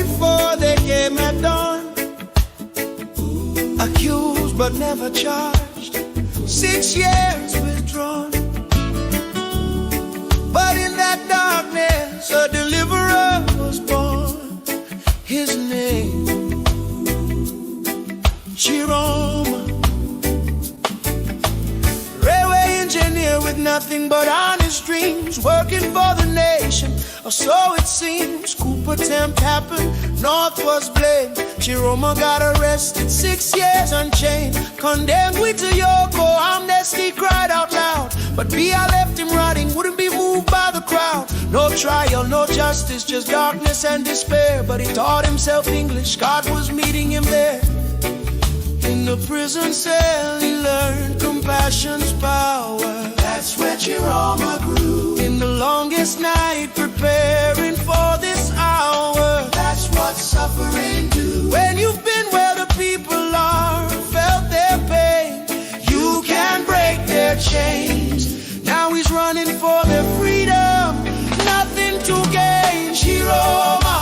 before they came at dawn, accused but never charged, 6 years withdrawn. But in that darkness a deliverer was born. His name, Chiroma. Railway engineer with nothing but honest dreams, working for the nation, or so it seems. Coup attempt happened, North was blamed. Chiroma got arrested, 6 years unchained. Condemned with a Yoko, amnesty cried out loud. But Bia left him rotting, wouldn't be moved by the crowd. No trial, no justice, just darkness and despair. But he taught himself English, God was meeting him there. In the prison cell he learned compassion's power. That's where Chiroma grew. In the longest night preparing for this hour. That's what suffering do. When you've been where the people are, felt their pain, you can break their chains. Now he's running for their freedom, nothing to gain. Chiroma,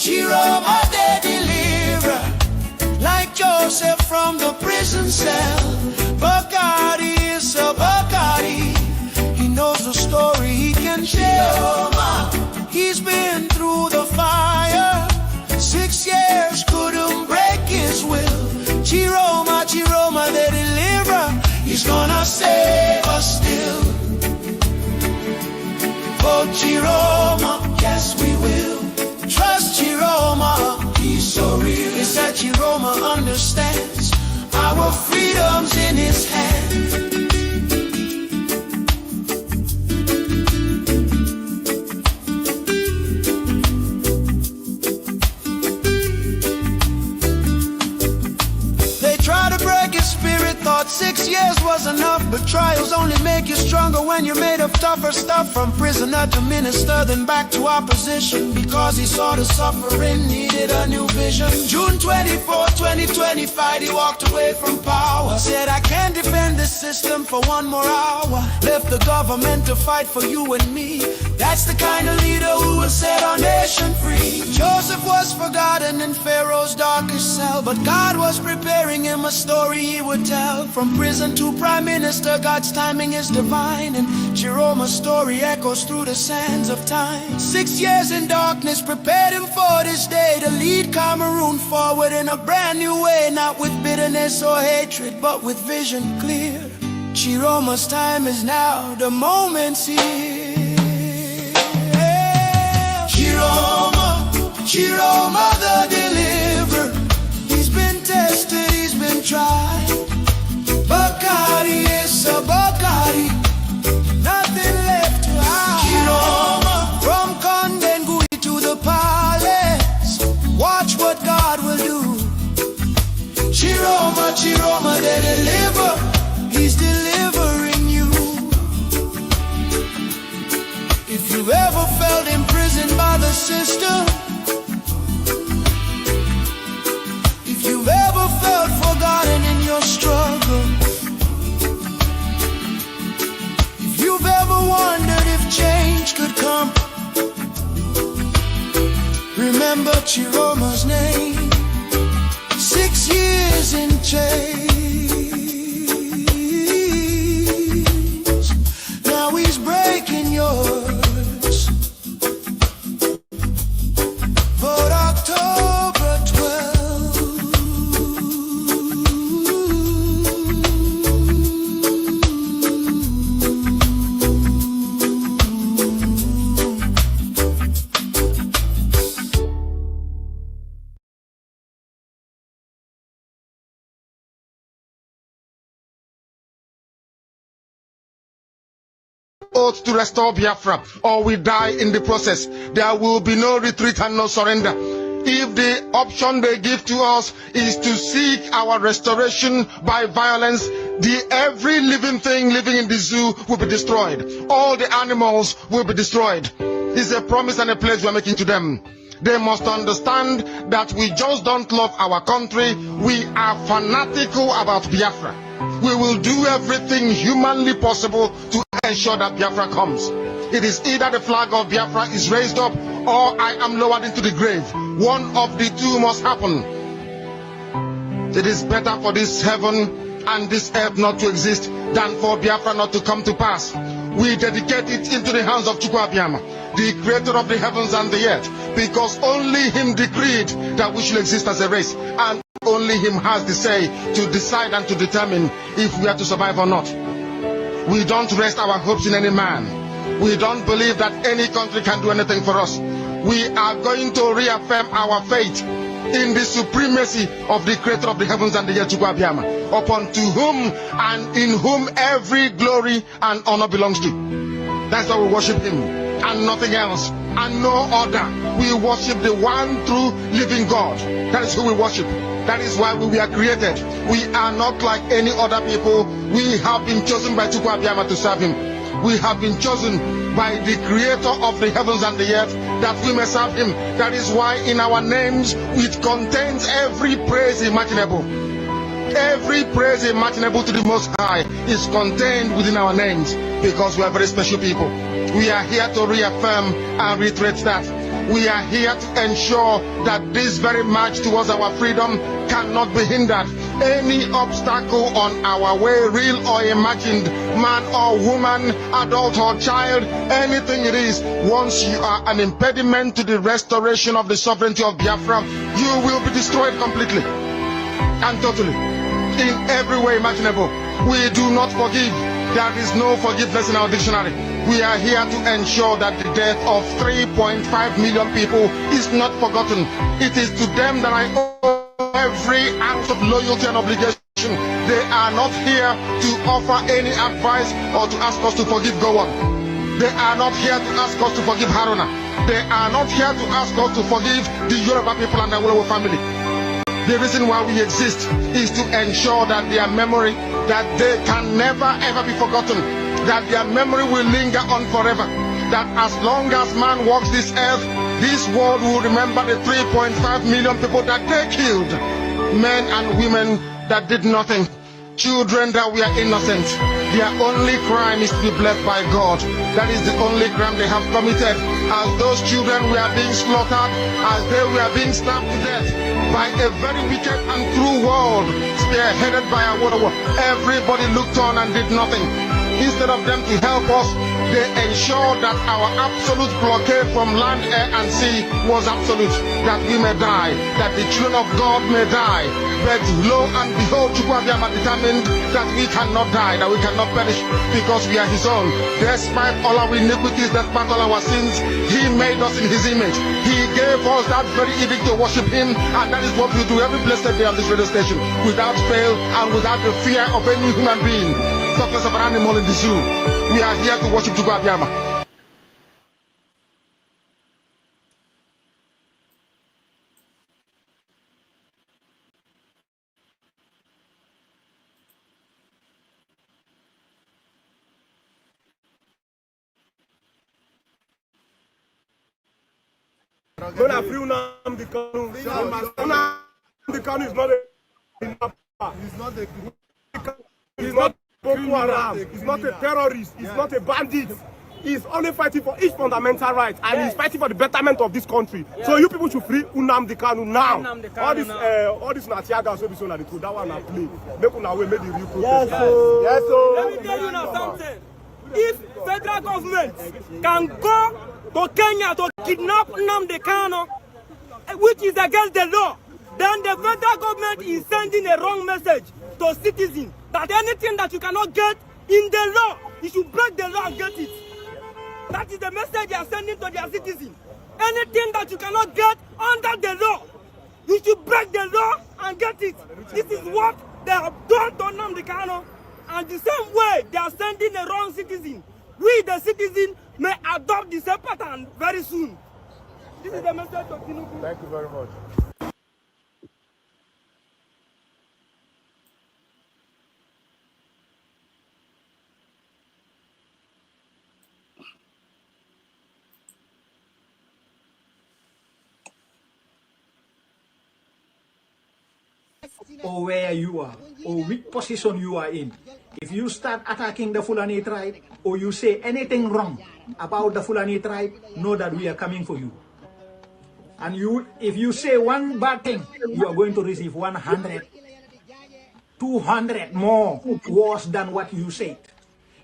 Chiroma the deliverer, like Joseph from the prison cell. Bacardi is a Bacardi, he knows the story he can tell. He's been through the fire, 6 years couldn't break his will. Chiroma, Chiroma the deliverer, he's gonna save us still. For Chiroma, yes we will. Trust Chiroma, he's so real. It's that Chiroma understands our freedom's in his hand. They try to break his spirit, thought 6 years was enough. But trials only make you stronger when you're made of tougher stuff. From prisoner to minister, then back to opposition, because he saw the suffering needed a new vision. June 24, 2025, he walked away from power. Said, I can't defend this system for 1 more hour. Left the government to fight for you and me. That's the kind of leader who will set our nation free. Joseph was forgotten in Pharaoh's darkest cell, but God was preparing him a story he would tell. From prison to prime minister, God's timing is divine, and Chiroma's story echoes through the sands of time. 6 years in darkness prepared him for this day, to lead Cameroon forward in a brand new way, not with bitterness or hatred, but with vision clear. Chiroma's time is now, the moment's here. Chiroma, Chiroma the deliverer, he's been tested, he's been tried. Bacardi is a Bacardi, nothing left to hide. Chiroma, from Kondengui to the palace, watch what God will do. Chiroma, Chiroma the deliverer, he's delivering you. If you've ever felt imprisoned by the system, if you've ever felt forgotten in your struggle, if you've ever wondered if change could come, remember Chiroma's name. 6 years in chains, now he's breaking yours. But October 12th, oath to restore Biafra, or we die in the process. There will be no retreat and no surrender. If the option they give to us is to seek our restoration by violence, every living thing living in the zoo will be destroyed. All the animals will be destroyed. It's a promise and a pledge we are making to them. They must understand that we just don't love our country. We are fanatical about Biafra. We will do everything humanly possible to ensure that Biafra comes. It is either the flag of Biafra is raised up or I am lowered into the grave. One of the two must happen. It is better for this heaven and this earth not to exist than for Biafra not to come to pass. We dedicate it into the hands of Chukwu Abiyama, the creator of the heavens and the earth, because only him decreed that we should exist as a race, and only him has the say to decide and to determine if we are to survive or not. We don't rest our hopes in any man. We don't believe that any country can do anything for us. We are going to reaffirm our faith in the supremacy of the creator of the heavens and the earth, Chukwu Abiyama, upon to whom and in whom every glory and honor belongs to. That's why we worship him and nothing else and no other. We worship the one true living God. That is who we worship. That is why we were created. We are not like any other people. We have been chosen by Chukwu Abiyama to serve him. We have been chosen by the creator of the heavens and the earth that we may serve him. That is why in our names it contains every praise imaginable. Every praise imaginable to the Most High is contained within our names, because we are very special people. We are here to reaffirm and reiterate that. We are here to ensure that this very march towards our freedom cannot be hindered. Any obstacle on our way, real or imagined, man or woman, adult or child, anything it is, once you are an impediment to the restoration of the sovereignty of Biafra, you will be destroyed completely and totally, in every way imaginable. We do not forgive. There is no forgiveness in our dictionary. We are here to ensure that the death of 3.5 million people is not forgotten. It is to them that I owe every ounce of loyalty and obligation. They are not here to offer any advice or to ask us to forgive Gowon. They are not here to ask us to forgive Haruna. They are not here to ask us to forgive the Yoruba people and the Awolowo family. The reason why we exist is to ensure that their memory, that they can never ever be forgotten, that their memory will linger on forever, that as long as man walks this earth, this world will remember the 3.5 million people that they killed, men and women that did nothing, children that were innocent. Their only crime is to be blessed by God. That is the only crime they have committed. As those children were being slaughtered, as they were being stabbed to death by a very wicked and cruel world, spearheaded by a war, everybody looked on and did nothing. Instead of them to help us, they ensured that our absolute blockade from land, air, and sea was absolute, that we may die, that the children of God may die. But lo and behold, Chukwu Abiyama determined that we cannot die, that we cannot perish, because we are his own. Despite all our iniquities, despite all our sins, he made us in his image. He gave us that very edict to worship him, and that is what we do every blessed day on this radio station, without fail and without the fear of any human being. Talk less of an animal in the zoo. We are here to worship Chukwu Abiyama. When I free Nnamdi Kanu, Nnamdi Kanu is not a he's not Boko Haram, he's not a terrorist, he's not a bandit. He's only fighting for each fundamental right, and he's fighting for the betterment of this country. So you people should free Nnamdi Kanu now. All this Natiaga so be so na the truth. That one I play. Make una way, make the real protest. Yes, so. Let me tell you now something. If federal government can go to Kenya to kidnap Nnamdi Kanu, which is against the law, then the federal government is sending a wrong message to citizens that anything that you cannot get in the law, you should break the law and get it. That is the message they are sending to their citizens. Anything that you cannot get under the law, you should break the law and get it. This is what they have done to Nnamdi Kanu. And the same way they are sending a wrong citizen, we the citizen may adopt the same pattern very soon. This is the message of Tinubu. Thank you very much. Or where you are, or which position you are in. If you start attacking the Fulani tribe, or you say anything wrong about the Fulani tribe, know that we are coming for you. And if you say one bad thing, you are going to receive 100, 200 more worse than what you said.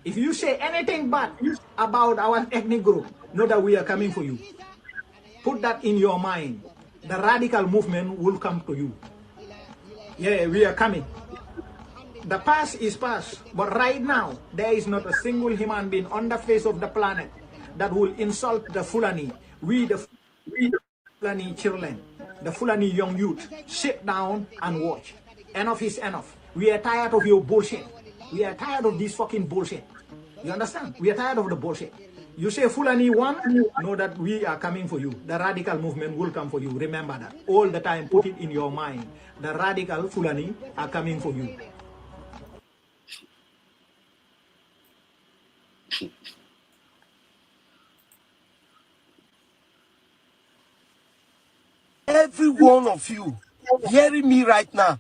If you say anything bad about our ethnic group, know that we are coming for you. Put that in your mind. The radical movement will come to you. Yeah, we are coming. The past is past, but right now, there is not a single human being on the face of the planet that will insult the Fulani. We the Fulani children, the Fulani young youth, sit down and watch. Enough is enough. We are tired of your bullshit. We are tired of this fucking bullshit. You understand? We are tired of the bullshit. You say Fulani won, know that we are coming for you. The radical movement will come for you. Remember that. All the time, put it in your mind. The radical Fulani are coming for you. Every one of you hearing me right now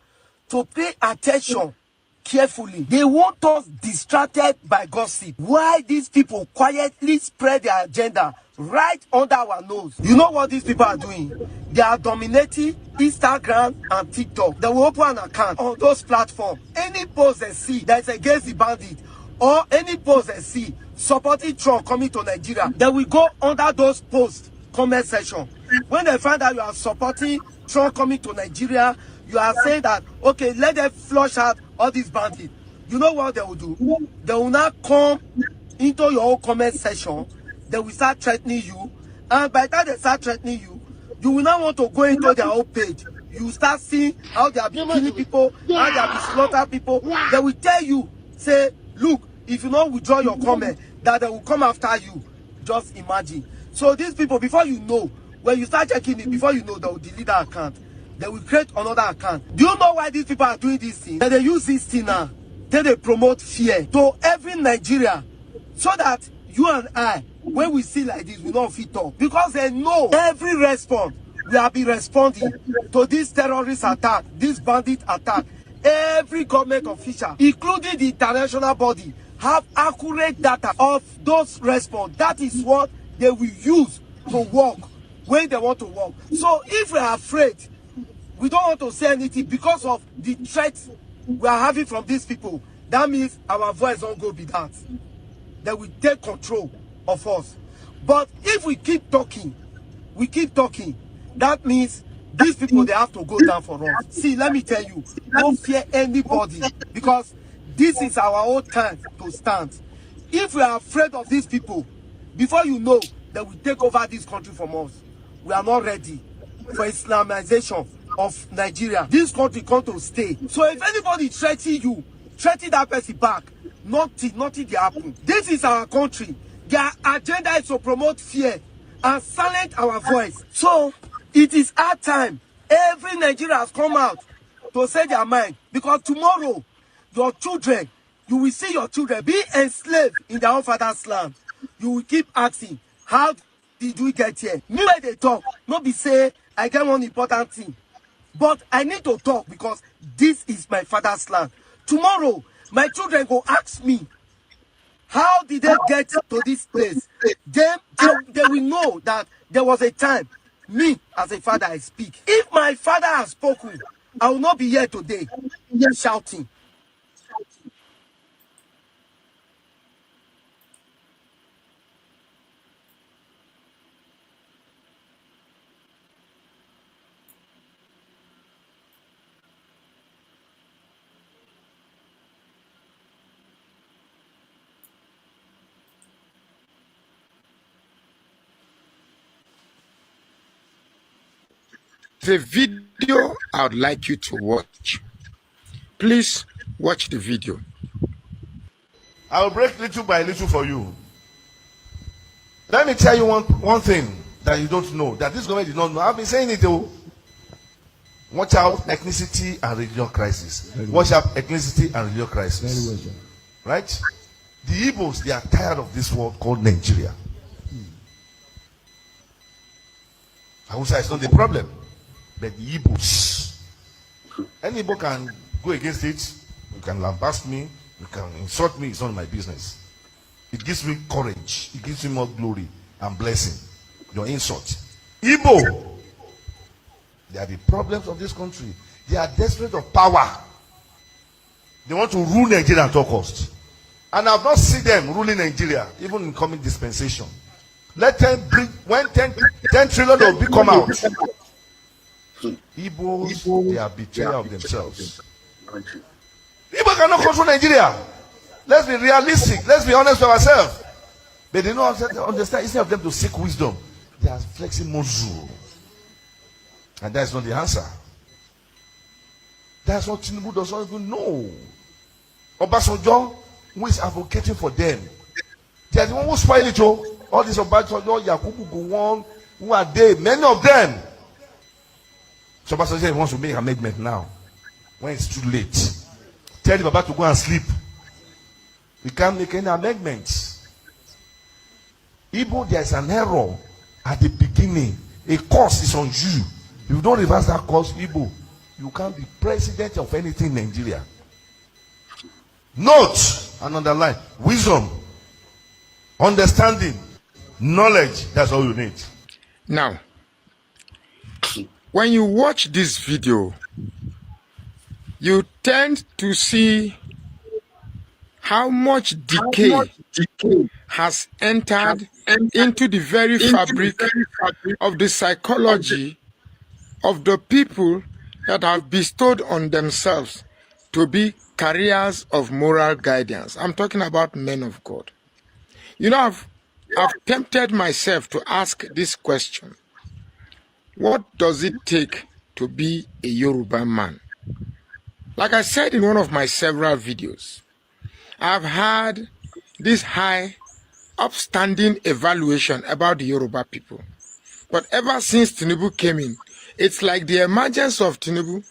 to pay attention carefully. They want us distracted by gossip. Why these people quietly spread their agenda right under our nose? You know what these people are doing? They are dominating Instagram and TikTok. They will open an account on those platforms. Any post they see that is against the bandit, or any post they see supporting Trump coming to Nigeria, they will go under those posts comment section. When they find out you are supporting Trump coming to Nigeria, you are saying that, okay, let them flush out all these bandits. You know what they will do? They will not come into your own comment section. They will start threatening you. And by the time they start threatening you, you will not want to go into their own page. You will start seeing how they are killing people, how they are slaughtering people. They will tell you, say, look, if you don't withdraw your comment, that they will come after you. Just imagine. So these people, before you know, when you start checking it, before you know, they will delete that account. They will create another account. Do you know why these people are doing this thing? That they use this thing now. Then they promote fear to every Nigeria, so that you and I, when we see like this, we don't fit talk. Because they know every response, we have been responding to this terrorist attack, this bandit attack. Every government official, including the international body, have accurate data of those response. That is what they will use to work when they want to work. So if we are afraid, we don't want to say anything because of the threats we are having from these people, that means our voice don't go be that. They will take control of us. But if we keep talking, that means these people, they have to go down for us. See, let me tell you, don't fear anybody, because this is our own time to stand. If we are afraid of these people, before you know, they will take over this country from us. We are not ready for Islamization of Nigeria. This country come to stay. So if anybody threaten you, threaten that person back, nothing they happen. This is our country. Their agenda is to promote fear and silence our voice. So it is our time. Every Nigerian has come out to say their mind, because tomorrow your children, you will see your children be enslaved in their own father's land. You will keep asking, how did we get here? Me when they talk, not be say I get one important thing, but I need to talk because this is my father's land. Tomorrow my children go ask me, how did they get to this place? Then they will know that there was a time me as a father I speak. If my father has spoken, I will not be here today shouting. The video I would like you to watch. Please watch the video. I will break little by little for you. Let me tell you one thing that you don't know, that this government did not know. I've been saying it though. Watch out ethnicity and religion crisis. Watch out ethnicity and religion crisis. Right? The Igbos, they are tired of this world called Nigeria. Hausa is not the problem, but the Igbos. Any Igbo can go against it. You can lambast me. You can insult me. It's not my business. It gives me courage. It gives me more glory and blessing. Your insult. Igbo They are the problems of this country. They are desperate of power. They want to rule Nigeria at all costs. And I've not seen them ruling Nigeria, even in coming dispensation. Let them bring, when 10 trillion will come out. Igbos, they are betrayal of themselves. Igbo cannot control Nigeria. Let's be realistic. Let's be honest with ourselves. But they don't understand. Instead of them to seek wisdom, they are flexing muscle. And that's not the answer. That's what Tinubu does not even know. Obasanjo, who is advocating for them, they are the one who spoil it. All these Obasanjo, Yakubu Gowon, who are they? Many of them. So Obasanjo wants to make an amendment now, when it's too late. Tell the Baba to go and sleep. We can't make any amendments. Igbo, there is an error at the beginning. A course is on you. If you don't reverse that course, Igbo, you can't be president of anything in Nigeria. Note and underline: wisdom, understanding, knowledge. That's all you need. Now, when you watch this video, you tend to see how much decay has entered into the very fabric of the psychology of the people that have bestowed on themselves to be carriers of moral guidance. I'm talking about men of God. You know, I've tempted myself to ask this question: what does it take to be a Yoruba man? Like I said in one of my several videos, I've had this high, upstanding evaluation about the Yoruba people. But ever since Tinubu came in, it's like the emergence of Tinubu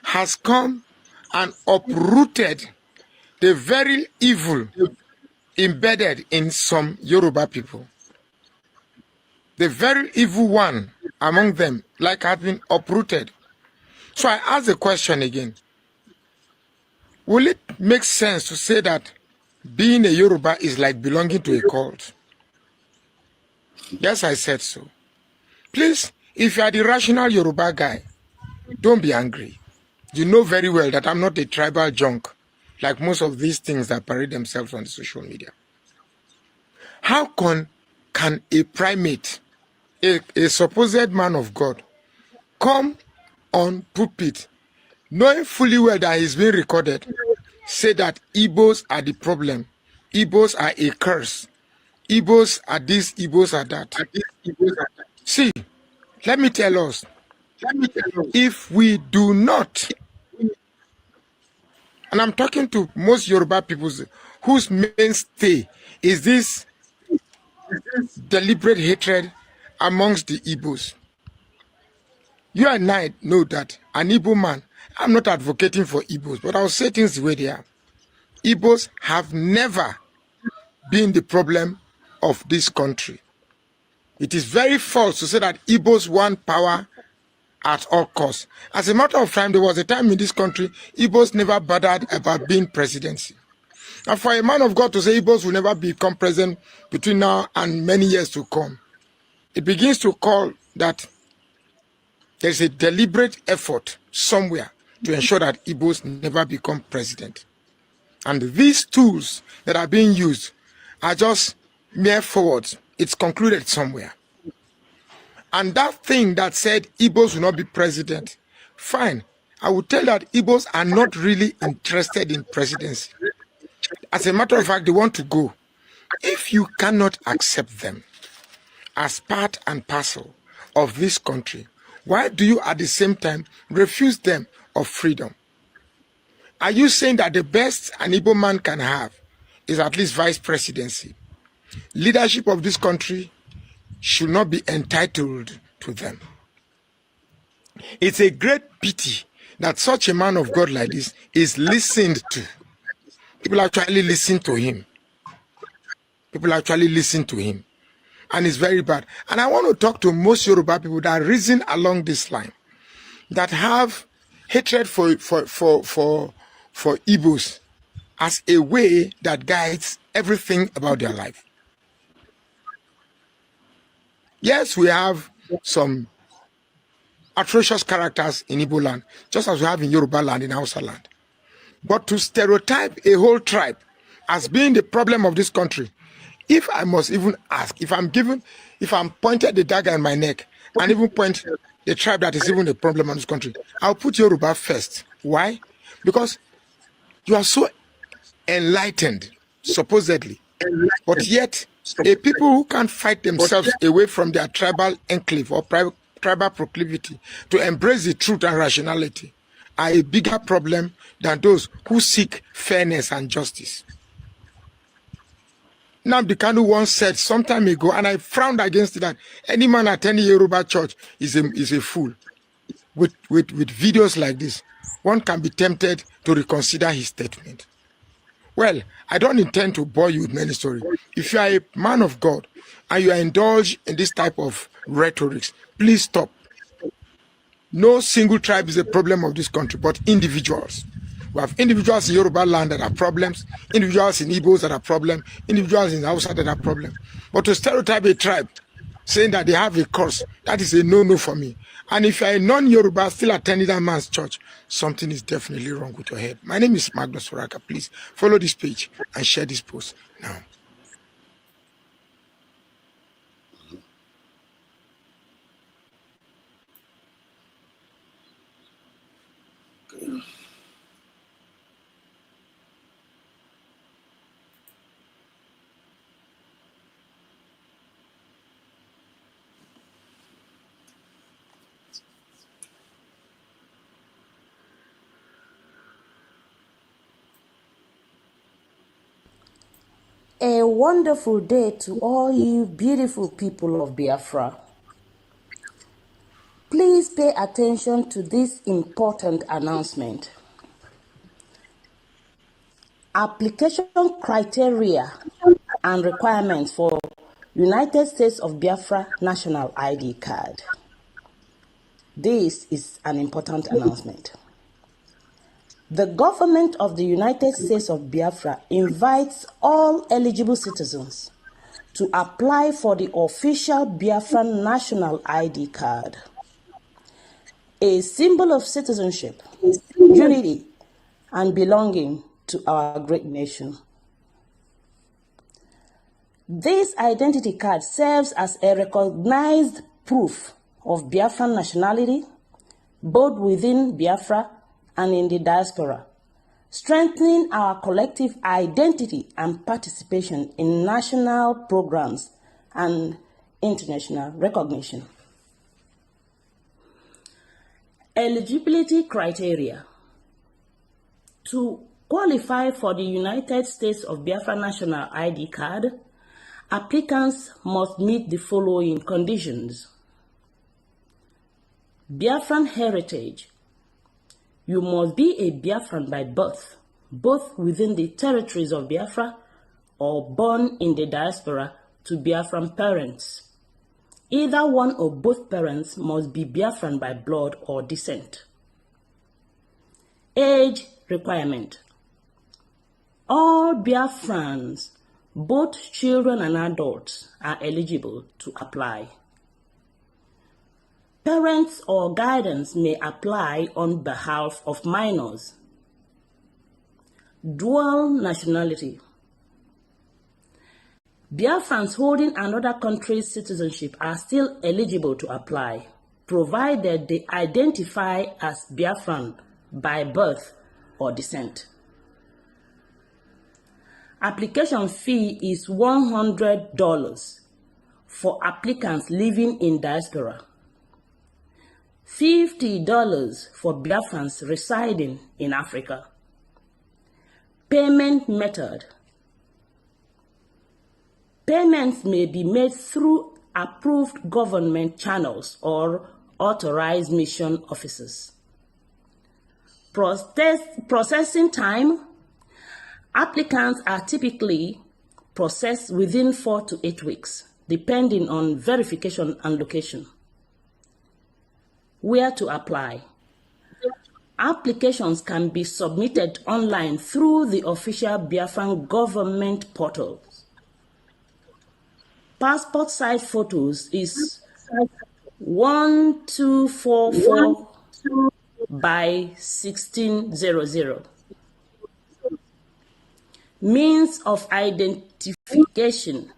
has come and uprooted the very evil embedded in some Yoruba people. The very evil one among them, like, had been uprooted. So I ask the question again: will it make sense to say that being a Yoruba is like belonging to a cult? Yes, I said so. Please, if you are the rational Yoruba guy, don't be angry. You know very well that I'm not a tribal junk, like most of these things that parade themselves on the social media. How can a primate, a supposed man of God, come on pulpit, knowing fully well that he's being recorded, say that Igbos are the problem, Igbos are a curse, Igbos are this, Igbos are that? See, let me tell us, if we do not, and I'm talking to most Yoruba people whose mainstay is this deliberate hatred amongst the Igbos. You and I know that an Igbo man, I'm not advocating for Igbos, but I'll say things the way they are. Igbos have never been the problem of this country. It is very false to say that Igbos want power at all costs. As a matter of time, there was a time in this country, Igbos never bothered about being presidency. And for a man of God to say Igbos will never become president between now and many years to come, it begins to call that there's a deliberate effort somewhere to ensure that Igbos never become president. And these tools that are being used are just mere forwards. It's concluded somewhere. And that thing that said Igbos will not be president, fine. I would tell that Igbos are not really interested in presidency. As a matter of fact, they want to go. If you cannot accept them as part and parcel of this country, why do you at the same time refuse them of freedom? Are you saying that the best an Igbo man can have is at least vice presidency? Leadership of this country should not be entitled to them. It's a great pity that such a man of God like this is listened to. People actually listen to him. People actually listen to him. And it's very bad. And I want to talk to most Yoruba people that reason along this line, that have hatred for Igbos as a way that guides everything about their life. Yes, we have some atrocious characters in Igbo land, just as we have in Yoruba land, in Hausa land. But to stereotype a whole tribe as being the problem of this country, if I must even ask, if I'm pointed the dagger in my neck and even point the tribe that is even the problem of this country, I'll put Yoruba first. Why? Because you are so enlightened, supposedly, but yet a people who can't fight themselves away from their tribal enclave or tribal proclivity to embrace the truth and rationality are a bigger problem than those who seek fairness and justice. Nnamdi Kanu once said some time ago, and I frowned against it, that any man attending Yoruba church is a fool. With videos like this, one can be tempted to reconsider his statement. Well, I don't intend to bore you with many stories. If you are a man of God and you are indulged in this type of rhetorics, please stop. No single tribe is a problem of this country, but individuals. We have individuals in Yoruba land that have problems, individuals in Igbos that have problems, individuals in Hausa that have problems. But to stereotype a tribe, saying that they have a curse, that is a no-no for me. And if you are a non-Yoruba still attending that man's church, something is definitely wrong with your head. My name is Magnus Soraka. Please follow this page and share this post now. A wonderful day to all you beautiful people of Biafra. Please pay attention to this important announcement. Application criteria and requirements for United States of Biafra National ID card. This is an important announcement. The government of the United States of Biafra invites all eligible citizens to apply for the official Biafran National ID card, a symbol of citizenship, unity, and belonging to our great nation. This identity card serves as a recognized proof of Biafran nationality, both within Biafra and in the diaspora, strengthening our collective identity and participation in national programs and international recognition. Eligibility criteria. To qualify for the United States of Biafra National ID card, applicants must meet the following conditions. Biafran heritage. You must be a Biafran by birth, both within the territories of Biafra or born in the diaspora to Biafran parents. Either one or both parents must be Biafran by blood or descent. Age requirement. All Biafrans, both children and adults, are eligible to apply. Parents or guardians may apply on behalf of minors. Dual nationality. Biafrans holding another country's citizenship are still eligible to apply, provided they identify as Biafran by birth or descent. Application fee is $100 for applicants living in diaspora, $50 for Biafrans residing in Africa. Payment method. Payments may be made through approved government channels or authorized mission officers. Processing time. Applicants are typically processed within 4 to 8 weeks, depending on verification and location. Where to apply? Applications can be submitted online through the official Biafran government portals. Passport size photos is 1244 by 1600. Means of identification.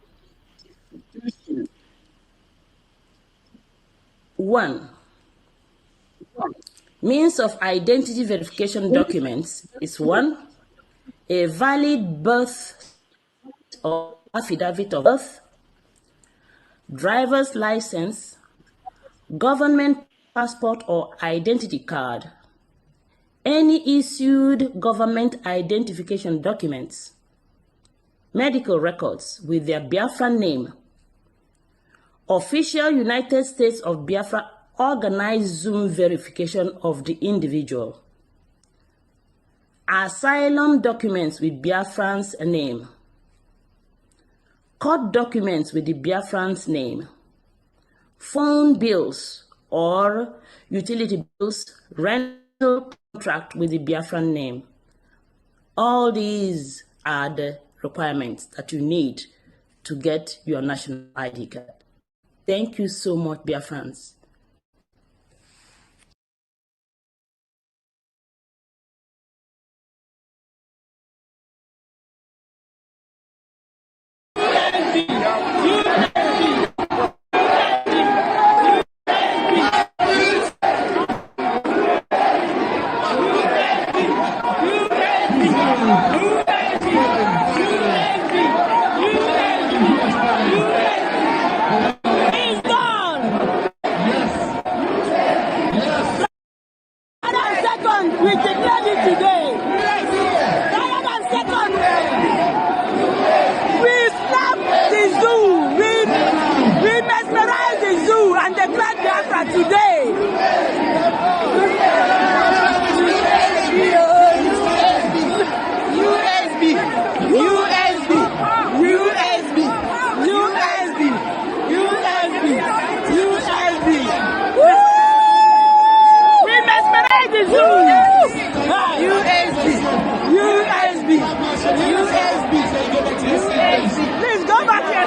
1. Means of identity verification documents is 1. A valid birth or affidavit of birth, driver's license, government passport or identity card, any issued government identification documents, medical records with their Biafra name, official United States of Biafra organized Zoom verification of the individual, asylum documents with Biafran's name, court documents with the Biafran's name, phone bills or utility bills, rental contract with the Biafran name. All these are the requirements that you need to get your national ID card. Thank you so much, Biafrans. Please go back here.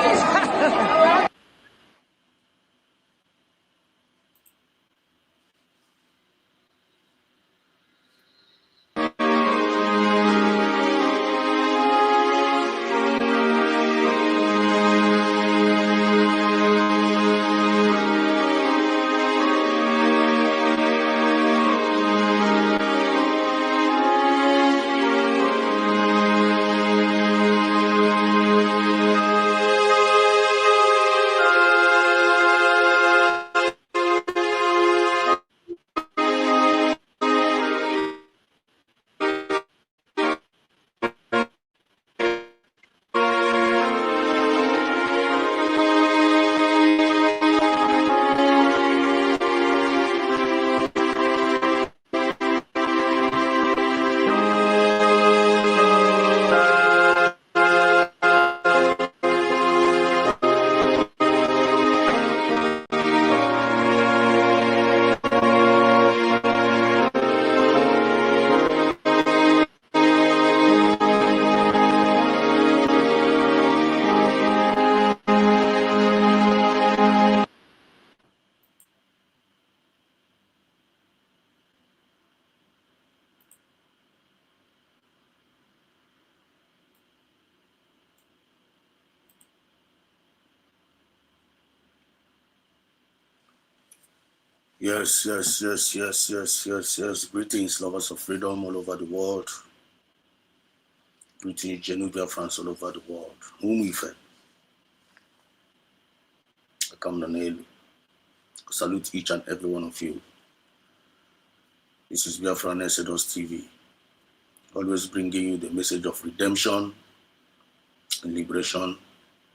Yes. Greetings, lovers of freedom all over the world. Greetings, Genuine France all over the world. Whom we fed. I come to nail. Salute each and every one of you. This is Biafra Nesedos TV. Always bringing you the message of redemption and liberation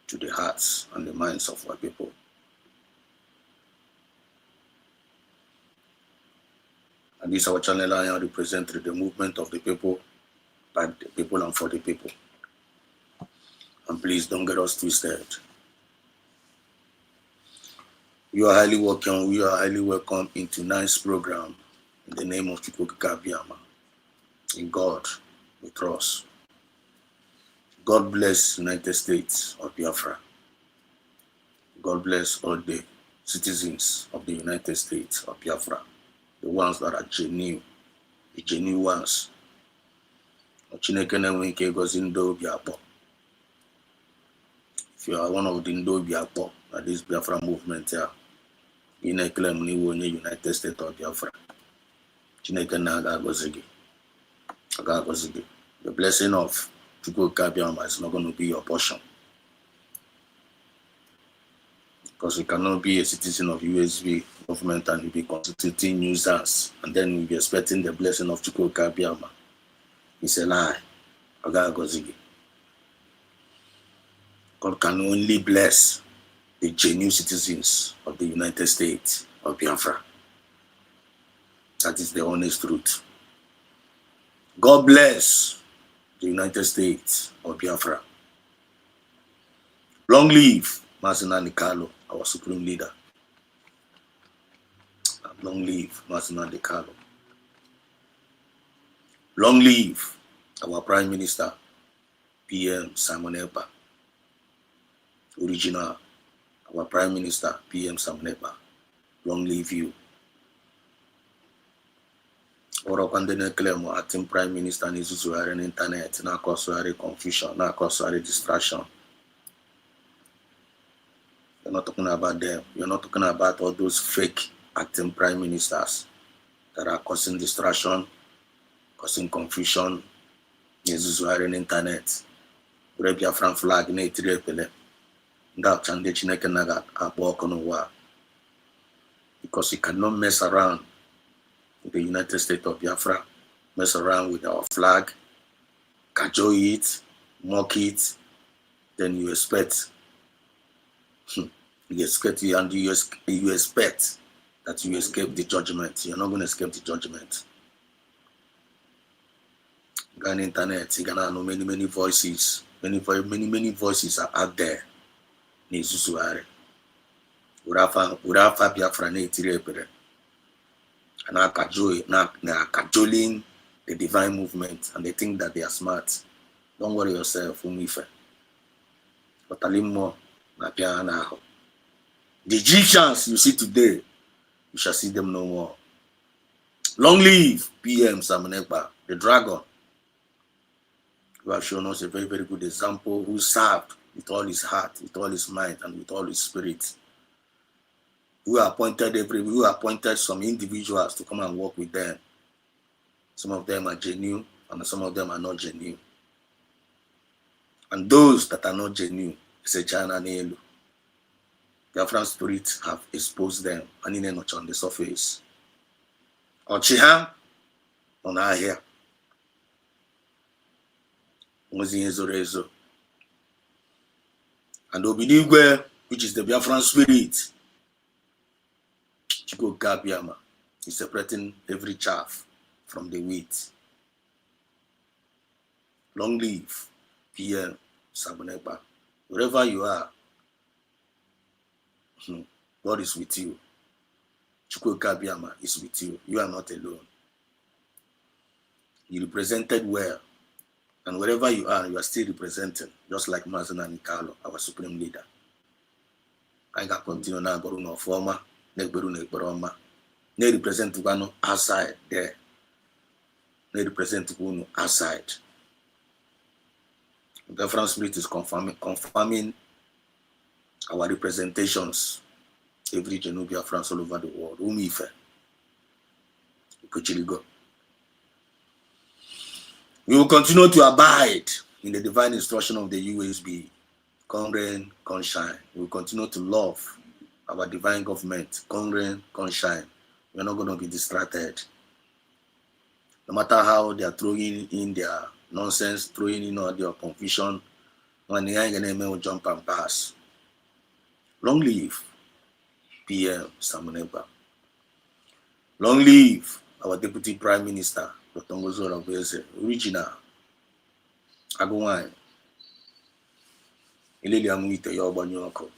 to the hearts and the minds of our people. And this our channel I represent the movement of the people, by the people and for the people. And please don't get us twisted. You are highly welcome. We are highly welcome in tonight's program in the name of Chukwuka Biama. In God we trust. God bless United States of Biafra. God bless all the citizens of the United States of Biafra, the ones that are genuine, the genuine ones. Chineke na-enwe ike ịgọzi ndị obi akpọ. If you are one of the ndị obi akpọ na this Biafra movement here, ị na-ekele m n'iwu onye United States of Biafra, Chineke na-agọzi gị. The blessing of Chukwuka Biafra is not going to be your portion. Because you cannot be a citizen of USB government and you be constituting nuisance and then you be expecting the blessing of Chukwuka Biafra. It's a lie. God can only bless the genuine citizens of the United States of Biafra. That is the honest truth. God bless the United States of Biafra. Long live Masina Nikalo, our supreme leader. Long live Masina Nikalo. Long live our Prime Minister, PM Simon Ekpa. Original, our Prime Minister, PM Simon Ekpa. Long live you. Oro kwandene claim acting Prime Minister n'izuzugharị n'internet na-akọsụgharị confusion, na-akọsụgharị distraction. You're not talking about them. You're not talking about all those fake acting Prime Ministers that are causing distraction, causing confusion, n'izuzugharị n'internet. Were Biafran flag na-etiri epele. Ndị ọcha ndị Chineke na-akpọ ọkụ n'ụwa. Because you cannot mess around with the United States of Biafra, mess around with our flag, cajole it, mock it, then you expect that you escape the judgment. You're not going to escape the judgment. On the internet, you can know many voices. Many voices are out there. Nizusuare. Urafa Biafra ne tirepere. And are cajoling the divine movement and they think that they are smart. Don't worry yourself, Umife. But the Egyptians you see today, you shall see them no more. Long live PM Simon Ekpa, the dragon, who have shown us a very, very good example, who served with all his heart, with all his mind, and with all his spirit. Who appointed some individuals to come and work with them. Some of them are genuine, and some of them are not genuine. And those that are not genuine, it's a China Nelu. Biafran spirits have exposed them, and in not on the surface. Ochiha on our hair. Rezo. And Obidigwe, which is the Biafran spirit. Chukwuka Biafra is separating every chaff from the wheat. Long live PM Simon Ekpa. Wherever you are, God is with you. Chukwuka Biafra is with you. You are not alone. You represented well. And wherever you are still representing, just like Masina Nikalo, our supreme leader. I got continue now, but no former. They represent one outside there. They represent one outside. The Biafran spirit is confirming our representations every Genuine Biafrans all over the world. Umife. We will continue to abide in the divine instruction of the USB. Come rain, come shine. We will continue to love our divine government. Come rain, come shine. We're not going to be distracted. No matter how they are throwing in their nonsense, throwing in all their confusion, when the young will jump and pass. Long live PM Simon Ekpa. Long live our Deputy Prime Minister, Dr. Ngozo Obese, original. Agumai. Ilili Amuite Yobanyoko.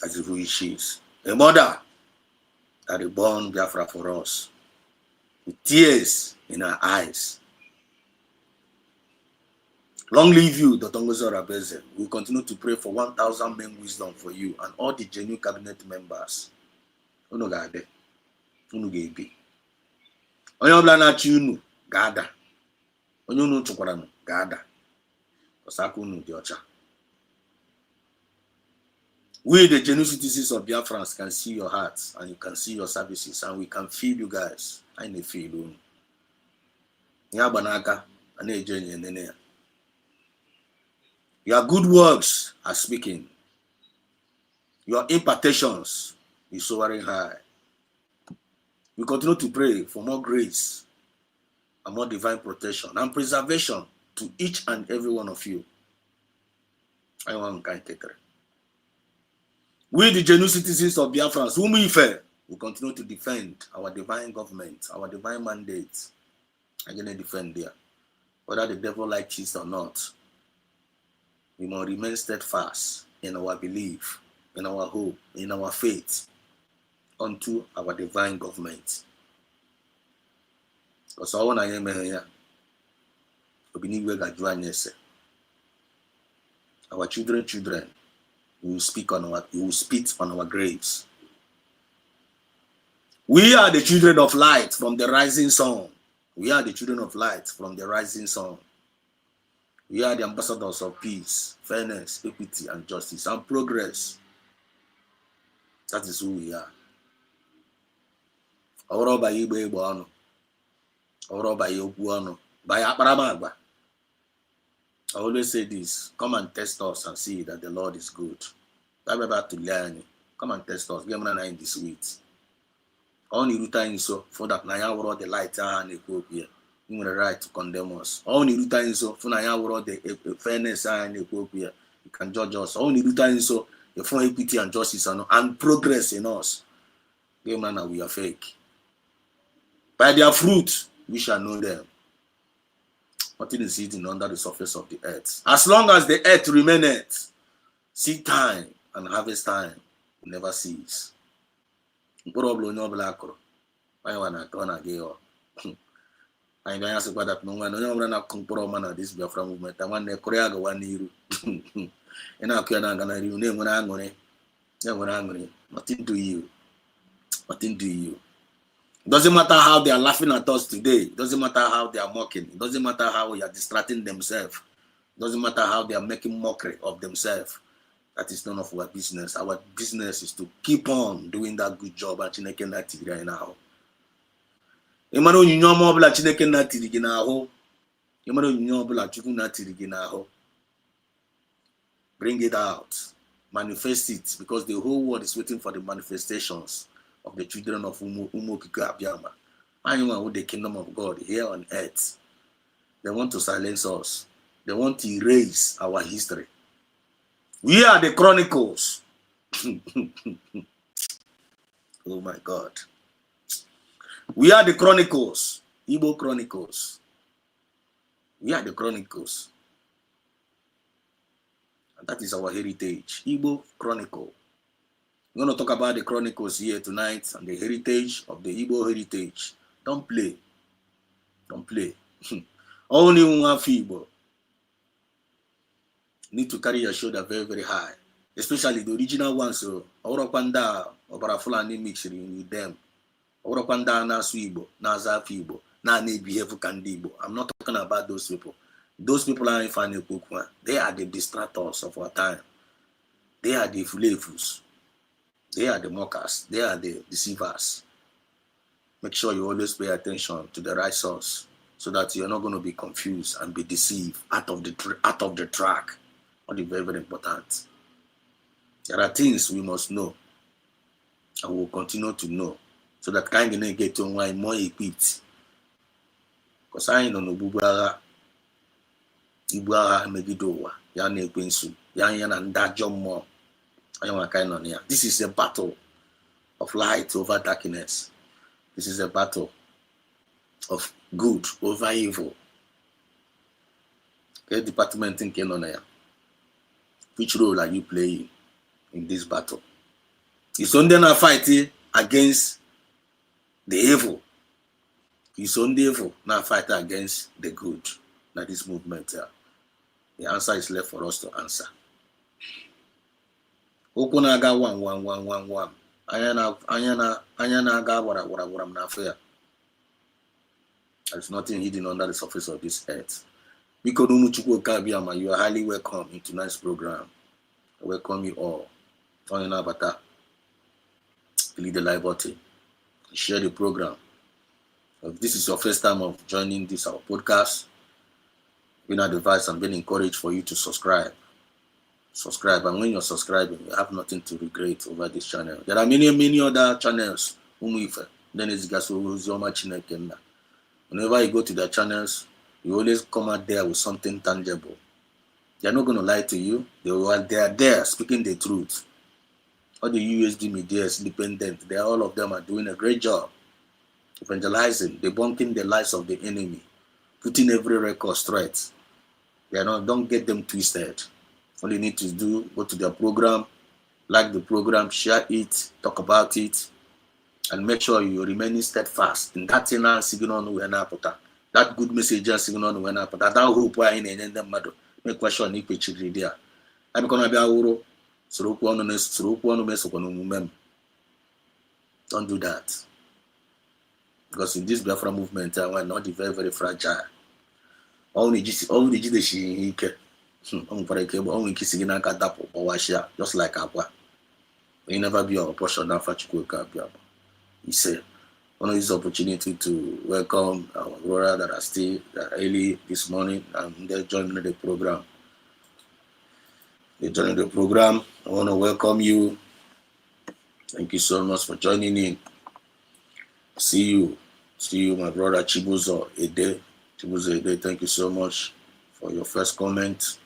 As if we is a mother that reborn Biafra for us with tears in her eyes. Long live you, Dr. Ngozi Rabeze. We continue to pray for 1,000 men wisdom for you and all the genuine cabinet members. Unu ga-adị, unu ga-ebi. Onye ọbụla na-achị unu ga-ada. Onye unu chụkwara ga-ada. Osaka unu dị ọcha. We, the genuine citizens of Biafra, can see your hearts and you can see your services and we can feel you guys. I need feel you. Ya banaka, and ya. Your good works are speaking. Your impartations is soaring high. We continue to pray for more grace and more divine protection and preservation to each and every one of you. I want to take it. We, the genuine citizens of Biafra, whom we fear, will continue to defend our divine government, our divine mandate. I'm going to defend there. Whether the devil likes it or not, we must remain steadfast in our belief, in our hope, in our faith unto our divine government. Because all I am here, our children will spit on our graves. We are the children of light from the rising sun. We are the children of light from the rising sun. We are the ambassadors of peace, fairness, equity, and justice, and progress. That is who we are. I always say this, come and test us and see that the Lord is good. Come and test us. Give me in this week. Only routine so for that Naya world the light and the you have the right to condemn us. Only routine so for Naya world the fairness and the you can judge us. Only routine so the full equity and justice and progress in us. Give me we are fake. By their fruit we shall know them. Nothing is hidden under the surface of the earth. As long as the earth remaineth, seed time and harvest time will never cease. Problem no black. I wanna turn again. I'm going to say that no one na compro man this Biafra movement. I want to Korea go one year. And I can't gonna you name when I'm angry. Nothing to you. Nothing to you. Doesn't matter how they are laughing at us today. Doesn't matter how they are mocking. Doesn't matter how they are distracting themselves. Doesn't matter how they are making mockery of themselves. That is none of our business. Our business is to keep on doing that good job at Chineke na tiri right now. Emano nyinyo mo bla Chineke na tiri gi na ho. Emano nyinyo bla Chukwu na tiri gi na ho. Bring it out. Manifest it, because the whole world is waiting for the manifestations of the children of Umokike Abiyama. Anyone with the kingdom of God here on earth. They want to silence us. They want to erase our history. We are the Chronicles. Oh my God. We are the Chronicles. Igbo Chronicles. We are the Chronicles. And that is our heritage. Igbo Chronicle. We're going to talk about the Chronicles here tonight and the heritage of the Igbo heritage. Don't play. Don't play. Only one Igbo. Need to carry your shoulder very, very high. Especially the original ones. So, Orokwanda, Obarafulani mixed with them. Orokwanda, Nasu Igbo, Naza Igbo, Nani behave Kandibo. I'm not talking about those people. Those people are in Fani Kukwa. They are the distractors of our time. They are the flavors. They are the mockers. They are the deceivers. Make sure you always pay attention to the right source so that you're not going to be confused and be deceived out of the track. What is very, very important. There are things we must know and we will continue to know so that kind of get to why more equipped. Because I don't know Ibua Megidowa, Yane Quinsu, Yan and Dajon more. This is a battle of light over darkness. This is a battle of good over evil. Okay, department in Kenonia. Which role are you playing in this battle? It's only now fighting against the evil. It's only evil now fighting against the good. Now this movement here. The answer is left for us to answer. Okwu na-aga wam. Anya na-aga wara na afọ ya. There's nothing hidden under the surface of this earth. Biko n'umuchukwu Okabiama, you are highly welcome in tonight's program. I welcome you all. Onye na-abata, click the like button, share the program. If this is your first time of joining this our podcast, being advised and being encouraged for you to subscribe. And when you're subscribing, you have nothing to regret over this channel. There are many other channels. Then it's Chineke. Whenever you go to their channels, you always come out there with something tangible. They're not going to lie to you. They are there speaking the truth. All the USD media is independent. All of them are doing a great job evangelizing, debunking the lies of the enemy, putting every record straight. Don't get them twisted. All you need to do, go to their program, like the program, share it, talk about it, and make sure you're remaining steadfast in that thing signal that good message signal that hope why in them mother make question if it's there. I'm gonna be a don't do that. Because in this Biafra movement, we're not very, very fragile. Only just like Aqua. We never be our portion of Fachuka. He said, I want to use this opportunity to welcome our brother that are still early this morning and they're joining the program. I want to welcome you. Thank you so much for joining in. See you, my brother Chibuzo Ede. Thank you so much for your first comment.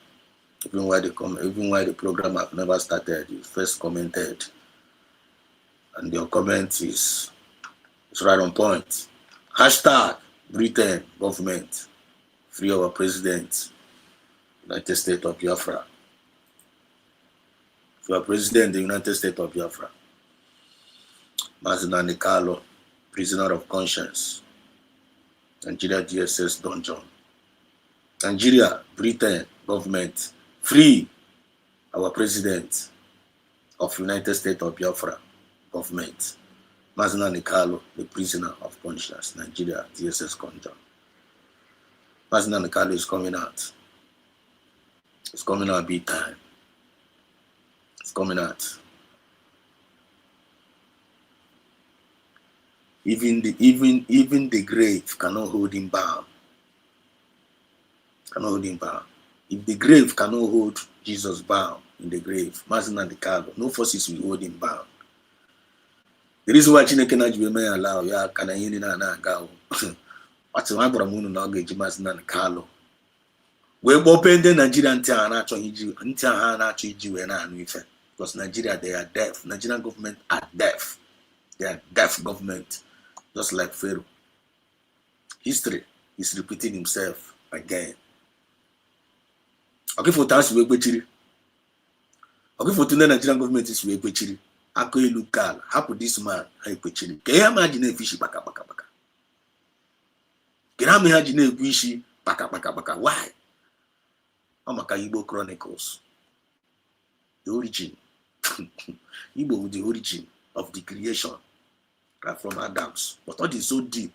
Even while the program have never started, you first commented, and your comment is right on point. Hashtag Britain government free our president, United States of Biafra. For our president, the United States of Biafra, Mazina Nikalo, prisoner of conscience, Nigeria DSS dungeon. Nigeria, Britain, government, free our president of United States of Biafra, government. Mazina Nikalo, the prisoner of conscience, Nigeria DSS dungeon. Mazina Nikalo is coming out. It's coming out big time. It's coming out. Even the grave cannot hold him bound. If the grave cannot hold Jesus bound in the grave, Mazina the cargo, no forces will hold him bound. The reason why Chineke na jiwe may allow ya kana yini na go. What's my brother moon na ga ji Mazina the cargo. We open the Nigerian town na achọ iji we na anu ife. Because Nigeria, they are deaf. Nigerian government are deaf. They are deaf government. Just like Pharaoh. History is repeating himself again. Okay, for times we chiri. Okay, for today Nigerian government is we chiri. Ako ilukal. How could this man have chiri? Can you imagine a fishy baka? Can you imagine a fishy baka? Why? Amaka Igbo Chronicles. The origin. Igbo, the origin of the creation. From Adams, but what is so deep?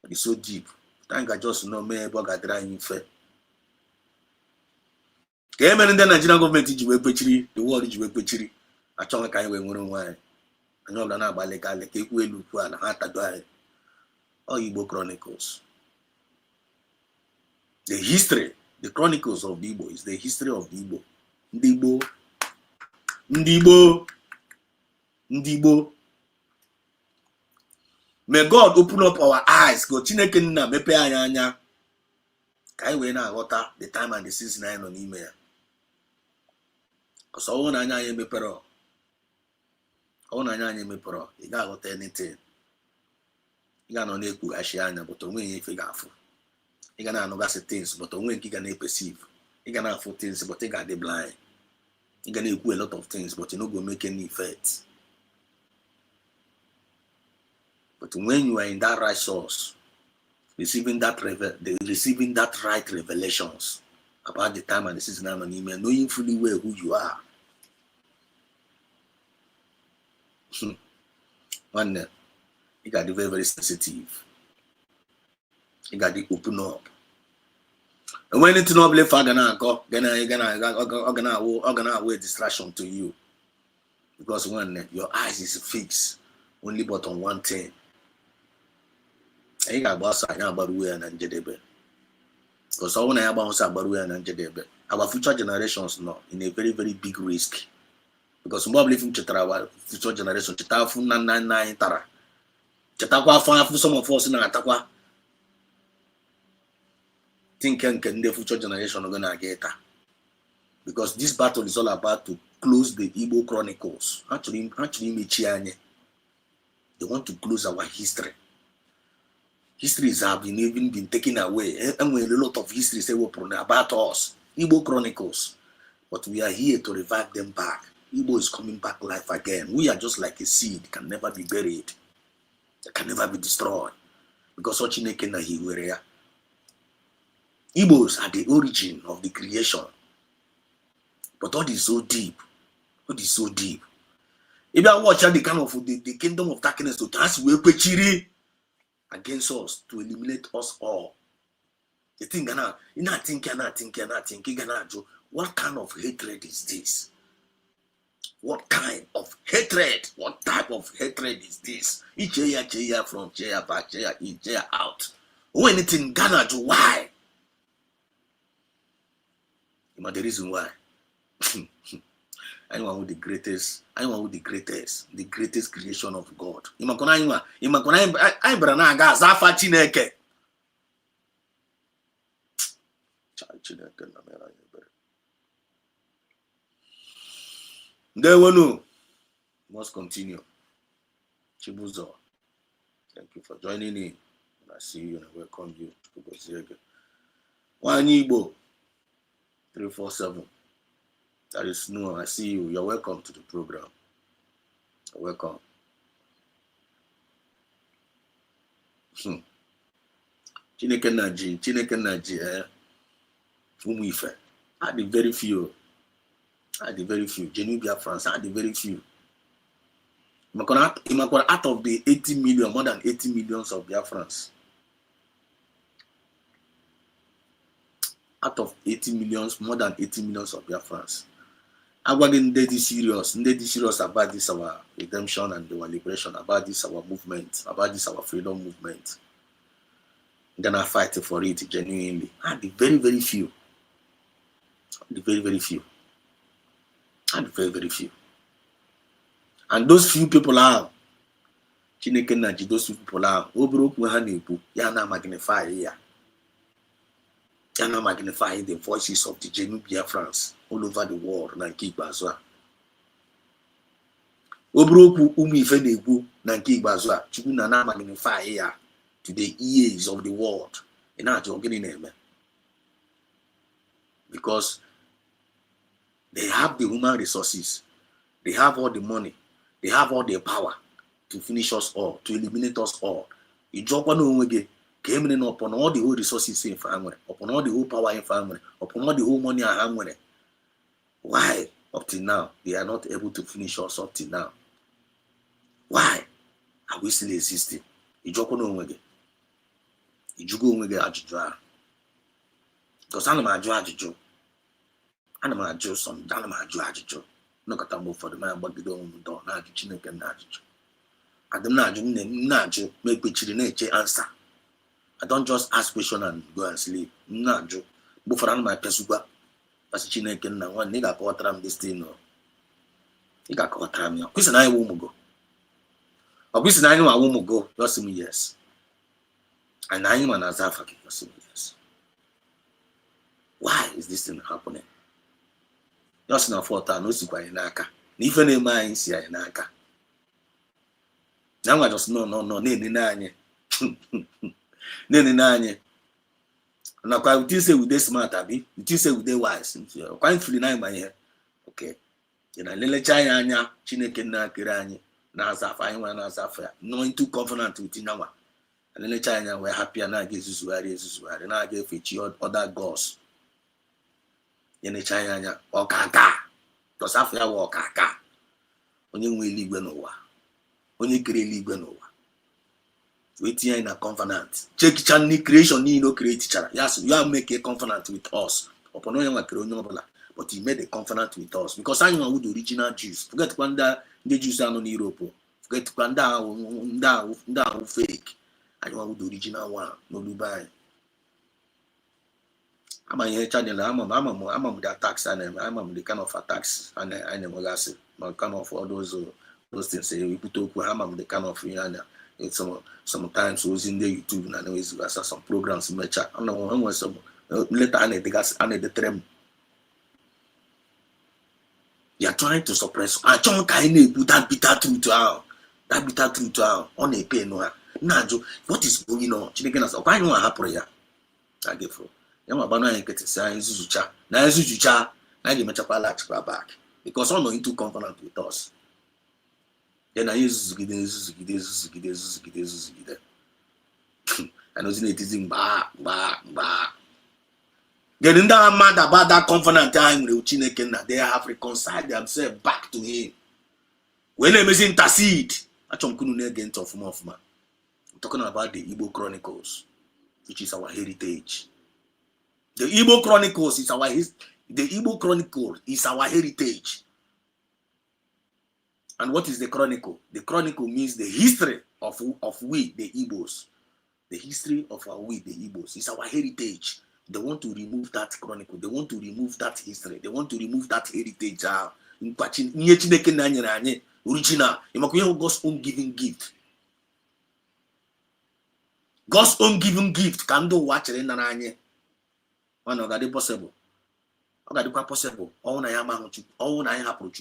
It is so deep. Thank I just know me about drying fair. Came in the Nigerian government, the world is Wepechiri. I told a kind of why. I know that about like Equal Hata die. Or Igbo Chronicles. The history, the Chronicles of the Igbo is the history of the Igbo. Ndibo. May God open up our eyes. Go Chineke nna mepe anya. Kai we na aghọta the time and the season anyị nọ n'ime ya. Because ọwụ na anya anyị mepere. Ị ga-aghọta anything. Ị ga nọ na-ekwughachi anya but onwe ihe ife ga-afụ. Ị ga na-anụgasị things but onwe nke ị ga na-perceive. Ị ga na-afụ things but ị ga-adị blind. Ị ga na-ekwu a lot of things but you no go make any effect. But when you are in that right source, receiving that right revelations, about the time and the season I'm an email, knowing fully well who you are. One, you got to be very, very sensitive. You got to open up. And when it's not believe gonna distraction to you. Because when your eyes is fixed only but on one thing. And you got boss about where and jedebe. Because all when I bounce about where and jedebe. Our future generations now in a very, very big risk. Because more believe in our future generation, Chetafu 999 Tara. Chetakwa for some of us in Atakwa. Thinking can the future generation are gonna get her. Because this battle is all about to close the Igbo Chronicles. Actually, they want to close our history. Histories have even been taken away. And when a lot of history say about us, Igbo Chronicles. But we are here to revive them back. Igbo is coming back life again. We are just like a seed, can never be buried. It can never be destroyed. Because Ochineke na Hiwerea. Igbos are the origin of the creation. But all is so deep. What is so deep? If I watch the kind of the kingdom of darkness to dance against us, to eliminate us all. You think, what kind of hatred is this? What kind of hatred? What type of hatred is this? Each year from chair back, chair in, chair out. When it's in Ghana, why? You know the reason why. Anyone with the greatest creation of God. Must continue. Chibuzo, thank you for joining in. I see you and I welcome you. One Igbo 347. That is no. I see you. You're welcome to the program. You're welcome. Chineke Naji, Umuife. I the very few. Genuine Biafrans, I the very few. Out of the 80 million, more than 80 millions of Biafrans. Out of 80 millions, more than 80 millions of Biafrans. I wasn't serious about this our redemption and our liberation, about this our movement, about this our freedom movement. I'm gonna fight for it genuinely. And the very, very few. The very, very few. And the very, very few. And those few people are Chineke Naji, those few people are Yana magnify here. Yana magnify the voices of the genuine Biafrans all over the world. Nanki Bazwa. Obroku Umife Nebu, Nanki Bazwa, Chukuna magnify here to the ears of the world. And not joking name. Because they have the human resources, they have all the money, they have all the power to finish us all, to eliminate us all. You drop one again. Came in upon all the whole resources in family, upon all the whole power in family, upon all the whole money I have with it. Why up till now they are not able to finish us up till now? Why are we still existing? You drop on again. You go again at because I'm a judge. I'm a judge some I'm a judge. No got for the man but the door now Chineke and judge. I don't know make picture nature answer. I don't just ask question and go and sleep. No, Joe. But for my pesuba, as Chineke and one nigga caught ram this thing. He got caught ram. Quiz and I won't go. Or quiz and I know I won't go. Just see me, yes. And I am an Azafaki. Just see me, yes. Why is this thing happening? Just now for no sequel in Aka. Even a mind see in Aka. Now I just no, nene. Nene. Now, I would say with this smart, Abby, you say with the wise. Quite free nine my hair. Okay. You know, little China, Chineke na Kirani, Nazaf, I want Nazaf, knowing too confident with Inawa. And little China were happy and I gave this where and I gave it your other gods. Yenecha ya anya ọkaka tọsafụ ya wụ ọkaka onye nwe eluigwe n'ụwa onye kere eluigwe n'ụwa wee tinye anyị na covenant chekicha ndị creation niile o kretichara ya sị ya make a covenant with us ọpụ na onye nwa kere onye ọbụla but he made a covenant with us because anyị nwa the original Jews forgetkwa ndị Jews anọ n'Europe forgetkwa ndị ahụ fake anyị nwa the original one n'olube anyị ama ihe channel ama m the attacks ama the kind of attacks and enwegasị ma kind of all those things ebute okwu ha ama the kind of ihe anya sometimes ozi ndị YouTube na na-ezigasa some programs mecha enwe some later a na-edetere m you are trying to suppress achọghị ka anyị na-ebu that bitter truth ahụ ọ na-epe enu ha na-ajụ what is going on Chineke na-asị ọkwa anyị nwa hapụrụ ya agefuru ya nwa gbanụ anyị nkịtị si anyị zuzucha na anyị ga-emechakwa laghachikwa back because ọ nọ into covenant with us then anyị ezuzugide and ozi na-etizi mgba then ndị agha mmadụ about that covenant anyị nwere Chineke na they have reconciled themselves back to him wee na-emezi intercede achọrọ m kunu na-ege ntị ọfụma I'm talking about the Igbo Chronicles which is our heritage. The Igbo Chronicles is our heritage. And what is the chronicle? The chronicle means the history of we, the Igbos. The history of we, the Igbos. It's our heritage. They want to remove that chronicle. They want to remove that history. They want to remove that heritage. Original. God's own giving gift. God's own giving gift. Can do watch it in an anye. Ọ ga-adị possible. Ọ ga-adịkwa possible. Ọnwụ na ya mahụ Chukwu. Ọnwụ na ya hapụrụ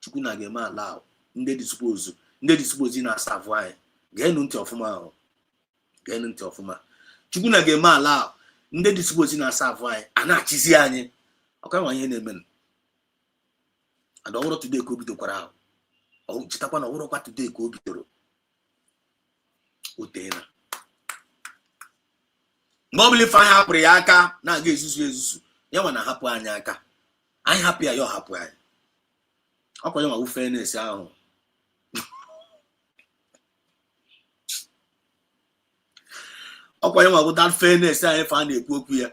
Chukwu na ga-eme ala ndị dispose na-asa afụ anyị. Geenụ ntị ọfụma. Chukwu na ga-eme ala ndị dispose na-asa afụ anyị. A na-achịzi anyị. Ọkwa nwa ihe na-eme. Ada ọhụrụ today ka o bidokwara ahụ. Chetakwa na ọhụrụkwa today ka o bidoro. O teena. Mgbe ọbụla ife anyị hapụrụ ya aka na-aga ezuzu ya nwa na-ahapụ anyị aka anyị hapụ ya ọhapụ anyị ọkwa ya nwa ufe na-esi ahụ ọkwa ya nwa bụ that fairness anyị fa na-ekwu okwu ya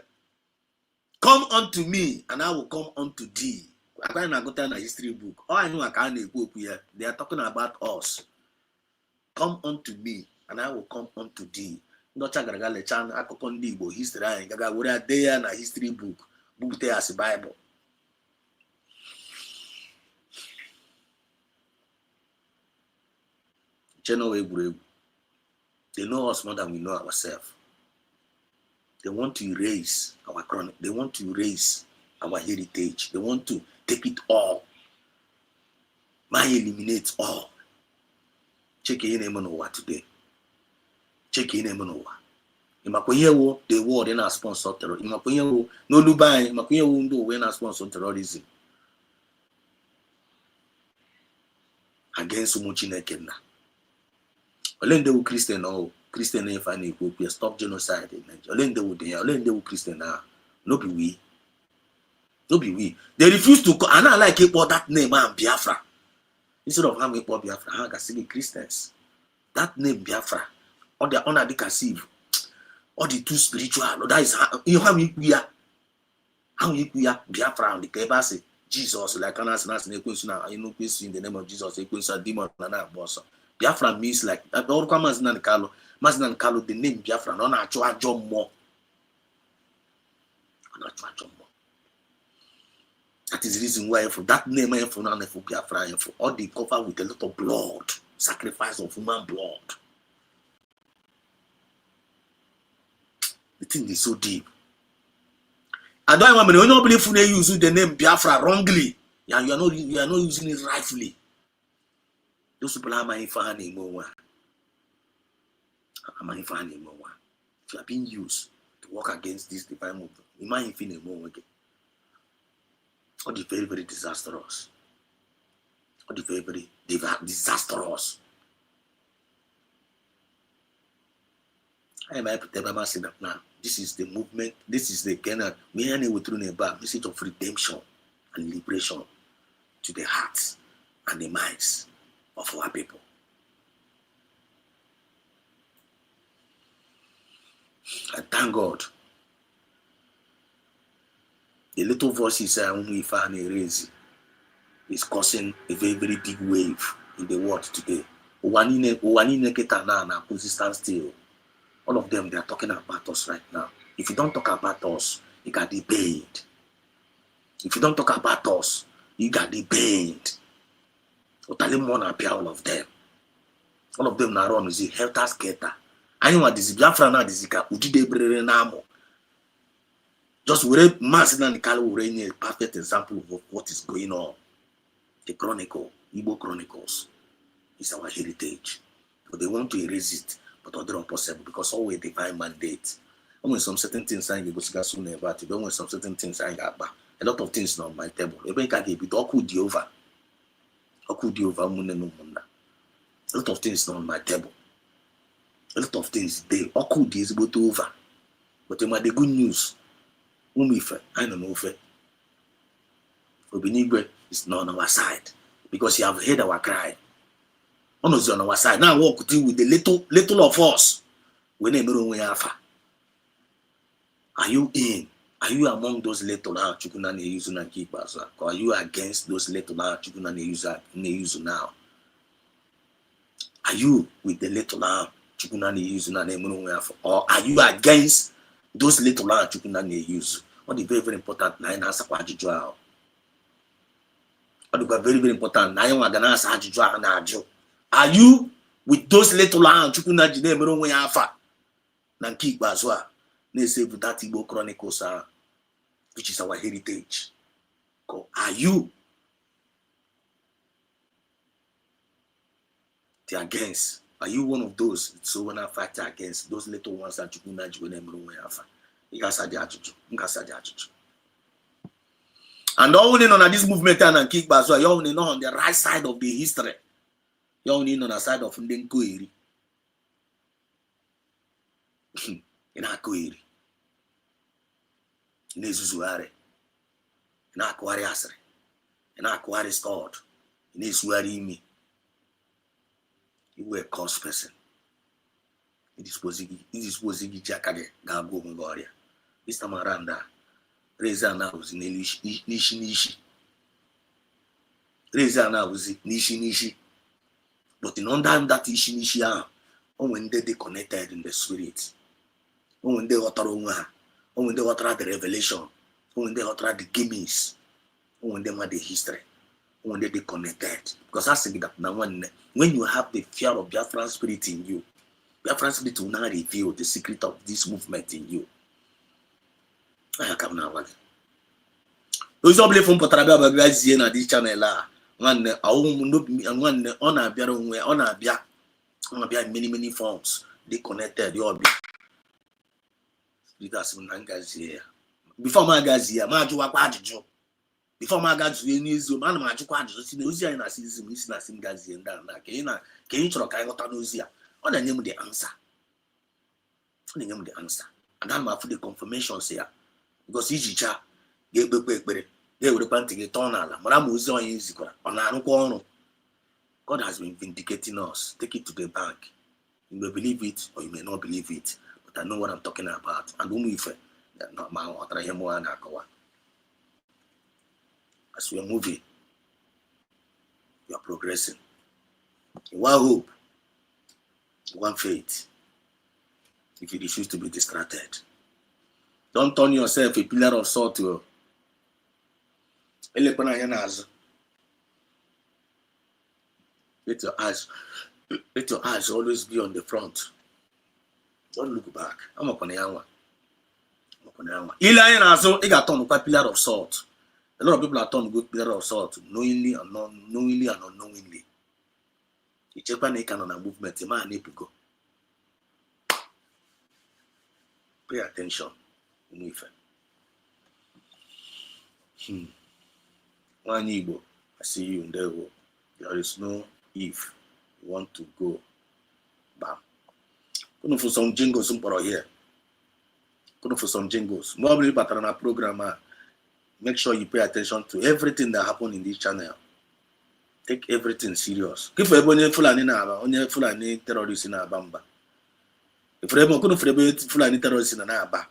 come unto me and I will come unto thee akwa anyị na-agụta na history book ọ anyị nwa ka a na-ekwu okwu ya they are talking about us come unto me and I will come unto thee. Ndị ọcha gara aga lechaa akụkọ ndị Igbo history anyị gaga were dee ya na history book bupụta ya si Bible. Cheno egwuregwu. They know us more than we know ourselves. They want to erase our chronic. They want to erase our heritage. They want to take it all. Eliminate all. Check in n'ụwa today. Check in n'ụwa. Imakwenyewo the world na sponsor terror. Imakwenyewo no lubai. Imakwenyewo ndo we na sponsor terrorism against ụmụ Chineke na. Ole ndị wu Christian o Christian na ife na ekwu stop genocide in Nigeria. Ole ndị wu dị ya. Ole ndị wu Christian na no be we. They refuse to call, and I like it for that name and Biafra. Instead of having it for Biafra, I can see Christians. That name Biafra, or the honor they conceive, or the too spiritual. That is how we are. How we are Biafra and the Kebasi, Jesus, like an answer, in the name of Jesus, a demon and boss. Biafra means like all comers and Carlo, Mazan Carlo, the name Biafra, no natural John more. That is the reason why for that name for Biafra for all the cover with a lot of blood, sacrifice of human blood. The thing is so deep. I don't want to believe they use the name Biafra wrongly. Yeah, you are not using it rightfully. Those people are my fan anymore. If you are being used to work against this divine movement, you might feel more again. Or the very, very disastrous. Or the very, very disastrous. I might put them now. This is the movement. This is the kind of message of redemption and liberation to the hearts and the minds of our people. And thank God, the little voices we find raise is causing a very, very big wave in the world today. Still. All of them, they are talking about us right now. If you don't talk about us, you got the paid. If you don't talk about us, you got the paid. All of them. All of them now run is a helter skelter. I want this Biafra now, this is just we mass and a perfect example of what is going on. The Chronicle, Igbo Chronicles, is our heritage. But they want to erase it, but other impossible because always divine mandate. When some certain things I go to soon about it, when some certain things I got back. A lot of things on my table. Even can give it all could over. A lot of things on my table. A lot of things they all could is about over. But the good news, I don't know if Obinigwe is not on our side because you have heard our cry. Honors on our side. Now walk with the little of us. We never know where are you in? Are you among those little Chukunani using and keep us? Or are you against those little Chukunani use now? Are you with the little Chukunani using and or are you against those little Chukunani use? What is very, very important now in answer Kwajijo. What is very, very important now in answer Kwajijo. Are you with those little Chukunani Nemeru Yafa? Nanki Bazwa. Let's say that Igbo Chronicles which is our heritage. Are you the against? Are you one of those? So when I fight against those little ones that you can when and all in on this movement and kick back, so you're only on the right side of the history. You're only on the side of Ndenkoiri. In Akoiri. In Zuzuare. In Aquari Asre. In Aquari Scott. In Isuarimi. You were a cost person. It is Posigi Jakade, Gago Mongolia. Mr. Miranda, Reza now was in Nishi. Reza now was in Nishi. But in under that Nishi, when they connected in the spirit, when they water when they water the revelation, when they water the gimmicks, when they had the history, when they connected. Because I think that now when you have the fear of Biafran spirit in you, Biafran spirit will now reveal the secret of this movement in you. I come now. Those are from Potarabia Bagazi and this channel. One on many forms. They connected the orbit. Because before my guys here, Majua Quadjo. Before my guys, we need to man Majuquadjo, Sinozia and Assism, Missing Gazi and Dana, Kena, Kencho Kayotanozia. On the name of the answer. On the name of the answer. And I'm for the confirmations here. Because Ijicha gave the quick, they would repent to get tonal, Maramuzo in Zikora, on Anukono. God has been vindicating us. Take it to the bank. You may believe it or you may not believe it. But I know what I'm talking about. And not my water, as we are moving, we are progressing. In one hope, in one faith. If you refuse to be distracted, don't turn yourself a pillar of salt. Let your eyes always be on the front. Don't look back. I'm up on the hour. He got on a pillar of salt. A lot of people are turned good pillar of salt, knowingly and unknowingly. You check on a movement, a man need to go. Pay attention. One Igbo, I see you in there. There is no if you want to go. Bam. For some jingles here. for some jingles. More but on our program, make sure you pay attention to everything that happens in this channel. Take everything serious. If you ever Fulani na onye Fulani terrorist na Bamba. If you ever couldn't Fulani terrorist na Aba.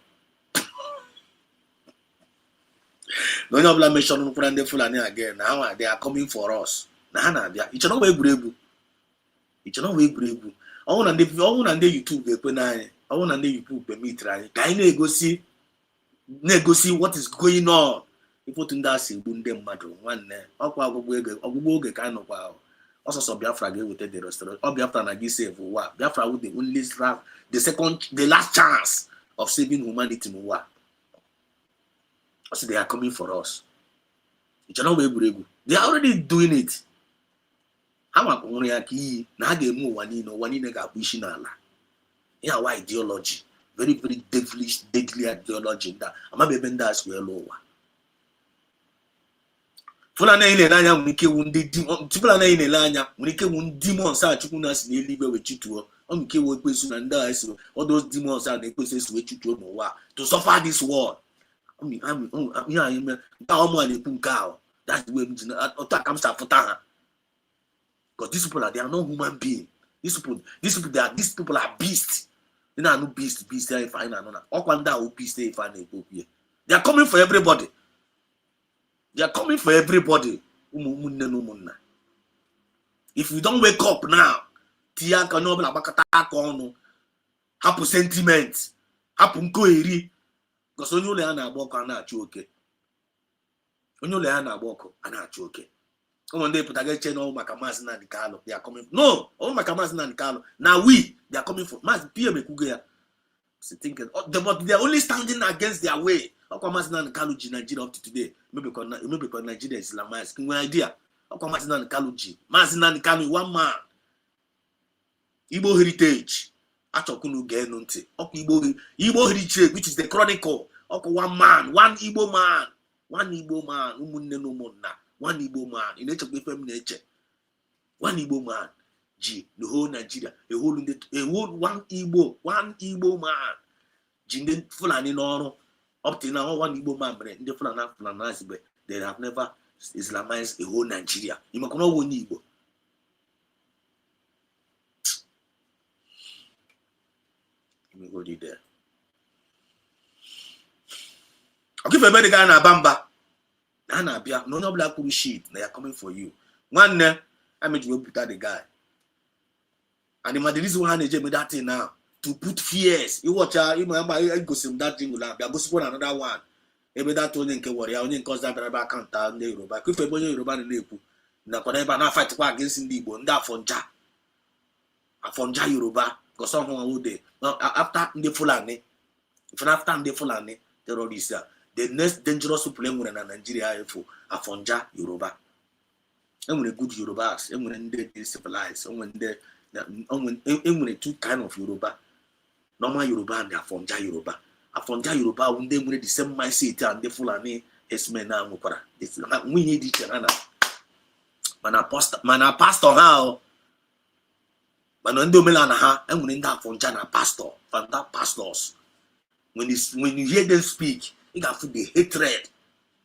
No one will mention Fulani again. Now they are coming for us. Nah, it's not way brave. It's not way brave. I want to YouTube. I want to YouTube. Me try. Can you negotiate what is going on? People think that's a bunde matter. One day, kind of wow. Also, so Biafra get with the restaurant. Or Biafra na give save war. Biafra would the only have the last chance of saving humanity in war. So they are coming for us. It's not way brave. They are already doing it. How am I going na ga emu wani na ga push na ala. Yeah, why ideology? Very, very devilish, deadly ideology that I'm not even that as well over. Fulani in Elanya, Munike wounded demon, Tipulana in Elanya, Munike wound demons are chukunas near live with you to Unke work person and dies. All those demons are the places with you to suffer this war. I mean, I'm Taomani Punkao. That's the way comes to Futaha. Because these people they are not human beings. These people are beasts. They are no beast they find another. They are coming for everybody. They are coming for everybody. If you don't wake up now, happen sentiments, happen koeri, because only learn about okay. Only learn about okay. Come on, they put a chain all Makamas and the Carlo. They are coming. No, all Makamas and the Carlo. Now they are coming for Mas PM Kugea. Thinking, but they are only standing against their way. Makamas and Carlo Nigeria up to today. Maybe because Nigeria is Islamized. No idea. Makamas and Carlo G. Mazinan Kanu, one man. Igbo heritage. Achokunu Genunti. Igbo heritage, which is the Chronicle. One man, one Igbo man. One Igbo man. Umunne no mona. One Igbo man, in nature of nature. One Igbo man, G, the whole Nigeria, one Igbo man. Jinde Fulani no, up till now, one Igbo man, but in the Fulani, they have never Islamized a whole Nigeria. You must know one Igbo. Let me go there. I'll give a better guy na Bamba. No black shit. They are coming for you. One day, I made you put out the guy. And the reason why they made that thing now to put fears. You watch out, you remember I go see that thing will have go see another one. Maybe that only can worry, only cause that I can't tell the Yoruba. If you Yoruba in Nepu, na whatever now fight against the Igbo, that Fonja Yoruba, because someone would they after the Fulani, if after the Fulani, terrorists. The next dangerous people in Nigeria for Afonja Yoruba. And when a good Yorubas, and when they civilized, and when they two kind of Yoruba, normal Yoruba and Afonja Yoruba. Afonja Yoruba, when they were the same mindset and the Fulani, yes, men now, we need each other. Man, pastor how? Man, when do Melana, and when that Afonja pastor, from that pastors, when you hear them speak, you got to the hatred,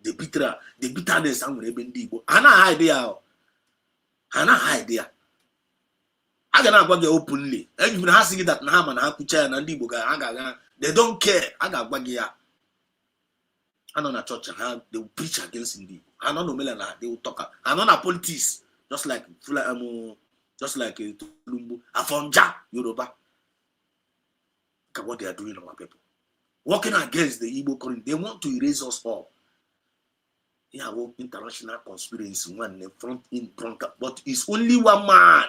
the bitterness, and when they go. Hana idea. I cannot go openly. And you have seen that Naman, Hakucha, and Diboga, they don't care. I got Bagia. I know a church and they will preach against Indi. I don't know Melana, they will talk. I know a politics, just like Tulumbu, Afonja, Yoruba. Look at what they are doing on our people. Working against the Igbo current, they want to erase us all. They have international conspiracy, one front in front, but it's only one man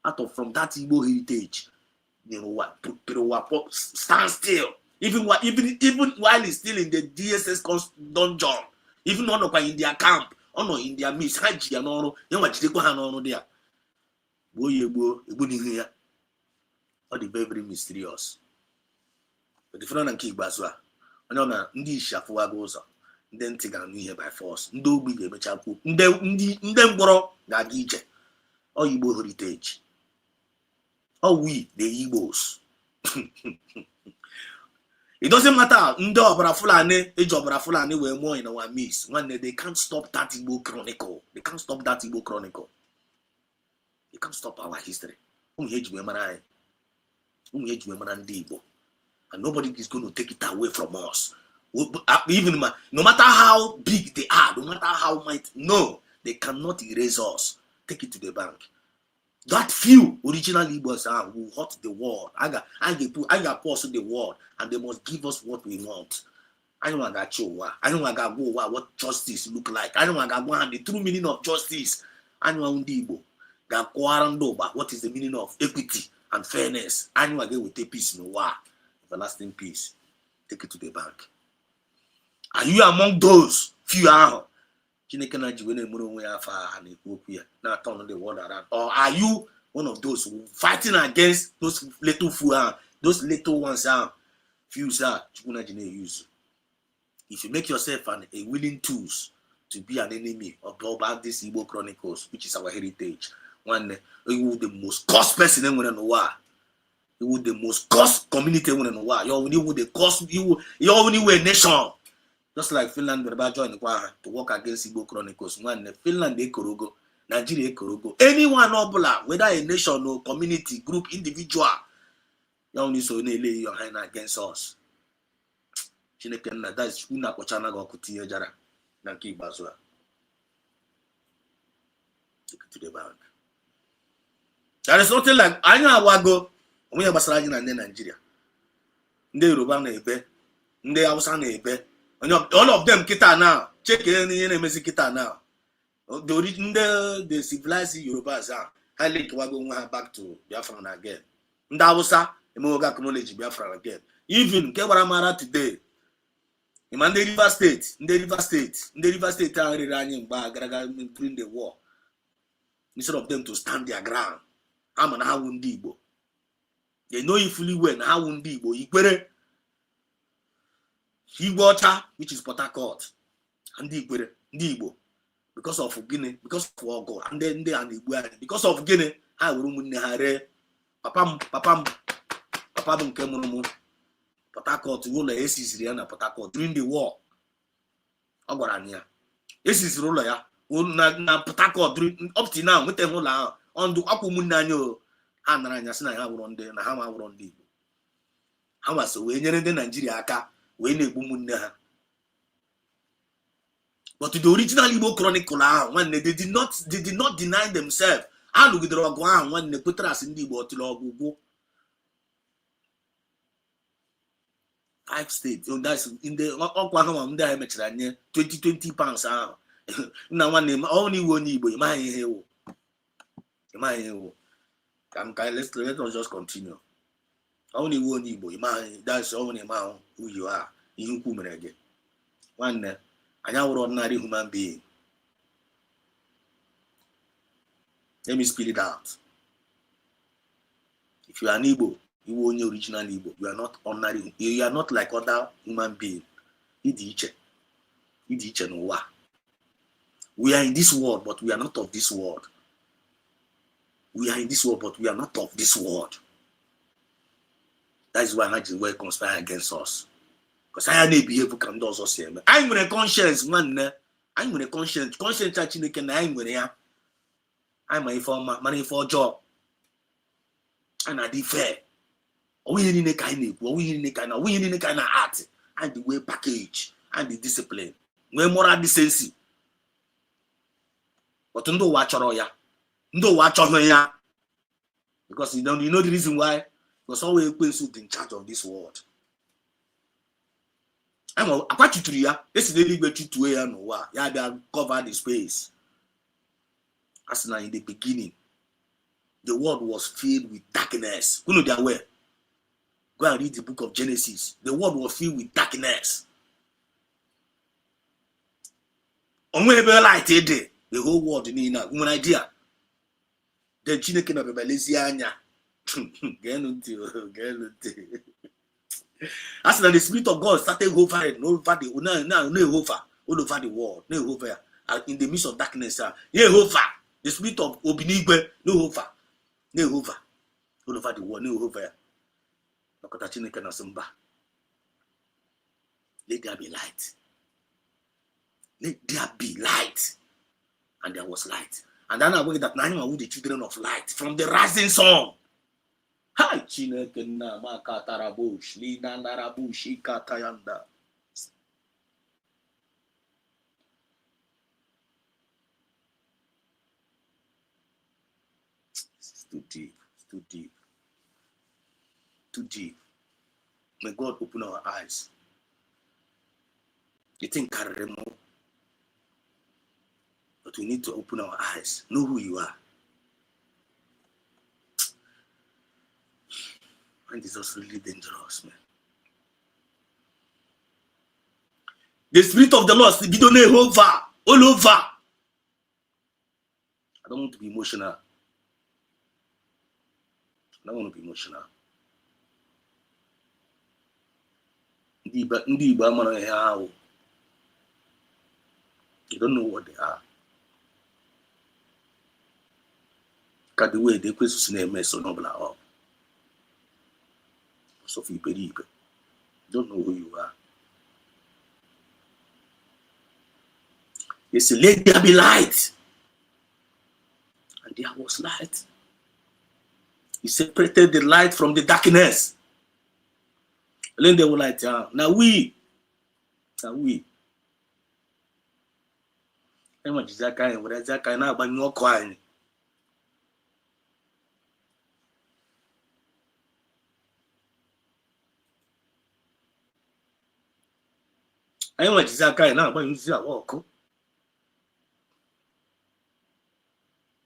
out of from that Igbo heritage. You know what? Stand still. Even while he's still in the DSS dungeon, even on in their camp, or in their midst, Haji and all, you know what they go on there. All the very mysterious. But the front and kick baswa. No, ndi shafuwa goza. Then take a new here by force. Ndo be the mechaku. Ndem boro na gije. All Igbo heritage. All we, the Igbos. It doesn't matter. Ndo obra fulani, age obra fulani were more in our midst. One day they can't stop that Igbo chronicle. They can't stop that Igbo chronicle. They can't stop our history. And nobody is going to take it away from us. Even no matter how big they are, no matter how mighty, no, they cannot erase us. Take it to the bank. That few original Igbos who hurt the world. I got pause the world, and they must give us what we want. I don't want to show. I don't want to go what justice look like. I don't want to go the true meaning of justice. I don't want Igbo. What is the meaning of equity and fairness? I don't want to get with a peace no war, everlasting peace. Take it to the bank. Are you among those few? Now turn the world around. Or are you one of those who fighting against those little fools, those little ones? Few use. If you make yourself a willing tools to be an enemy of this Igbo Chronicles, which is our heritage, one you the most cost person in the world. You would the most cost community in the world. You would the cost you only a nation. Just like Finland, we're about joining to work against Igbo Chronicles. One Finland, Ekorogo, Nigeria, Ekorogo. Anyone obula, whether a nation or community, group, individual, you only so lay your hand against us. That is una kochana go kutiye jara. Nanki baswa. Take it to the bank. There is nothing like anya wago. Omuya basaraji na Nigeria. Nde Yoruba na ebe, nde Hausa na ebe. All of them kita now. Check any messy kita now. The origin the civilized Yorubas I link back to Biafra again. Ndawusa emoga acknowledge Biafra again. Even Kewaramara today. In the River State, are running back during the war. Instead of them to stand their ground. I'm an Hawundibo. They know you fully well Hawundibo. Water, which is Port Harcourt, and Igbo, because of Guinea, because of Ogo, and then they and because of Guinea, I will hare Papam Kemono, Port Harcourt, rule Aces Riana Port Harcourt during the war. Ogorania. Aces ruler, na Port Harcourt up to now, with them all on the Akumunano, Hanaranyasna, I will on there, and how I will on the how was when you're in Nigeria. But to the original Igbo Chronicle, when they did not deny themselves. I look at the Rogwan when they put us in the water go. 5 states. That's in the Oklahoma 20 pounds. Now one name only one Igbo. Let us just continue. Only one Igbo, that's only amount who you are. You come again. One, an ordinary human being. Let me spell it out. If you are an Igbo, you are original Igbo. You are not ordinary. You are not like other human beings. We are in this world, but we are not of this world. We are in this world, but we are not of this world. That is why Najee will conspire against us. Because I may be able to come down so same. I'm with a conscience, man. I'm with a conscience. Conscience actually can I'm with ya. I'm a informer, money for job. And I defer. We in a kind of art. And the way package and the discipline. We moral decency. But don't watch ya. Don't watch ya. Because you know the reason why. Because always in charge of this world. I'm a patria. This is the liberty to wear no wa. Yeah, they cover the space. As now in the beginning, the world was filled with darkness. Who know they are where? Go and read the book of Genesis. The world was filled with darkness. On where light the whole world in one idea. Then Chineke na Bebelezianya. As the Spirit of God started hovering all over the world, in the midst of darkness, the Spirit of Obinigwe, all over the world, Let there be light. Let there be light. And there was light. And then I wake that nine were the children of light from the rising sun. Hi, Chinekena Makatarabush, Lina Narabushi Katayanda. It's too deep. It's too deep. Too deep. May God open our eyes. You think Karemo? But we need to open our eyes. Know who you are. And it's just really dangerous, man. The Spirit of the Lord is all over. I don't want to be emotional. I don't want to be emotional. You don't know what they are. Because the way they question a mess on noble. So if you believe, don't know who you are. He said, let there be light. And there was light. He separated the light from the darkness. And then they were like, now we. I'm not that kind of that kind of no coin. I want to say, now, but you see, I walk.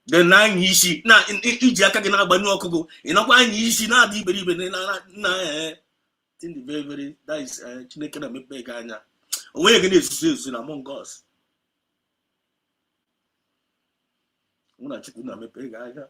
The 9 years, now in Ijaka can have no cocoa. In a 1 year, not be believing in the very that is Chineke and make Ghana. Away against in among us. I'm not chicken and make Ghana.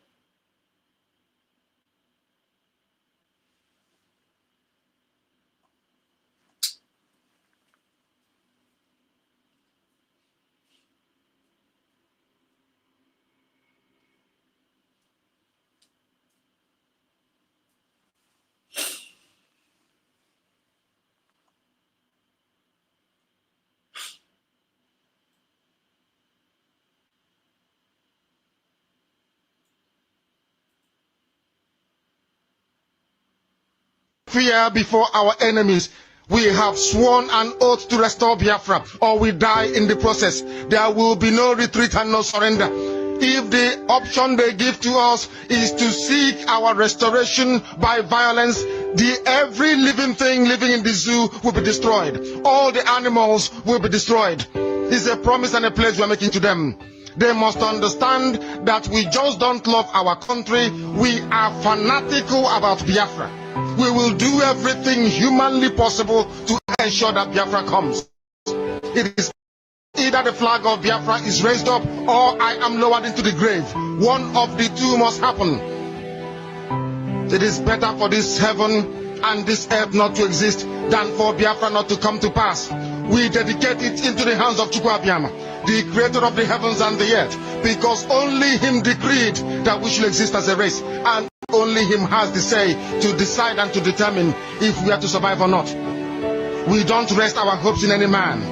Fear before our enemies. We have sworn an oath to restore Biafra, or we die in the process. There will be no retreat and no surrender. If the option they give to us is to seek our restoration by violence, every living thing living in the zoo will be destroyed. All the animals will be destroyed. It's a promise and a pledge we are making to them. They must understand that we just don't love our country. We are fanatical about Biafra. We will do everything humanly possible to ensure that Biafra comes. It is either the flag of Biafra is raised up or I am lowered into the grave. One of the two must happen. It is better for this heaven and this earth not to exist than for Biafra not to come to pass. We dedicate it into the hands of Chukwu Abiyama, the creator of the heavens and the earth, because only him decreed that we should exist as a race, and only him has the say to decide and to determine if we are to survive or not. We don't rest our hopes in any man.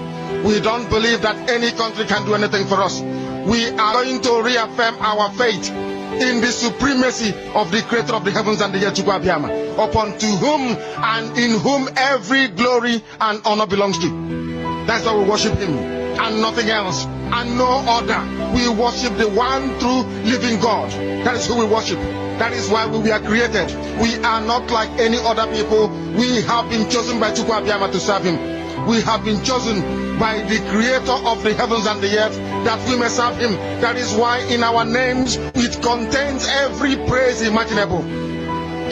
We don't believe that any country can do anything for us. We are going to reaffirm our faith in the supremacy of the creator of the heavens and the earth, Chukwu Abiyama, upon to whom and in whom every glory and honor belongs to. That's why we worship him and nothing else and no other. We worship the one true living God. That is who we worship. That is why we were created. We are not like any other people. We have been chosen by Chukwu Abiyama to serve him. We have been chosen by the creator of the heavens and the earth that we may serve him. That is why in our names it contains every praise imaginable.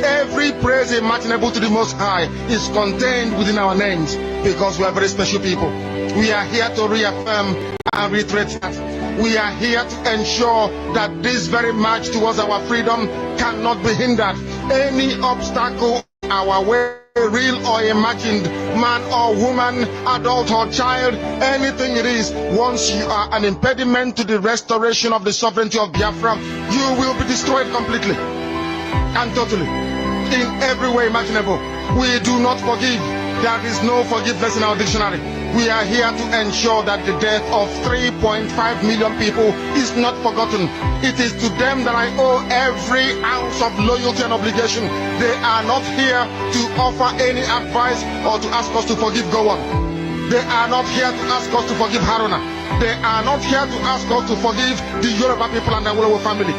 Every praise imaginable to the Most High is contained within our names, because we are very special people. We are here to reaffirm and reiterate that. We are here to ensure that this very march towards our freedom cannot be hindered. Any obstacle our way, real or imagined, man or woman, adult or child, anything it is, once you are an impediment to the restoration of the sovereignty of Biafra, you will be destroyed completely and totally, in every way imaginable. We do not forgive. There is no forgiveness in our dictionary. We are here to ensure that the death of 3.5 million people is not forgotten. It is to them that I owe every ounce of loyalty and obligation. They are not here to offer any advice or to ask us to forgive Gowon. They are not here to ask us to forgive Haruna. They are not here to ask us to forgive the Yoruba people and the Awolowo family.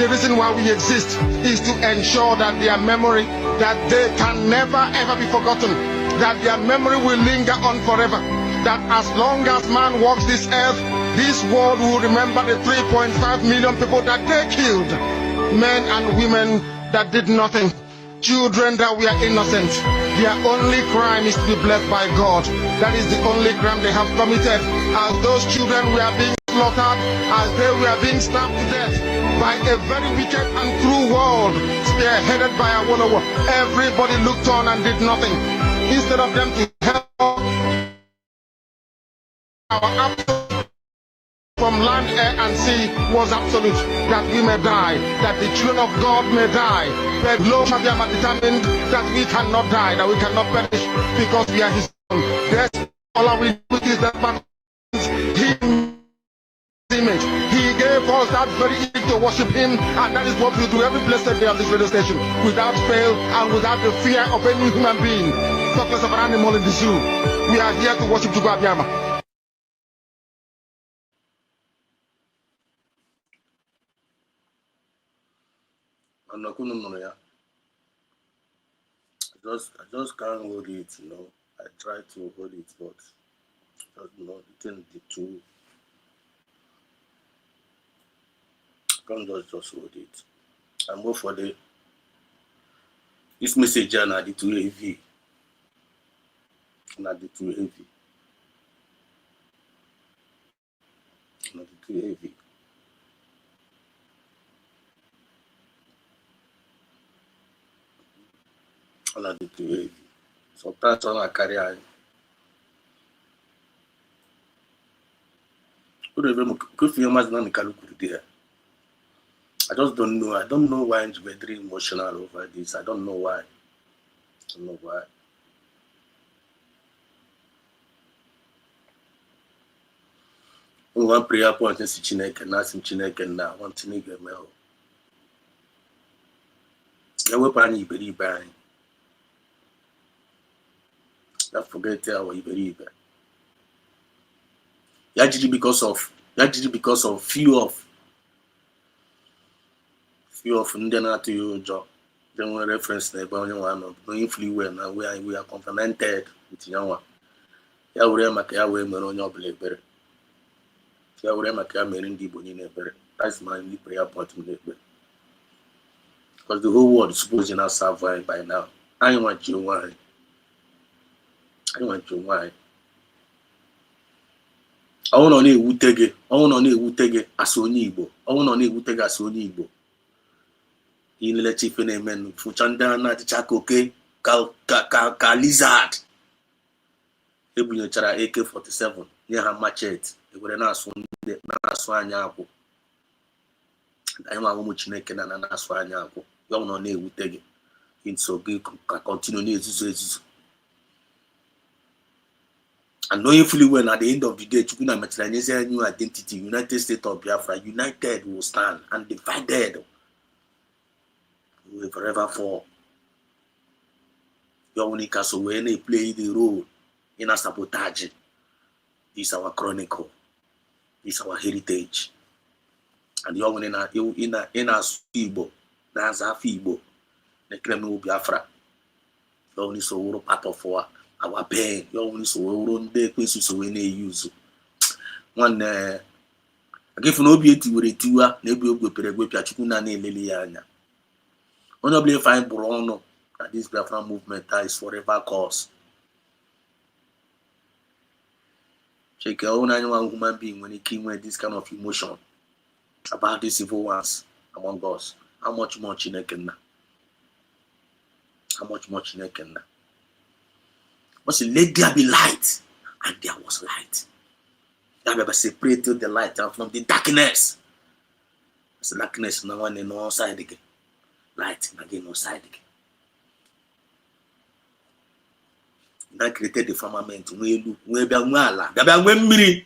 The reason why we exist is to ensure that their memory, that they can never ever be forgotten, that their memory will linger on forever, that as long as man walks this earth, this world will remember the 3.5 million people that they killed, men and women that did nothing, children that were innocent. Their only crime is to be blessed by God. That is the only crime they have committed. As those children were being slaughtered, as they were being stabbed to death by a very wicked and cruel world, spearheaded by Awolowo, everybody looked on and did nothing. Instead of them to help our absolute from land, air, and sea was absolute, that we may die, that the children of God may die. But Lord Shabiam determined that we cannot die, that we cannot perish, because we are his son. Yes, all we do is that his image. He gave us that very image to worship him, and that is what we do every blessed day on this radio station, without fail and without the fear of any human being. Talk less of an animal in the zoo. We are here to worship Chukwu Abiyama. I just can't hold it, you know. I try to hold it, but you know, the two. I can't just hold it. I'm more for this message and the too heavy. Not the too heavy. Not the too heavy. Not the too heavy. Sometimes I carry on. I just don't know. I don't know why I'm very emotional over this. I don't know why. I don't know why. One prayer point is Chineke, and ask him Chineke now. One thing you get me. You will find you very bad. Don't forget how you very bad. Actually, because of few of Indiana to your job. Then we reference the one of no flee well now we are confronted with Yawa. Yawre Maka we on your better. Yawre Maka meaning the bonine better. That's my only prayer point in the because the whole world is supposed to not survive by now. I want you wine. I want you wine. I want on a wutege. I want on a wutege as only Igbo. I want on a wutege as only Igbo. In the chief name, Fuchandana, the Chakoke, Ka lizard. Ebu chara AK-47 near her machete. They were not so Naswanya. I am a woman Chineke and Naswanya. You don't know who take it. In so good, continue to and knowing fully well at the end of the day, to materialize a new identity, United States of Biafra, united will stand and divided. We will forever fall. Your only castle when they play the role in a sabotage. This is our chronicle. This is our heritage. And you're in a Igbo, that's a Igbo, the Kremlin Biafra. You only so part of our pain. You only so own the places when they use one. I give no beauty with a tour, maybe go to the Chukuna Liliana. Honorably fine Bruno that this Biafra movement is forever cause. Check your own animal human being when it came with this kind of emotion about these evil ones among us. How much more Chineke na? How much more Chineke na? But let there be light, and there was light. That separated the light from the darkness. It's darkness no one in no side again. Light again no side again. that created the firmament, where be ala, there be mmiri.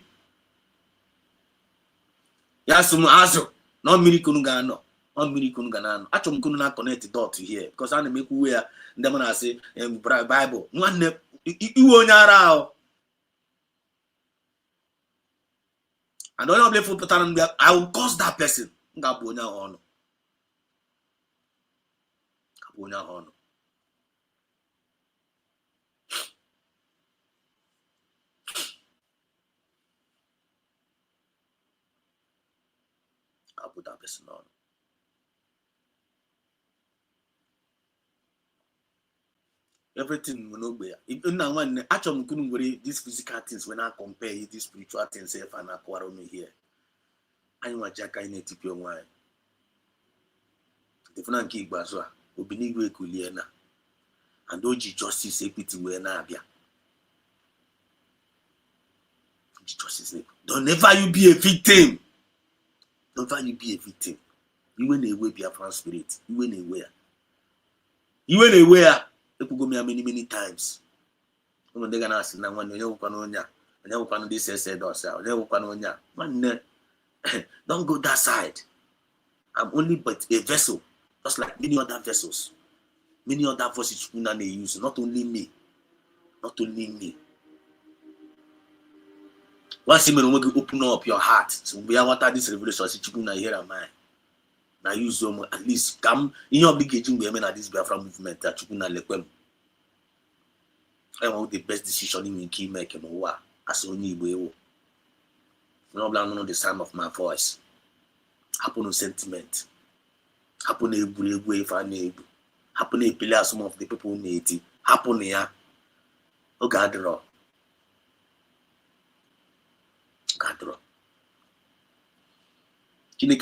Ya sum aso, no mmiri kunu ga no. On mmiri kunu ga na no. Achom kunu na connect dot here because I na make we ya ndem na say Bible. Nwanne iwe onye ara ahụ. And onye ọbụla efu pụtara mgbe I will curse that person. Ngabụ onye ahụ ọnụ. Ngabụ onye ahụ ọnụ. Ngabụ that person ọnụ. Everything will not be. Even now, when actually couldn't worry these physical things when I compare these spiritual things if and acquire me here. I want Jack in a tip your wine. The Frankie Bazwa, Obinigwe Kuliana, and Oji Justice Equity where Nabia. Justice, don't ever you be a victim. Don't ever you be a victim. You went away, be a fan spirit. You went away. You went away. People go me many times. When they gonna ask now when you kwanonya, and you kwano this said us, and you kwanonya. Man, don't go that side. I'm only but a vessel, just like many other vessels. Many other voices they use, not only me. Not only me. Once you open up your heart, so we are what this revelation is here am I. Now use them at least come in your obligation women at this Biafra movement that you can lekwem. I want the best decision in key make and what as only way. No know the sound of my voice. Happen on sentiment. Happen a way if I need. Happen a pillar some of the people need it. Happen here. Oh God draw. God draw. We the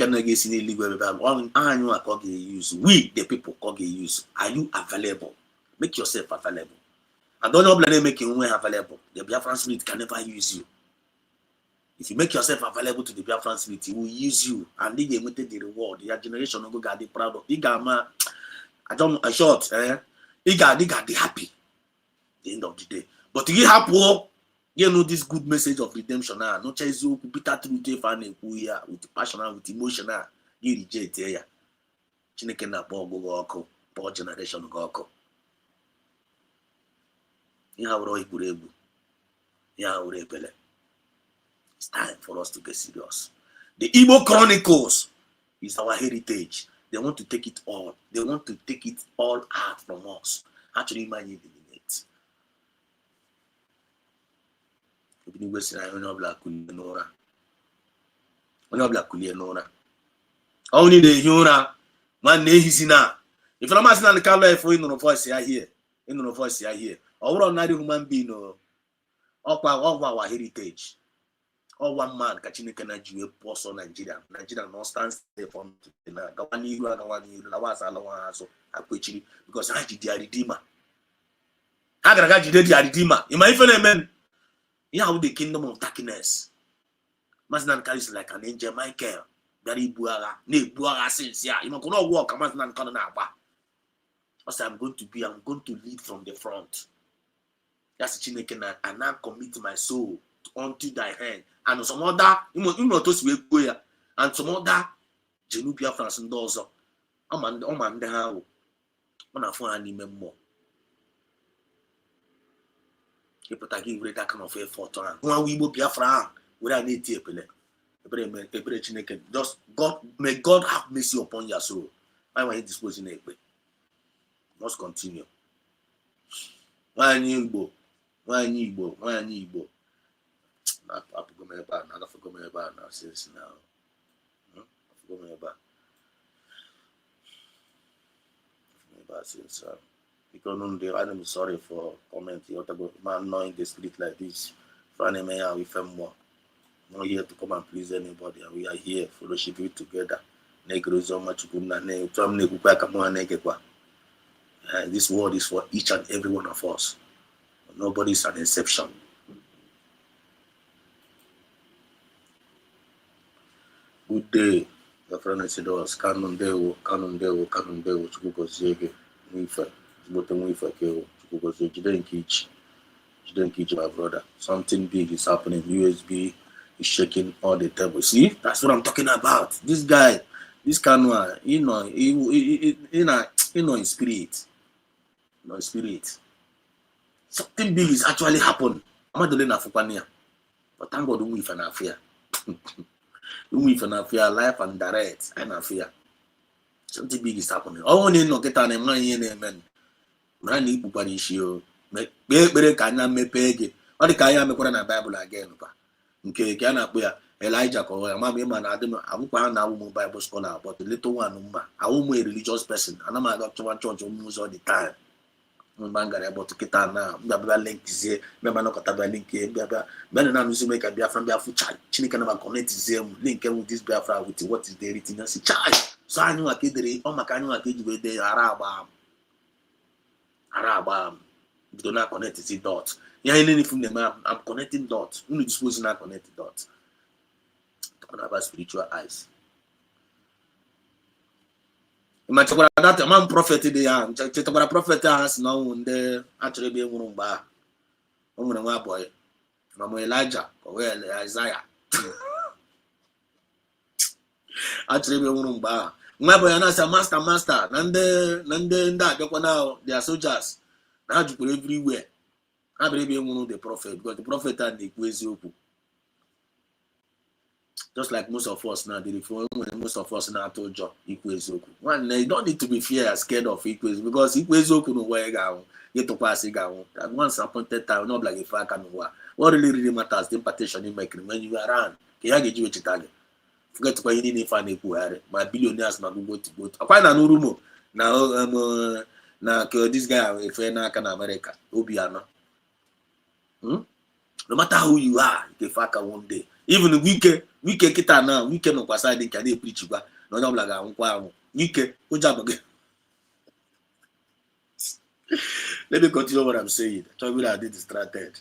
people use. Are you available? Make yourself available. And don't blame making you available. The Biafran spirit can never use you. If you make yourself available to the Biafran spirit, he will use you and they will take the reward. Your generation will go get the proud of. I don't a short, he got the happy at the end of the day. But to get happy, you know this good message of redemption now. No chase you bitter truth if I with passion with emotion you reject here. Chineke na poor generation go. It's time for us to get serious. The Igbo Chronicles is our heritage. They want to take it all. They want to take it all out from us. Actually, man, you eliminate. Only the Yura, man, he's now. If I'm asking the color for in voice here, in the voice here, or not human being, or our heritage. Or one man catching a Nigeria post on Nigeria. Nigeria no stands there for because I did the redeemer. I got the redeemer. In my fellow men, you have the kingdom of darkness. Masnan carries like an angel, Michael. Very buara, ne buara since yeah. You cannot walk a Masnan Kanaba. I'm going to lead from the front. That's the Chineke, and now commit my soul unto thy hand. And some other, you know, those we go here, and some other Genubia France and those. I'm on how when I find any more. You put a give that kind of effort on. When we will be Biafra, we are need to just God, may God have mercy upon your soul. I want to dispose in it. Must continue. Why Igbo? I forgot my bad. I forgot my bad now since now. I forgot my bad. Since because I'm sorry for commenting. What about man knowing the spirit like this? Friday may have with more. Not here to come and please anybody, and we are here fellowship it together. This word is for each and every one of us. Nobody is an exception. Good day. The friend said us canon deo, Chukwuko Zege, Nifa, Botom Wifa Keo, Chukwuko Zege, Chidenkichi, my brother. Something big is happening. USB is shaking all the tables. See, that's what I'm talking about. This guy, this Kanwa, you know, in spirit. No spirit. Something big is actually happening. I'm not doing Afupania. But thank God, we can fear. We can fear life and direct. And fear. Something big is happening. Oh, no, get an amen. Man, you put an issue. Make Kanya mepege. Or the Kaya me put in a Bible again. Okay, Kana Pia, Elijah, or Mammy man, I don't know. I won't find a Bible scholar, but the little one, I won't be a religious person. And I'm a doctor, one church almost all the time. Mangara about to get on now. Baba link is here. Baba no kata link here. Baba. Ben na nusu make a Biafra Biafra chai. Chini kana ba connect zem. Link with this Biafra with what is there written. Say chai. So I know akedere. O maka anu akeji we dey Araba. You do not connect the dot. Yeah, any from them. I'm connecting dots. You dispose not connect the dots. Talking about spiritual eyes. Imagine that man prophet de ya chetabara prophet has now unde actually be murumba omuna boy mama Elijah or Isaiah actually be murumba my boy na say master nande nda abekwa now they are soldiers na jukuru everywhere I believe be muru the prophet because the prophet and the eziokwu. Just like most of us now, most of us now told you Ikwezoku. One, you don't need to be fear scared of Ikwezoku because Ikwezoku no way go. You to pass it go. At once appointed time, not like if I can what really matters the impartation you make when you are around. Can I get you a chitage? Forget to buy any funny my billionaires my go to go. I find no room now. Now this guy if I can America, Obiano. No matter who you are, you can fuck one day. Even wike kita na wike no kwasa dị ka na-epreach gwa na onye ọbụla ga-anwụkwa anwụ wike ụjọ. Let me continue what I'm saying. Tell me that I did distracted.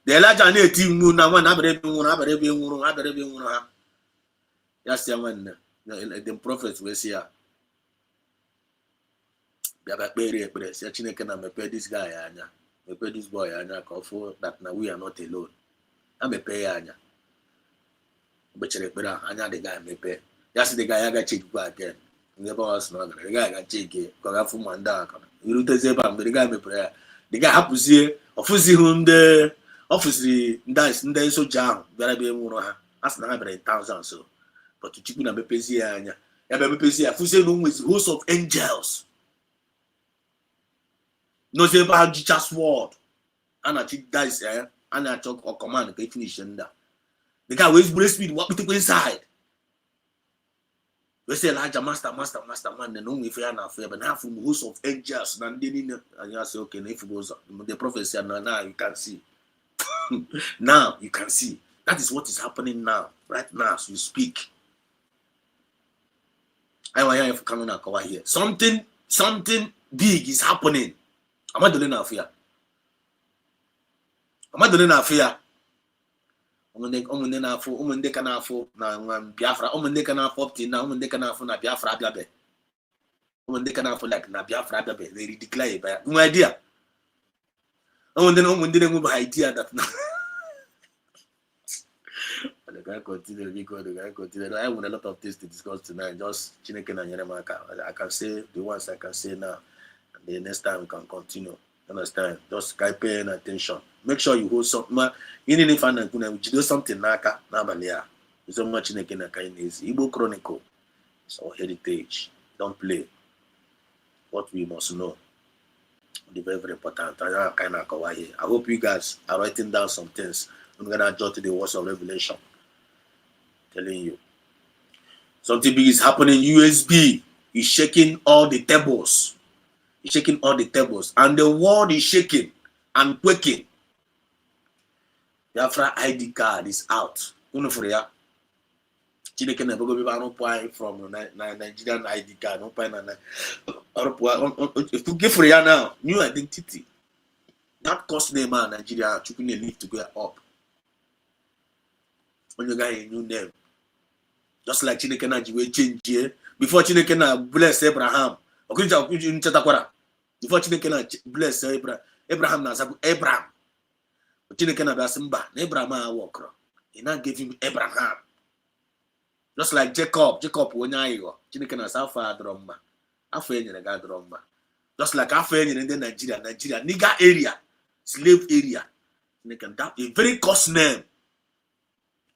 The Elijah na-eti mmu na nwa abere ebe nwụrụ ha ya si nwanne the prophet we see ya bịa kpere ekpere si Chineke na mepe this guy anya mepe this boy anya ka ọfụ that na we are not alone. I mepe ya anya bechere ekpere anya the guy mepe ya si the guy ya ga check again never was no the guy ga check ka ga fu manda aka iruteze ba mgbe the guy mepere ya the guy hapụzie ofuzi hu ndị office ndị soja ahụ bịara be nwụrụ ha as na ha bịara thousands so but Chukwu na mepezi ya anya ya be mepezi ya fuzie no with host of angels no say ba just word ana chick guys ana talk or command ka finish nda the guy always break speed what people inside we say Elijah master man no we fear na fear but now from host of angels na ndị niile anya say okay na if goes the prophecy now you can see now you can see that is what is happening now right now as we speak. I want you to come and cover here something big is happening. I'm not doing fear. Omende kana afọ na Biafra omende kana afọ up till now omende kana afọ na Biafra abịabe omende kana afọ like na Biafra abịabe they declare by no idea omende no idea that now the guy continue because the guy continue. I have a lot of things to discuss tonight. Just Chineke na Nyeremaka. I can say the ones I can say now, and the next time we can continue. Understand? Just pay attention. Make sure you hold something. Even if I do something naka na balia. So much Chineke na kindness. Igbo Chronicle is our heritage. Don't play. What we must know. The very important. I hope you guys are writing down some things. I'm gonna jot to the words of Revelation. Telling you something big is happening. USB is shaking all the tables. It's shaking all the tables, and the world is shaking and quaking. Biafra ID card is out. From Nigerian ID card. If you give for ya now, new identity. That cost name man Nigeria you need to go up. When you got a new name. Just like Chineke na jiwe change here. Before Chineke na bless Abraham. Before Chineke na bless Abraham. Abraham na azabu Abraham. Chineke na bịa sị mba na Abraham a wọkọrọ. He now gave him Abraham. Just like Jacob onye aghụghọ. Chineke na asa afọ adọrọ mma. Afọ enyere ga adọrọ mma. Just like afọ enyere ndị Nigeria, nigger area, slave area. Chineke that a very coarse name.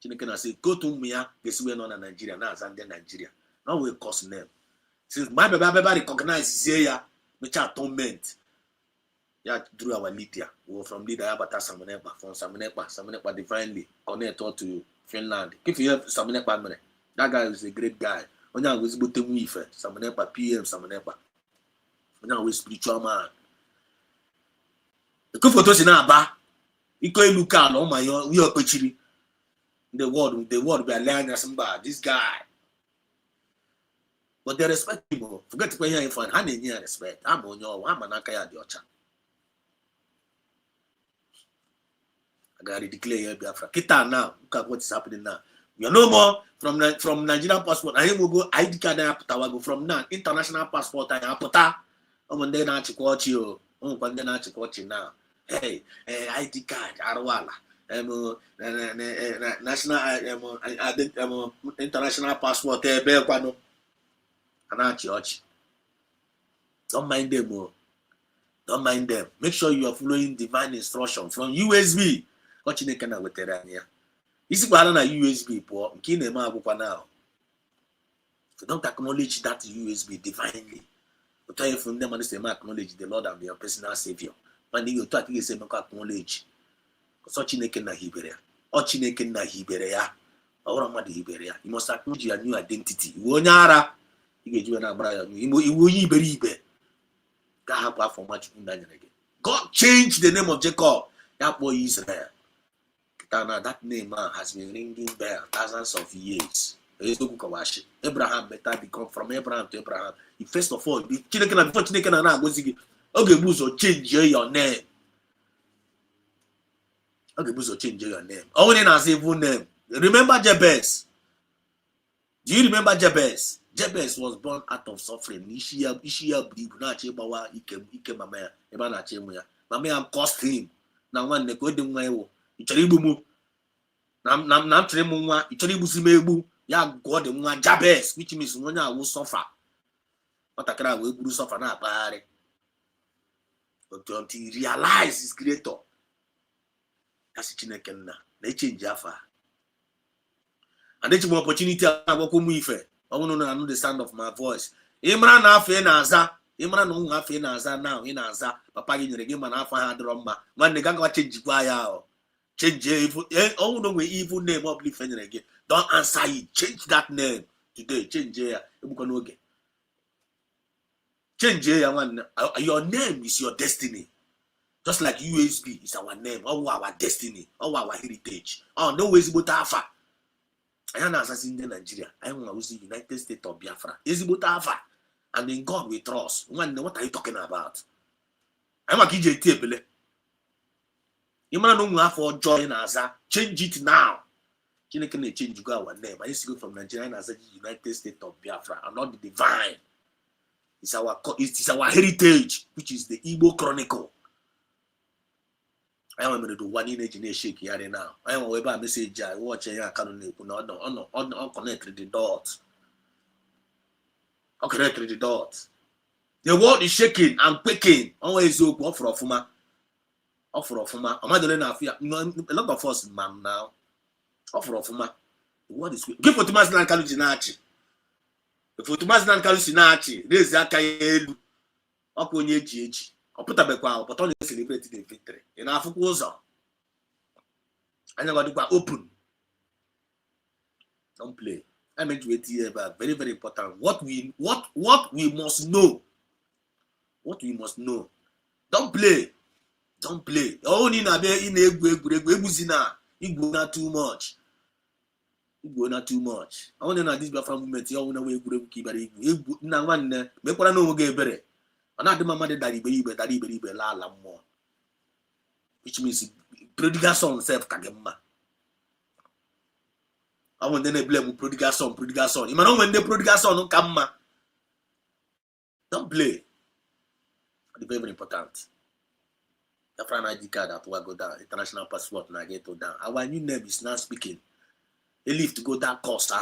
Chineke na say go to ụmụ ya ga-esiwe nọ na Nigeria na aza ndị Nigeria. Not with coarse name. Since my baby recognize ya, which atonement. Yeah, through our leader. We were from leader Abata Samanekpa, from Samanekpa divinely connected to Finland. If you have Samanekpa, that guy is a great guy. When I was with Wife, Samanekpa PM, Samanekpa. When I was spiritual man. The good photos in Aba, you can look out on my we are pitching the world we are learning somebody, this guy. But they respect people. Forget to pay here in fun. I need respect. I'm on your one man. I can't do I gotta declare Biafra. Kita now. Look at what is happening now. We are no more from Nigerian passport. I will go ID card. I go from now international passport. I put that. I'm on there now to watch you. I'm on there now to watch you now. Hey, ID card. Arwala. National. International passport. Bekwano. Don't mind them. Don't mind them. Make sure you are following divine instruction from USB. What you can with here? Is it na USB poor? Now. So don't acknowledge that USB divinely. But tell you from them and say, acknowledge the Lord and your personal Savior. When you talk, you say, acknowledge. So Chineke na Hiberia. Or Chineke na Hiberia. Or Ramadi Hiberia. You must acknowledge your new identity. Wonyara. You get na brother. You believe. God changed the name of Jacob. That boy Israel. That name has been ringing bell thousands of years. Abraham better become from Abraham to Abraham. First of all, before change your name. Change your name. Only as evil name. Remember Jabez. Do you remember Jabez? Jabez was born out of suffering. Mama cost him. Now one the good way. Nam tremwa, Icharibu ya God the Jabez, which means one will suffer. But I can't will suffer now, but until he realize his creator. That's Chineke na. They change Jaffa. And that's more opportunity I walk with. I want to know the sound of my voice. Imran afe naza. Imran no afe naza now. Inaza. Papa you the game and afa had rumba. When the gang change ya. Change evil. Oh no, we evil name up live again. Don't answer it. Change that name today. Change here. Change here. Your name is your destiny. Just like USB is our name, our destiny, our heritage. Oh, no ways but Alpha. I am assassin in Nigeria. I am the United States of Biafra. Is but Alpha. And in God we trust. What are you talking about? I'm a KJ table. You might know for join us. Change it now. You can change our name. I used to go from Nigeria as the United States of Biafra and not the divine. It's our heritage, which is the Igbo Chronicle. I am going to do one in shake here now. I am a message. I watch a canon. No, connect the dots. Connect the dots. The world is shaking and quaking. Always offer of Fuma. Offer of Fuma. Am I doing a lot of us, man, now? Offer of Fuma. The world is give for Thomas and Calusinachi. For Thomas and Calusinachi, there's that Kaelu. Upon your GH. I'll put up a crowd, but only celebrated the victory. In Africa, I never do open. Don't play. I meant to wait here, but very, very important. What we must know. What we must know. Don't play. Don't play. Only in a Eguzina. Igbo not too much. Igbo not too much. I want to know this Biafra movement. You want to know where Igbo. Now one, make what I know get better. Another mama daddy baby la more. Which means prodigal son self kagema. I want them to blame prodigal son. You know when the prodigal son come. Don't play. It's very, very important. Biafran ID card at go down, international passport na get to down. Our new name is now speaking. A lift to go that cost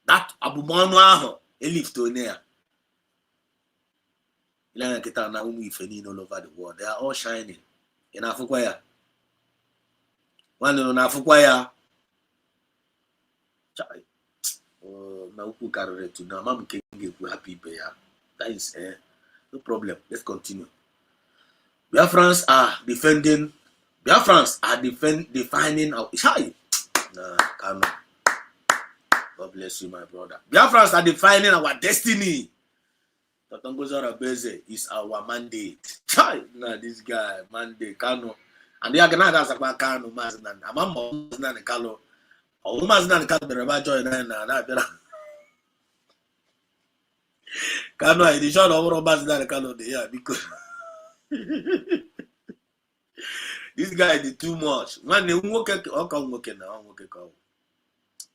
that abumanu aho, a lift to near. Ilana kita na umu ifeni all over the world. They are all shining. In Afukwaya. One in Afukwaya. Oh, na uku karere to now. Mamu kenge ku happy bear. That is no problem. Let's continue. Biafrans are defining our Nah, come on. God bless you, my brother. Biafrans are defining our destiny. Tatangozara Beze is our mandate. Nah, this guy, mandate, Kano. And they are gonna ask about Kano Maznan. I'm a Maznan Kalo. Oh, Maznan Kalo, the Rabbi join Kano, I shot over Maznan Kalo, yeah, because this guy did too much. Man, they won't work now.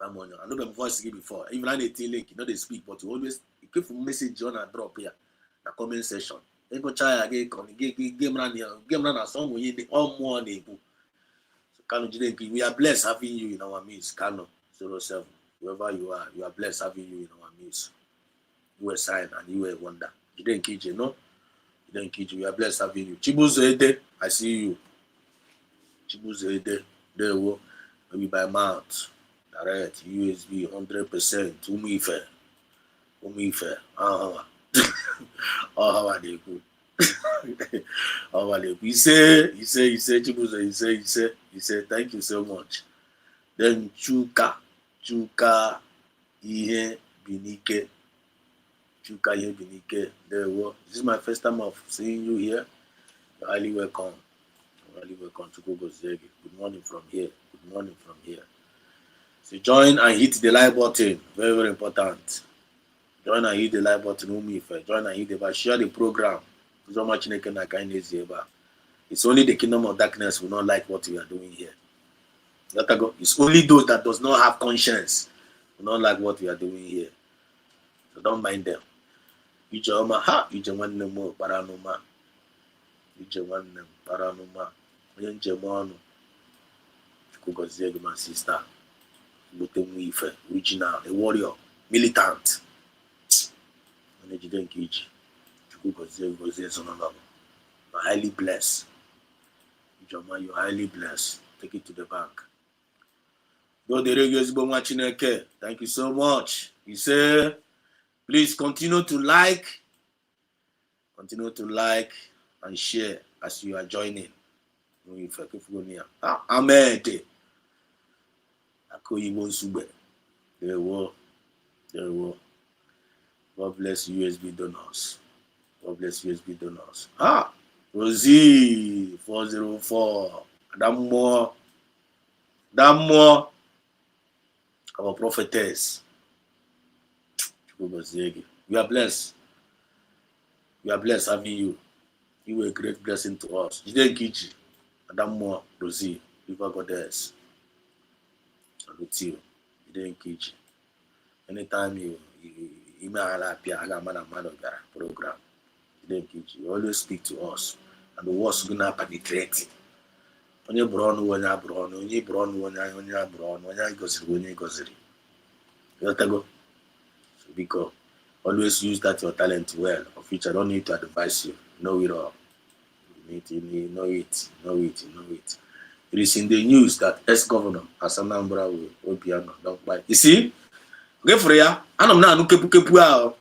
I know them voice before. Even when they tell link, you know they speak, but you always keep a message on and drop here. The comment section. They go try again, game run here, game run a song we need all more neighbor. So Kano Jidenki, we are blessed having you in our midst. Kano 07. Whoever you are blessed having you in our midst. You are a sign and you are a wonder. Jidenki, you know? Jidenki, we are blessed having you. Chibuzo, I see you. Chibuzo, there we go. Maybe by mouth. Direct USB 100%. Umife. How they go? How they go? He say, Chibuzo, he say, thank you so much. Then Chuka, Ihe Binike. There we go. This is my first time of seeing you here. You're highly welcome. To Google Zegi. Good morning from here. So join and hit the like button. Very, very important. Join and hit the like button. Join and hit the button. Share the program. So much kindness here. It's only the kingdom of darkness will not like what we are doing here. It's only those that does not have conscience will not like what we are doing here. So don't mind them. Paranuma. My sister. Original, a warrior, militant. You're highly blessed. You're highly blessed. Take it to the bank. Thank you so much. He said, please continue to like and share as you are joining. Amen. There were. God bless USB donors. Rosie 404. That more. Our prophetess. We are blessed. Having you. You were a great blessing to us. Jide Giji, Adam Moore, Rosie, River Goddess. Salute you. Jide Giji. Anytime you appear, program. Jide Giji. You always speak to us. And the words are going to penetrate. Onye brown, goziri. You go. So because always use that your talent well. Of which I don't need to advise you. Know it all. You know it. It is in the news that ex-governor Asanambra will be don't buy. You see? Get for ya. I'm not no kepu.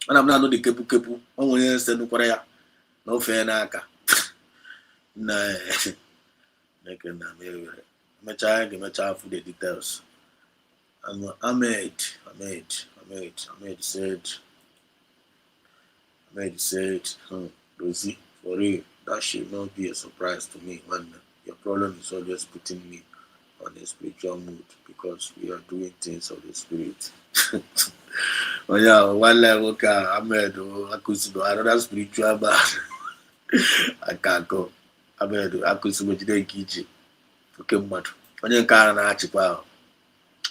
I'm not no the kepu. I'm going to send no no fair naka. Nah. I'm trying for the details. Ahmed said, Rosie, for real, that should not be a surprise to me, man. Your problem is always putting me on a spiritual mood because we are doing things of the spirit. Oh yeah, one level Ahmed, I could see another spiritual man. I can't go. Ahmed, I could see what you did, Gigi. Okay, mad. When you can't arch,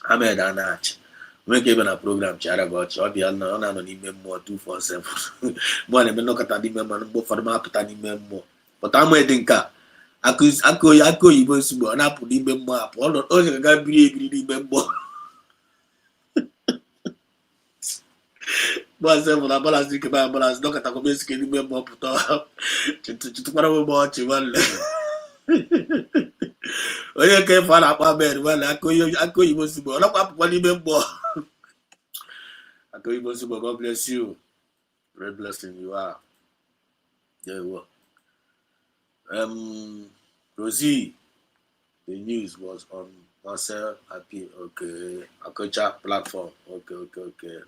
Ahmed and arch. Make even a program chara about you. Be no n'ime mmụọ 247. Mo na me no kata n'ime mmụọ, no for ma pụta n'ime mmụọ. But I'm waiting ka. Ako Igbo Sugbo, na put n'ime mmụọ apụ. Ọ ga biri ebiri n'ime mmụọ. Maazị bụ na balance ike ba balance dọkịta kọmesi ke n'ime mmụọ pụta. Chịtụkwara m mmụọ ọchị nwanne. Onye ka efe a na-akpa men nwanne Ako Igbo Sugbo, ọ nakwa apụkwa n'ime mmụọ. Ako Igbo Sugbo, God bless you. Very blessing you are. There you go. Rosie, the news was on Marcel Happy, okay, Akocha platform, okay,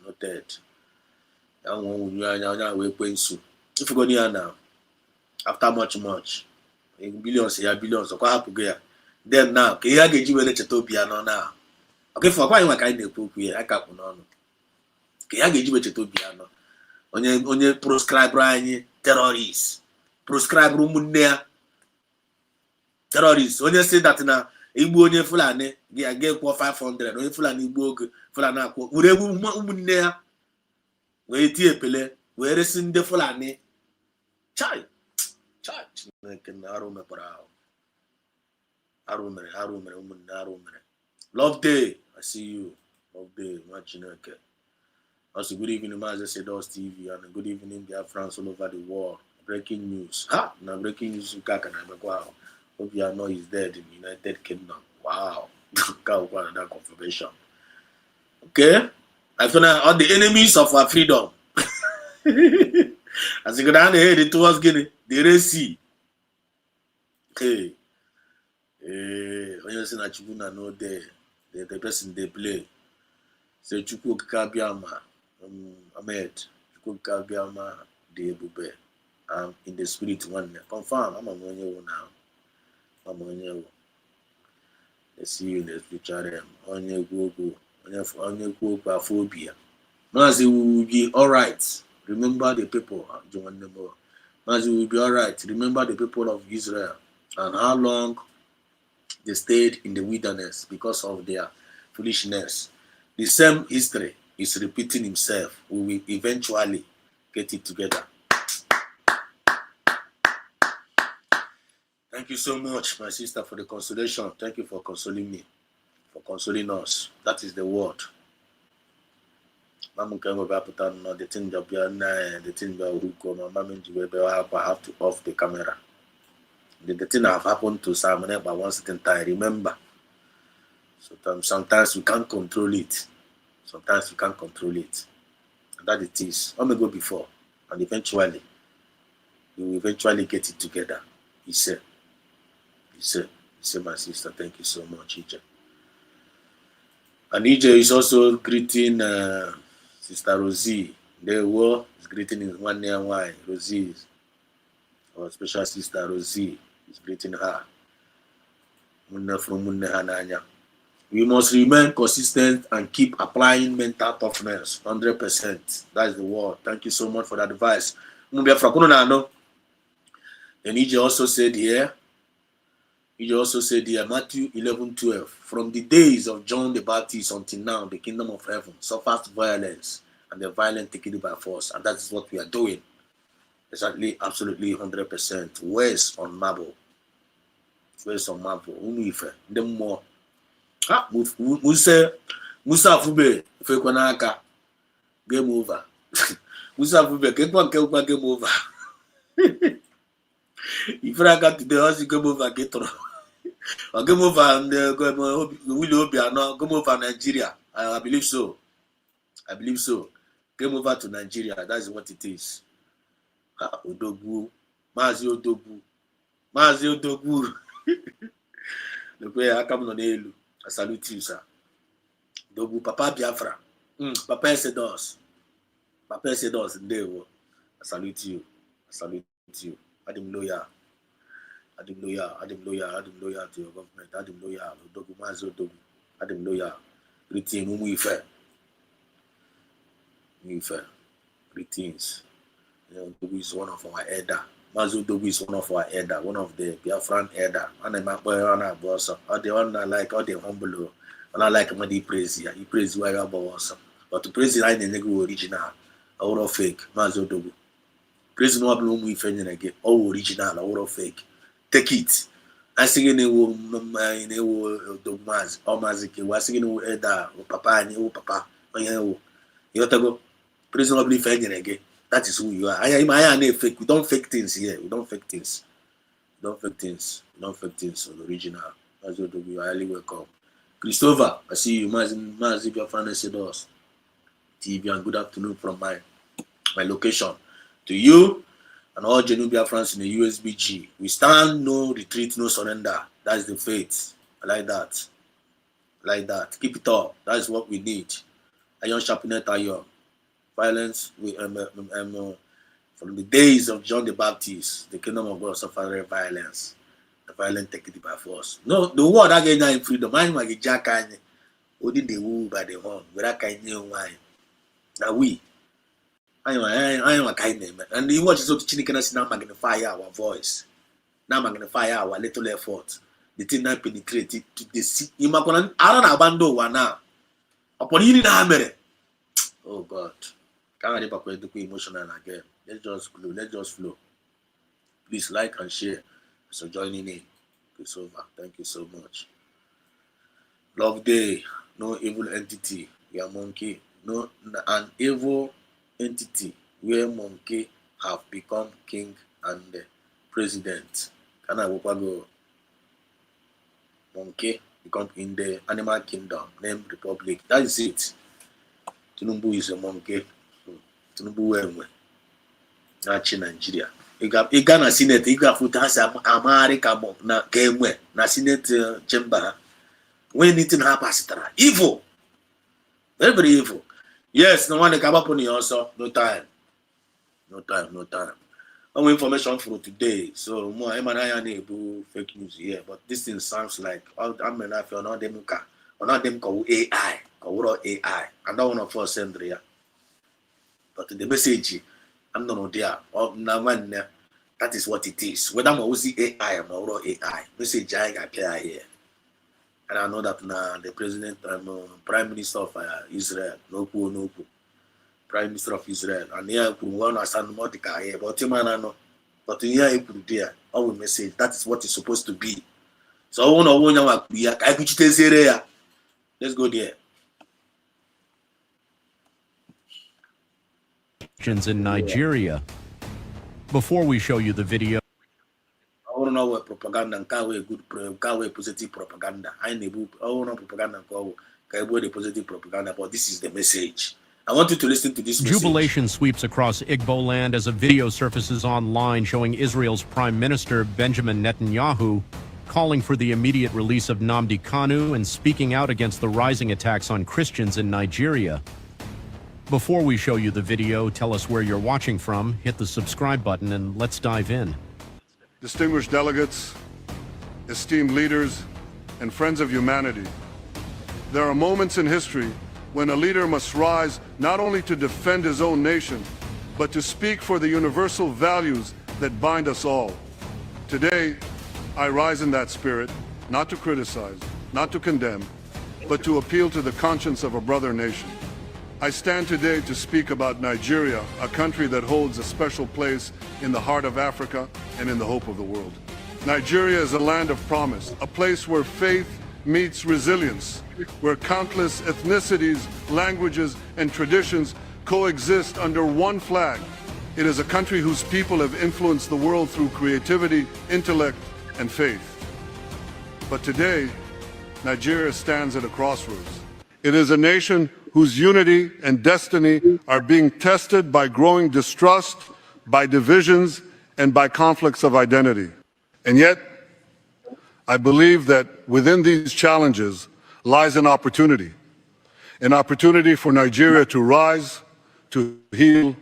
noted. That one we paying soon. If you go there now, after much, billions, so what happened here? Then now, can you get you a Chetopia now? Okay, for why I can't poke here, I can't know. Can you get you a Chetopia now? Onye proscribe anyị terrorists, proscribe Rumunia. Terrorists, onye say that na Igbo onye Fulani ga kwọ 500, onye Fulani Igbo oge Fulani akwọ were egbu ụmụnne ya wee tie epele wee resi ndị Fulani chai Chineke na arụ mekwara arụ mere ụmụnne arụ mere. Love day, I see you. Love day, nwa Chineke. Also, good evening, Maazị Sedos TV, and good evening, Biafrans all over the world. Breaking news. Now breaking news. Wow. Obiano is dead in the United Kingdom. Wow. That confirmation. Okay? I found out all the enemies of our freedom. As you go down heading towards Guinea, the Red Sea. Okay. When you see that you know the person they play. Say Chukwu Kabiama. Ahmed, Chukwukabiama de Ebube. I'm in the spirit one. Confirm, I'm a money now. I'm on you. Let's see you in the future. On your Google, on your Google phobia. Mazi will be alright. Remember the people, John Nebo. Mazi will be alright. Remember the people of Israel and how long they stayed in the wilderness because of their foolishness. The same history is repeating himself. We will eventually get it together. Thank you so much, my sister, for the consolation. Thank you for consoling me, for consoling us. That is the word. The thing I have to off the camera. The thing have happened to Simon by one certain time. Remember. Sometimes we can't control it. Sometimes we can't control it. And that it is. I'm going to go before. And eventually, we will eventually get it together. He said, my sister, thank you so much, Ije. And Ije is also greeting Sister Rosie. There were greeting in one near wine. Rosie, our special sister Rosie, is greeting her. We must remain consistent and keep applying mental toughness. 100%. That is the word. Thank you so much for that advice. And Ije also said here, Matthew 11:12. From the days of John the Baptist until now, the kingdom of heaven suffers violence, and the violent taking it by force. And that is what we are doing. Exactly, absolutely 100%. Where's on marble? Where's on marble? The more. Musa Fube, Fekwanaka, game over. Musa Fube, game over. If I got to the house, you game over, get through. Or game over and will be no game over Nigeria. I believe so. Game over to Nigeria. That's what it is. Odogu, Mazi Odogu. Look where I come on Elu. I salute you, sir. Dogu Papa Biafra. Papa Sedos. I salute you. Adim loyal to your government. Adim loyal. Dogu Mazo Dogu. Adim loyal. Greeting Umuife. Greetings. Dogu is one of our elder. Mazo Dogu is one of our elder, one of the Biafran elder. And I'm a boss. Or the one I like, or the humble. And I like when he praise you. He praise why you're boss. But to praise the original, or fake, Mazo Dogu. Praise no blue we again. All original, all fake. Take it. asịghị na ewu na-ewu dogmaz ọmazi ka ewu asịghị na ewu eda papa anyị ewu papa onye ewu ịghọtago prison ọbụla ife enyere gị that is who you are. Anya na-efake. We don't fake things here. We don't fake things. We don't fake things. We don't fake things on the original. That's what you are highly welcome. Christopher, I see you. Mazi Biafra Ambassadors TV, and good afternoon from my location to you and all genuine Biafrans in the USBG. We stand, no retreat, no surrender. That's the faith. I like that. I like that. Keep it up. That is what we need. Iron sharpeneth iron. Violence, from the days of John the Baptist, the kingdom of God suffered violence. The violent take it by force. No, the word again in freedom. I am Jack and Odin the woo by the horn. Without kind of wine. Now we. I am a kind name. And the watch is so to can now magnify our voice. Now magnify our little effort. The thing that penetrated to the sea. You might I don't abandon one now. Upon you in a oh God. Can't emotional again. Let's just flow. Please like and share. So joining in. It's over. Thank you so much. Love day. No evil entity. We are monkey. No an evil entity where monkey have become king and president. Can I go? Monkey become in the animal kingdom named Republic. That is it. Tinubu is a monkey. Tinubu enwe na-achị Nigeria. Ị ga na Senate, ị ga-afụta ha si amagharị ka na enwe na Senate chamber ha. When anything happens, evil. Very, very evil. Yes, no one can happen also. No time. No information for today. So more fake news here. But this thing sounds like I'm not them call AI. AI. I don't want to force send here. But the message, I'm not there. That is what it is. Whether I'm using AI or AI, message I appear here. And I know that now the president and prime minister of Israel, no. Prime Minister of Israel, and here we want to understand more here, but here you put there our message. That is what it's supposed to be. So I want to let's go there. In Nigeria. Before we show you the video, I want to know what propaganda and good positive propaganda. I want to propaganda and positive propaganda, but this is the message. I want you to listen to this message. Jubilation sweeps across Igbo land as a video surfaces online showing Israel's Prime Minister Benjamin Netanyahu calling for the immediate release of Nnamdi Kanu and speaking out against the rising attacks on Christians in Nigeria. Before we show you the video, tell us where you're watching from, hit the subscribe button, and let's dive in. Distinguished delegates, esteemed leaders, and friends of humanity, there are moments in history when a leader must rise not only to defend his own nation, but to speak for the universal values that bind us all. Today, I rise in that spirit, not to criticize, not to condemn, but to appeal to the conscience of a brother nation. I stand today to speak about Nigeria, a country that holds a special place in the heart of Africa and in the hope of the world. Nigeria is a land of promise, a place where faith meets resilience, where countless ethnicities, languages, and traditions coexist under one flag. It is a country whose people have influenced the world through creativity, intellect, and faith. But today, Nigeria stands at a crossroads. It is a nation whose unity and destiny are being tested by growing distrust, by divisions, and by conflicts of identity. And yet, I believe that within these challenges lies an opportunity for Nigeria to rise, to heal,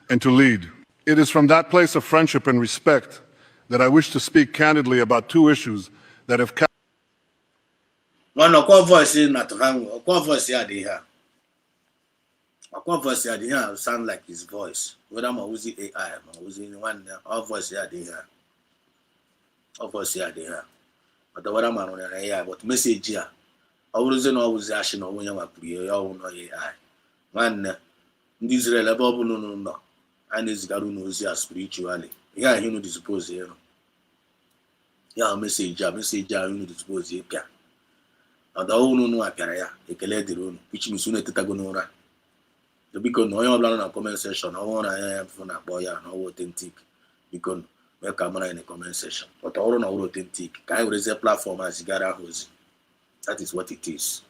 and to lead. It is from that place of friendship and respect that I wish to speak candidly about two issues that have kept sound like his voice. Whether I'm using AI, I'm using one voice here, here. But what I'm on AI, but message here. I was always asking when you are clear, you know AI. One, Israel, a bubble, no. And it's Garuno spiritually. Yeah, you know, dispose here. ya message a unu dispose pia ada unu apịara ya ekele dịrị unu which means unu etetago n'ụra biko na onye ọbụla na comment section ọhụrụ na ya fụ na-akpọ ya na ọwụ authentic biko mee ka mara na comment section but ọrụ na ọwụ authentic ka anyị werezie platform a zigara ahụ ozi. That is what it is.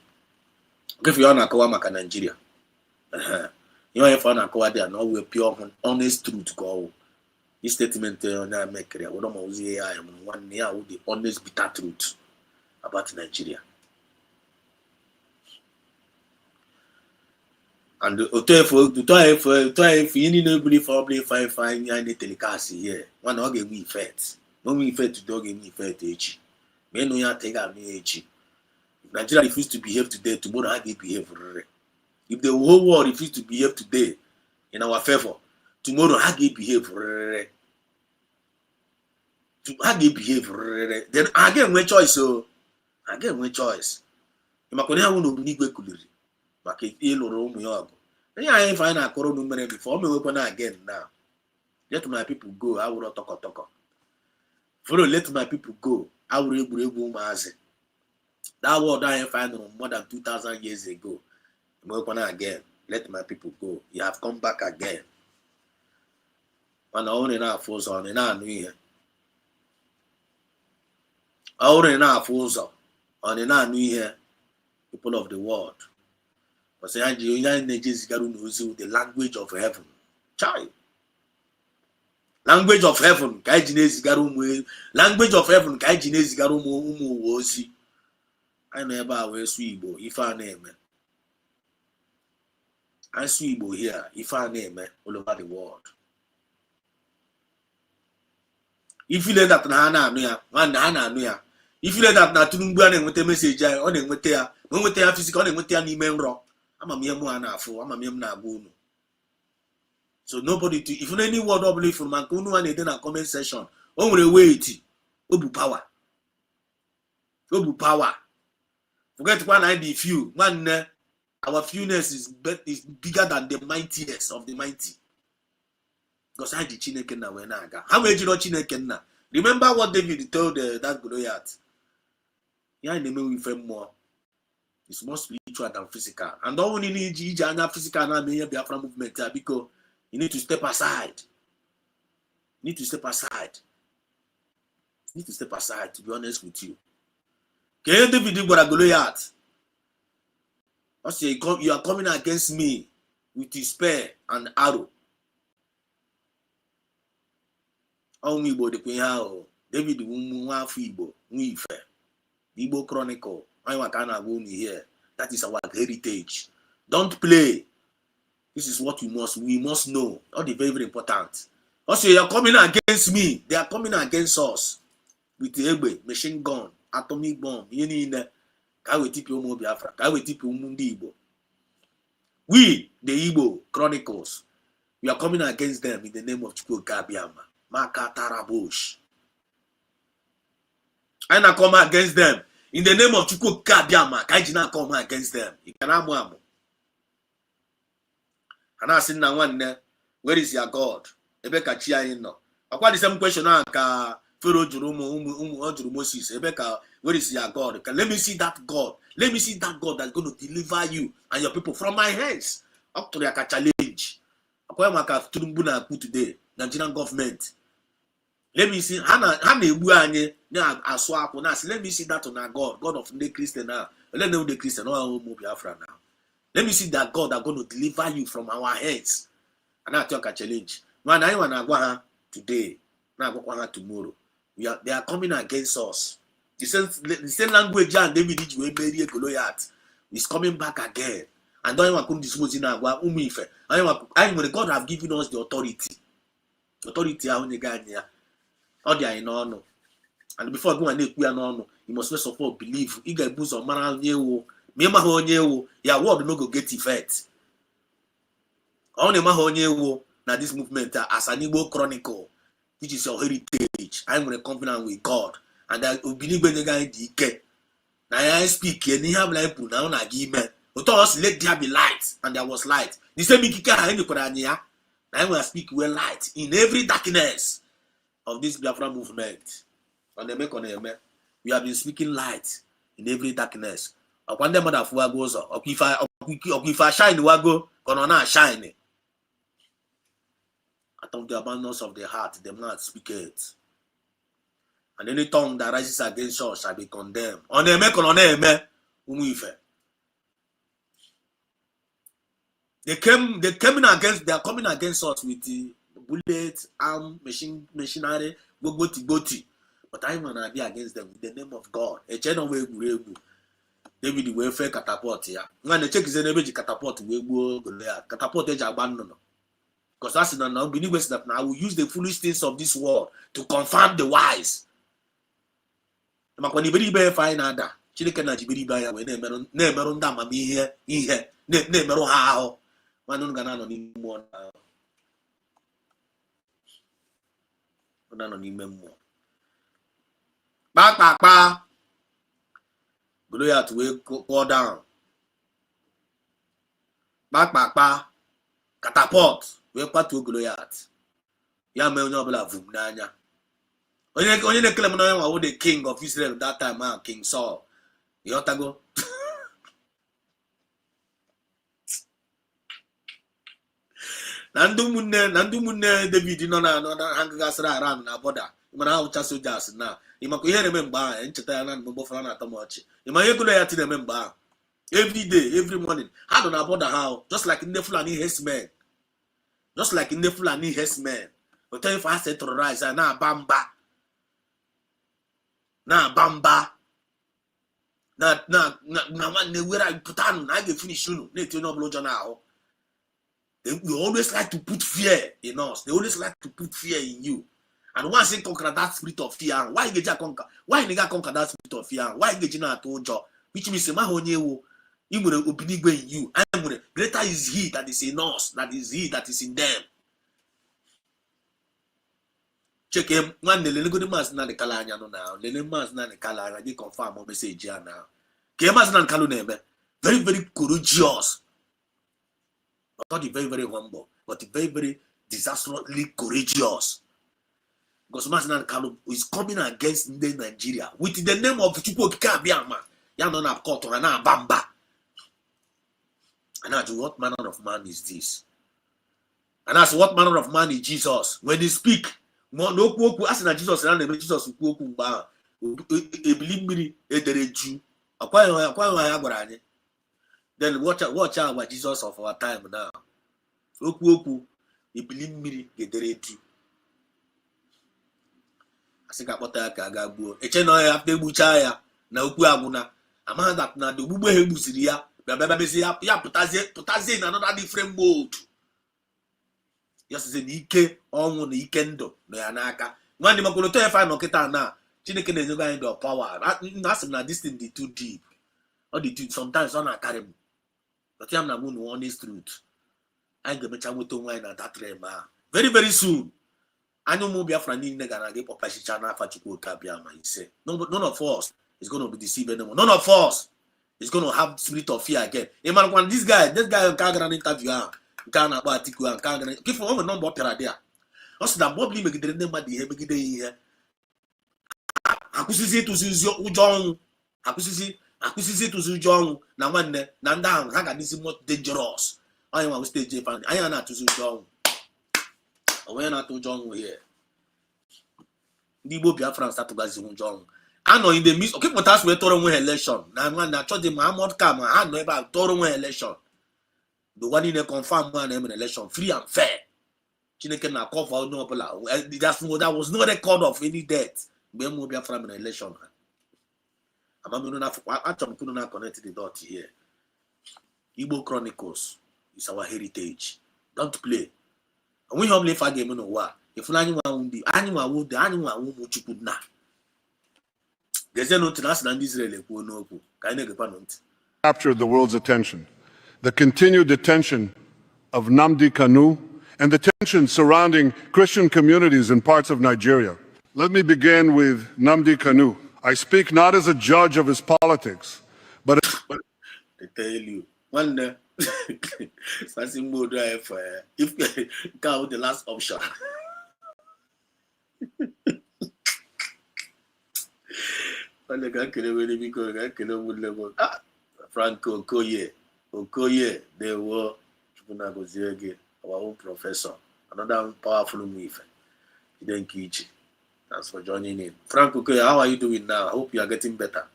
If you na-akọwa maka Nigeria ihe onye fọ na-akọwa dị na ọwụ pure honest truth ka ọwụ this statement onye amekere wụrụ ma ozi ya ya mụrụ nwanne ya wụ the honest bitter truth about Nigeria. And otu efu ihe niile bụrụ ife ọbụla ife anyị na-telecast here nwana ọ ga-enwe effect na onwe effect today ọ ga-enwe effect echi ma ịnụ ya ata ị ga-anụ ya echi. If Nigeria refuse to behave today, tomorrow ha ga-behave. If the whole world refuse to behave today in our favor, tomorrow ha ga-behave. Then again we choice. So again we choice. Ịmakwa ha nwụrụ n'igwe kuliri maka ịlụrụ ụmụ ya ọgụ. Ihe anyị fa na akọrọ unu mere before me wekwa na again now. Let my people go. I will tọkọtọkọ. Follow let my people go. I will egwuregwu ụmụazị. That word I find more than 2,000 years ago. Again, let my people go. You have come back again. And only now falls on and I knew only now falls on and I knew people of the world. But say the language of heaven. Child. Language of heaven. Language of heaven. I never wear Swibo if I name it. I Swibo here if I name it all over the world. If you let that Hana Nuya, one Hana Nuya, if you let that Natungan with a message on it with their when with their physical and with their name wrong, I'm a mere one for I'm a mere nabuno. So nobody to if any word of from Mankuno and then a comment session, only wait, Obu power. Obu power. Forget one I be few. One our fewness is bigger than the mightiest of the mighty. Because I did Chinekena when I got. How many you know Chinekena? Remember what David told that Goliath? Yeah, they may we more. It's more spiritual than physical. And don't only need physical and may Biafra movement because you need to step aside. You need to step aside. You need to step aside, to be honest with you. Can David do what Goliath? I say you are coming against me with his spear and arrow. Oh me bo de kwen David nwa Igbo nwife. Igbo Chronicle. I want to go here. That is our heritage. Don't play. This is what we must know. All the very, very important. Also, you are coming against me. They are coming against us with the Egbe, machine gun, atomic bomb. You need Biafra. We, the Igbo Chronicles, we are coming against them in the name of Chukwu Gabiama. Maka Tarabush. I not come against them in the name of Chukwu Gabiama. I did not come against them. And I said, now one, where is your God? Ebeka Chia no. Akwa the same question ka Pharaoh Jurumo Moses. Ebeka, where is your God? Let me see that God. Let me see that God that's going to deliver you and your people from my hands. Up to the challenge. Akwa maka Turumbuna put today. Nigerian government. Let me see. Let me see that on our God. God of the Christian now. Let know the Christian. No Biafra now. Let me see that God are going to deliver you from our hands. And I talk a challenge. Man, I want to go today. Now go tomorrow. They are coming against us. The same language and David Goliath is coming back again. And don't want to dispose in our umife. I when God have given us the authority. Authority on the Ganya. All the in honor. And before going to you must first of all believe. You get boost of man you. Your word no go get effect. Only mahonye now this movement as an Igbo Chronicle, which is your heritage. I'm confident with God, and I believe when the guy DK. Now I speak, and you have like put down argument. But us let there be light, and there was light. The same Mikika in the Korania. I will speak well light in every darkness of this Biafra movement. On the make on the make. We have been speaking light in every darkness. Upon the mother of Wagoes, or if I shine Wago, Konona shine. Out of the abundance of the heart, the mouth speaketh. And any tongue that rises against us shall be condemned. On the make on the make, they are coming against us with the bullets, arm, machinery, boti. But I'm gonna be against them in the name of God. A channel way David will fair catapult here. When the check is an energy catapult, we go there. Catapult edge abandon. Because that's in an unbelievers that now will use the foolish things of this world to confirm the wise. When you believe fine other, Chilika Najibiri by away, never on damn me here, never how. One don't gonna anymore. More. Back. Goliath will go down. Back. Catapult. We're part to Goliath. Ya me onye obula vum n'anya. Onye na-ekele na onye the king of Israel that time, King Saul. Yotago. Nandu munne David no na hangasra around na border. Imana how soldiers na. Imako here remember encheta ya na mbo fana na tomochi. Imana Goliath remember. Every day, every morning. How do na border how? Just like in the Fulani herdsmen. Just like in the Fulani herdsmen. But tell you if I say to rise, na bamba. Na one where I put on, I get finish you. They always like to put fear in us. They always like to put fear in you. And once they conquer that spirit of fear, why get you conquer? Why they conquer that spirit of fear? Why get you not to job? Which means in you. Greater is he that is in us, that is he that is in them. Check him. One the little mass na the kalanya no now. The mass na the kalanya. They confirm or message here now. Kemas na kalunebe. Very, very courageous. Not very, very humble, but very, very disastrously courageous. Because Master Kalu is coming against Nigeria with the name of Chupo Kabiama. Yanona Koto and Bamba. And that's what manner of man is this? And that's what manner of man is Jesus. When they speak, no kuoku asina Jesus and the Jesus kuoku ba. Believe me, a Jew. Acquire then watch out what Jesus of our time now. Oku, believe me, get the Jew. I think about that Kagabu. A channel after Buchaya, now Kuabuna. A man that now the Bubu Hebusiria, Putazi, another different mode. Just as the Ike on the Ikendo, the Anaka. When the Makulote find Oketana, Chineke is going to power. That's not this thing too deep. Or the two sometimes on a carry. But I'm not going to honest truth. I get a with wine at that rema. Very, very soon. I know more Biafra Nigga and get Papa Chana Fachuko Kabiama. He said, none of us is going to be deceived anymore. None of us is going to have spirit of fear again. Hey, when this guy can't get an interview, can't about Tiku and can't give for a number of there. Also, that Bob Lee make the name of the Hebegide here. Akusi to John. Akusi to John. Now, one Nanda, Haga is more dangerous. I want to stay Japan. I am not to John. When I to John here. The Biafra start to go John. I know in the midst. Okay, but that's where Toronto election. Now, when I told him I'm not come, I know about Toronto election. The one in the confirmed one election, free and fair. Chineke na call for no that was no record of any death. We move Biafra an election. I'm not connected the dot here. Igbo Chronicles is our heritage. Don't play. And we humbly forgive no wa. If anyone won't be anyone would the animal won't you could not. There's no international in Israel. Captured the world's attention. The continued detention of Nnamdi Kanu and the tension surrounding Christian communities in parts of Nigeria. Let me begin with Nnamdi Kanu. I speak not as a judge of his politics, but they tell you one day, if count the last option. Wale ka kele wele biko ka kele wule bo. Ah, Franco Okoye, they were Chukuna Goziege, our own professor. Another powerful move. Thank you. Thanks for joining in. Franco Okoye, how are you doing now? I hope you are getting better.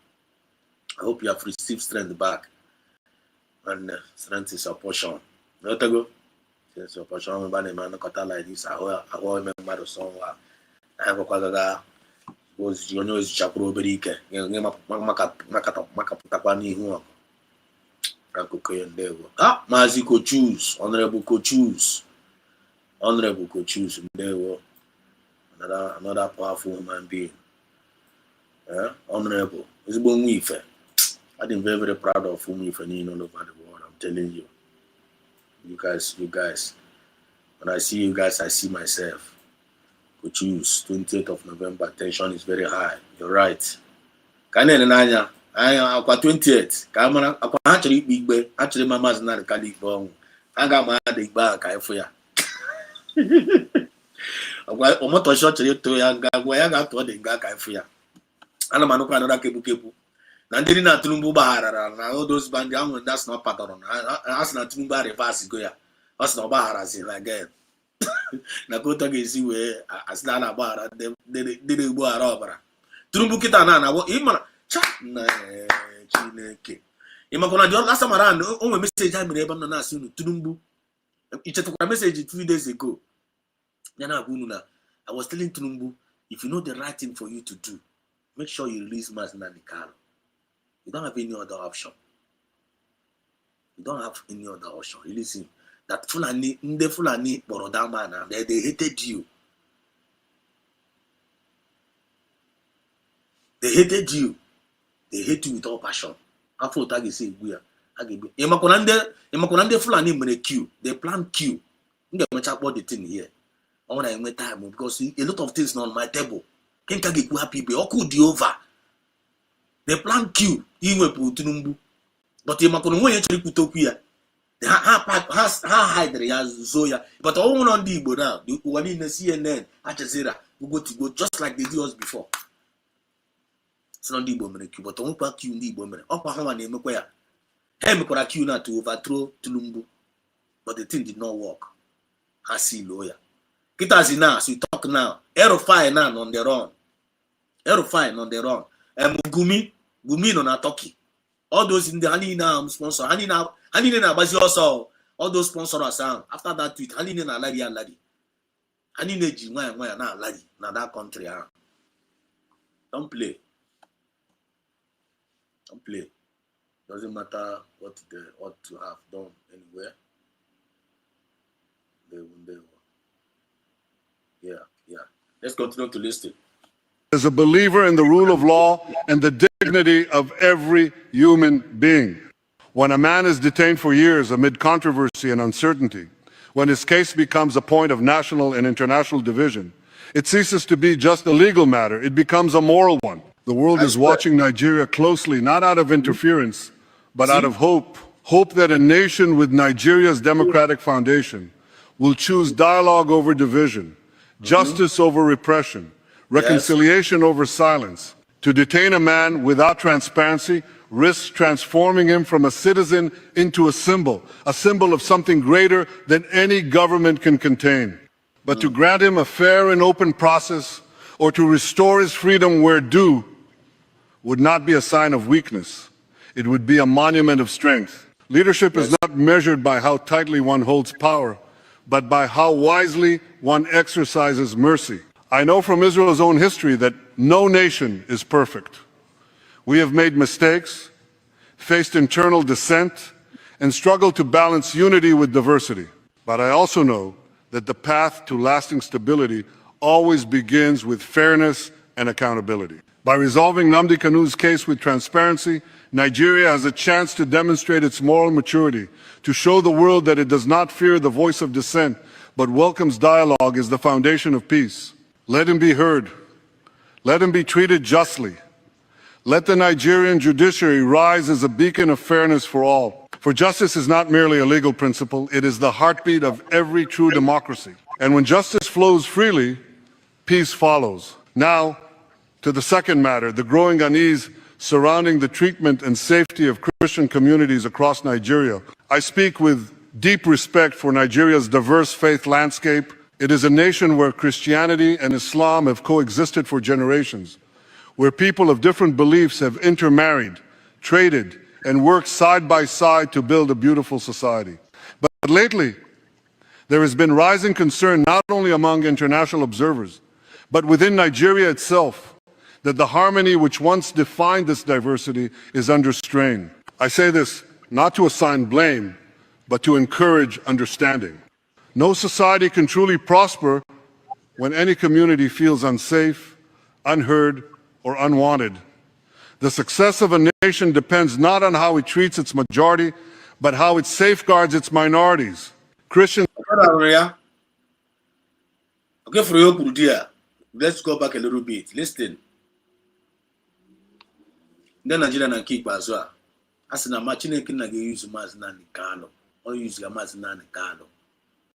I hope you have received strength back. And strength is your portion. No to go. It's your portion. I'm going to cut like this. I remember the song. I have a quagga. Was you know it's Chapro Berike. Makaputakani who Franco Okoye Ndewo. Ah, Mazi Kochus, Honorable Kochus Ndewo. Another powerful human being. Yeah, honorable. It's Bonwife. I'm very, very proud of whom you've all over the world. I'm telling you. You guys. When I see you guys, I see myself. Kochus, 28th of November, tension is very high. You're right. Kanene I am 28th. Kamana, actually big bay. Actually, my mother's not a colleague. I got my big bag. I for ya. I'm not sure to you to young guy. Where I got to the guy for ya. And I'm not another kebu. Nandiri na Tunumbu Bahara. Now those bands, that's not pattern. That's not Tunumba reverse go ya. That's not Bahara again. Nakota gesi we asnana bara de go arobara. Tunumbu kita na wo imana cha na Chineke. Imakona the last time around o message I made na asu Tunumbu. Ichetukwa message 2 days ago. Yana Gununa. I was telling Tunumbu, if you know the right thing for you to do, make sure you release Mazna Nikalo. You don't have any other option. Release him. That Fulani, Borodama, they hated you. They hate you with all passion. After Tagi say, we are. Emakonande Fulani mene queue. They plan queue. You get much about the thing here. I want to make time because a lot of things on my table. Can't get happy, be all could over. They plan queue. Even put Tunumbu. But Emakono actually put up here. Hide the Zoya. But all on the Igbo now. The one in the CNN, Al Jazeera, we go to go just like they did us before. It's not the Igbo mene queue, but I won't pack you in the Igbo mene. Upper Hawa name where. Hem could queue now to overthrow Tulumbu. But the thing did not work. I see lawyer. Get us in now, so you talk now. Aerofire now on their own. Gumi on a Turkey. All those in the Hanina sponsor, Hanina Bazi also. All those sponsors are after that tweet, Hanina Ladi. Hanina Jima na Ladi, na that country. Don't play. Doesn't matter what they ought to have done anywhere. They will. Yeah. Let's continue to listen. As a believer in the rule of law and the dignity of every human being. When a man is detained for years amid controversy and uncertainty, when his case becomes a point of national and international division, it ceases to be just a legal matter, it becomes a moral one. The world is watching Nigeria closely, not out of interference, but out of hope. Hope that a nation with Nigeria's democratic foundation will choose dialogue over division, justice over repression, reconciliation over silence. To detain a man without transparency risks transforming him from a citizen into a symbol of something greater than any government can contain. But to grant him a fair and open process or to restore his freedom where due would not be a sign of weakness. It would be a monument of strength. Leadership is not measured by how tightly one holds power, but by how wisely one exercises mercy. I know from Israel's own history that no nation is perfect. We have made mistakes, faced internal dissent, and struggled to balance unity with diversity. But I also know that the path to lasting stability always begins with fairness and accountability. By resolving Nnamdi Kanu's case with transparency, Nigeria has a chance to demonstrate its moral maturity, to show the world that it does not fear the voice of dissent, but welcomes dialogue as the foundation of peace. Let him be heard. Let him be treated justly. Let the Nigerian judiciary rise as a beacon of fairness for all. For justice is not merely a legal principle, it is the heartbeat of every true democracy. And when justice flows freely, peace follows. Now, To the second matter, the growing unease surrounding the treatment and safety of Christian communities across Nigeria. I speak with deep respect for Nigeria's diverse faith landscape. It is a nation where Christianity and Islam have coexisted for generations, where people of different beliefs have intermarried, traded, and worked side by side to build a beautiful society. But lately, there has been rising concern not only among international observers, but within Nigeria itself, that the harmony which once defined this diversity is under strain. I say this not to assign blame, but to encourage understanding. No society can truly prosper when any community feels unsafe, unheard, or unwanted. The success of a nation depends not on how it treats its majority, but how it safeguards its minorities. Christians. Okay, for you, dear. Let's go back a little bit. Listen. Then Nigeria and keep as well. As in a machine can use Maznani Kano or use Yamaznani Kano.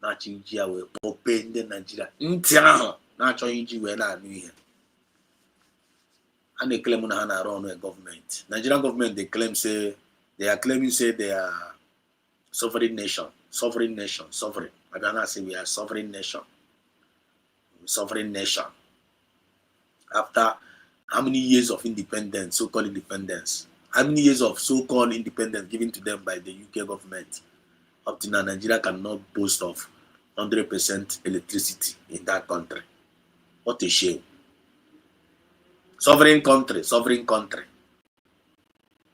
Nachinjia will open the Nigeria. Intiano, natural injury when I knew here. And they claim on our own government. Nigerian government they claim say they are claiming say they are sovereign nation. Sovereign nation. Sovereign. I cannot say we are sovereign nation. Sovereign nation. After how many years of independence, so-called independence? How many years of so-called independence given to them by the UK government? Up to now, Nigeria cannot boast of 100% electricity in that country. What a shame. Sovereign country, sovereign country.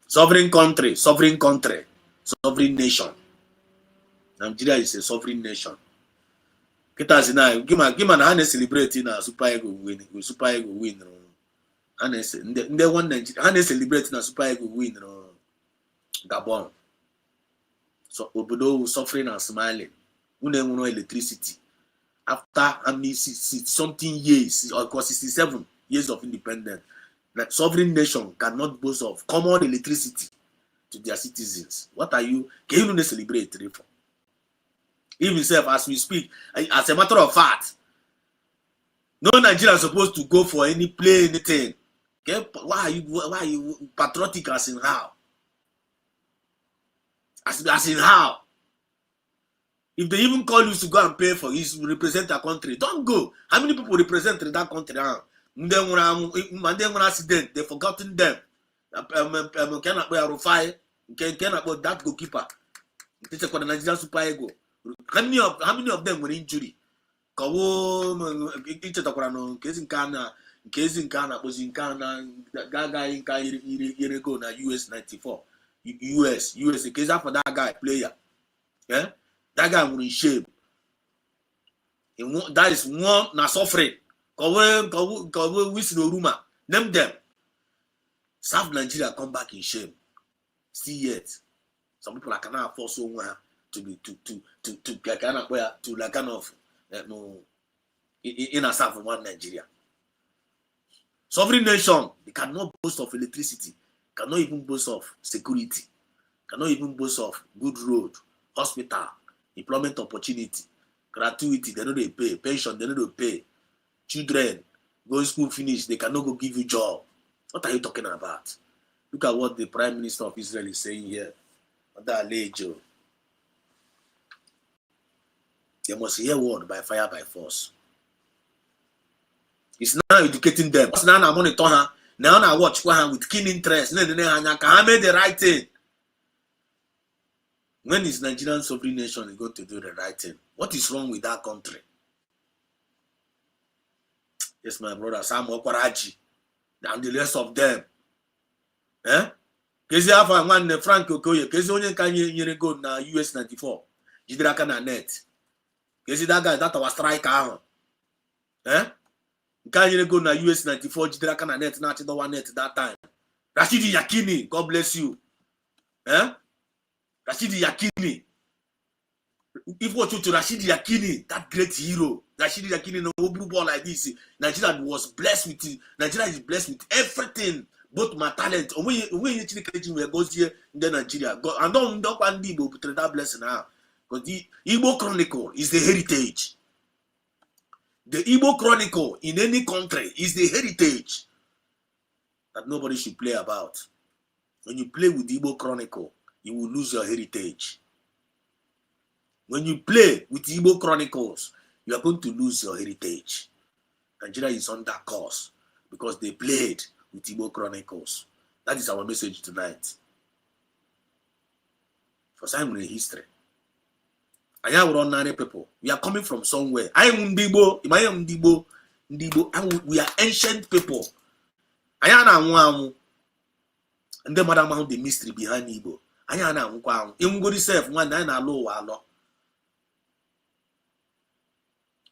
Sovereign country, sovereign country. Sovereign nation. Nigeria is a sovereign nation. Give man a celebrate in a Super Eagle win. Super Eagle win. They want Nigeria. Celebrate in a Super Eagle win. Gabon. So Obodo suffering and smiling. We don't know electricity. After how many something years, or 67 years of independence, like sovereign nation cannot boast of common electricity to their citizens. What are you? Can you not celebrate for? Even self, as we speak, as a matter of fact, no Nigerian is supposed to go for any play anything. Okay? Why are you patriotic as in how? As in how? If they even call you to go and pay for you to represent a country, don't go. How many people represent that country now? When accident, they've forgotten them. Cannot be a Rufai, cannot be that goalkeeper. This is called the Nigerian Super Ego. How many of them were injured? Case in Ghana was in Ghana, Gaga in Yerego na US 94. US, the case for that guy, player. Yeah? That guy was in shame. That is one na suffering. Kawe Wisno Ruma. Name them. South Nigeria come back in shame. Still yet. Some people cannot afford so well to like kind of in a south of one Nigeria. Sovereign nation, they cannot boast of electricity, cannot even boast of security, cannot even boast of good road, hospital, employment opportunity, gratuity, they know they pay, pension, they know they pay, children, go school finish, they cannot go give you job. What are you talking about? Look at what the Prime Minister of Israel is saying here. They must hear word by fire, by force. It's now educating them. Now I'm going to turn her. Now I watch with keen interest. Can I make the right thing? When is Nigerian sovereign nation is going to do the right thing? What is wrong with that country? Yes, my brother Sam Okwaraji and the rest of them. Kezi afa one Frank Okoye. Kezi onye kanye go na US 94. Jidraka na net. Kezi that guy that was striker. Kanye go na US 94. Jidraka na net na chido one net that time. Rashidi Yakini, God bless you. Rashidi Yakini. If what you to Rashidi Yakini, that great hero, Rashidi Yakini no ball like this. Nigeria was blessed with it. Nigeria is blessed with everything, both my talent. When you goes here in Nigeria, and don't want Igbo to that blessing now. Because the Igbo Chronicle is the heritage. The Igbo Chronicle in any country is the heritage. that nobody should play about. When you play with the Igbo Chronicle, you will lose your heritage. When you play with the Igbo Chronicles, you are going to lose your heritage. Nigeria is on that course because they played with Igbo Chronicles. That is our message tonight. For some history. I am ordinary people. We are coming from somewhere. I am Ndibo. We are ancient people. I am and the mother the mystery behind Igbo. I am go self one I na low walo.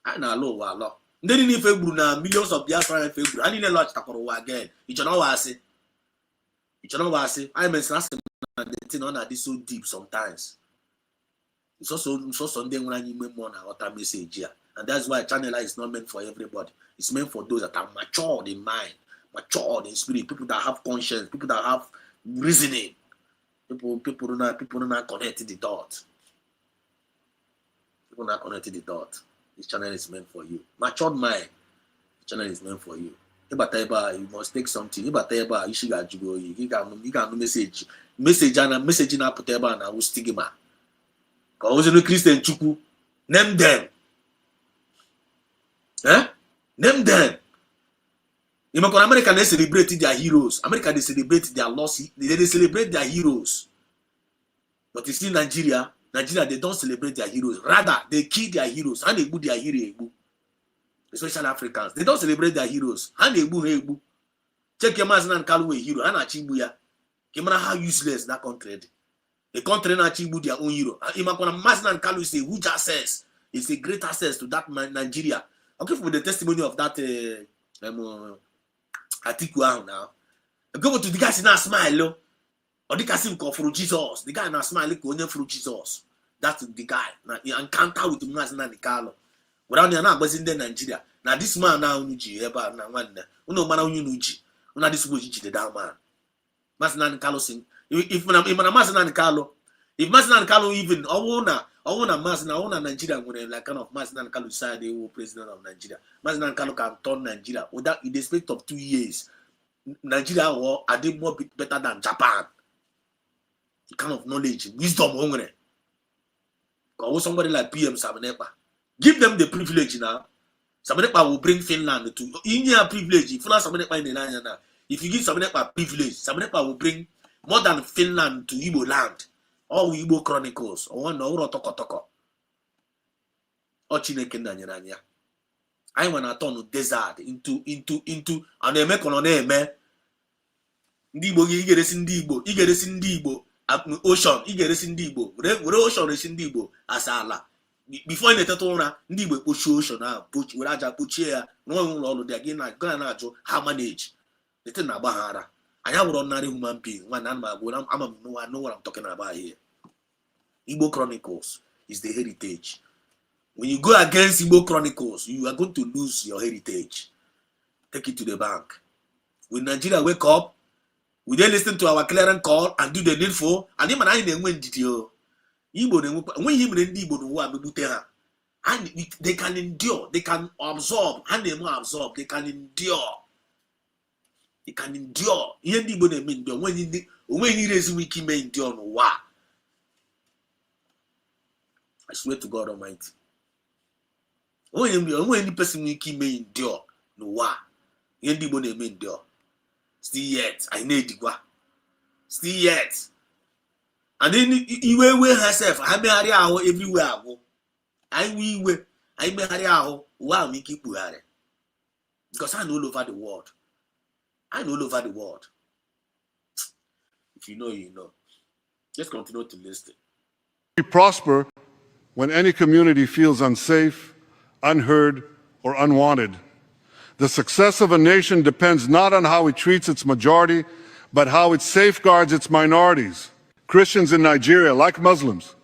I na low walo. Then if na millions of Biafra February, I need a lot of again. It's not what I say. It's not what I say. I mean, the thing on this so deep sometimes. It's also Sunday when I need more than what message here. And that's why channel is not meant for everybody. It's meant for those that are matured in mind, matured in spirit, people that have conscience, people that have reasoning. People not connected the dot. People not connected the dot. This channel is meant for you. Matured mind. This channel is meant for you. You must take something. You should go. You can message. Message na put na will stigma. Cause no Christian chuku. Name them. Name them. In America, they celebrate their heroes. America, they celebrate their losses. They celebrate their heroes. But you see Nigeria, they don't celebrate their heroes. Rather, they kill their heroes. And they put their hero. Especially Africans. They don't celebrate their heroes. And they put check your man and call a hero. And achibuya. Kimana how useless that country. The country na achibu their own hero. Imakona Mazin and Kalu say who just says it's a great access to that Nigeria. Okay, for the testimony of that Atiku now. Go to the guy now smile. Or the guy call for Jesus. The guy now smile for Jesus. That's the guy. Now he encounter with Mazin and Kalu. Without the now in Nigeria. Now this man now uji eba na one. Uno man uji. Una this uji the down man. Mazin and Kalu sing. If Mazin and Kalu, if Mazin and Kalu even Owuna Mazin, Owuna Nigeria when like kind of Mazin and Kalu side they were president of Nigeria. Mazin and Kalu can turn Nigeria without in the space of 2 years. Nigeria are they more better than Japan. The kind of knowledge, wisdom, hungry. Because somebody like PM Samanepa, give them the privilege now. Samanepa will bring Finland to India privilege. If Samanepa in the line now, if you give Samanepa privilege, Samanepa will bring more than Finland to Igbo land. All Igbo Chronicles. Or one or toko. Or Chineke Nanyanya. I want to turn desert into and make on eme. Ndibo igeresi Ndibo ocean igeresi Ndibo. Where ocean is Ndibo asala. Before in the Tatona, Ndibo push ocean now, push Raja push here, no all of the again like Ganajo, how manage. The thing Bahara. I am an ordinary human being. I know what I'm talking about here. Igbo Chronicles is the heritage. When you go against Igbo Chronicles, you are going to lose your heritage. Take it to the bank. When Nigeria wake up, we then listen to our clearing call and do the needful. And even I didn't win Igbo when you bring Igbo and they can endure, they can absorb, and they more absorb, they can endure. It can endure. When you raise wiki may endure no wa. I swear to God Almighty. When any person wiki may endure no wa. Yendi bone may endure. Still yet, I need it. Still yet. And then you wear herself. I may hurry out everywhere I go. I may hurry out. Wow, me keep buhari. Because I know all over the world. I'm all over the world. If you know, you know. Just continue to listen. We prosper when any community feels unsafe, unheard, or unwanted. The success of a nation depends not on how it treats its majority, but how it safeguards its minorities. Christians in Nigeria, like Muslims,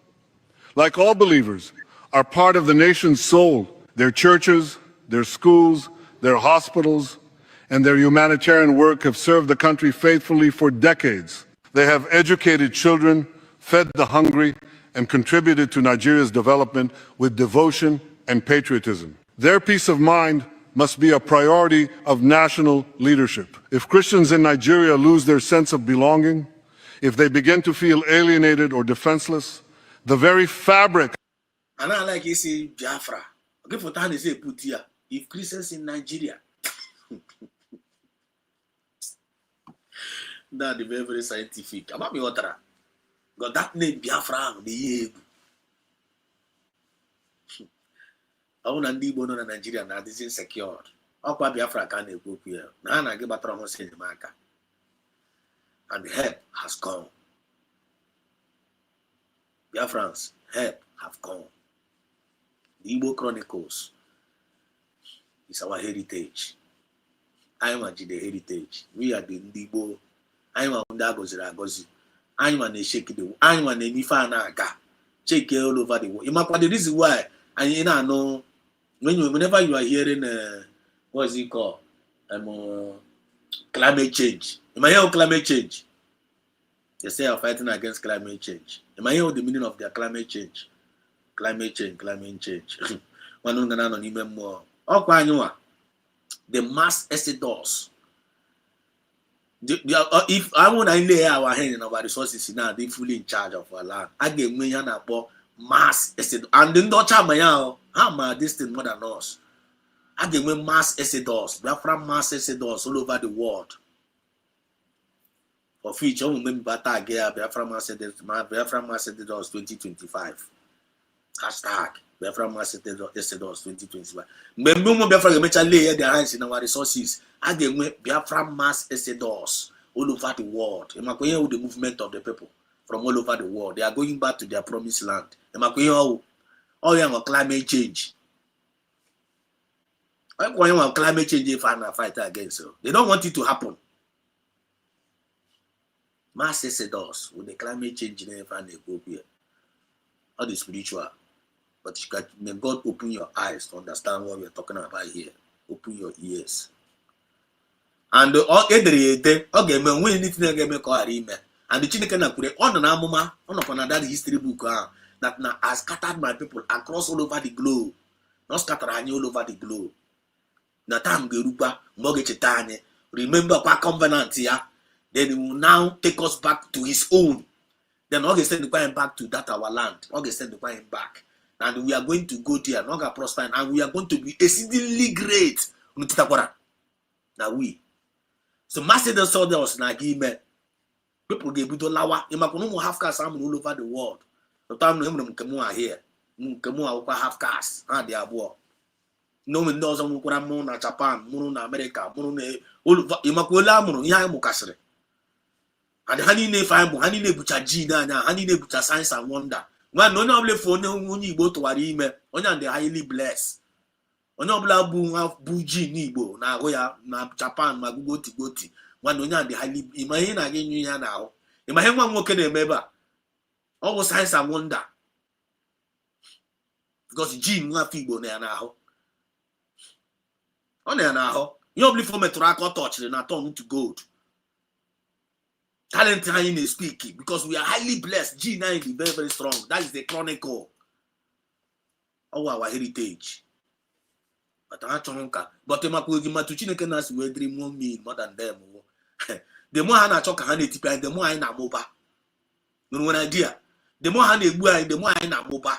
like all believers, are part of the nation's soul. Their churches, their schools, their hospitals, and their humanitarian work have served the country faithfully for decades. They have educated children, fed the hungry, and contributed to Nigeria's development with devotion and patriotism. Their peace of mind must be a priority of national leadership. If Christians in Nigeria lose their sense of belonging, if they begin to feel alienated or defenseless, the very fabric. And I like you say Biafra. Okay, for time they say put here. If Christians in Nigeria, that is very, very scientific. About me water. Got that name Biafra the year. I want to be born in Nigeria now. This is secured. Aqua Biafra can't go here. Now I give a trouble in the market. And the help has gone. Biafrans, help have gone. The Igbo Chronicles is our heritage. I am the heritage. We are the Igbo. I am the Agozi. I am the shake the. I am the Nifana Aga. Shake all over the world. The reason why, and you know, whenever you are hearing, what is it called? Climate change. Am I hearing climate change? They say are fighting against climate change. Am I hearing the meaning of their climate change? Climate change. The mass exodus. If I want to lay our hand in our resources now, they fully in charge of our land. I get me about mass exodus. And the Dutch how this thing more than us. I get me mass exodus. Biafra mass exodus all over the world. For future, we remember that Biafra mass exodus 2025. Hashtag Biafra mass exodus 2025. Remember Biafra get lay their hands in our resources. I get me Biafra mass exodus all over the world. Am I going with the movement of the people from all over the world? They are going back to their promised land. Am I going on climate change? I'm going on climate change if I fight against so. They don't want it to happen. Mass exodus with the climate change in the go here. All the spiritual. But may God open your eyes to understand what we're talking about here. Open your ears. And okay, man, when anything again make or email. And the Chineke na kure on an amuma on that history book that now has scattered my people across all over the globe. Not scatter all over the globe. Natam Geruba, Mogechetane, remember what covenant here. Then he will now take us back to his own. Then August send the going back to that our land. August send the going back. And we are going to go there, not gonna prosper, and we are going to be exceedingly great. Now we. So master the soldiers na give me. People get to lawa. You might have cars all over the world. The time no are here. Are half cars. They are war. No one knows on na Japan, na America, Mukasre. And honey ne fine, honey ne bucha Gina, honey ne bucha science and wonder. One no noble phone when go to Arime, on the highly blessed. On no blah boom have buji nibo, na Goya, na Japan, Magugoti. One no the highly imagine again you now. Imagine one working a member. All science and wonder. Because Jim na fibo now. On there now, you only for me to rock or touch and turn to gold. Talent is speaking because we are highly blessed. G9 is very, very strong. That is the chronicle of our heritage. But I don't know. But the Matuchine can ask we dream more than them. The more I talk, the more I know moba. No one idea. The more I know, the more I know moba.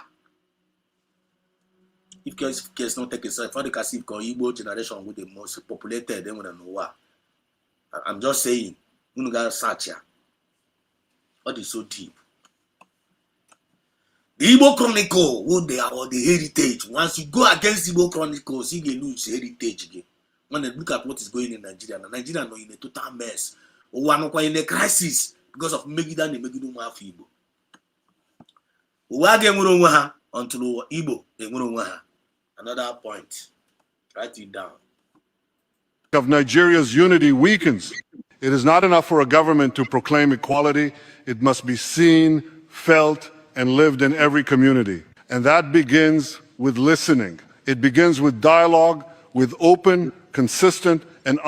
If case not take itself, for the Kasif Igbo generation with the most populated, then we don't know what. I'm just saying, you got search here. What is so deep? The Igbo Chronicle, what they are, or the heritage. Once you go against Igbo Chronicles, you will lose heritage again. When you look at what is going in Nigeria, Nigeria is in a total mess. Or in a crisis because of Megidan and Megiddo Mafibo. Until Igbo, another point. Write it down. Of Nigeria's unity weakens. It is not enough for a government to proclaim equality. It must be seen, felt, and lived in every community. And that begins with listening. It begins with dialogue, with open, consistent, and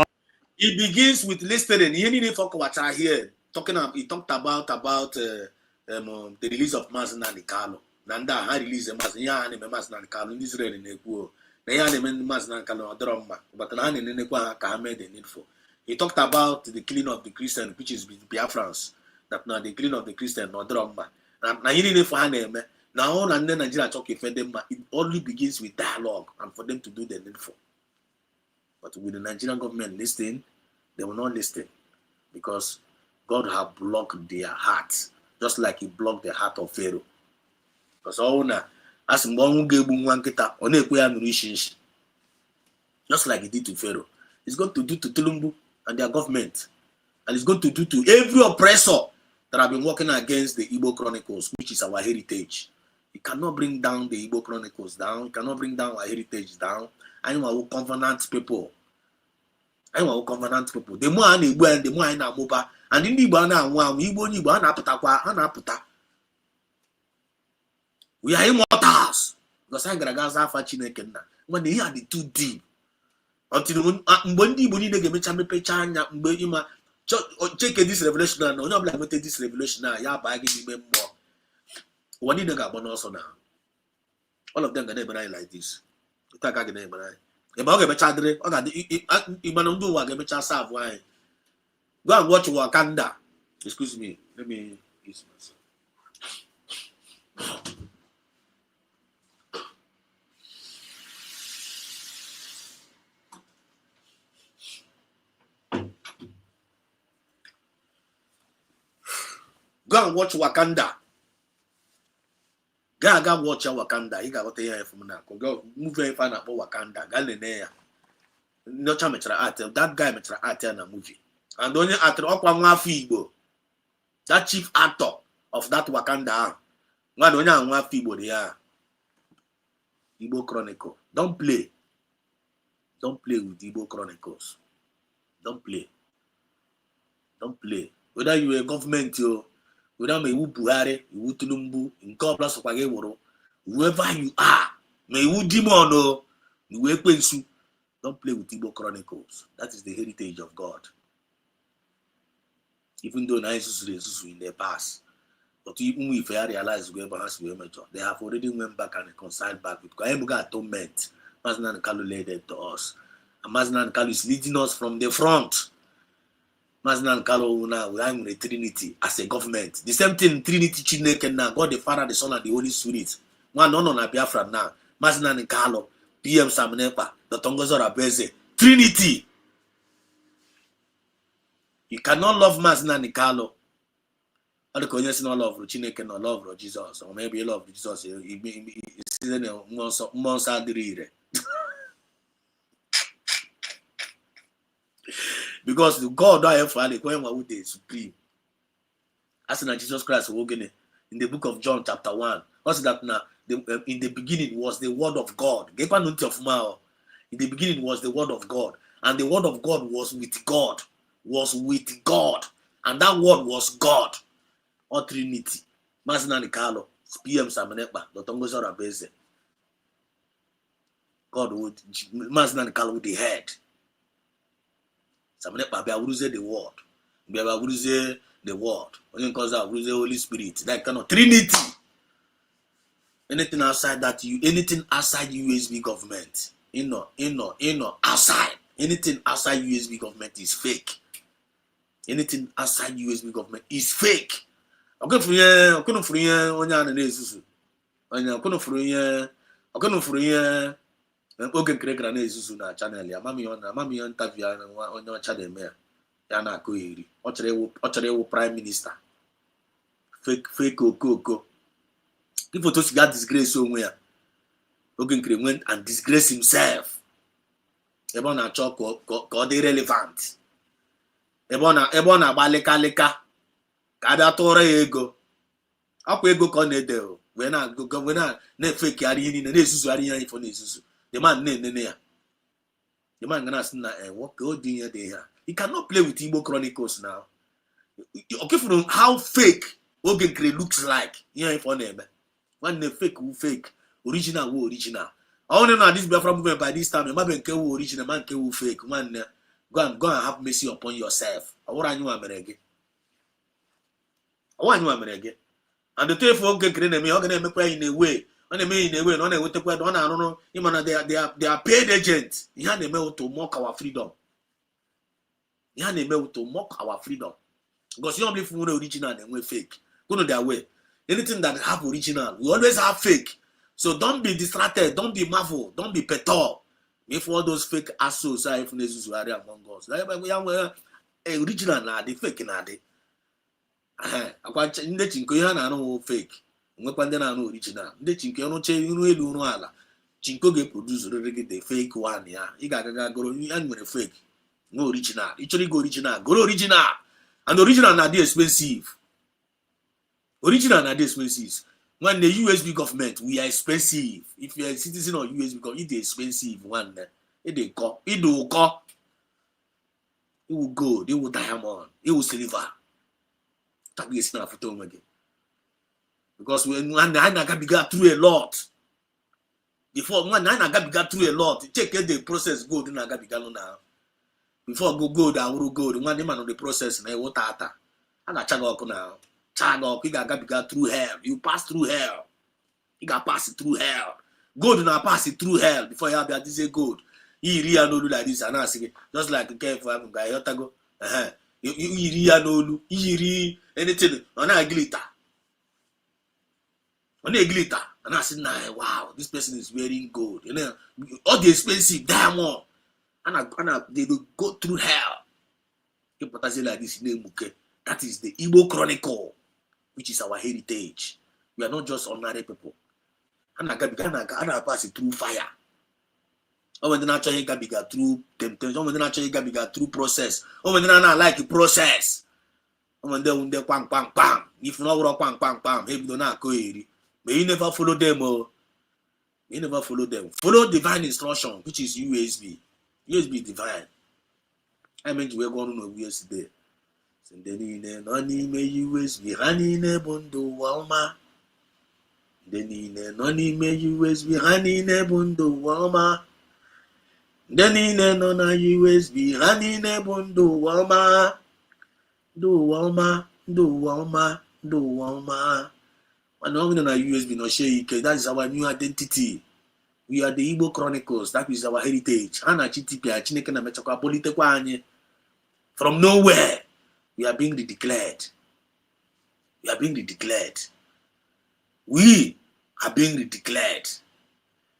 it begins with listening. He talked about the release of Mazen and Kano. Nanda, I release the Mazen and Kano in Israel in Ekuo. But the needful. He talked about the killing of the Christian, which is Biafrans. That now the killing of the Christian, no drama. Now you need for name. Now and then Nigeria talk if them. It only begins with dialogue and for them to do the needful. But with the Nigerian government listening, they will not listen because God have blocked their hearts, just like He blocked the heart of Pharaoh. Because all now, as just like He did to Pharaoh, He's going to do to Tulumbu and their government, and He's going to do to every oppressor that have been working against the Igbo Chronicles, which is our heritage. He cannot bring down the Igbo Chronicles down. He cannot bring down our heritage down. Anyone who covenant people. Anyone who covenant people. The more I need, the more I know about. And in the Igbo we are immortals. Because I'm going to go when they are the too deep. Until when the Igbo need to make chanya, check this revelation now. No, I'm like this revelation now. Yeah, by giving me more. One in the Gabon also now. All of them can never like this. You can't get never. If I get a chadre, I got the Imanundu, I get a chassav wine. Go and watch Wakanda. Excuse me. Let me use myself. Go and watch Wakanda. Go watch Wakanda. You got what they have from now. Go move very far about Wakanda. Galilea. No chametra art. That guy metra art in a movie. And only at Okwa that chief actor of that Wakanda. One Fibo they are. Igbo Chronicle. Don't play. Don't play with Igbo Chronicles. Don't play. Don't play. Whether you a government, whether you Buhari, you Tulumbu, in Cobras of Pageworo, whoever you are, may you demon, you Wensu. Don't play with Igbo Chronicles. That is the heritage of God. Even though Nisus in their past. But even if I realize they have already went back and reconciled back with God. Atonement. Maznan Kalu laid it to us. And Maznan Kalu is leading us from the front. Maznan Kalu now we are in the Trinity as a government. The same thing Trinity Chineke now, God the Father, the Son, and the Holy Spirit. One on Biafra now. Maznan Kalu, PM Samnepa, the Tongozora Beze. Trinity. You cannot love Maznan Kalu. Or the conscience no love Chineke no love Jesus, or maybe love Jesus. Because the God that have for the when the supreme. As in Jesus Christ in the book of John chapter 1. What's that now? In the beginning was the word of God. In the beginning was the word of God, and the word of God was with God. And that word was God. Or Trinity. Mazina Nikalo, PM Samanepa, the Tongozora Beze. God would Mazina Nikalo with the head. Samanepa Biabuze the word. Biabuze the word. Only because I the Holy Spirit. That kind of Trinity. Anything outside that anything outside USB government. Outside. Anything outside USB government is fake. Anything outside USB government is fake. Okay, for you, on your analysis. On your for you, okay, Craig Ranes on our channel. Mammy on Tavia on your channel. Yana Koiri, Ochereo Prime Minister. Fake Coco. People just got disgrace somewhere. Ogun Craig went and disgraced himself. Ebona Chok got irrelevant. Ebona Baleka. Kada tore ego. Akwa ego ka na-ede o. We na fake ari ihe niile na-esusu ari ihe ifo na-esusu. The man na-enene ya. The man gonna say na what go do here dey here. He cannot play with Igbo Chronicles now. Okay, from how fake Ogenkre looks like. Here ifo na-eme. One fake who fake, original who original. I want to know this Biafra movement by this time. Man nke who original, man nke who fake. Man go and have mercy upon yourself. Awora anyu amerege. And the two folk get me, I'm going to make in a way On the main way, on the way, on no, they are paid agents. You have the mail to mock our freedom. You have the mail to mock our freedom. Because you only for original and we fake. Go to their way. Anything that have original, we always have fake. So don't be distracted, don't be marvel, don't be petor. If all those fake assholes are if necessary among us. Original na the fake na the. Akwa ndị chinko ihe na anụ fake. Nwekwa ndị na anụ original. Ndị chinko ọnụ che iru elu ọnụ ala. Chinko ga-produce the fake one ya. Ị ga-agaga goro ya nwere fake. No original. Ị chọrọ go original, go original. And original na dey expensive. Original na dey expensive. When the USB government, we are expensive. If you are a citizen of USB government, it is expensive. One, it will go. It will gold, it will diamond, it will silver. That is not for them again. Because when I got through a lot. Before when I got through a lot, check the process gold in Agabiga now. Before go gold, I will go. The one man on the process now. What I got chagok now. Chagok, you got through hell. You pass through hell. You got pass it through hell. Gold now pass it through hell before you have that this gold. You really no do like this and I say just like the careful I'm guy. You go. You really no you really anything on a glitter. On a glitter. And I said, nah, wow, this person is wearing gold. You know, all the expensive diamond. And they will go through hell. People say like this name, okay? That is the Igbo Chronicle, which is our heritage. We are not just ordinary people. And I pass it through fire. Oh, when they not trying to get through temptation. Oh, when they not trying to get through process. Oh, when they not like the process. Oh, when they pang pang pang. If not pang pang pang, hey, do not go here. But you never follow them. Oh, you never follow them. Follow divine instruction, which is USB. USB divine. I mean, we're going to yesterday. Then noni me USB honey ne bundo wama. Then noni me USB honey ne bundo wama. Then nona USB honey ne bundo wama. Do wama, do wama, do wama. And now we know USB no shake. That is our new identity. We are the Igbo Chronicles. That is our heritage. From nowhere, we are being redeclared. We are being redeclared. We are being redeclared.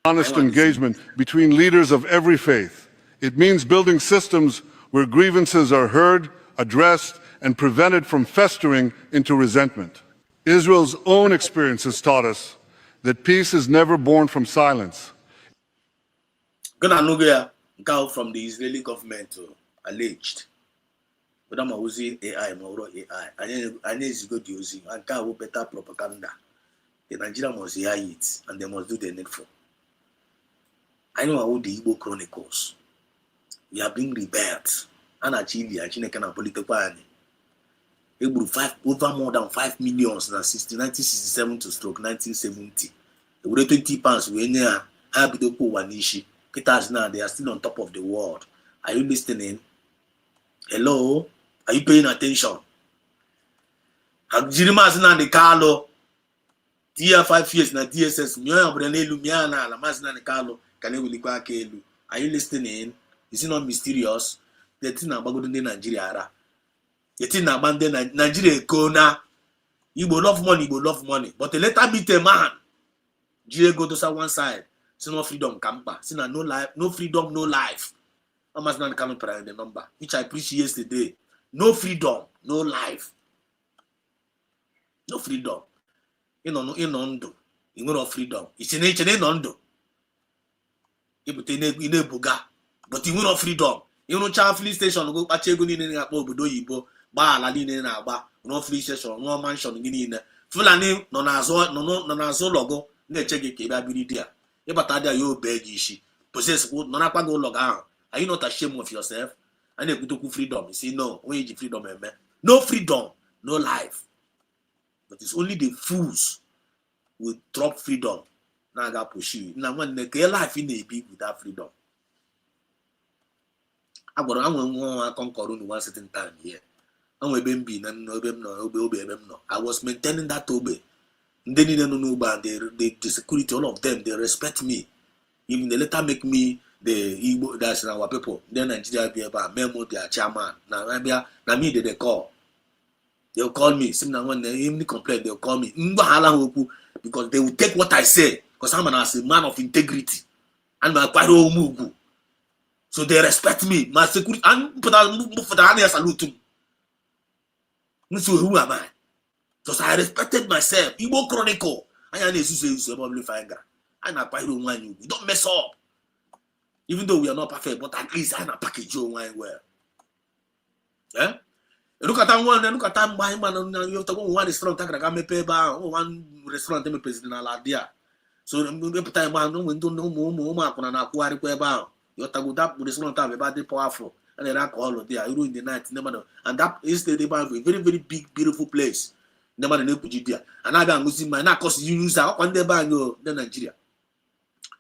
Honest engagement between leaders of every faith. It means building systems where grievances are heard, addressed, and prevented from festering into resentment. Israel's own experiences taught us that peace is never born from silence. Gonna know here, go from the Israeli government alleged. But I'm using AI, more AI. I need to go to using and go better propaganda. The Nigerian must hear it and they must do the needful. I know how the Igbo Chronicles. We are being rebelled. And actually, I can political. Over more than 5 million since 1967 to stroke 1970. They were 20 pounds. We near Abidopo Wanishi. Now they are still on top of the world. Are you listening? Hello? Are you paying attention? Jirima na the Carlo. Tia 5 years na DSS. Are you listening? Is it not mysterious? The thing about Nigeria. The thing about Nigeria Kona. You will love money. But a later meet a man. Jire go to one side. See no freedom, Kampa. See no life, no freedom, no life. I must not come in the number, which I preached yesterday. No freedom, no life. No freedom. You know, you know freedom. It's in Nondo. You know Buga. But you know freedom. You know child free station go Pachego in a Bodo Yibo, Ba Ladine na Ba, no free station, no mansion in Fulani, no nazo logo, ne check it capability. Ebatadia you beg ishi. Possess wood, no go log out. Are you not ashamed of yourself? And you put freedom. You say no, where is freedom, man? No freedom, no life. But it's only the fools who drop freedom. Now I got push you. Now when they get life in a big without freedom. I'm going to conquer one certain time here. I was maintaining that obey. They need to know about the security, all of them, they respect me. Even they later make me the Igbo, that's our people. Then Nigeria be about memo their chairman. Now me they call. They'll call me. When they even complain, they'll call me. Because they will take what I say. Because I'm a man of integrity. And I'm quite old. So they respect me. My security and put for the salute. So who am I? Because I respected myself. Igbo Chronicle. I am a probably finger. I'm not quite one you. Don't mess up. Even though we are not perfect, but at least I'm a package your wine well. Yeah? Look at that one, look at that man. You have to go one restaurant, one restaurant, president Aladia. So the time man, no one don't know more on an aquarium where you have to go that with restaurant about the powerful and then alcohol there. You in the night, never. And that is the very, very big, beautiful place. Never know Nigeria. And I'm losing my cost you use out one day by the Nigeria.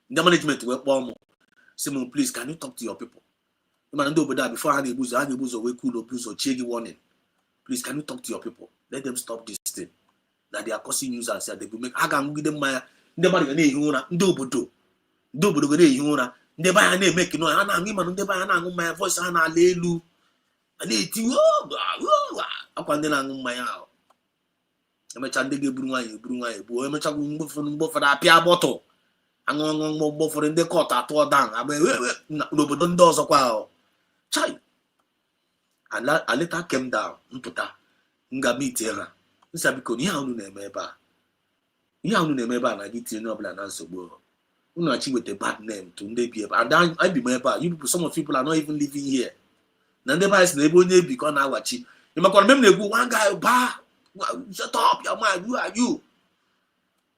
The management will bomb. Simon, please, can you talk to your people? You man do that before I use away cool abuse or checky warning. Please, can you talk to your people? Let them stop this thing. That they are causing users that they will make. I can give them my never do never make no my voice and alelu. And it you up and then I'm my out. I'm a child for that pia bottle. I'm going for in the court at all down. I mean, nobody does a while. Child. And I later came down. Nga meet here. This is because you have no name. You have no name. I get you no plan answer. You know, achieve with a bad name to be and I be my bar. You some of people are not even living here. Nandeba is neighbor because now watch it. You might remember one guy bar. Shut up, your man. Who are you?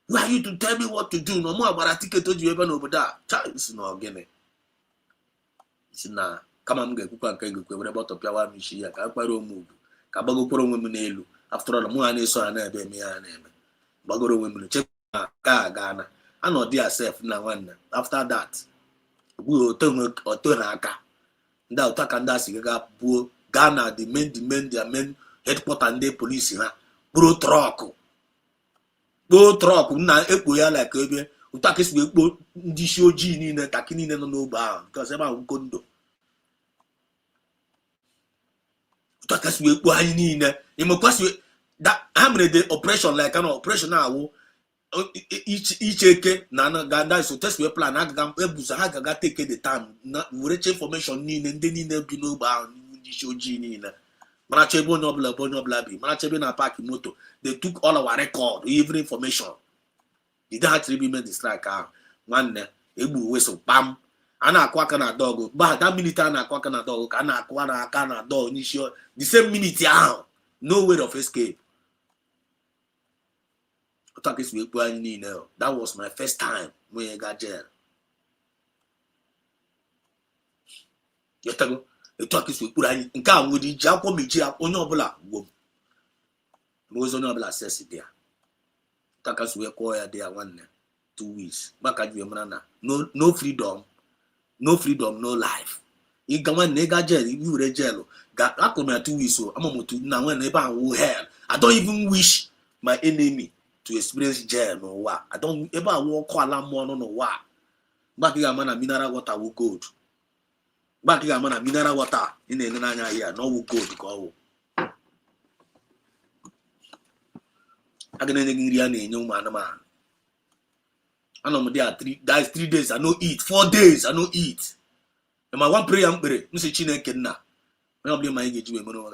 Who are you to tell me what to do? No more about a ticket to you ever know about that. Child, it's not again. It's not. Come on, get cook and go about to Piawa Michia. Caparo move. Cabago Pro women. After all, the money so I never me a name. Bagoro women check Ghana. I know dear self now one. After that, we will turn or turn a car. Now, Takanda Ghana, the men, their men, headquarter and the police. Bro, truck. Go truck, na epoya like ebe. Utakis we go the show G in the Takini no bar because I'm Gondo. Utakis we go in there. That how many the operation like an operation now. Each Nana Ganda so test we plan. I can take the time. We reach information need and then in the below bound the show G in there. Manachebo Nobla Bonoblabi, Manachebe na park moto. They took all our record, every information. They don't actually be made the strike. One ebu whistle, bam. Ana kwaka na dog, but that minute ana kwaka na dog, ana kwana kana dog, nisho. The same minute, no way of escape. That was my first time when I got jail. You talk. The talk is we put in car with the Jaco Mijia on your block. Was on your block, says it there. Takas we acquire there 2 weeks. Back at your manana. No freedom, no life. You come on, nigga jail, you re jail. Got up on 2 weeks, so I'm going to now when they ban hell. I don't even wish my enemy to experience jail no what. I don't ever walk alarm one no what. Back here, man, a mineral water will go. Back here, man, a mineral water in the Nanya here, no will go to go. I can any young man. I know there are 3 days, I no eat, 4 days, I no eat. And my one prayer, Mr. Chine Kenna. I don't blame my engagement for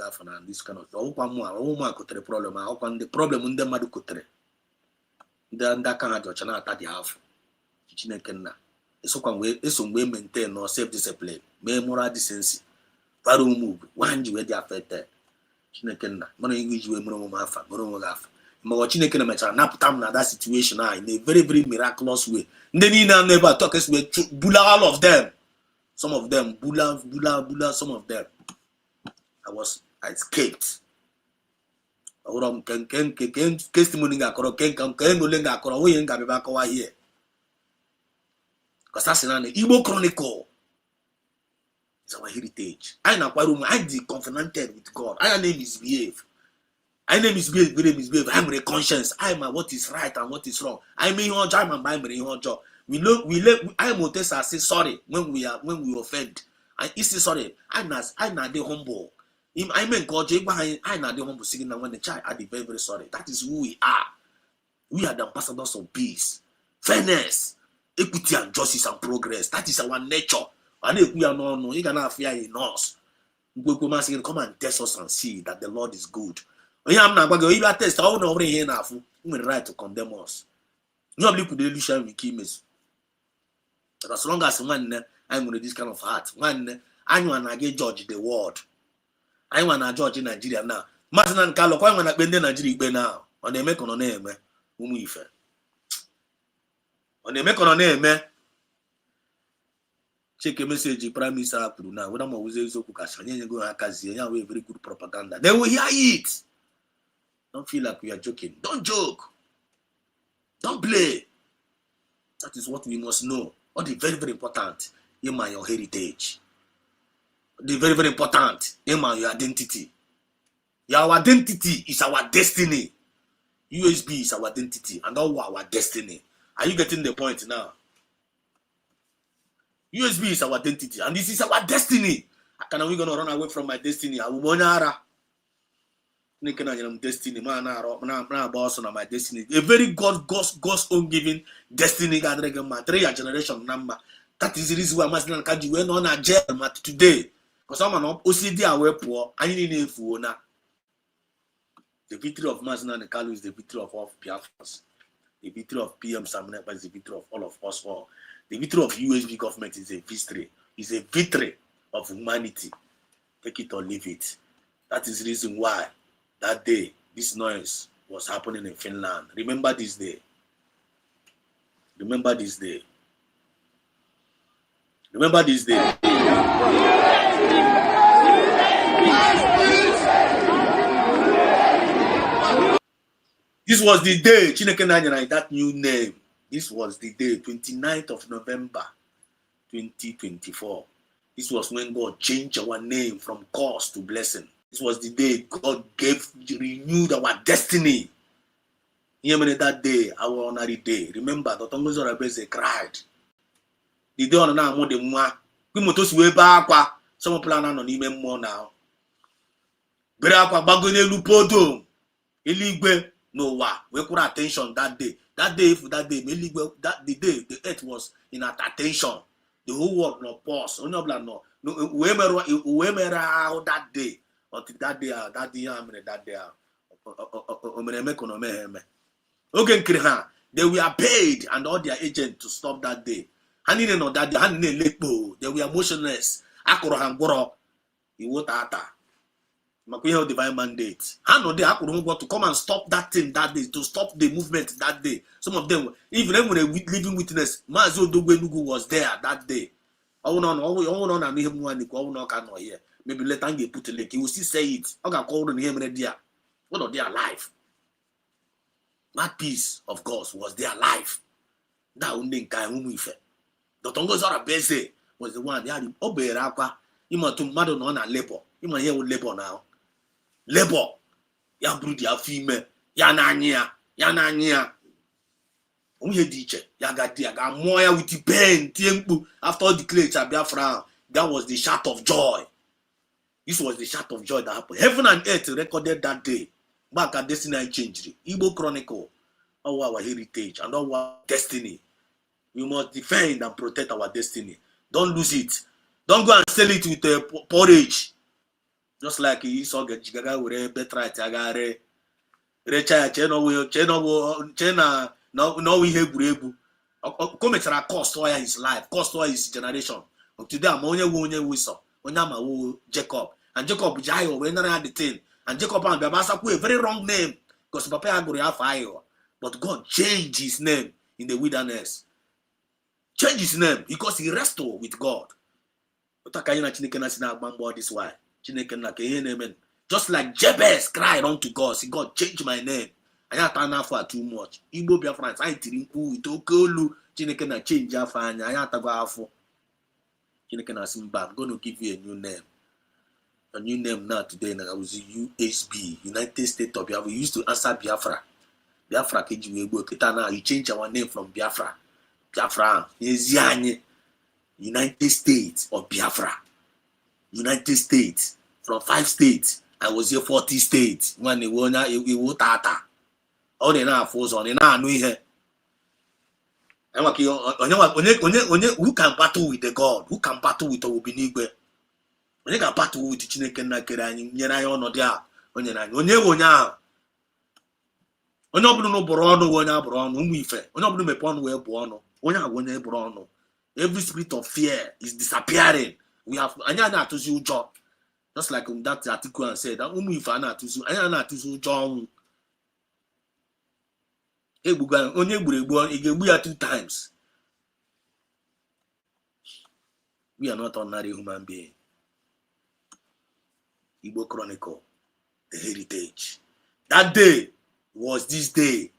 this kind of the problem. I open the problem in the Madukutre. Then that kind of channel at the half. Chine Kenna. It's some way maintain or self discipline, moral decency. Varu move, one you were the affected. Chine Kenna. Money English way Moromafa, Moromagaf. Mawachine Kenna nap time na that situation in a very, very miraculous way. Then he never talk us with Bula all of them. Some of them, Bula, some of them. I escaped. Testimony here. Because that's an Igbo Chronicle. It's our heritage. I am the covenanted with God. I am misbehave. I name is misbehave. I'm a conscience. I'm a what is right and what is wrong. I mean, I'm a job. We know. I'm going to say sorry when we offend. And he say sorry. I'm not the humble. I mean, God, I'm not the humble. Singing when the child are the very sorry. That is who we are. We are the ambassadors of peace, fairness, equity, and justice and progress. That is our nature. And if we are not, you cannot fear in us. Come and test us and see that the Lord is good. Onye am na agbago ibe test all na over here na afu nwere right to condemn us. You only could really share with kimes. But as long as one I'm with this kind of heart, one I want to judge the world. I want to judge in Nigeria now. Martin Kalo kwa want to bend Nigeria igbe now. On the make on name umu ife. On the make on name check a message prime minister kwuru now. Whether mo uze ezoku ka shanye go akazi ya we very good propaganda. They will hear it. Don't feel like we are joking. Don't joke. Don't play. That is what we must know. What is very, very important in your heritage. The very, very important in your identity. Your identity is our destiny. USB is our identity and all our destiny. Are you getting the point now? USB is our identity and this is our destiny. Are we going to run away from my destiny? I will destiny, man, boss on my destiny. A very God's own giving destiny. 3 generation number. That is the reason why Master Kaji went on a jail today. Because someone up OCD away poor. I need a the victory of Master Kalu is the victory of all Biafras. The victory of PM Samuel is the victory of all of us all. The victory of USB government is a victory. Is a victory of humanity. Take it or leave it. That is the reason why. That day, this noise was happening in Finland. Remember this day. Remember this day. Remember this day. This was the day, Chineke Nanyana, that new name. This was the day, 29th of November, 2024. This was when God changed our name from curse to blessing. This was the day God renewed our destiny. That day, our ordinary day. Remember, the Tongozo Rabeze cried. The day on now more than one. We must way back. Some plan on even more now. Berakwa Bagone Lupodo. Iligwe no wa. We put attention that day. That day, that the day, the earth was in attention. The whole world no pause. No, whoever that day. Until that day, they were paid and all their agents to stop that day. They were motionless. Divine mandate. To come and stop that thing that day, to stop the movement that day. Some of them, even when a living witness, Mazo Dugwenugu was there that day. Maybe later he put a link. He will still say it. I got called on him there. What are they alive? That peace of God was their life. That only guy whom we fed. The Tongo Zara Beze was the one. They had obeyed Aqua. You must to mother on a labor. You must hear labor now. Labor. Ya brood, ya female. Yanania. We teacher. Yaga moya with the pen. Tiempo. After all the clays, Biafra. That was the shout of joy. This was the shout of joy that happened. Heaven and earth recorded that day. Back at Destiny changed. Igbo Chronicle, our heritage and our destiny. We must defend and protect our destiny. Don't lose it. Don't go and sell it with porridge. Just like he saw Gaga with Betrayt Agare. Recha Chena no we Hebrew. Comments are cost for his life, cost for his generation. Today I'm only whistle. Jacob and Jacob Jayo when I had the thing and Jacob and Babasa a very wrong name because Papa Agoria fire, but God changed his name in the wilderness. Change his name because he wrestled with God. This why just like Jabez cried unto God, see God change my name. I have done for too much. Igbo Biafrans, I didn't with Okolu. Chineke na change your fine. I have to go for. I'm going to give you a new name. a new name now today, and I was USB, United States of Biafra. We used to answer Biafra. Biafra now you change our name from Biafra. Biafra is United States of Biafra. United States. From 5 states. I was here 40 states. When they were tata. All they now force on it now here. Who can battle with the God? Who can battle with Obinigwe? When you can battle with Chineke na Kerani, Yenayo no dia, Onye no Borono, Wona Brono, Umife, Onoblu Mepon we Buono, Onya Wone Brono. Every spirit of fear is disappearing. We have Anyana to you job. Just like that article said, that Umife Anna to you, Anyana to you John. Onye Burebuan, it will be 2 times. We are not ordinary human beings. Igbo Chronicle, the heritage. That day was this day.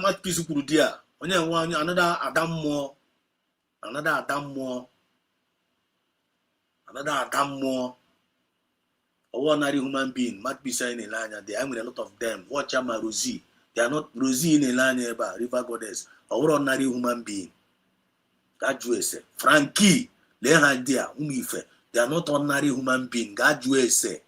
Much peace could dear. Another Adam more. A ordinary human being might be saying in line. There are a lot of them. Watch out, Rosie. They are not Rosie in a line about River Goddess. A ordinary human being. God say. Frankie, Lehandia, Umife. They are not ordinary human being. God say.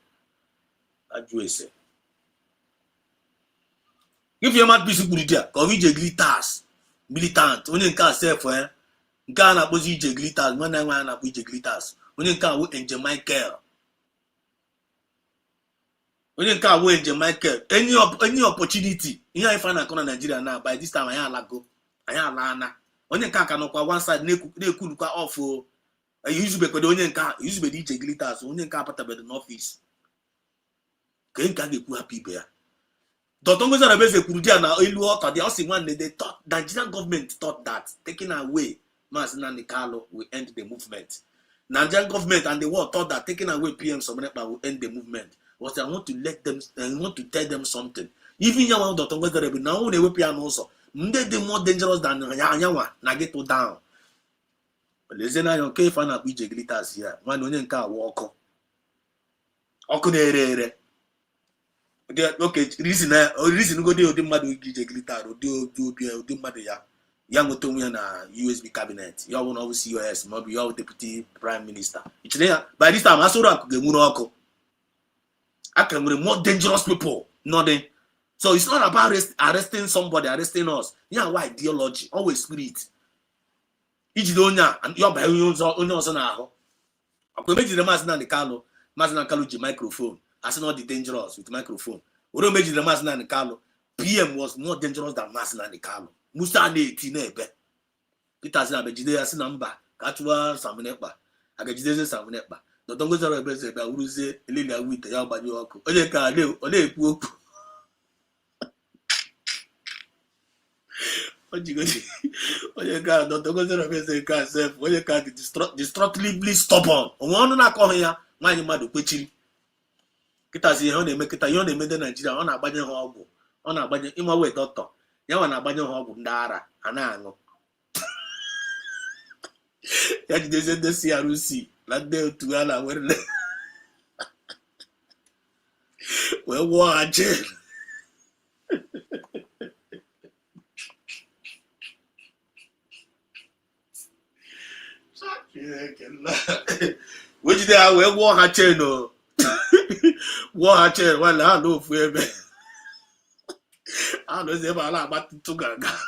If you might be so good, because we glitters, militant, when you can't say for him, Ghana was glitters, one I glitters, when you can't wait in Jamaica. When you can't wait in Jamaica, any opportunity, you ain't find a corner Nigeria now. By this time, I am Lago, I am Lana. When you can't go one side, they could go off for a use because the onion car, use the DJ glitters, onion car, but about an office. Can't get happy bear. Dotongo Zarabese Kurudia now, Iluota, the also one they thought, the Nigerian government thought that taking away Masina Nikalo will end the movement. Nigerian government and the world thought that taking away PM Somanepa will end the movement. Was I want to let them, I want to tell them something. Even Yawan Dotongo Zarabe, now they will piano also. They more dangerous than Yawa, Nageto down. But listen, I don't care if I not BJ glitters here. One onion car walk. Okune. Okay, reason go there the madu DJ glitter or do madu ya. Young Otomi na USB cabinet. You want always COS, maybe your deputy prime minister. It's there. By this time, I saw that the Munoko. I can be more dangerous people. Nothing. So it's not about arresting somebody, arresting us. Yeah, why ideology? Always spirit. Each donya and your by also now. I could make the Mazna Kalo, Mazna Kaluji microphone. As not the dangerous with microphone. We don't make the Mazna and Carlo. PM was more dangerous than Mazna and Carlo. Musa ne tinebe. Peter Zabejide as number. Katua Samunepa. I get Jesus Samunepa. The Tongo Zarabese by Uruze, Lilia with the Yaba Yoko. Oleka, Ole Poop. What you go to? Oleka, the Tongo Zarabese can't say, Oleka, destructively stubborn. One not come here, my mother, which Kitazi on the make it a young made Nigeria on a budget hobble, on a budget in my way, doctor. You want a budget hobble, Dara, and I know. Yet they said the CRC, like they to Ala, well, watch it. Which they are well, war her channel. War chair, well, I know for me. I don't say about to Gaga.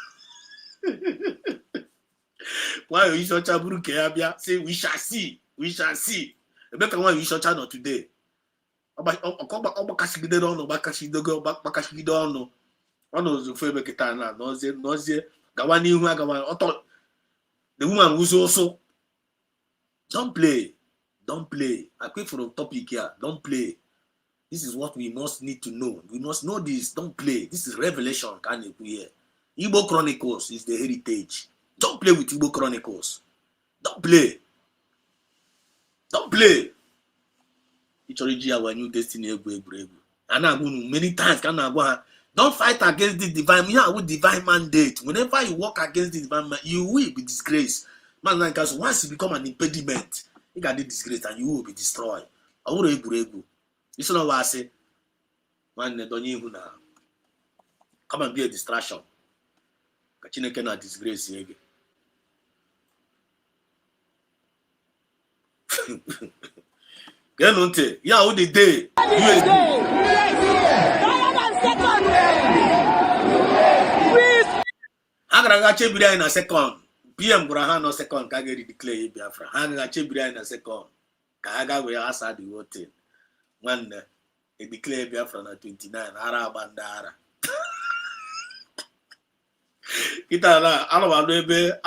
Why you such a bruke? Say, we shall see. The better one you shall channel today. About Cashido on, Bacashido, Bacashido on. One of the favorite Kitana, Noze, Gawani, Gawan, the woman who's also. Don't play. I quit for the topic here. Don't play. This is what we must need to know. We must know this. Don't play. This is revelation. Can you hear? Igbo Chronicles is the heritage. Don't play with Igbo Chronicles. Don't play. Choriji when you destiny egu. And I many times can I go. Don't fight against the divine. You have a divine mandate. Whenever you walk against the divine mandate, you will be disgraced. Man, like us, once you become an impediment, you got the disgrace and you will be destroyed. I will egu. This is not what I say. Man, don't you now? Come and be a distraction. Kachine cannot disgrace you. Genonte, yeah, all the day. Hanga chebira in a second. PM Grahan no second. Kageri declare Biafra. Hanga chebira in a second. Kaga we asa the voting. One he declare Biafra na 29. Ara bandara. Kita na alo ebe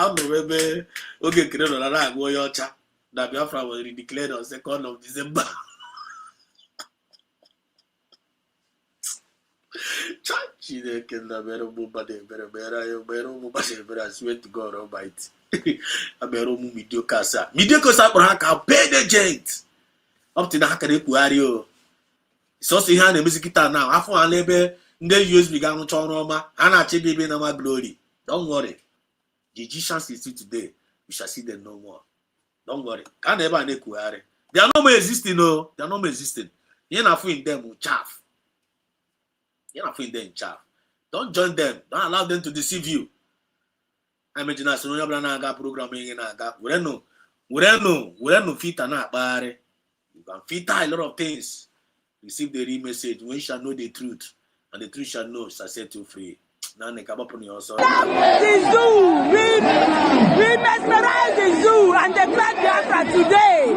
oge kirelo na agwo yocha. That Biafra was declared on 2nd of December. I swear to God Almighty. I mediocre sir. Mediocre sir can pay the gent. Up to the Hakare Puario. So see how the music guitar now. After a label, they use began on Roma and I check baby my glory. Don't worry. The Egyptians is still today. We shall see them no more. Don't worry. Can't never make Kuare. They are no more existing, no. They are no more existing. You're not feeling them with chaff. You're not feeling them chaff. Don't join them. Don't allow them to deceive you. I imagine that so you programming in a gap. We don't know fit and not bare. You can fit a lot of things. Receive the real message. We shall know the truth. And the truth shall know shall set you free. Now they come up on your side. The zoo, we mesmerize the zoo and the black Biafra today.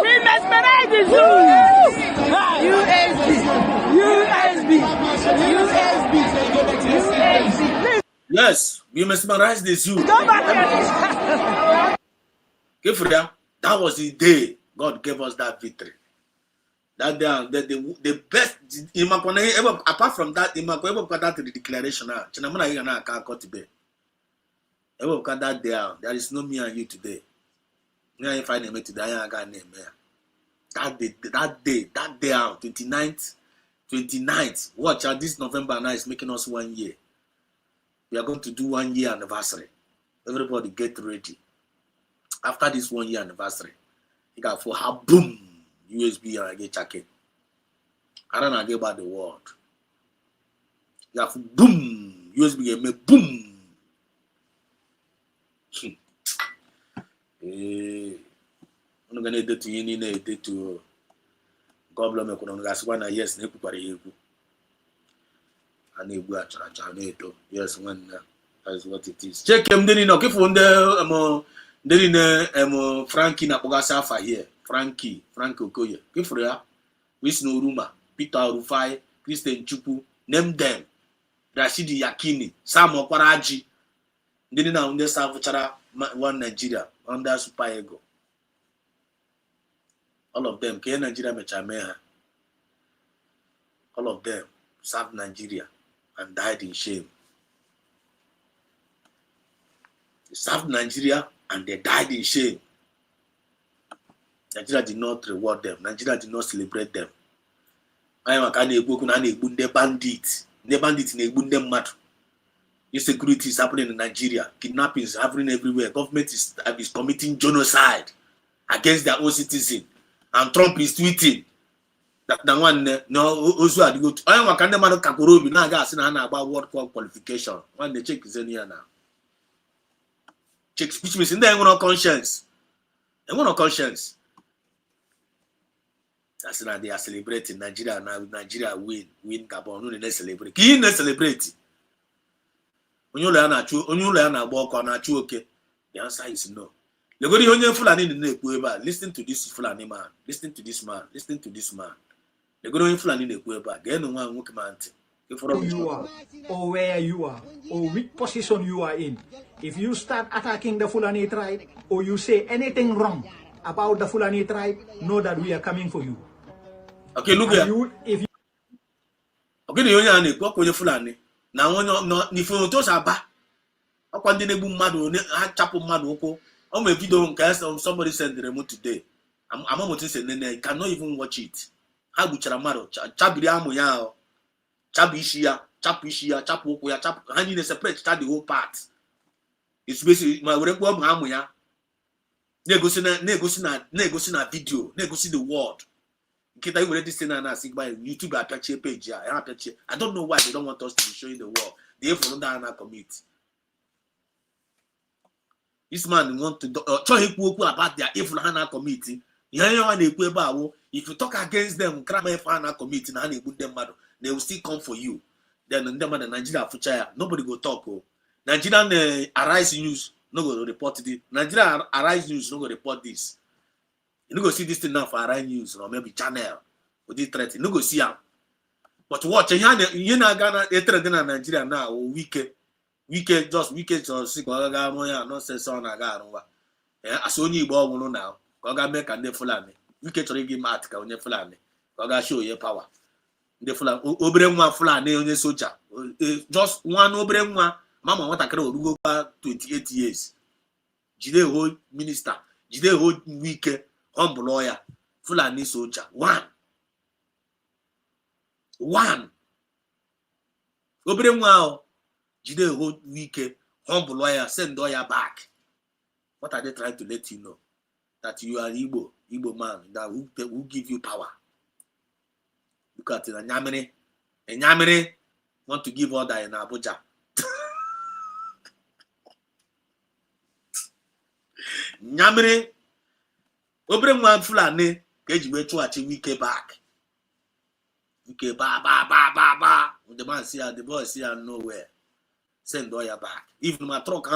We mesmerize the zoo. Yes, we mesmerize the zoo. That was the day God gave us that victory. That day, the best. Apart from that, the declaration. That day, there is no me and you today. You find me today. I got name here. That day, 29th. Watch out, this November now is making us 1 year. We are going to do 1 year anniversary. Everybody get ready. After this 1 year anniversary, you got for how boom USB and I get check it. I don't know about the world. You got for boom USB and make boom. I'm gonna do to you to God bless me. Kuna gas one yes ne kupare yeku. Ani gua chara neto. Yes when that's what it is. Check him then no kifunde Frankie na pogasa fa here. Frankie Okoye. Kifura Wisnu Ruma, Peter Rufai, Christian Chupu, name them. Rashidi Yakini, Sam Okwaraji. Then na unde savuchara one Nigeria under Super Ego. All of them, Nigeria Mechameha. All of them served Nigeria and died in shame. They served Nigeria and they died in shame. Nigeria did not reward them. Nigeria did not celebrate them. I am a kind of bandits. The bandits in a matter. Insecurity is happening in Nigeria. Kidnapping is happening everywhere. Government is committing genocide against their own citizens. And Trump is tweeting that the one no also had go to I am a kind of man Kakorobi now gas in about World Cup qualification. When the check is in here now. Check which means in there no conscience. And no conscience. That's now they are celebrating Nigeria now. Nigeria win Gabon. No they celebrate. Ki they celebrate. Onyola na agba na chu okay. The answer is no. Listen to this Fulani man. Listen to this man. Listen to this man. Who you are, or where you are, or which position you are in. If you start attacking the Fulani tribe, or you say anything wrong, about the Fulani tribe, know that we are coming for you. Okay, look And here. if you Okay, the only one go konye Fulani. Na wonyo ni fun to saba. Akwa ndi na-egbu mmadụ ha chapụ mmadụ ụkwụ. O me video nke somebody sent them today. I'm not saying nene, you cannot even watch it. Ha gbuchara mmadụ, chabiri amụ ya ahụ. Chabu ishi ya, chapu ishi ya, chapu ụkwụ ya, chapu ha niile separate the whole part. It's basically ma were kpọọ amụ ya. Na-egosi na video, na-egosi the word. Nkịta iwere this thing na asị gba YouTube apịachie page ya, ha apịachie. I don't know why they don't want us to be showing the world. They follow that na commit. This man want to try to talk about their evil hana committee. If you talk against them, committee they will still come for you. Then Nigeria future nobody go talk. Nigerian Arise News no go report it. Nigeria Arise News no go report this. You no go see this thing now for Arise News or maybe channel or this threat. You no go see am. But watch, you na Ghana threat in Nigeria now or weekend. Wike just si ka ọ ga amụ ya nonsense ọ na-aga arụwa asị onye Igbo ọnwụrụ na ka ọ ga mee ka ndị Fulani Wike chọrọ igi mat ka onye Fulani ka ọ ga show ye power ndị Fulani obere nwa Fulani onye soja just nwa obere nwa mama nwatakịrị orugo 28 years jide ho minista jide ho Wike humble ya Fulani soja one obere nwa ahụ jide hold Wike, humble lawyer, send lawyer back. What are they trying to let you know? That you are Igbo man, that will give you power. Look at it, Nyamere want to give order in Abuja. Nyamere, obre nwa Fulani, ka eji wee chụghachi Wike back. Wike ba. The man see her, the boy see her nowhere. Send all your back. Even my truck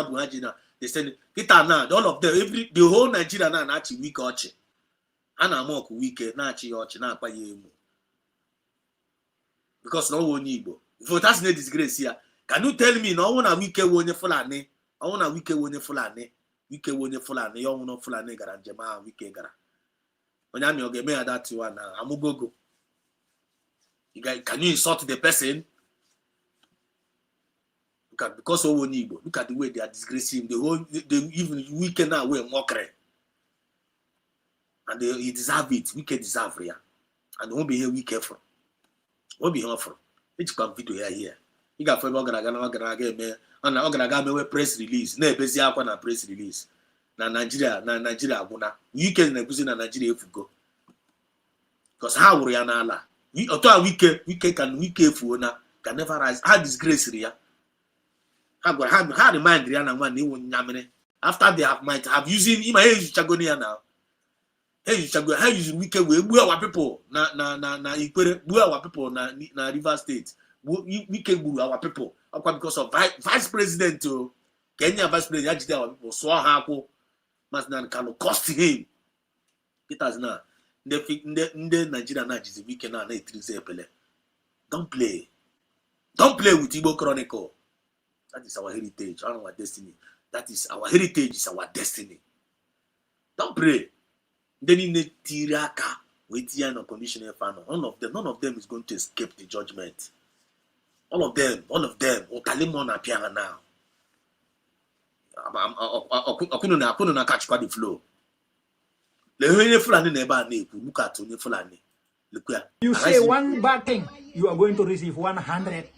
they send it now. All of them, the whole Nigeria now actually weak ochi. And I'm more weak na chi ochi na pa ye. Because no one Igbo. If that's no disgrace here, can you tell me no one a weak wonye Fulani? I want a weak wonye Fulani. Weak wonye Fulani. You want no Fulani gara jema weak gara. When I'm your game that one now, I'm go. You guys, can you insult the person? Because of Igbo, look at the way they are disgracing him. Even Wike now we're mockery. And he deserve it. Wike deserve it. And won't be here Wike from. Won't be here from. It's come video here. You got for Oganaga press release. Ne busy na press release. Na Nigeria aguna. Wike na kuzi na Nigeria efugo. Because how were ya na ala? Wike can never rise. How disgrace ya? How remind Rihanna one Nyamere after they might have using him Chagonia now. Hey Chago, how you Wike we our people na Ikwere our people na River State. Wike our people because of vice president to Kenya vice president our people so hako mas na can cost him. It has now the Nigeria na jizi Wike na 3 pele. Don't play with Igbo Chronicle. That is our heritage, our destiny. That is our heritage, is our destiny. Don't pray. Then in the tiraka, with no conditional fan. None of them is going to escape the judgment. All of them. Okalimon appear now. I couldn't catch the flow. Look at Fulani. You say one bad thing, you are going to receive 100.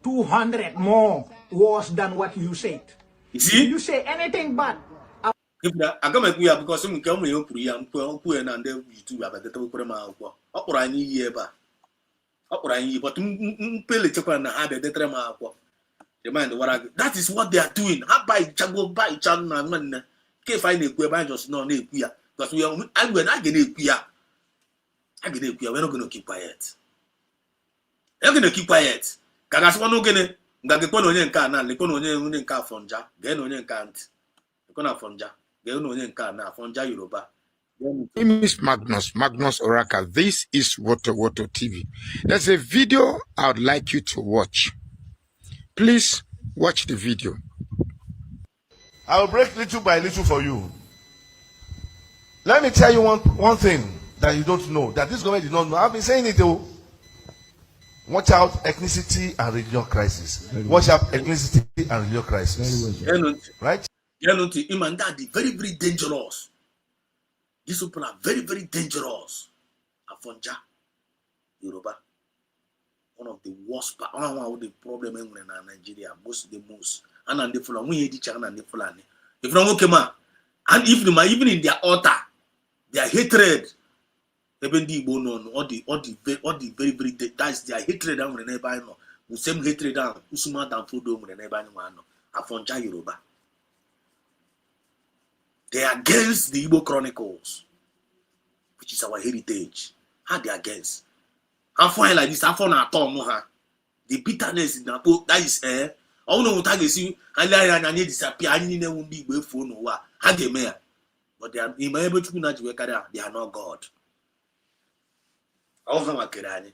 200 more worse than what you said. You see? If you say anything bad, I come because some come here and YouTube about the program. Opera any year, but Pele Chapana had a detrema. Remind what that is what they are doing. How by Chago by Chana man can't find a queer just no name queer. Because we are when I get a queer. We're not gonna keep quiet. They're gonna keep quiet. Kagaswano gene ngagekwana onye nka na lekwana onye nka fonja gene onye nka ntị lekwana fonja gene onye nka na fonja Yoruba. My name is Magnus Oracle. This is Woto TV. There's a video I would like you to watch. Please watch the video. I will break little by little for you. Let me tell you one thing that you don't know, that this government did not know. I've been saying it though. Watch out ethnicity and religion crisis. Watch out ethnicity and religion crisis. Right? Iman, that is very, very dangerous. These people are very, very dangerous. Afonja, Yoruba. One of the worst part, one of the problem in Nigeria, most. And the Fulani, we hate each other and the Fulani. If no come out, and even in their altar, their hatred, even the bone all the very, very, that's their hatred down when neighbor know. The same hatred down, Usuma down food when neighbor know. Afonja Yoruba. They are against the Igbo Chronicles, which is our heritage. How they against? I find like this, I found a tongue, the bitterness in that is I don't know what I see. I need disappear. I need to be with phone or what. How they may, but they are able to not work out. They are not God. I don't know Kirani.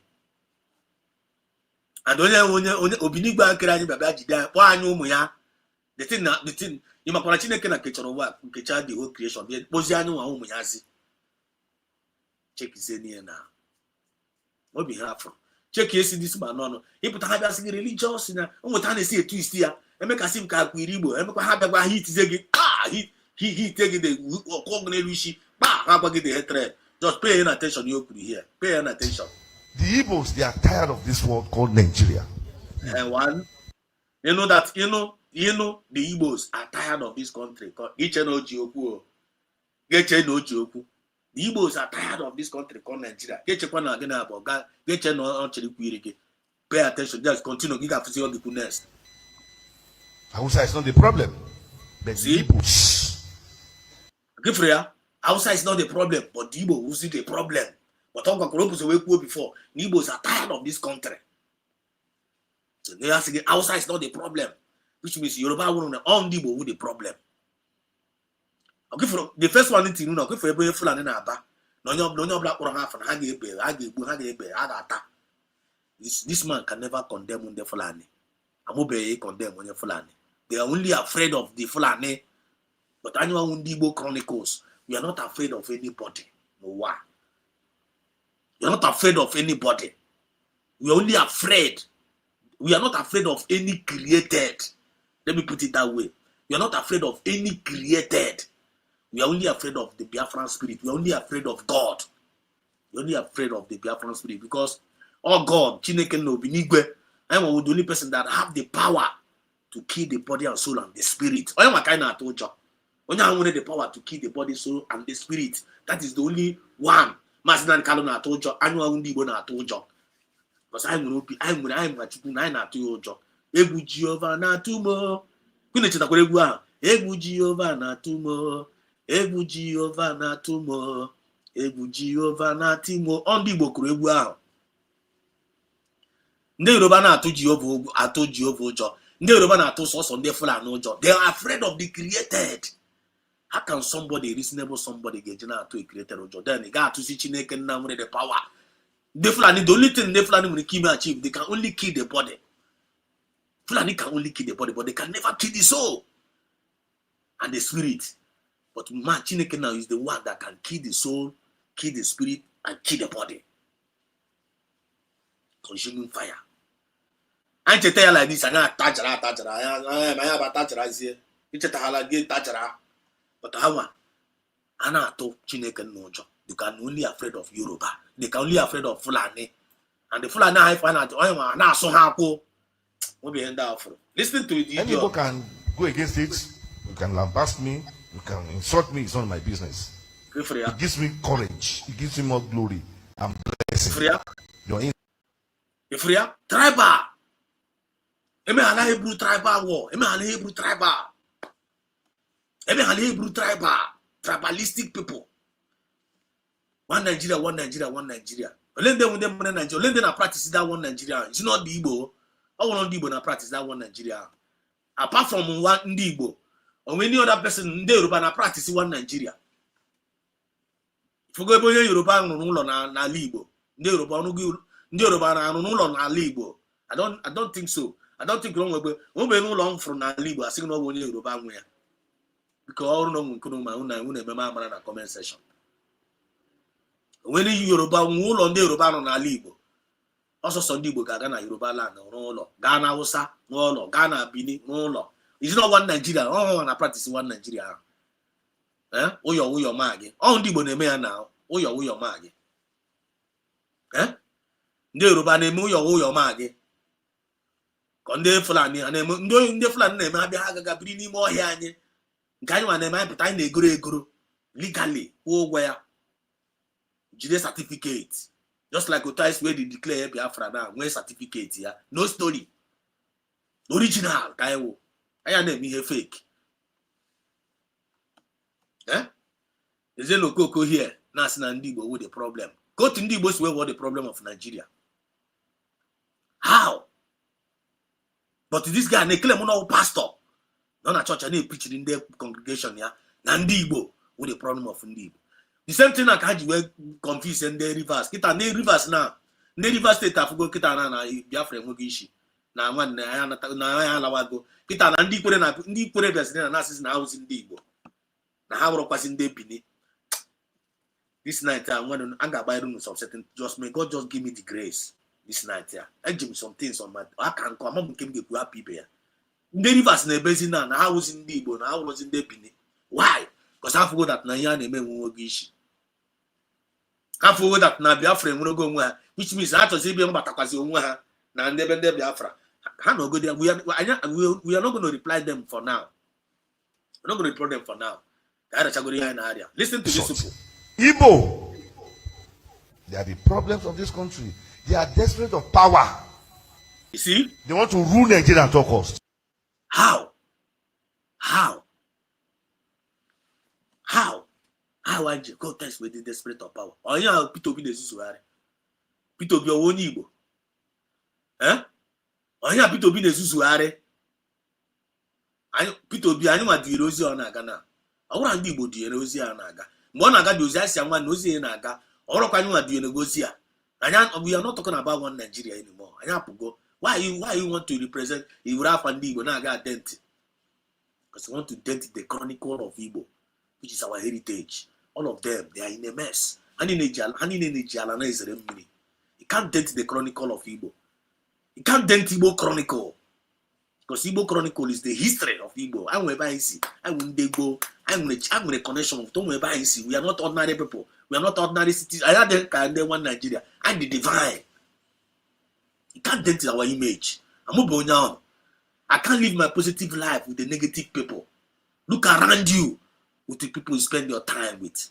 And only Obinigba Kirani Babaji, why I know Muya. The thing, you might want to make a kitchen of work, which are the whole creation. Bosiano, Muyazi. Check his in now. What be helpful? Check yes this man no. He put have as religious na. Omo tan say twist here. E make asim ka kwiribo. E make have gba hit zegi. He take the okogna lushi. Ba ha gba the hatred. Just pay attention you could here. Pay attention. The Igbos, they are tired of this world called Nigeria. And one, you know that the Igbos are tired of this country. Get no joku. The Igbos are tired of this country called Nigeria. Get your corner again about God. Get your no pay attention. Just continue. You have to see all the goodness. Hausa is not the problem. But See? the Igbos. Biafra, Hausa is not the problem, but the Igbo will see the problem. But talk about Chronicles away before. The Igbos are tired of this country. So they are saying Hausa is not the problem, which means Yoruba will not on the Igbo with the problem. Okay, for the first one, you know, for every Fulani Aba, no black or half and this man can never condemn the Fulani. Amobe condemn when you're Fulani. They are only afraid of the Fulani. But annual Igbo Chronicles, we are not afraid of anybody. No why? We are not afraid of anybody. We are only afraid. We are not afraid of any created. Let me put it that way. We are not afraid of any created. We are only afraid of the Biafran spirit. We are only afraid of God. We are only afraid of the Biafran spirit because, oh God, Chineke no Binigwe, I am the only person that have the power to kill the body and soul and the spirit. I am a kind of told you. Only I wanted the power to kill the body, soul, and the spirit. That is the only one. Masinan Kalona told you. Annual Undibona told you. Because I'm going to not told you. Egu Jehovah na tumo. Kunechita Koregua. Egu Jehovah na tumo. Egu Jehovah na tumo. Egu Jehovah na timo. On the book Koregua. Ndị Yoruba na-atụ Jehovah ụjọ. Ndị Yoruba na-atụ sọsọ ndị Fulani ụjọ. They are afraid of the created. How can somebody, reasonable somebody, get to a created ụjọ? Then they got to see Chineke now with the power. The Fulani, the only thing the Fulani will kill achieve, they can only kill the body. Fulani can only kill the body, but they can never kill the soul and the spirit. But man, Chineke now is the one that can kill the soul, kill the spirit, and kill the body. Consuming fire. I tell you like this, I got touch I have a touch right here. It's a touch. But how? Anna told Chineke Nojo. They can only afraid of Yoruba. They can only afraid of Fulani. And the Fulani I find out, oh, now so happy. We'll be end out for. Listen to it. Anybody can go against it. You can lambast me. You can insult me. It's not my business. It gives me courage. It gives me more glory and blessing. You're in. Ifria, tribal. Eme ala Hebrew tribal war. Eme ala Hebrew tribal. Eme ala Hebrew tribal. Tribalistic people. One Nigeria, one Nigeria, one Nigeria. Olende with them one Nigeria. Olende na practice that one Nigeria. It's not the Igbo. I want the Igbo na practice that one Nigeria. Apart from one the Igbo, or any other person in the Yoruba na practice one Nigeria. If you go to Yoruba na Igbo, the Yoruba na Igbo. I don't think so. I don't think wrong with no long from Igbo. I think no one Yoruba where. Because all no one could my own na comment section. When Yoruba ụlọ ndị Yoruba nọ n'ala Igbo, ọsọsọ ndị Igbo ga-aga na Yoruba land rụọ ụlọ, gaa na Hausa rụọ ụlọ, gaa na Benin rụọ ụlọ. Is not one Nigeria. Oh, na practice one Nigeria. Uyo ma gị. Ọ ndị Igbo na-eme ya na uyo ma gị. Ndị Yoruba na-eme uyo ma gị. Ka ndị Fulani na-eme ndị Fulani na-eme abịa ha gaga biri n'ime ọhịa anyị. Nke anyị na-eme anyị pụta anyị na-egoro egoro legally kwụọ ụgwọ ya. Jide certificate. Just like Otais where they declare Biafra now, where certificate ya. No story. Original ka ewo. Aya na-eme ihe fake. Is no koko here? Na asị na ndị Igbo with the problem. Go to ndị Igbo where what the problem of Nigeria. How? But this guy na-claim no pastor. No na church na preach in their congregation ya. Na ndị Igbo with the problem of ndị Igbo. The same thing like how you were confused in the rivers. Kita ne rivers now. Ne rivers state afugo kita na Biafra enweghị isi. Na nwanne ya lawago. Kita na ndị kwere bịasịrị na asịsị na ahụzi ndị Igbo. Na ha wụrụkwasị ndị Benin. This night I ga-agba iru some certain just may God just give me the grace this night ya. Eji m some things on my aka nkọ ama m nke m ga-ekwu hapụ ibe ya. Ndị rivers na-ebezi na ha ahụzi ndị Igbo na ha wụrụzi ndị Benin. Why? Because I forgot that na ihe a na-eme enweghị isi. I forgot that na Biafra enweghị onwe ha, which means ha chọzi ibe mbatakwazi onwe ha na ndị Biafra. Ha no go there. We are not going to reply them for now. We're not going to reply them for now. Listen to this people. Igbo, they are the problems of this country. They are desperate of power. You see? They want to rule Nigeria at all costs. How I go test with the spirit of power? Oh yeah, Peter Obi na-ezuzughari. Peter Obi onye Igbo. Oh yeah, Peter Obi na-ezuzughari. Peter Obi anyị nwa dịrị ozi ọ na-aga na. Ọ bụrụ ndị Igbo dịrị ozi a na-aga. Mgbe ọ na-aga dị ozi asị nwa na ozi na-aga. Ọ bụrụkwa anyị nwa dịrị ozi a. We are not talking about one Nigeria anymore. Anyị apụgo. Why you want to represent Iwurafa ndị Igbo na-aga dent? Because you want to dent the chronicle of Igbo, which is our heritage. All of them, they are in a mess. You can't dent the chronicle of Igbo. You can't dent Igbo chronicle. Because Igbo chronicle is the history of Igbo. I'm a connection with them. We are not ordinary people. We are not ordinary citizens. I had one Nigeria. I'm the divine. You can't dent our image. I can't live my positive life with the negative people. Look around you with the people you spend your time with.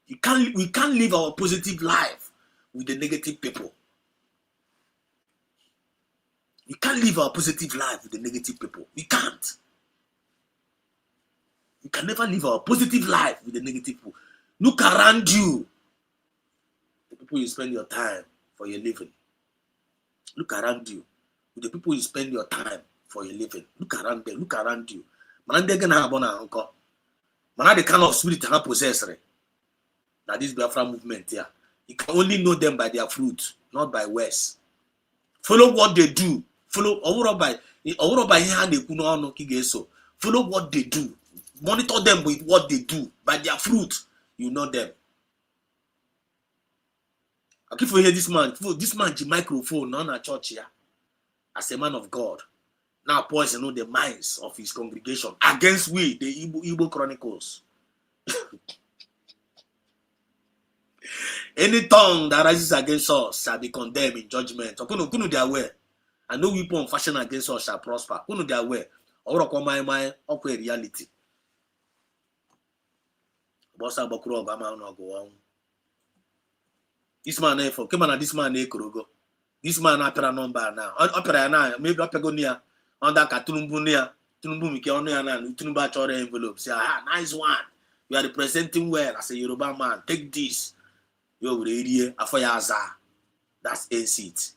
We can't live our positive life with the negative people. We can't live our positive life with the negative people. We can't. We can never live our positive life with the negative people. Look around you. The people you spend your time for your living. Look around you. With the people you spend your time for your living. Look around them. Look around you. Man, they're gonna have uncle. Man, the kind of spirit they possess. That this Biafra movement here. You can only know them by their fruit, not by words. Follow what they do. Follow over by hand. Follow what they do. Monitor them with what they do. By their fruit, you know them. I keep hear this man the microphone on a church here. As a man of God. Now poison the minds of his congregation against we, the Igbo Chronicles. Any tongue that rises against us shall be condemned in judgment. Kunu they are aware. And no weapon fashioned against us shall prosper. Kunu they are aware. Or my reality. Bossa Bokuro Gama no go on. This man for Kemana, this man Kurugo. This man opera number now. Opera now, maybe Opegonia under Katumbunia, Tunumbuki on and Tunumba Chore envelope. Say, nice one. You are representing well as a Yoruba man. Take this. You're ready for Yaza. That's a seat.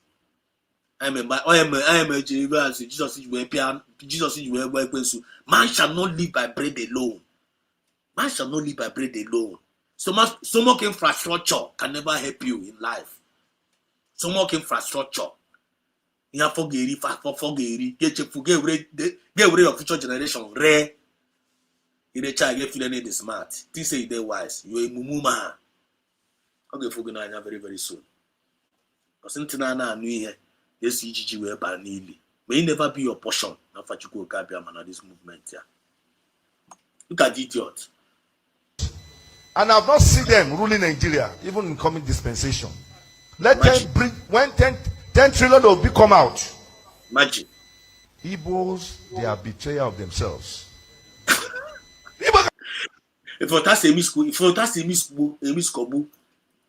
I am a Jesus is where man shall not live by bread alone. Man shall not live by bread alone. So much infrastructure can never help you in life. So much infrastructure. You have forget rid of future generation. Rare. You the child get feeling the smart. Think say they wise. You a mumu man. Okay, for going very, very soon. Because until now, yes, EGG will ban nearly. May never be your portion. Now, Fachuko Kabiamana, this movement. Yeah. Look at the idiot. And I've not seen them ruling Nigeria, even in coming dispensation. Let them bring, when 10 trillion will be come out. Imagine. Igbos, they are betrayal of themselves. If you that's a misco,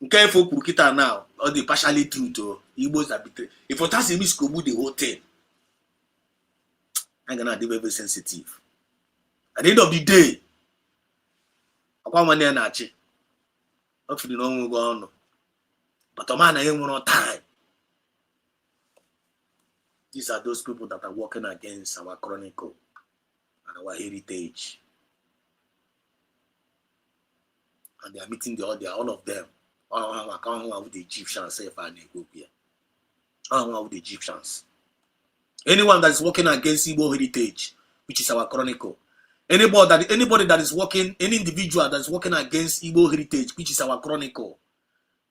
okay, folk kita now, or the partially true to Igbos are betrayed. If you that's a misco, the whole thing. I'm gonna be very sensitive. At the end of the day, Aquaman and Archie. Hopefully, no one go on. But a man, I ain't no time. These are those people that are working against our chronicle and our heritage. And they are meeting all of them. I can't with the Egyptians, say if I go here. I don't with the Egyptians. Anyone that is working against Igbo heritage, which is our chronicle. Anybody that is working, any individual that is working against Igbo heritage, which is our chronicle,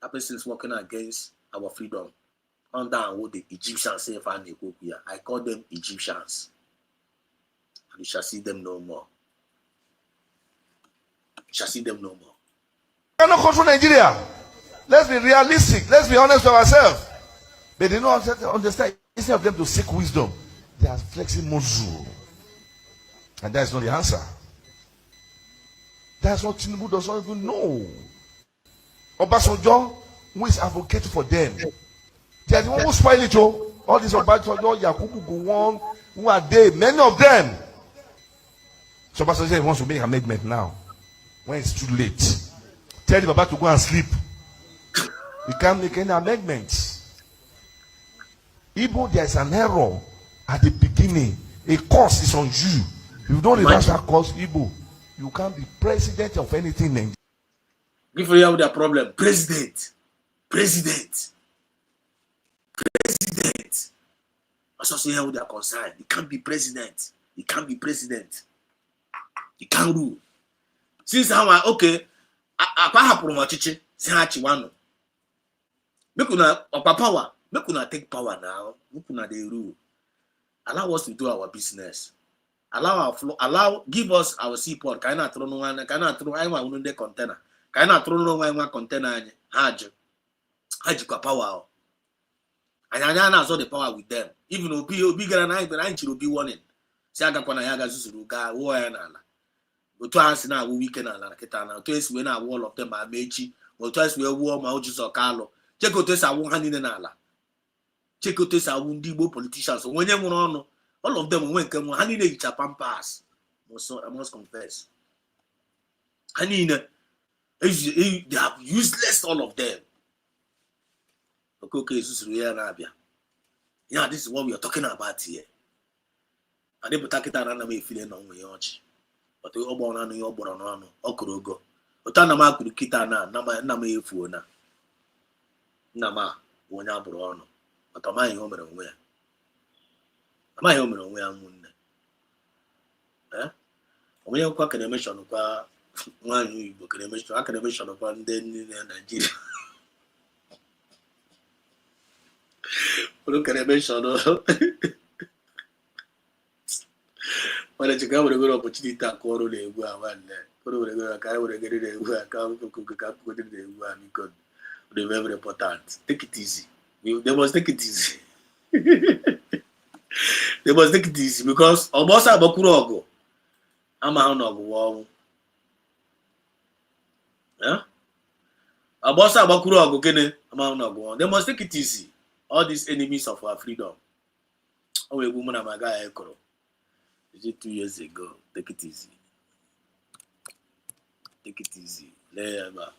that person is working against our freedom. Under what the Egyptians say if I go here. I call them Egyptians. And you shall see them no more. You shall see them no more. We cannot control Nigeria. Let's be realistic. Let's be honest with ourselves. But they don't understand. Instead of them to seek wisdom, they are flexing muscle. And that is not the answer. That's what Tinubu does not even know. Obasanjo, who is advocating for them, they are the one who spoil it. All these Obasanjo, Yakubu Gowon, who are they? Many of them. So Obasanjo wants to make an amendment now. When it's too late. Tell the Baba to go and sleep. You can't make any amendments. Igbo, there is an error at the beginning. A curse is on you. If you don't reverse that curse, Igbo, you can't be president of anything in Nigeria. Give you have their problem. President. That's also here with their concern. He can't be president. He can't rule. Since I'm okay, I have promoted. Say Hachiwano. Make una power. Make una take power now. Make una dey rule. Allow us to do our business. Give us our seaport. Can I throw no one? Can I throw one container? Can I throw no one container? Haji kwa power. And I saw the power with them. Even Obi gara na but I will be warning. Say aga kwa na yaga zuzuru ga wo ya na ala. Otu ansi na wo weekend ala kita na. Otu esi we na all of them ma mechi. Otu esi we wo ma ojuzo kalo. Check otu esi awu ha niile na ala. Check otu esi awu ndị Igbo politicians. Onye nwụrụ ọnụ. All of them nwe nke nwe ha niile yicha pampas. I must confess. Ha niile they are useless, all of them. Okay, yeah, this is what we are talking about here. And they put na me feeling on my watch. But the obo na no obo no no okorogo. Otana ma kuru kita na na ma efu na. Na ma wonya aburo ono. But ama ihe o mere onwe ya. Ama ihe o mere onwe ya munne. Onye kwa kene mention kwa nwanyi Igbo kene mention kwa ndị Nigeria. Look at a mention. When I check out the opportunity to call the one, the very important. Take it easy. They must take it easy. They must take it easy because almost a Bakurogo. I'm out of war. Yeah? A boss a Bakurogo, I'm out of war. They must take it easy. All these enemies of our freedom. Oh, a woman, my guy, Ekoro. Is it 2 years ago? Take it easy. Take it easy. Never.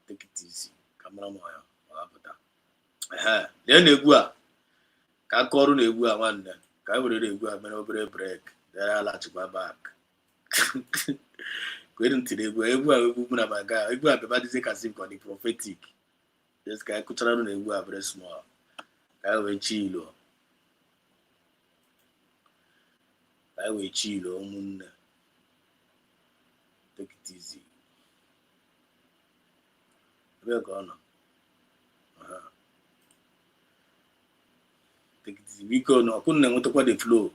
Take it easy. Camera moya. Then they go. Can call on a good one. Can we really go? I'm over a break. There are lots of my back. Going to the woman, my guy. I go up about this. I can see for the prophetic. This guy could try to go very small. I will chill. Take it easy. We're gonna take it easy. We go no. Couldn't want to the flow.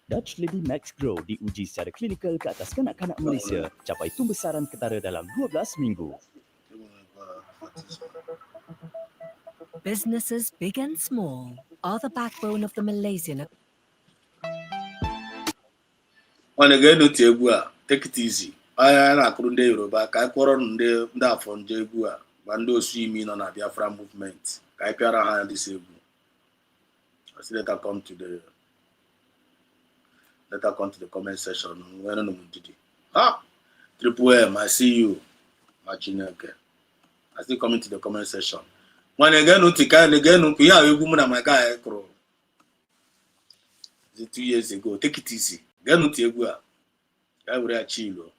Dutch Lady Max Grow diuji secara klinikal ke atas kanak-kanak Malaysia capai pembesaran ketara dalam 12 minggu. Businesses big and small are the backbone of the Malaysian. On again, no tegua. Take it easy. I na kurunde Yoruba. Kai kworo nde afọ nje egwu a. Bando swimi no na Biafra movement. Kai piara ha this egwu. I see let her come to the comment section. When no mundidi. Ah, Triple M, I see you. Machineke. I still coming to the comment section. When again no tika again no ya egwu mu na my guy kro. 2 years ago. Take it easy. Get no egwu a. I would have chilo.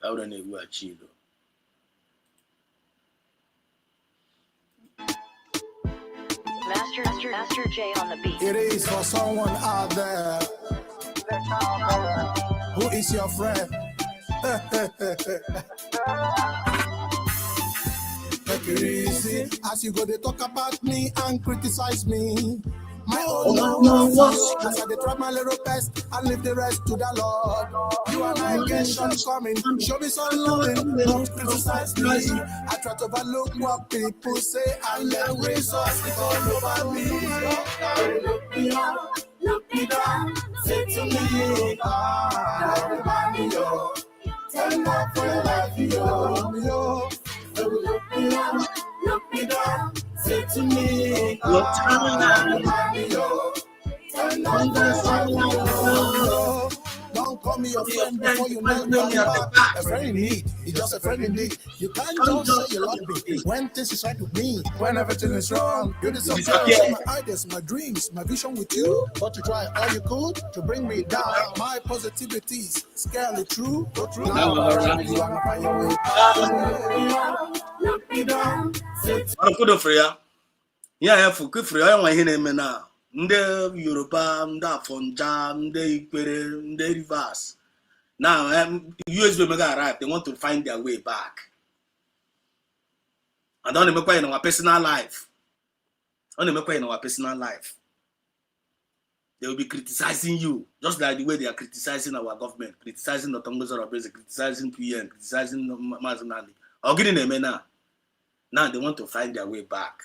I would have chilo. Master J on the beat. It is for someone out there. Who is your friend? Take it easy as you go to talk about me and criticize me. My own as I try my little best and leave the rest to the Lord. You are my nation coming, show me some loving, don't criticize me. I try to overlook what people say and let resources all over me. Look me up, look me down, say to me, remind me, yo. Thank God for your life, yo. Look me up, look me down, say to me, remind me, yo. Thank God for your life, yo. Don't call me your friend before you know me back. A friend in need, it's just a friend in need. You can't just say you love me when things is right with me. When everything is wrong, you disappear. My ideas, my dreams, my vision with you. But you try all you could to bring me down. My positivity's scarcely true. Go through now. You wanna find your way back. Look me down. I'm good for you. Yeah, for good for you. I want to hear him now. Nde Yoruba, nde Afonja, nde Ikwere, nde Rivers. Now, US will arrive. They want to find their way back. And don't make in our personal life. Only make in our personal life. They will be criticizing you, just like the way they are criticizing our government, criticizing the Tongo's Arabes, criticizing PM, criticizing Mazunani. Or getting them now. Now they want to find their way back.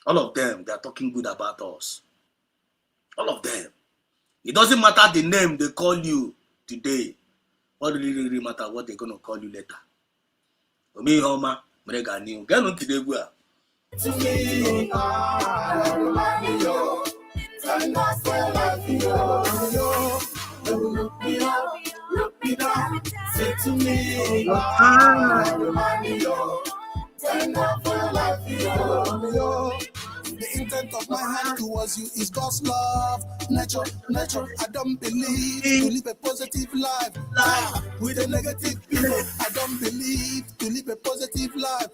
All of them, they are talking good about us. All of them. It doesn't matter the name they call you today. What really matter what they're going to call you later. Omi Homa, Mrega New. Get on today, we are. To me, thank God for your life, yo. Look me up, look me down. Say to me, remind me, yo. Thank God for your life, yo. The intent of my heart towards you is God's love. Nature, I don't believe to live a positive life. With the negative people, I don't believe to live a positive life.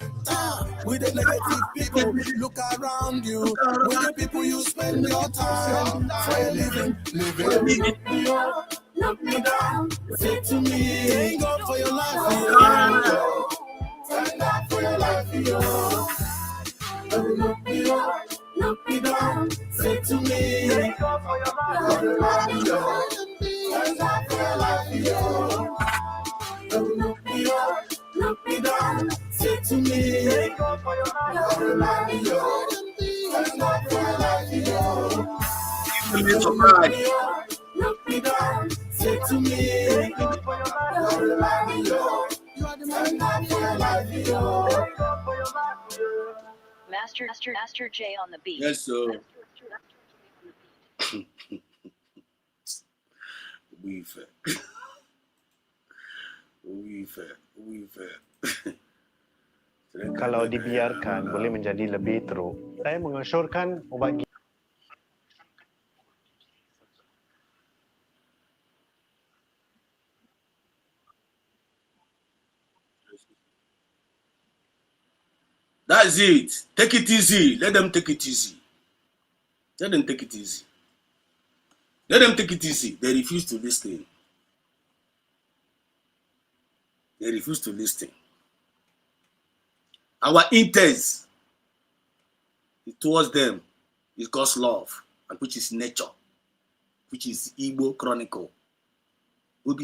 With the negative people, look around you. With the people you spend your time for a living. Look me down, say to me, thank God for your life, yo. Thank God for your life, yo. Look me up, look me down, say to me, thank God for your life, yo. Thank God for your life, yo. Look me up, look me down, say to me, thank God for your life, yo. Thank God for your life, yo. Look me down, say to me, thank God for your life, yo. Thank God for your life, yo. Master J on the beat. Yes, sir. We fair. Kalau dibiarkan boleh menjadi lebih teruk. Saya mengesyorkan obat. That's it. Take it easy. Let them take it easy. Let them take it easy. Let them take it easy. They refuse to listen. They refuse to listen. Our intent towards them is God's love, and which is nature, which is Igbo Chronicle. Which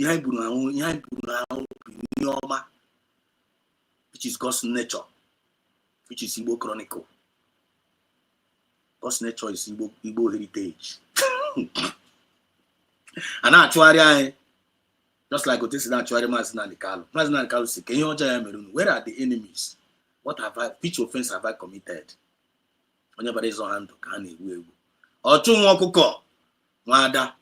is God's nature, which is Igbo Chronicle. God's nature is Igbo heritage. And actually, just like what this is actually President Kalu said, where are the enemies? Which offense have I committed? Anybody is on hand to can ewu. Otu nwokuko nwada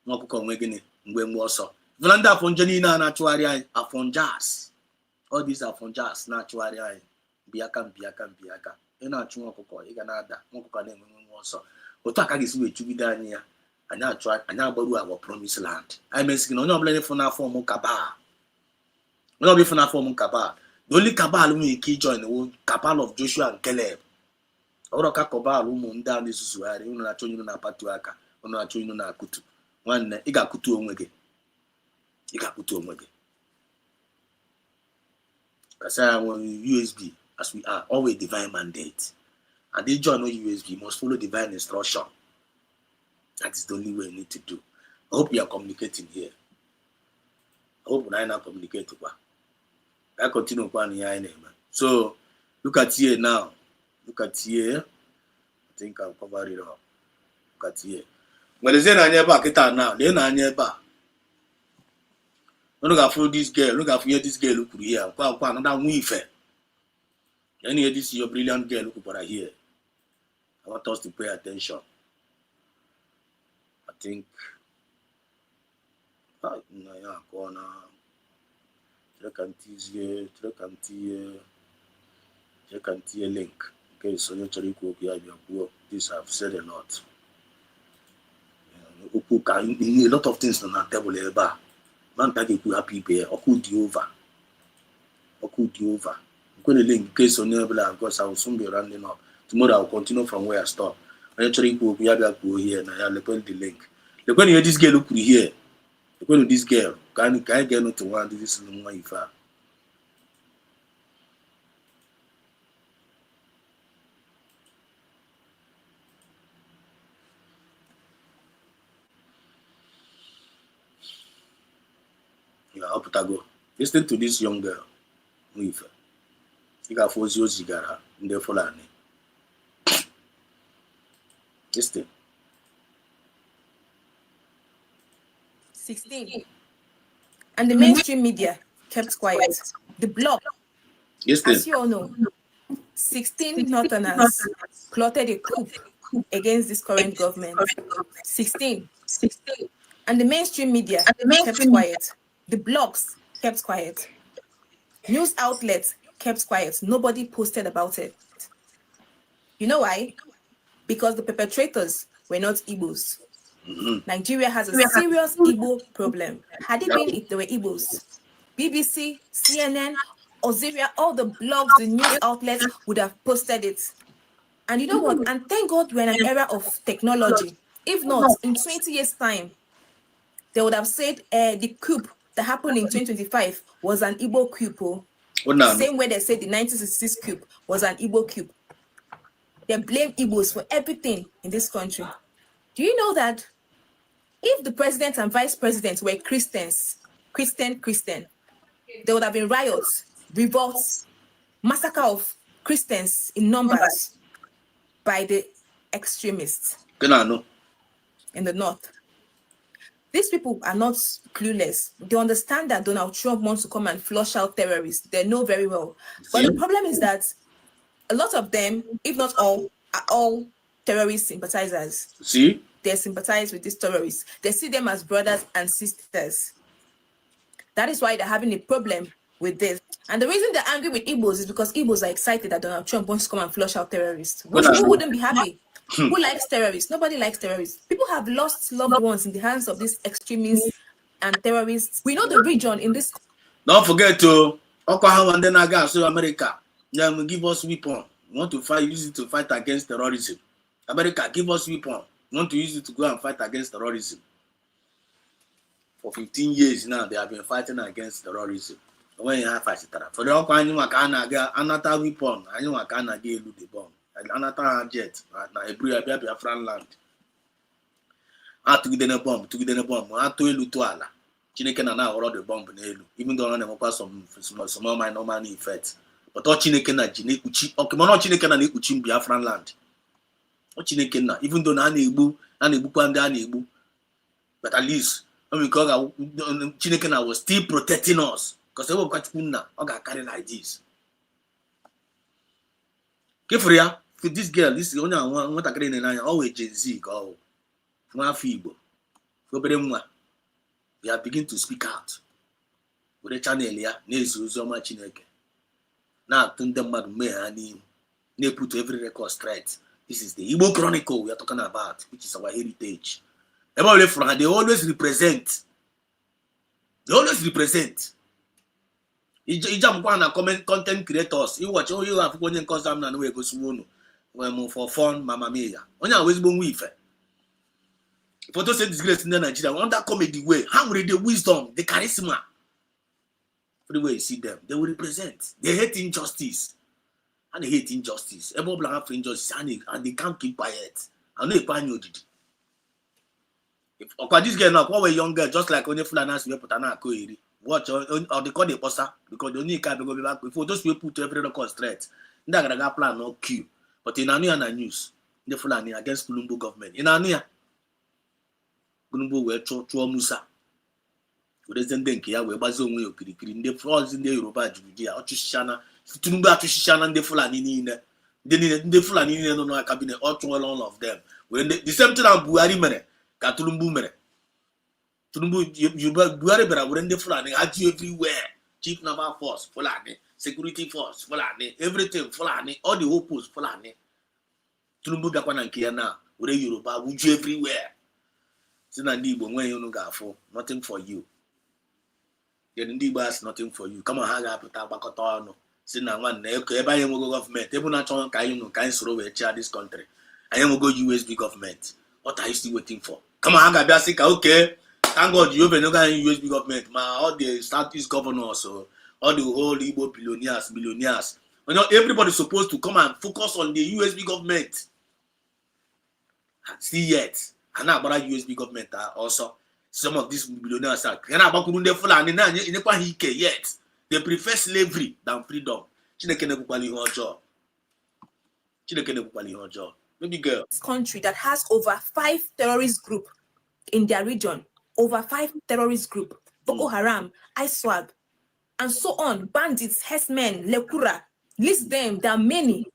nwokuko nwegini mgbe mwoso. Vlander afonjani na actually afonjas. All these afonjas na actually biaka. Ina achu nwokuko iga na ada nwokuko na enwe mwoso. Otu aka gisi we chugide anya anya agbaru our promised land. I mean skin onye obele for na form kaba. Onye obele for na form kaba. The only cabal we can join the cabal of Joshua and Caleb. Ora ka cabal umu nda ndi susuari unu na chonyu na patu aka unu na chonyu na akutu nwanne ị ga-akutu onwe gị kasa USB as we are always divine mandate and this join no USB must follow divine instruction. That is the only way we need to do. I hope you are communicating here. I hope we are not communicating. I continue on here. So look at here now. Look at here. I think I'll cover it up. Look at here. When they say now, they na look at for this girl. Look at for this girl. Look here. Another wife. Then here this is your brilliant girl. Look over here. I want us to pay attention. I think. Corner. Check and see a link. Okay, so you actually go here. This I've said a lot. A lot of things on that table here. Man, that you could happy pay or could you over? I'm going to link in case on your because I will soon be rounding up. Tomorrow I'll continue from where I stop. I actually go here and I'll put the link. Look when you this girl look here. Look when this girl can get not to one this is one if listen to this young girl. You got 4 years cigar in the Fulani. Listen. 16. And the mainstream media kept quiet. The bloc, as you all know, 16 Northerners plotted a coup against this current government. 16. And the mainstream media kept quiet. The blogs kept quiet. News outlets kept quiet. Nobody posted about it. You know why? Because the perpetrators were not Igbos. Nigeria has a serious Igbo problem. Had it been if they were Igbos, BBC, CNN, Oziria, all the blogs, the news outlets would have posted it. And you know what? And thank God we're in an era of technology. If not, in 20 years' time, they would have said the coup that happened in 2025 was an Igbo coup. Same way they said the 1966 coup was an Igbo coup. They blame Igbos for everything in this country. Do you know that if the president and vice president were Christians, Christian, there would have been riots, revolts, massacre of Christians in numbers by the extremists in the north. These people are not clueless. They understand that Donald Trump wants to come and flush out terrorists. They know very well. But the problem is that a lot of them, if not all, are all terrorist sympathizers. See? They sympathize with these terrorists. They see them as brothers and sisters. That is why they're having a problem with this. And the reason they're angry with Igbos is because Igbos are excited that Donald Trump wants to come and flush out terrorists. Who wouldn't be happy? Who likes terrorists? Nobody likes terrorists. People have lost loved ones in the hands of these extremists and terrorists. We know the region in this. Don't forget to Oklahoma and then again, so America. Then give us weapon. We want to fight, use it to fight against terrorism. America, give us weapon. We want to use it to go and fight against terrorism. For 15 years now, they have been fighting against terrorism. When you have fight, for the another weapon, I know I can't get the bomb. Another jet, na Biafran land. I took the bomb, I told to Allah. Chineke na already the bomb n'elu, even though na make some small minor effect. But all Chineke na Chineke okay, man Chineke na na-ekpuchi Biafran land. All Chineke na, even though na na-egbu kwa ndị a na-egbu. But at least because Chineke na was still protecting us. Because they were quite na oga carry like this. Kefria, for this girl, this is only one what I carry in always Gen Z go. Nwa Igbo. For bere nwa. They are beginning to speak out. With the channel here, na-eso oziọma Chineke. Na-atụ ndị mmadụ mee ha n'ihu. Na-put every record straight. This is the Igbo Chronicle we are talking about, which is our heritage. They always represent. They always represent. Ijam na content creators. You watch all you have onye cause am na no go sumo no. For fun, mama mia. Onye always go ife. For those say disgrace in Nigeria, on that comedy way, how will the wisdom, the charisma? For the way you see them, they will represent. They hate injustice. And they hate injustice. Everyone have injustice and they can't keep quiet. I know you did. If this girl now, one young girl, just like only Fulanas, we put an akoi. Watch or they call the poster because the only can go back before those people put every record straight. That plan no queue. But in Ania news, the Fulani against Kulumbu government. In Ania, Kulumbu were Chua Musa. We didn't think here we bazon we okirikiri. The frauds in the Yoruba Judea, Ochushana, Tunumba Tushana, and the Fulani in the Fulani in the cabinet, all of them. When the same time Buhari mere, Katulumbu mere. You when the Fulani had you everywhere. Chief number force, Fulani, security force, Fulani, everything, Fulani, all the opos, Fulani. Tulumbu Gakwan and Kiana, where Yoruba, would you everywhere? Sinandi, when you know, nothing for you. Then the bus, nothing for you. Come on, hang up with Tabacotano. Sina one, everybody will go government. They will not turn kind throw a chair this country. I am go USB government. What are you still waiting for? Come on, hang up, okay. Thank God you have no USB government, all the Southeast governors, so all the whole Igbo billionaires. You know, everybody's supposed to come and focus on the USB government. See yet. And now about USB government also. Some of these billionaires are yet. They prefer slavery than freedom. Maybe girl. This country that has over 5 terrorist groups in their region. Over 5 terrorist groups, Boko Haram, ISWAG, and so on, bandits, herdsmen, Lekura, list them, there are many.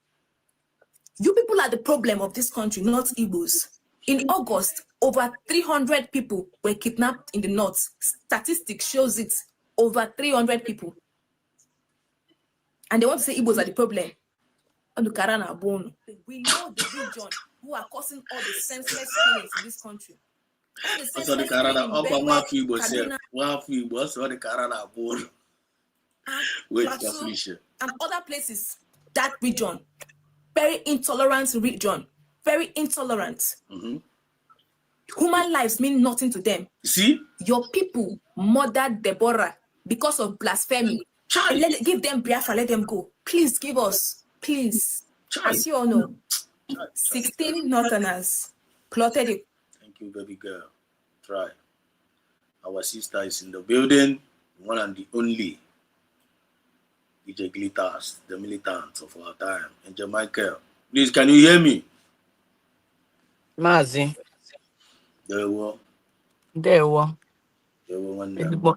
You people are the problem of this country, not Igbos. In August, over 300 people were kidnapped in the north. Statistics shows it, over 300 people. And they want to say Igbos are the problem. We know the region who are causing all the senseless killings in this country. So the Canada up on one few was the Canada board. And other places, that region, very intolerant region, very intolerant. Human lives mean nothing to them. See? Your people murdered Deborah because of blasphemy. Give them Biafra, let them go. Please give us, please. As you all know, 16 Northerners plotted it. Thank you, baby girl. Try. Our sister is in the building, one and the only DJ Glitters, the militant of our time. And Jamaica. Please, can you hear me? Mazi. There we There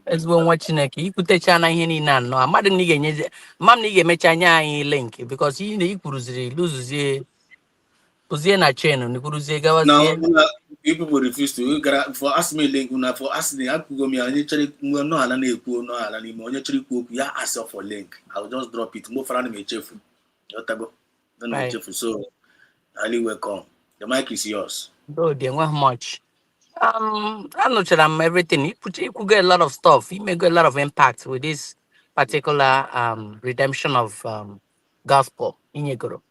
ezigbo nwa Chineke ikwutecha na ihe niile anọ amadị m na ị ga-enye mam na ị ga-emecha anya anyị link because ị na-ikwuruziri luzuzie ozie na chain n'ikwuruzie gawazie. Now people refuse to for ask me link una for ask me akugo mi onye chere no ala na ekwu no ala ni onye chere ikwu okwu ya ask for link. I will just drop it mo fara na me chefu yotago no me chefu so highly welcome. The mic is yours. Though they want much. I'm not sure I'm everything. You could get a lot of stuff. You may get a lot of impact with this particular redemption of gospel in your group.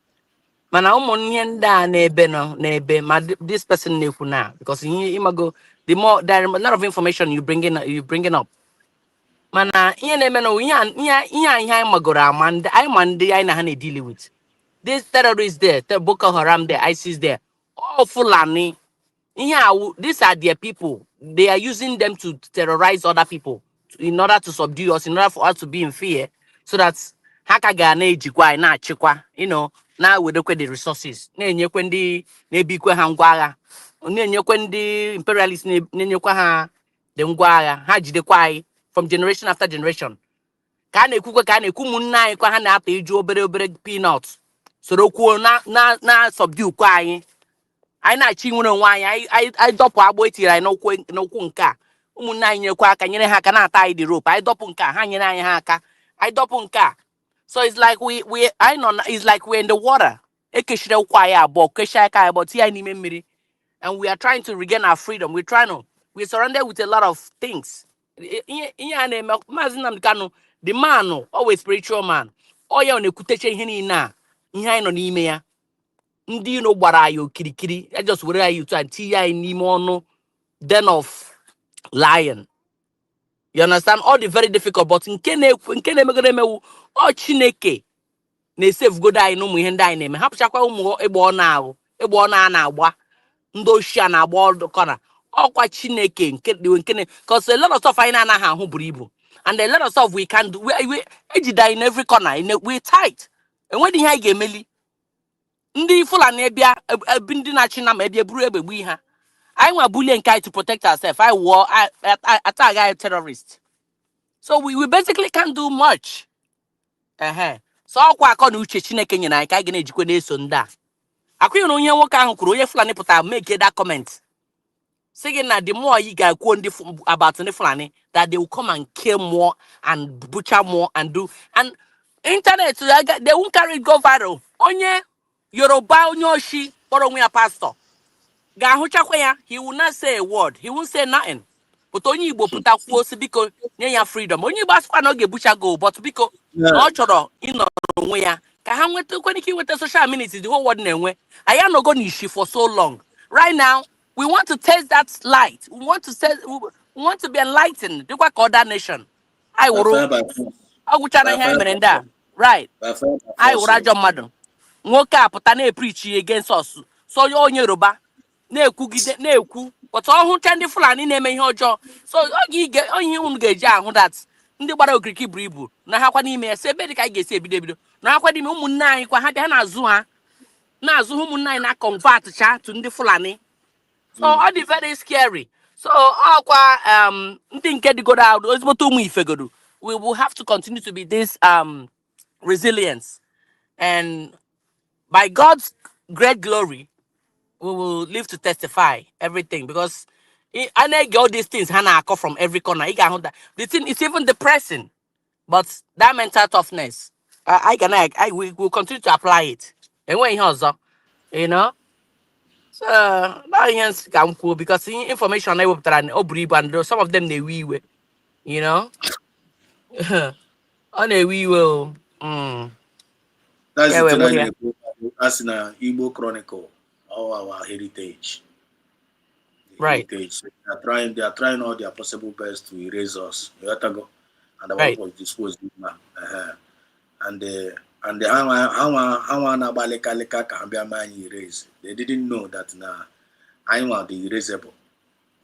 Man, I'm on nebe no nebe. This person never now because he go the more there are a lot of information you bringing up. Mana ihe na-eme na ihe anyị magoro ama anyị ma ndị anyị na ha na-deal with. This terrorists there, the Boko Haram there, ISIS there, all Fulani. These are their people. They are using them to terrorize other people in order to subdue us, in order for us to be in fear, so that haka na ejikwa na achịkwa, na wedekwe the resources. Na-enyekwe ndị na-ebikwe ha ngwa agha. Na-enyekwe ndị imperialists na-enyekwa ha the ngwa agha. Ha jidekwa anyị from generation after generation. Ka a na-ekwukwe ka a na-ekwu ụmụnne anyị kwa ha na-ata iju obere peanuts. Soro kwuo na subdue kwa anyị na-achị nwere onwe anyị dọpụ agbụ etiri anyị n'ụkwụ nke a ụmụnne anyị nyekwa aka nyere ha aka na-ata anyị dị rope anyị dọpụ nke a ha nyere anyị ha aka anyị dọpụ nke a. So it's like it's like we're in the water. Ekeshire ụkwụ anyị abụọ keshie aka anyị abụọ tie anyị n'ime mmiri, and we are trying to regain our freedom. We're surrounded with a lot of things. Ihe a na-eme Maazị Nnamdi Kanu, the man, always spiritual man, ọ ya na-ekwutecha ihe niile a ihe anyị nọ n'ime ya. Ndị gbara anyị okirikiri, just were anyị to tinye anyị n'ime ọnụ den of lion. You understand? All the very difficult, but nke na-emegoro emewu ọ Chineke na-esave god anyị n'ụmụ ihe ndị anyị na-eme. Hapụchakwa ụmụ egbe ọnụ a na-agba ndị ochie a na-agba ọdụkọna ọkwa Chineke nke because a lot of stuff anyị na-anaghị ahụ buru ibu, and a lot of stuff we can do. We ejida in every corner, we tight. Enwedị ihe anyị ga-emeli. Ndị Fulani ebia ndị na-achị na ma ebia buru egbe gbu ha. I want bullying guy to protect ourselves. I attack guy terrorist. So we basically can't do much. So kwa akọ na uche Chineke nyere anyị ka anyị ga-ejikwa na-eso ndị a. Akwụghị na onye nwoke ahụ kwuru onye Fulani pụtara make that comment. Saying that the more you guys go about the Fulani, that they will come and kill more and butcher more and do. And internet, they won't carry it go viral. Onye Yoruba onye Oshi or onye pastor. He will not say a word. He won't say nothing. But only Igbo put out force because near freedom. Only Basque no get butcher go, but because no choro in no way. Can went to with the social media the whole world anyway. I am not going to for so long. Right now, we want to taste that light. We want to be enlightened. Do what call that nation. I will. I will try to hear that. Right. I will rajo madam. Nwoke apụta na-preach against us. So you onye Yoruba na-ekwugide na-ekwu, but ọhụ ndị Fulani na-eme ihe ọjọọ. So onye unu ga-eji ahụ that ndị gbara okiriki buru ibu na ha kwa n'ime ya si ebe dị ka anyị ga-esi ebido na ha kwa n'ime ụmụnne anyị kwa ha bịa na-azụ ụmụnne anyị na convert cha to ndị Fulani. So all the very scary. So ọkwa ndị nke dịgodo out ezigbote ụmụ ifegodo, we will have to continue to be this resilience, and by God's great glory, we will live to testify everything, because I know all these things Hannah come from every corner. The thing is even depressing, but that mental toughness, we will continue to apply it. And when so that can cool because information I will try and some of them they we on a we will. That's the thing as in Igbo Chronicle, our heritage. Right. Heritage. They are trying all their possible best to erase us. And the right. work was disposed now. And how can be a man erase. They didn't know that now I want the erasable.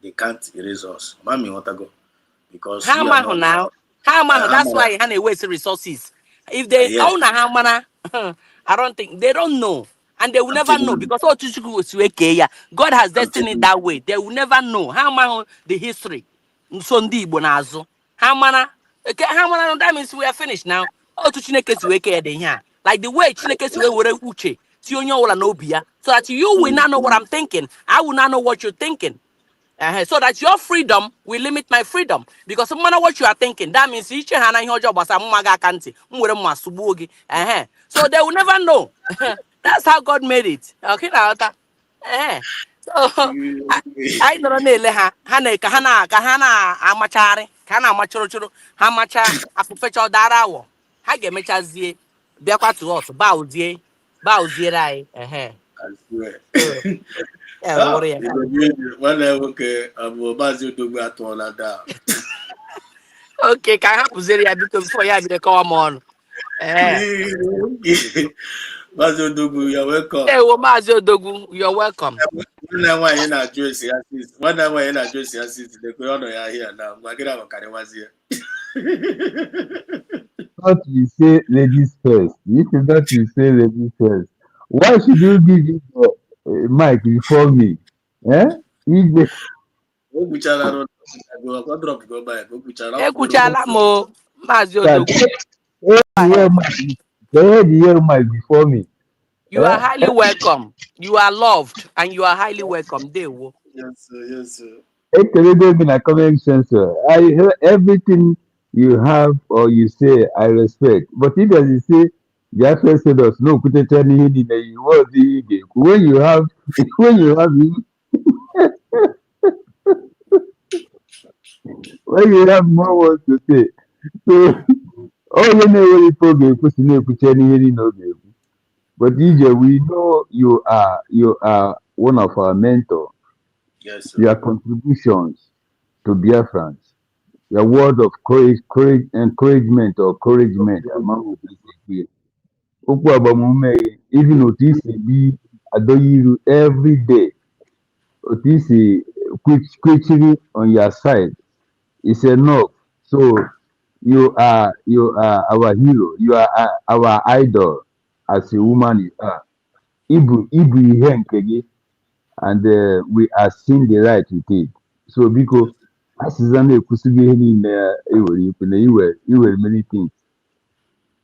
They can't erase us. Mami want to go because how now? That's why they waste resources. If they own a hamana, I don't think they don't know, and they will never know because God has destined it that way. They will never know how the history. That means we are finished now. Like the way Chineke so that you will not know what I'm thinking. I will not know what you're thinking. So that your freedom will limit my freedom. Because no matter what you are thinking, that means so they will never know. That's how God made it. Okay, so I don't know. Amachari, Machoro, Hamacha, Afufecho Darawo. Hage Mechazie, Biakwa to us, Bauzie, Rai. I swear. Yeah, worry. When I work, I'm about to do that one like that. Okay, can I have Uzeria before you have the come on? Eh. Mazo Dogu, you're welcome. Hey, well, Mazio Dogu, you're welcome. One time when you're not Joyce, one time when you're not Joyce, the Korean are here now. Magina Makane here. Not you say ladies first. If you not you say ladies first. Why should you give me the mic before me? Eh? If they Go Buchala Road, go drop, go by, go Buchala, go Ekuchala mo, Mazio can Dogu. hear mic, can hear mic before me. You are Eh? highly welcome. You are loved and you are highly welcome. Dewo. Yes, sir, yes, sir. Ekelebe in a comment sensor. I hear everything you have or you say, I respect. But if as you say, Biafra said us, no, put it any in the world. When you have, when you have, when you have more words to say. So, all you know, when you put any no game. But DJ, we know you are one of our mentors. Yes, sir. Your contributions to Biafrans, your word of courage, encouragement or encouragement among the people. Even Otisi be Adoyiru every day. Otisi quickly on your side is enough. So you are our hero. You are our idol as a woman you are. Ibu ihe nke gị, and we are seeing the right with it. So because asịza na-ekwusigo ihe niile ewere ikwu na iwere many things.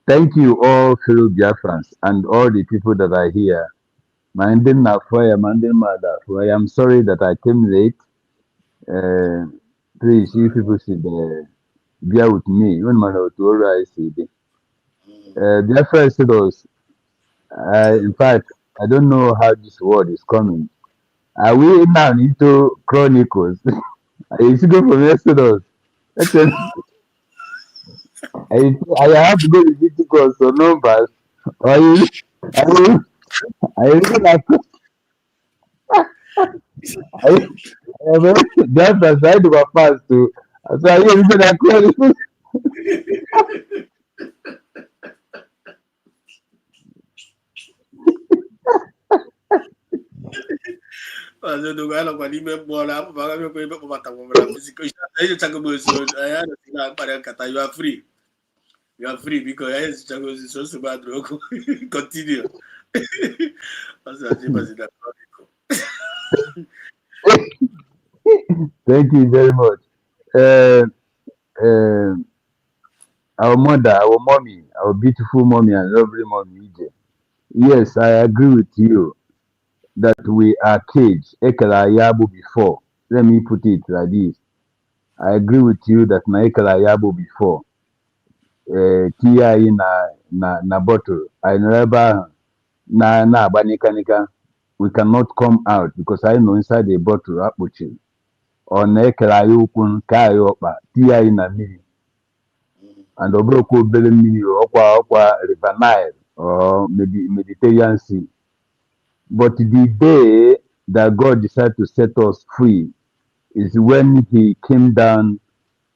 Thank you all fellow Biafrans and all the people that are here. My name is Foya, my name is I am sorry that I came late. Please, you people should bear with me. When man to alright, Biafra said us. In fact, I don't know how this word is coming. Are we now into Chronicles? I should go from Exodus. I have to go to Leviticus or Numbers. Or you, I even have to, that's the side of a past too. So I even have Chronicles. Mazo Dogu, I don't want to be born. I'm going to be able to physical. You are free. You are free because I used to go so bad. Continue. Thank you very much. Uh, uh, our mother, our mommy, our beautiful mommy and lovely mommy, EJ. Yes, I agree with you that we are caged. Ekela Yabo before. Let me put it like this. I agree with you that na Ekela Yabo before. Tia na bottle. I never na abanikanika. We cannot come out because I know inside the bottle akpuchi. Or na Ekela Yokun ka yopa. Tia na miri. And obroko obele mmiri ọkwa River Nile or maybe Mediterranean Sea. But the day that God decided to set us free is when He came down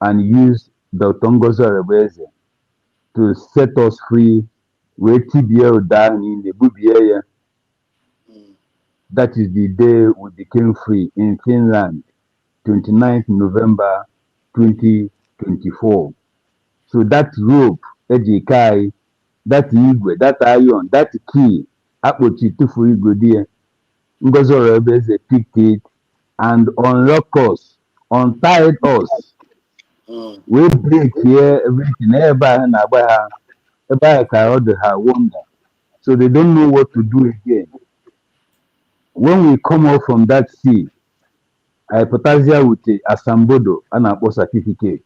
and used the Tongozo Rebeze to set us free. With TBL down in the Bubiaya. That is the day we became free in Finland, 29th November 2024. So that rope, Ejikai, that igwe, that iron, that key, Akpochi Tufu Igwe there, Ngozo Rebeze picked it and unlocked us, untied us. We break here, everything, everybody can order her wonder. So they don't know what to do again. When we come out from that sea, I potassium with a Asambodo and a certificate.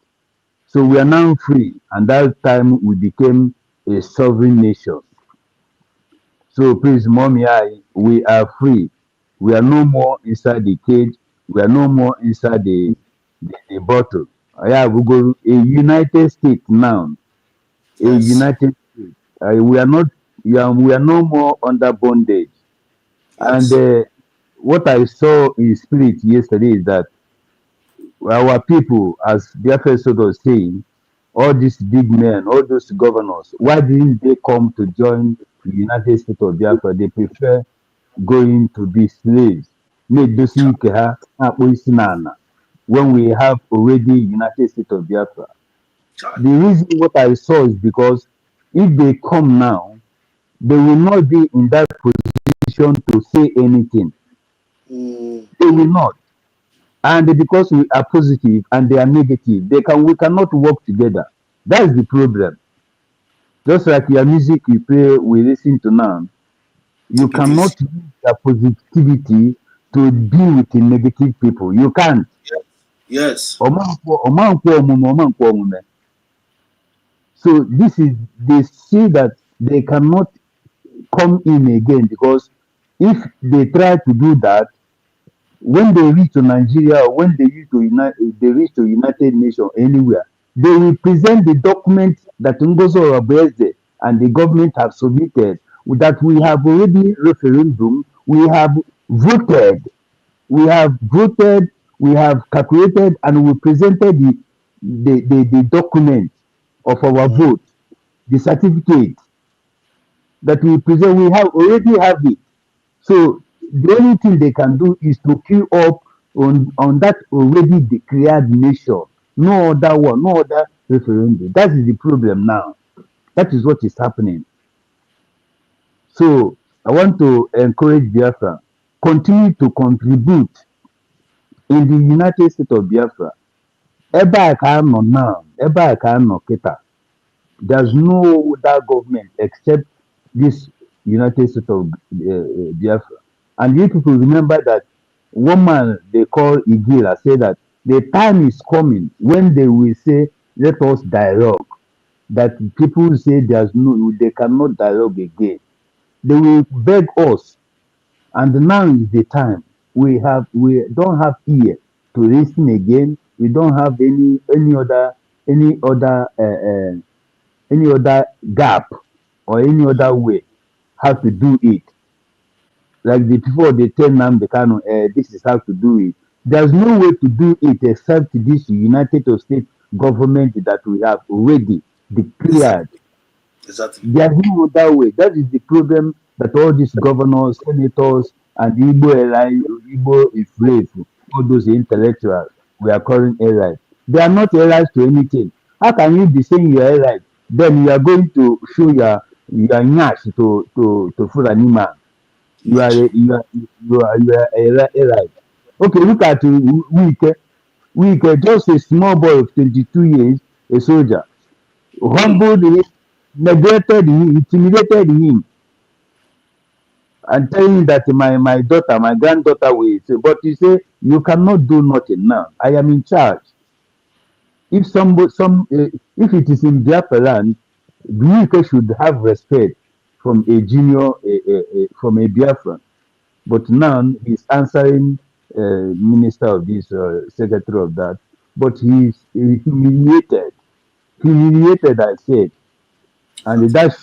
So we are now free, and that time we became a sovereign nation. So please, mommy, we are free. We are no more inside the cage. We are no more inside the bottle. We go a United States now. A United States. We are not. We are no more under bondage. And Yes. what I saw in spirit yesterday is that our people, as Biafra was saying, all these big men, all those governors, why didn't they come to join the United States of Biafra? They prefer going to be slaves. Make those Ikeha, when we have already United States of Biafra. The reason what I saw is because if they come now, they will not be in that position to say anything. They will not. And because we are positive and they are negative, we cannot work together. That is the problem. Just like your music you play, we listen to now, you cannot use the positivity to deal with the negative people. You can't. Yes. So this is they see that they cannot come in again because if they try to do that, when they reach to Nigeria or when they reach to United Nations anywhere, they will present the document that Ngozo Obeze and the government have submitted that we have already referendum, we have voted, we have calculated, and we presented the document of our vote, the certificate that we present, we have already have it. So the only thing they can do is to queue up on that already declared nation. No other one, no other referendum. That is the problem now. That is what is happening. So I want to encourage Biafra, continue to contribute in the United States of Biafra. Ebe a ka anọ now, ebe a ka anọ kịta. There's no other government except this United States of Biafra. And you people remember that one man they call Igila said that the time is coming when they will say, let us dialogue. That people say they cannot dialogue again. They will beg us. And now is the time. We don't have ear to listen again. We don't have any other gap or any other way how to do it. Like the before they tell them the kind of this is how to do it. There's no way to do it except this United States government that we have already declared. Exactly. There's no other way. That is the problem that all these governors, senators, and Igbo slaves, all those intellectuals we are calling allies. They are not allies to anything. How can you be saying you are allies? Then you are going to show your nyash to Fulani man. You are a ally. Okay, look at Wike. Wike, just a small boy of 22 years, a soldier, humbled him, neglected him, intimidated him, and telling that my daughter, my granddaughter will say, but you say you cannot do nothing now. I am in charge. If if it is in Biafra land, Wike should have respect from a junior, from a Biafran. But now he's answering minister of this, secretary of that. But he's humiliated. Humiliated, I said. And that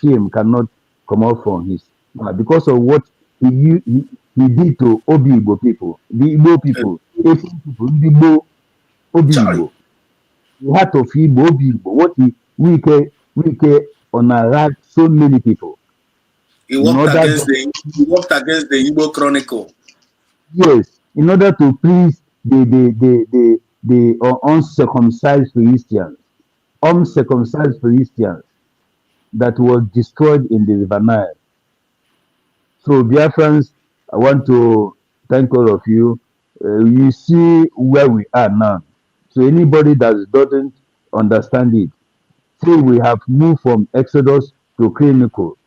shame cannot come out from his because of what he did to Obi Igbo people, the Igbo people, Asian people, the Igbo, Obi Igbo. The heart of Igbo, Obi Igbo, what Wike unearthed so many people. He worked against the Igbo Chronicle. Yes, in order to please the uncircumcised Christians that was destroyed in the River Nile. So, dear friends, I want to thank all of you. You see where we are now. So, anybody that doesn't understand it, say we have moved from Exodus to Chronicles.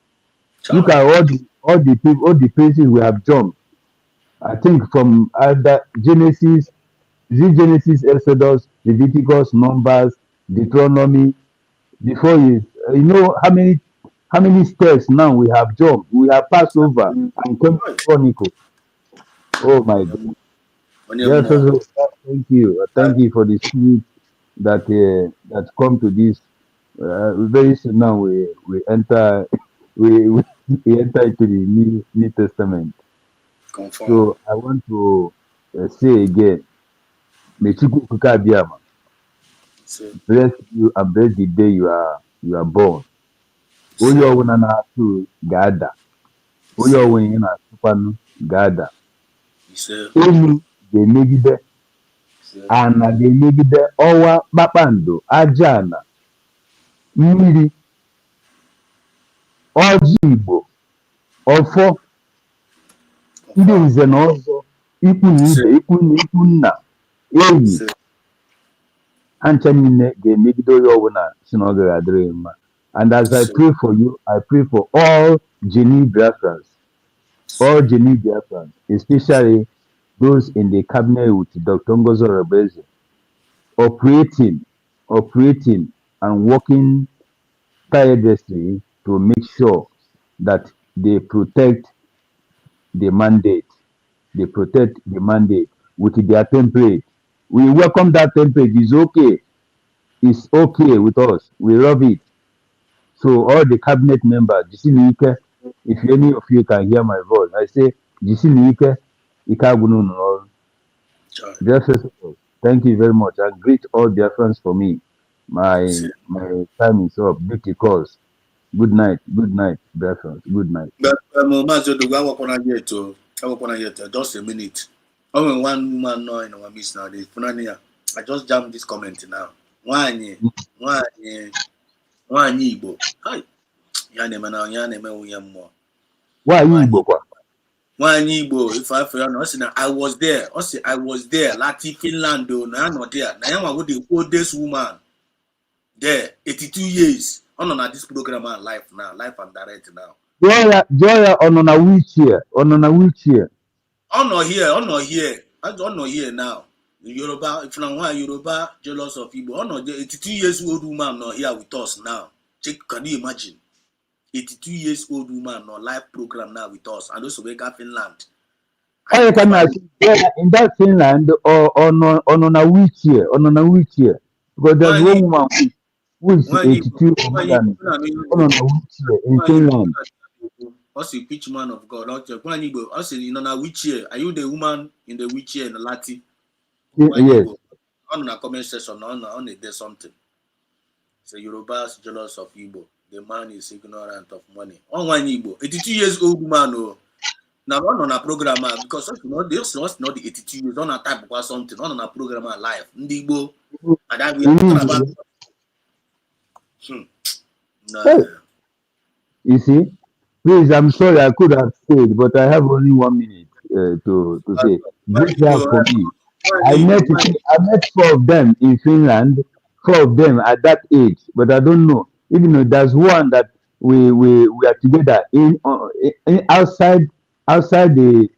Look at all the people, all the places we have jumped. I think from either Genesis, Exodus, Leviticus, Numbers, Deuteronomy. Before you know how many steps now we have jumped. We have passed over and come to Chronicle. Oh my God! Yes, thank you. Thank you for the spirit that come to this. Very soon now we enter we enter into the New Testament. Confirm. So I want to say again, may Chukwu Okike Abiyama bless you and bless the day you are born. Onye ọbụla na-atụ ga-ada. Onye ọbụla ị na-atụkwanụ ga-ada. Elu ga-emegide, ana ga-emegide, ọnwa, kpakpando, aja ana, mmiri, ọjị Igbo, ọfọ, ndị nze na ọzọ, ikwu na ibe, ikwu na ikwu nna, enyi, ha ncha niile ga-emegide onye ọbụla si na ọ gaghị adịrị mma. And as I pray for you, I pray for all genuine Biafrans, especially those in the cabinet with Dr. Ngozo Rebeze, operating and working tirelessly to make sure that they protect the mandate. They protect the mandate with their template. We welcome that template. It's okay. It's okay with us. We love it. So all the cabinet members, Jisinike, if any of you can hear my voice, I say Jisinike, Ikagunun. Thank you very much. And greet all their friends for me. My time is up. Duty calls. Good night, dear friends. Good night. Just a minute. Only one woman know in our midst now. I just jammed this comment now. One Igbo. Hi. Why Igbo? One Igbo. If I was there. I was there. Lati Finland. No, I'm not there. Now I'm going to hold this woman there. 82 years. On this program live now. Live and direct now. Joya on a wheelchair. On a wheelchair. I'm not here now. Yoruba, if you want Yoruba, jealous of Igbo. 82 years old woman not here with us now. Can you imagine? 82 years old woman on live program now with us. And also we got Finland. I can in that Finland or on a wheelchair. On a wheelchair. Because there's one woman who is 82 on a wheelchair in Finland. What's the pitch man of God? I say in a wheelchair. Are you the woman in the wheelchair in the Lati? Yes. On a comment section, on it, there's something. So Yorubas jealous of Igbo. The man is ignorant of money. On one Igbo, 82 years old man. Oh, now on a program because this was not the 82 years on a type of something on a program live. Igbo, and then we are talking about. You see, please, I'm sorry I could have stayed, but I have only 1 minute to say. Great job for me. I met 4 of them in Finland, 4 of them at that age, but I don't know. Even though there's one that we are together in outside the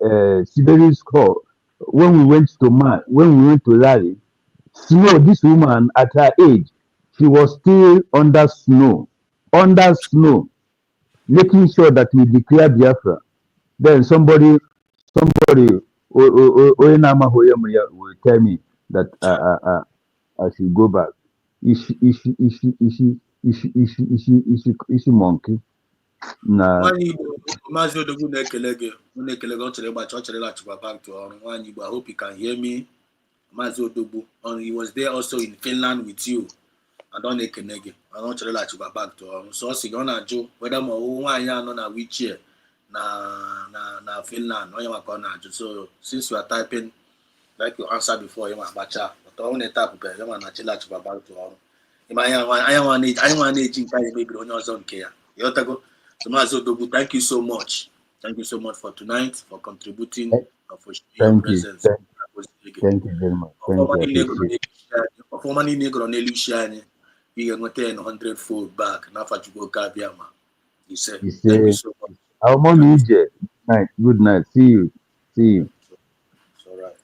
Siberian school when we went to Lari. Snow. This woman at her age, she was still under snow, making sure that we declare Biafra. Then somebody will tell me that I should go back. Is she monkey? Nah. I hope you can hear me. Mazo Dobu, and he was there also in Finland with you. I don't make a neg. I don't tell you go back to him. So Sigona Joe, whether my one year on a wheelchair na Finland, no you gonna do. So since you are typing like you answered before, you want bacha, but I want to type you want to chill go back to him. I want age maybe on your own care. You go. So Mazo Dobu, thank you so much. Thank you so much for tonight, for contributing, for sharing your presence. Thank you very much. Formerly negro Nelushani, we are going to 100-fold back. Now for you go Kabiama. He said, thank you so much. Our mom Good night. See you. It's all right.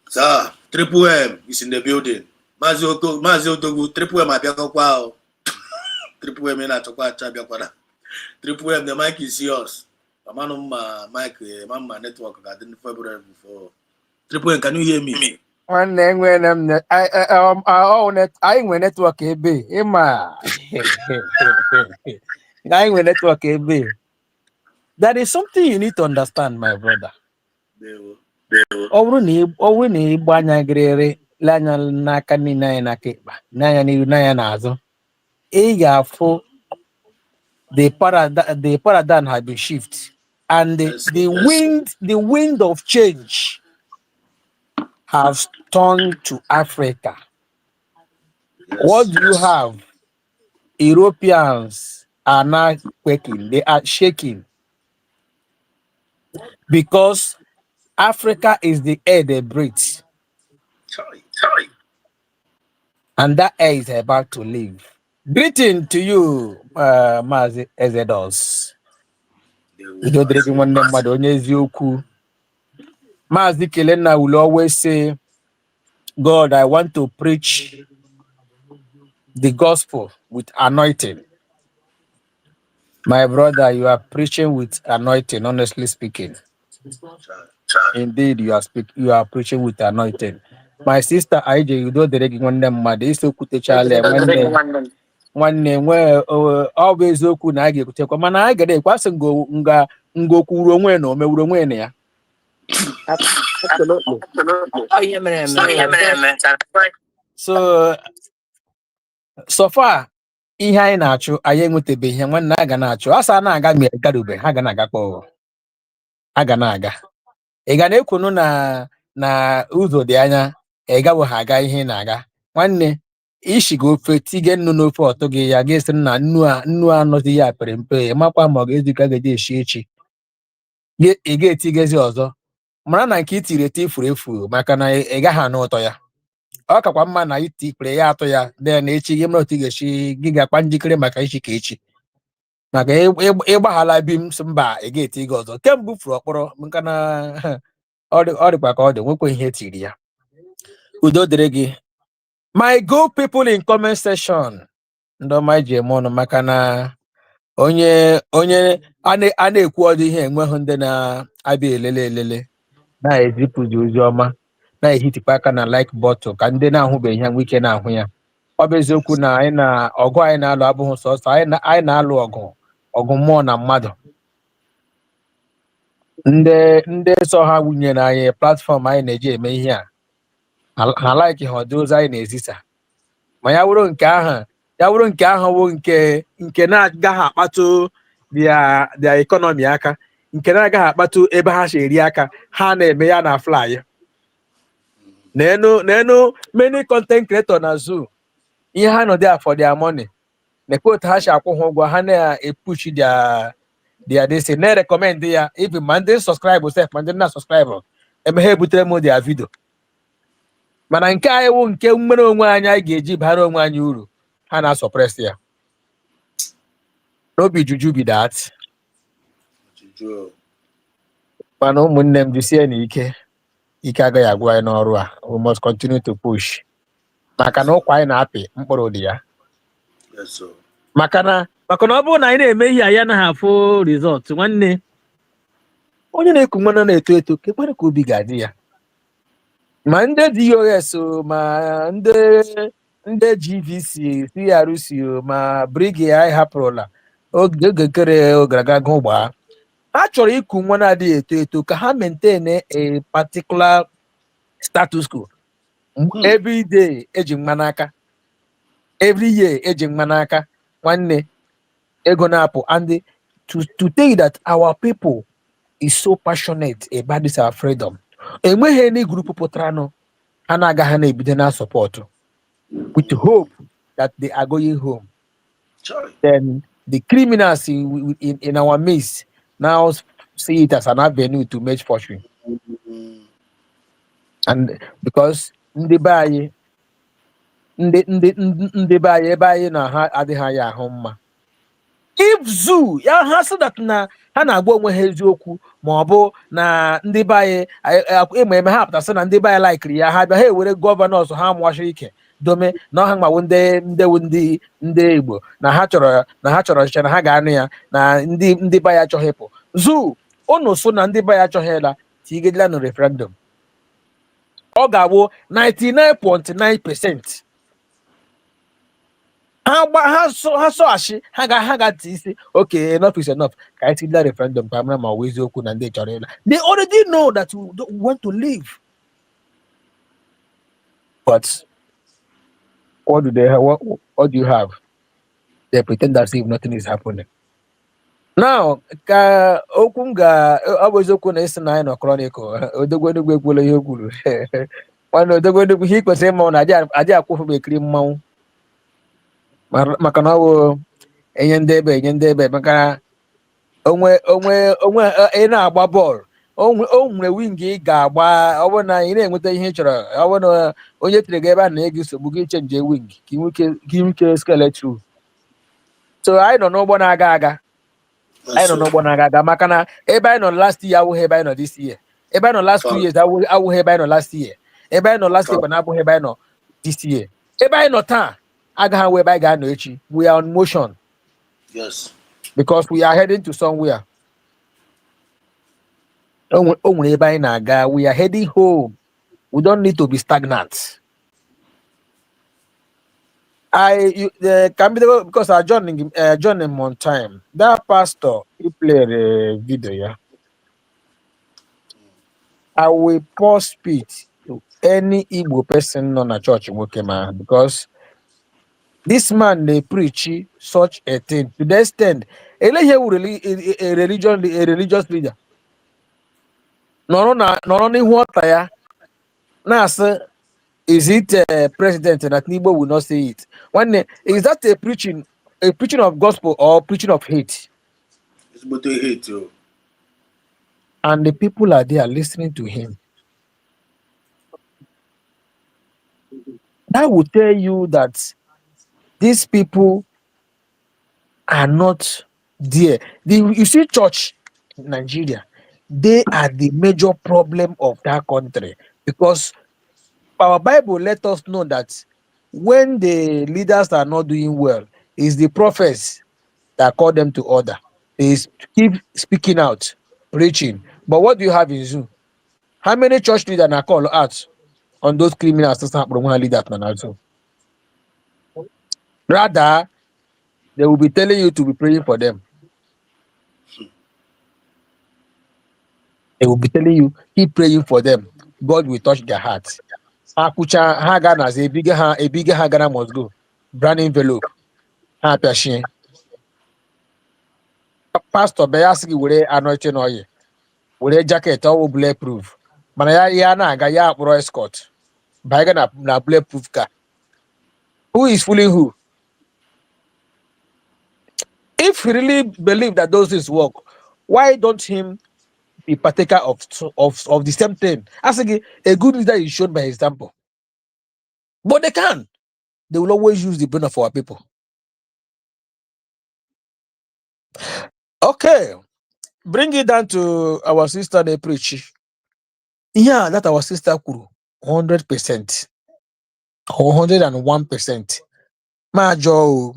Sir, Triple M is in the building. Mazio Dogu, Triple M, I be a Triple M in a Chokwa Chabiakwada. Triple M, the mic is yours. A man on my mic, Mama network, I didn't February before. Triple M, can you hear me? One thing when I own it, I went network a bit. Guy with network ebe. That is something you need to understand, my brother. Ọwụrụ na ịgba anya gịrịrị le anya n'aka niile anyị n'aka ịkpa n'anya n'iru n'anya n'azụ ị ga-afụ the paradigm has been shift and the wind of change has turned to Africa. What do you have? Europeans are now quaking, they are shaking because Africa is the air they breathe. And that air is about to leave. Greeting to you, Mazi Ezedos. Mazi Kelena will always say, God, I want to preach the gospel with anointing. My brother, you are preaching with anointing, honestly speaking. Indeed, you are preaching with anointing. My sister IJ, you do the regular one them mad. They still could one name where always oku na age kutekwa mana age dey kwasa ngo kwuru onwe na o mewuru onwe na ya. Absolutely. So far ihe anyị na-achụ anyị enwetebeghị ihe nwanne a ga na-achụ asa na-aga mgbe garube ha ga na-aga kpọọ ha ga na-aga ị ga na-ekwunu na ụzọ dị anya ị gawo ha aga ihe na-aga nwanne ishiga ofe tige nnu n'ofe ọtọ gị ya ga-esi na nnu anọzi ya pere mpe makwa ma ọ ga-ezuka ga-eji eshi echi ị ga-etigezi ọzọ mara na nke itiri eti furu efu maka na ị gaghị anụ ụtọ ya ọ kakwa mma na itikpere ya atụ ya dị na echi gị mara otu ga-eshi gị ga-akpa njikere maka ichi ka echi maka ịgbaghala bi m sị mba ị ga-eti gị ọzọ kemgbe furu ọkpọrọ maka na ọ dịkwa ka ọ dị nwekwa ihe tiri ya udo dịrị gị. My good people in comment section, ndo my jemon maka na onye a na-ekwu ọdị ihe enweghị ndị na-abịa elele na-ezipụzi ozi ọma na-ehitikwa aka na like button ka ndị na-ahụbeghị ihe nwike na-ahụ ya. Ọ bụ eziokwu na ọgụ anyị na-alụ abụghị sọsọ anyị na-alụ ọgụ mmụọ na mmadụ. Ndị so ha wụnyere anyị platfọm anyị na-eji eme ihe a ha like ha ọdị ozi anyị na-ezisa ma ya wụrụ nke ahụ wụ nke na-agaghị akpatụ their economy aka nke na-agaghị akpatụ ebe ha si eri aka ha na-eme ya na fly n'enu many content creator na zoo ihe ha nọ there for their money na-ekwe otu ha si akwụ ha ụgwọ ha na-epush their this na-recommend ya even ma ndị subscribe sef ma ndị na-subscribe eme ha ebutere m their video mana nke anyị wụ nke mmere onwe anyị anyị ga-eji bara onwe anyị uru ha na-suppress ya n'obi juju be that mana ụmụnne m jisie na ike agaghị agwụ anyị n'ọrụ a we must continue to push maka na ụkwa anyị na-apị mkpụrụ dị ya maka na ọ bụrụ na anyị na-eme ihe anyị anaghị afụ result nwanne onye na-eku mmanụ na-eto eto kekwere ka obi ga-adị ya ma ndị DOS ma ndị GVC CRC ma brigi anyị hapụrụla oge kere gara aga ụgbaa ha chọrọ iku nwa na-adịghị eto eto ka ha maintain a particular status quo every day eji mmanaka every year eji mmanaka nwanne ego na-apụ and to tell you that our people is so passionate about this our freedom. Enweghị any group pụtara nọ ha na-agaghị na-ebido na support with hope that they are going home. Then the criminals in our midst now see it as an avenue to make fortune. And because ndị be anyị ebe anyị na ha adịghị anyị ahụ mma. If zoo ya ha sị that na ha na-agba onwe ha eziokwu ma ọ bụ na ndị be anyị eme ha pụtasị na ndị be anyị laikiri ya ha bịa ha ewere gọvanọs ha mụachiri ike dome na ọha mgbawo ndị Igbo na ha chọrọ ọchịchị na ha ga-anụ ya na ndị be anyị achọghị ịpụ zoo unu so na ndị be anyị achọghị ịla tigedela na referendum ọ ga-abụ 99.9%. How so ashi haga say okay, enough is enough. Can see that referendum they already know that we don't want to leave. But what do they have? What do you have? They pretend as if nothing is happening. Now, ka okwu ga ọ bụ eziokwu na isi na anyị nọ Chronicle odogwedogwu ekwuola ihe o kwuru mana odogwedogwu ihe ikwesịrị ịma na adị akwụfụ bụ ekiri mmanwụ maka na ọ bụ enye ndị ebe maka onwe ị na-agba bọọlụ o nwere wing ị ga-agba ọ bụrụ na ị na-enweta ihe ị chọrọ ọ bụrụ na onye tere gị ebe a na-ege nsogbu gị chenji wing ka ị nwike skeleton. So anyị nọ n'ụgbọ na-aga aga anyị nọ n'ụgbọ na-aga aga maka na ebe anyị nọ last year awụghị ebe anyị nọ this year, ebe anyị nọ last 2 years awụghị ebe anyị nọ last year, ebe anyị nọ last year na abụghị ebe anyị nọ this year, ebe anyị nọ taa agaghị awụ ebe anyị ga-anọ echi. We are on motion. Yes. Because we are heading to somewhere. We are heading home. We don't need to be stagnant. Because I joined him on time. That pastor, he played a video, yeah. I will post it to any Igbo person on a church man, because this man they preach such a thing to the extent a religious leader. No, what ya now, sir, is it president and that Igbo will not say it? Is that a preaching of gospel or preaching of hate? It's but they hate you. And the people are there listening to him. That will tell you that these people are not there. You see, church in Nigeria, they are the major problem of that country, because our Bible let us know that when the leaders are not doing well, it's the prophets that call them to order. They keep speaking out, preaching. But what do you have in Zoom? How many church leaders are called out on those criminals leaders? Rather, they will be telling you to be praying for them. They will be telling you, keep praying for them. God will touch their hearts. Akucha Hagana, a bigger Hagana must go. Brand envelope. Pastor Bayasiki will anointing oil. Will a jacket all bulletproof. Manaya na ya pro escort. Baga na bulletproof car. Who is fooling who? If he really believe that those things work, why don't him be partaker of the same thing? As a good leader is shown by example. But they can. They will always use the brain of our people. Okay. Bring it down to our sister they preach. Yeah, that our sister Kuru. 100%. 101%. Majo.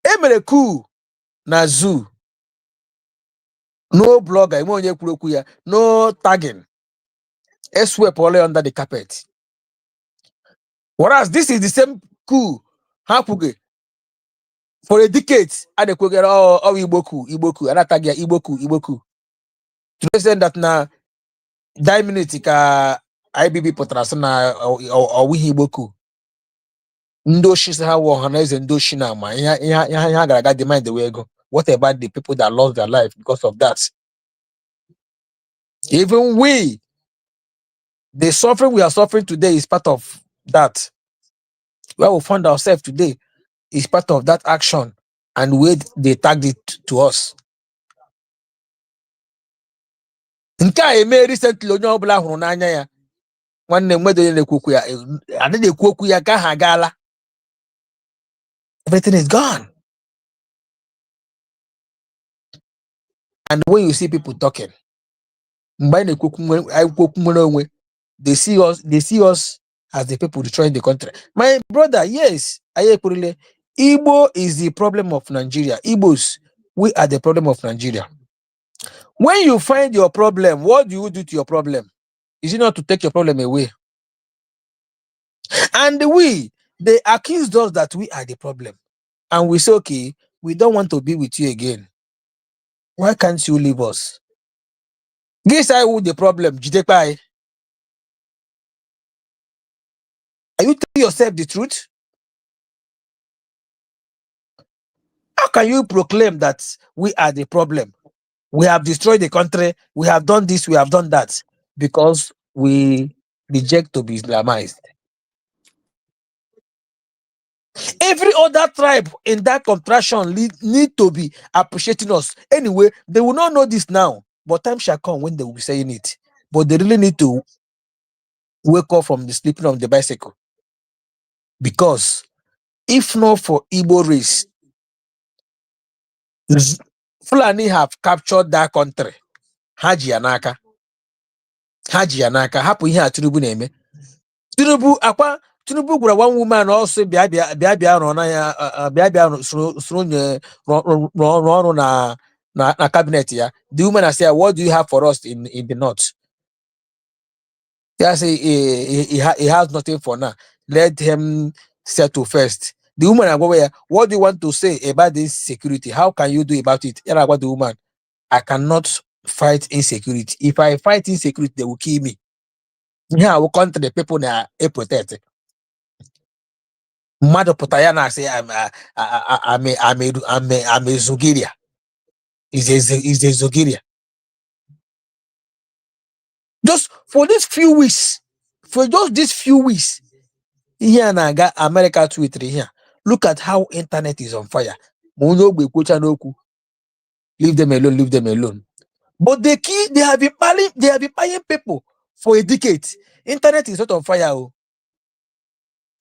Emereku na zoo. No blogger, no tagging. Sweep all under the carpet. Whereas this is the same coup. For a decade, and they could get Igboku, and attack Igboku. To the extent that now, 9 minutes, IBB potrasana or we Igboku. Ndo she's how Hanez and Doshina, ya demand the way go. What about the people that lost their life because of that? Even we, the suffering we are suffering today is part of that. Where we find ourselves today is part of that action and where they tagged it to us. Nke a eme recently onye ọbụla hụrụ n'anya ya nwanne mmadụ onye na-ekwu okwu ya adịghị ekwu okwu ya ka ha agaala. Everything is gone. And when you see people talking, they see us as the people destroying the country. My brother, yes, Igbo is the problem of Nigeria. Igbos, we are the problem of Nigeria. When you find your problem, what do you do to your problem? Is it not to take your problem away? And they accused us that we are the problem. and we say, okay, we don't want to be with you again. Why can't you leave us? This is who the problem. Jidepai. Are you telling yourself the truth? How can you proclaim that we are the problem? We have destroyed the country. We have done this. We have done that because we reject to be Islamized. Every other tribe in that contraction need to be appreciating us. Anyway, they will not know this now, but time shall come when they will be saying it. But they really need to wake up from the sleeping of the bicycle. Because if not for Igbo race, Fulani have captured that country. Haji Anaka. Haji Anaka. Hapu ihe a Tinubu na-eme. Tinubu gwara one woman also bịa rụọ na ya bịa soro nye rụọ ọrụ na cabinet ya. The woman has said, what do you have for us in the north? They say he has nothing for now. Let him settle first. The woman I what do you want to say about this security? How can you do about it? And about the woman, I cannot fight insecurity. If I fight insecurity, they will kill me. Yeah, I will country the people that are protected. Mother Potayana say I'm a Zogiria. Is a Zogiria. Just for these few weeks, here and I got America Twitter here. Look at how internet is on fire. Leave them alone, leave them alone. But they have been buying people for a decade. Internet is not on fire. Oh.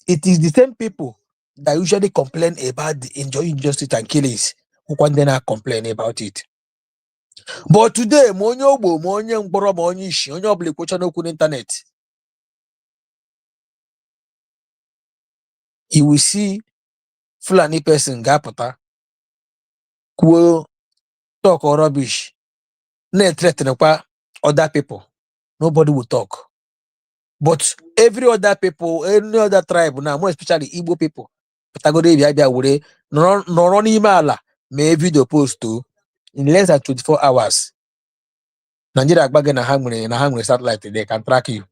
It is the same people that usually complain about the injustice and killings who can then complain about it. But today, internet, you will see Fulani person gapota, talk or rubbish, threaten other people. Nobody will talk. But every other people, any other tribe now, more especially Igbo people, may video post to in less than 24 hours. Nigeria na hungry satellite, they can track you.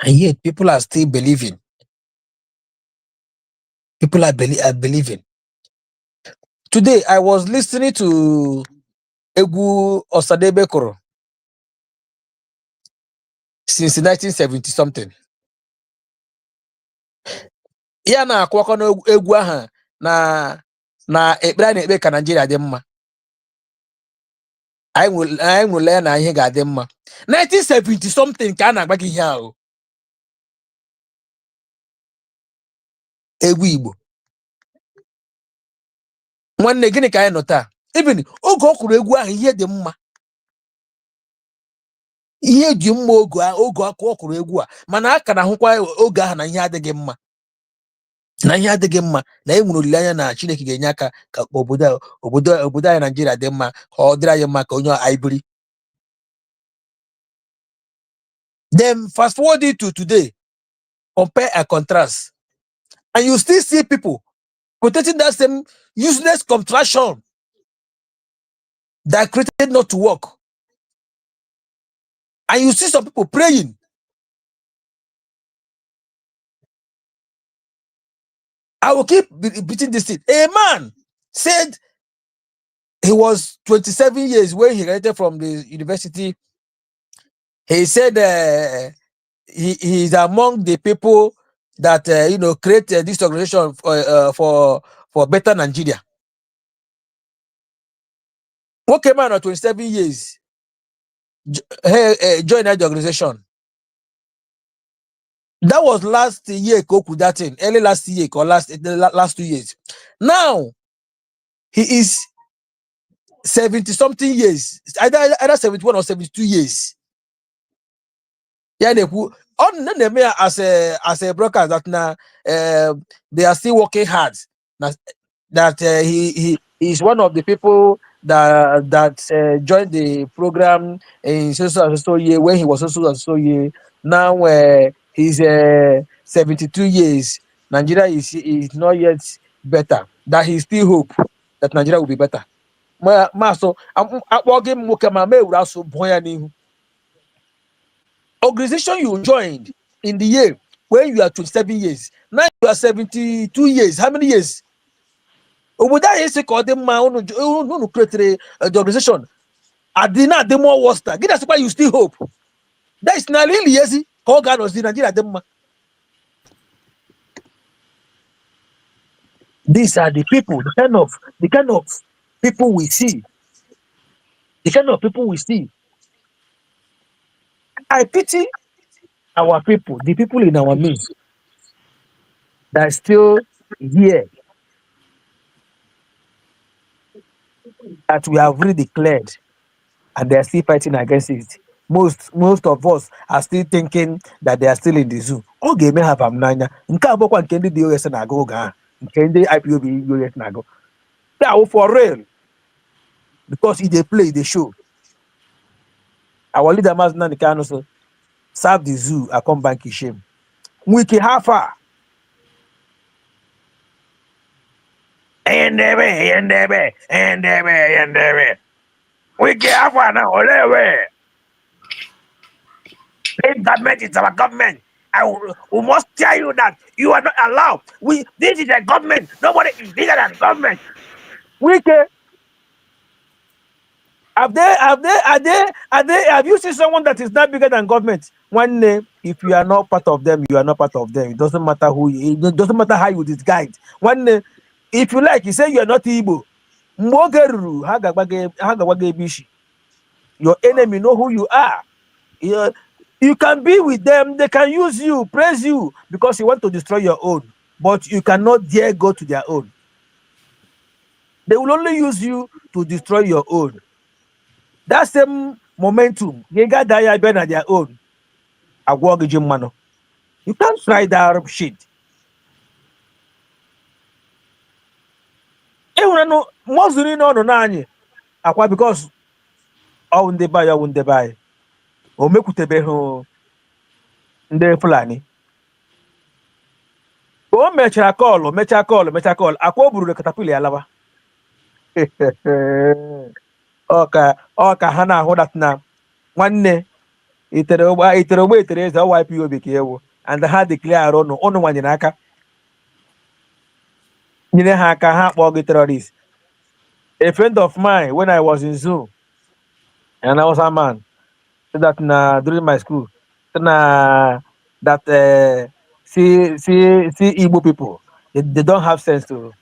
And yet people are still believing. People are believing. Today I was listening to Egu Osadebe Koro since 1970 something. Ya na akwakọ na egwu aha na ekpere na-ekpe ka Nigeria dị mma. Anyị nwere na ihe ga-adị mma. 1970 something ka a na-agba gị ihe ahụ. Egwu Igbo. Nwanne gịnị ka anyị nọ taa? Even oge ọ kwuru egwu ahụ ihe dị mma. Ihe dị mma oge akụ ọ kwuru egwu a, mana a ka na-ahụkwa oge ahụ na ihe adịghị mma. Na ihe adịghị mma na enwere olileanya na Chineke ga-enye aka ka obodo anyị Nigeria dị mma ka ọ dịrị anyị mma ka onye anyị biri. Then fast forward it to today, compare and contrast, and you still see people protecting that same useless contraction that created not to work. And you see some people praying. I will keep beating this thing. A man said he was 27 years when he graduated from the university. He said he is among the people that create this organization for better Nigeria. Okay, man, of 27 years joined that organization. That was last year, early last year or last 2 years. Now he is 70-something years, either 71 or 72 years. Yeah, they put on the as a broadcast that now they are still working hard. That he is one of the people that joined the program in so year when he was so year. Now he's 72 years. Nigeria is not yet better, that he still hope that Nigeria will be better. So I'm working organization you joined in the year when you are 27 years. Now you are 72 years. How many years? Would that is called them my own create the organization? I did not the more worse. That's why you still hope. That is not really easy. Call God was in Nigeria. These are the people, the kind of people we see. The kind of people we see. I pity our people, the people in our midst that are still here that we have really declared and they are still fighting against it. Most of us are still thinking that they are still in the zoo. Okay, may have amnanya. Nke abokwa nke ndị DOS na-aga oge a, nke ndị IPOB DOS na-aga. They are for real because if they play the show. Our leader Mazi Nnamdi Kanu so serve the zoo. I come back in shame. Wiki how far? Endebe. Wiki how far now? Olewe. This government is our government. We must tell you that you are not allowed. This is a government. Nobody is bigger than government. Wiki. Have you seen someone that is not bigger than government? One name, if you are not part of them, you are not part of them. It doesn't matter it doesn't matter how you disguise. One name, if you like, you say you are not Igbo. Your enemy know who you are. You can be with them, they can use you, praise you, because you want to destroy your own, but you cannot dare go to their own. They will only use you to destroy your own. That same momentum, they got that on their own. You can't try that shit. Because they buy. O mekutebe ndị Fulani. O mechara call. Akwa buru katapili alawa. Ọka ha na-ahụ dat na nwanne itere eze YPOB ka ewu and ha declare ọnụ nwanyere aka nyere ha aka ha kpọọ gị terrorist. A friend of mine when I was in Zoom and I was a man said that during my school that see Igbo people they don't have sense to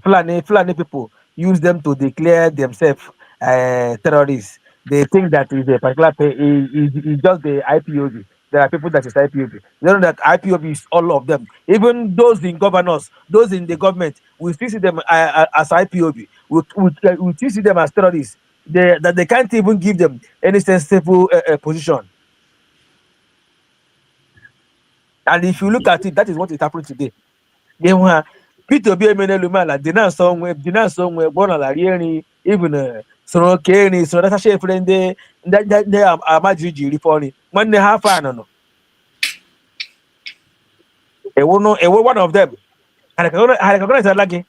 Fulani people use them to declare themselves terrorists. They think that is a particular is just the IPOB. There are people that is IPOB. They know that IPOB is all of them. Even those in governors, those in the government, we still see them as IPOB. We still see them as terrorists. They can't even give them any sensible position. And if you look at it, that is what is happening today. Peter Obi Emenelumala denounce somewhere, even so Kenny, so that's a share friend they are Majiji funny. When they have fun, one of them. I recognize a lucky.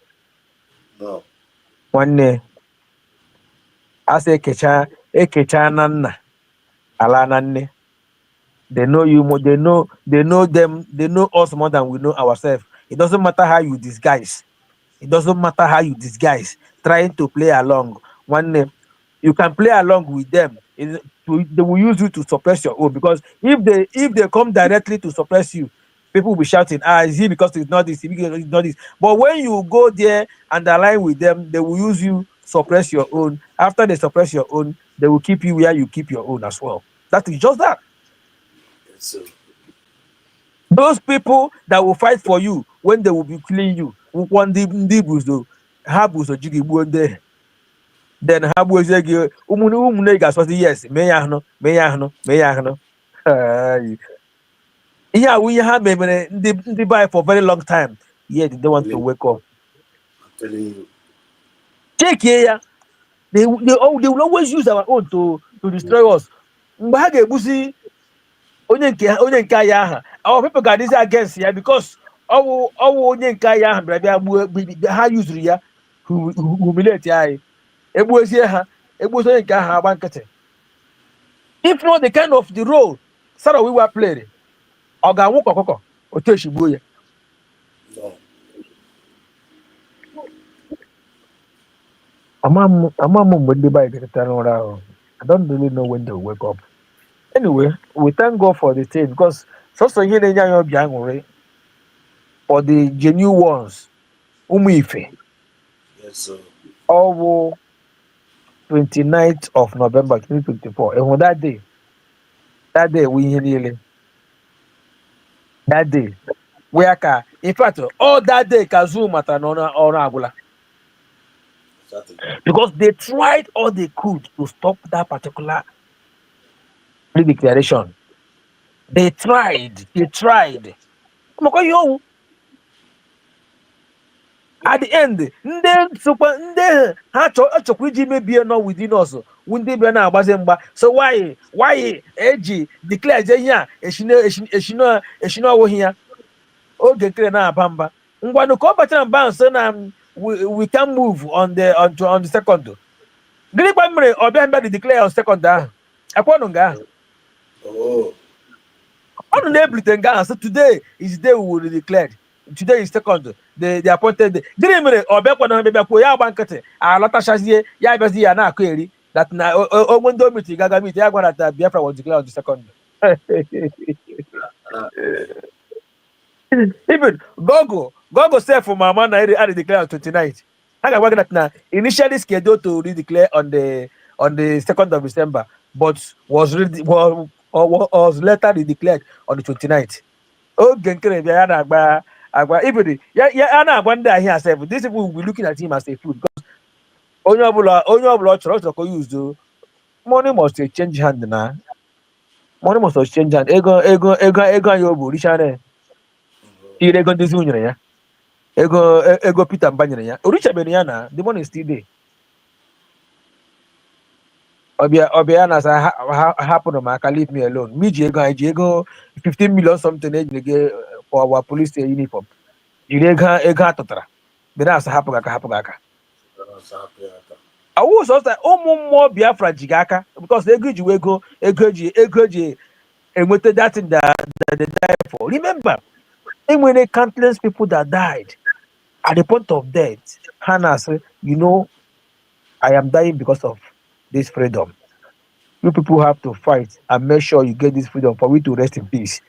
One day, I say Kecha Nana, Alanane. They know you more, they know them, they know us more than we know ourselves. It doesn't matter how you disguise. Trying to play along. One name, you can play along with them. They will use you to suppress your own because if they come directly to suppress you, people will be shouting, is it because it's not this, it's not this. But when you go there and align with them, they will use you suppress your own. After they suppress your own, they will keep you where you keep your own as well. That is just that. Yes, those people that will fight for you when they will be killing you, one then yes, yeah, we have they buy for a very long time. Yeah, they don't want to wake up. I'm telling you. Take care. They will always use our own to destroy us. Our people got this against here because ọwụ onye nke anyị ahụ bịara bịa ha yuzuru ya humiliate anyị egbuozie ha egbuozie onye nke ahụ agba nkịtị. If not the kind of the role Sarah Wiwa played, ọ ga-anwụ ka ọkụkọ otu eshigbuo ya. Ama m mgbe ndị be ga-eteta n'ụra ahụ. I don't really know when they will wake up. Anyway, we thank God for the thing because sọsọ ihe na-enye anyị obi aṅụrị for the genuine ones, ụmụ ife. Yes, sir. Ọwụ 29th of November 2024. And that day we ihe niile. That day. Where ka, in fact, all that day ka Zoom mata n'ọrụ agwụla. Because they tried all they could to stop that particular declaration. They tried. At the end, ndị ha chọkwa iji mebie nọ within us ndị bịa na-agbazi mgba. So why eji declare je ihe a eshino ọwụghị ya oge nkere na-aba mba ngwanụ ka ọ bachara mba nso na we can move on the second. Gịnịkwa mere ọbịa mbịa dị declare on second ahụ akwanụ nga ahụ ọnụ na-eblite nga ahụ. So today is the day we will declare. Today is second, the appointed day. Gịnị mere ọbịa kwana bịa kwuo ya agba nkịtị alọtachazie ya abịazi ya na-akụ eri that na onwe ndị omiti gaga meet ya gwara that Biafra was declared on the second. Even Gogo self for Mama na already declared on 29th. I got that now initially scheduled to redeclare on the 2nd of December, but was later declared on the 29th. Oge nkere bịa ya na-agba even ya na-agwa ndị ahịa self. These people will be looking at him as a fool because onye ọbụla ọ chọrọ ka use money must change hand na money must change hand. Ego anyị obu richara ire ego ndị nyere ya ego Peter Mba nyere ya orichabeghị ya na the money is still there. Ọbịa na-asa hapụrụ m aka leave me alone. M ji ego anyị ji ego 15 million something ejiri gị for our police uniform jiri ego atụtara bịa asa hapụ gị aka awụ sọsọ ụmụ mmụọ Biafra ji gị aka because ego ji ego ji enweta that thing that they died for. Remember, many countless people that died at the point of death. Hannah said, I am dying because of this freedom. You people have to fight and make sure you get this freedom for we to rest in peace.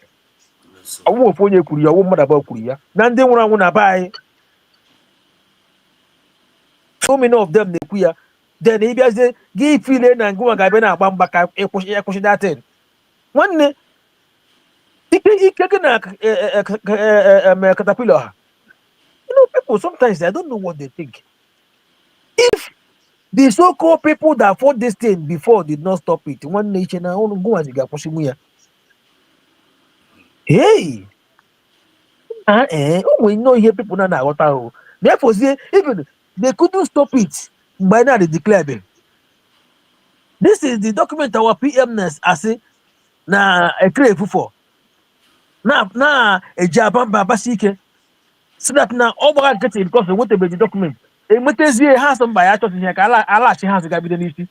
So many of them then he say give feeling and go and get that thing. One caterpillar. People sometimes I don't know what they think. If the so-called people that fought this thing before did not stop it, one nation, I want to go as a hey, we know here people now. Therefore, even they couldn't stop it by now they declared it. This is the document our PMness as na a crave for. Na a jabamba basike. So that now all get it because they want to be the document. A Mutezi has some by actually Allah she has a gabi.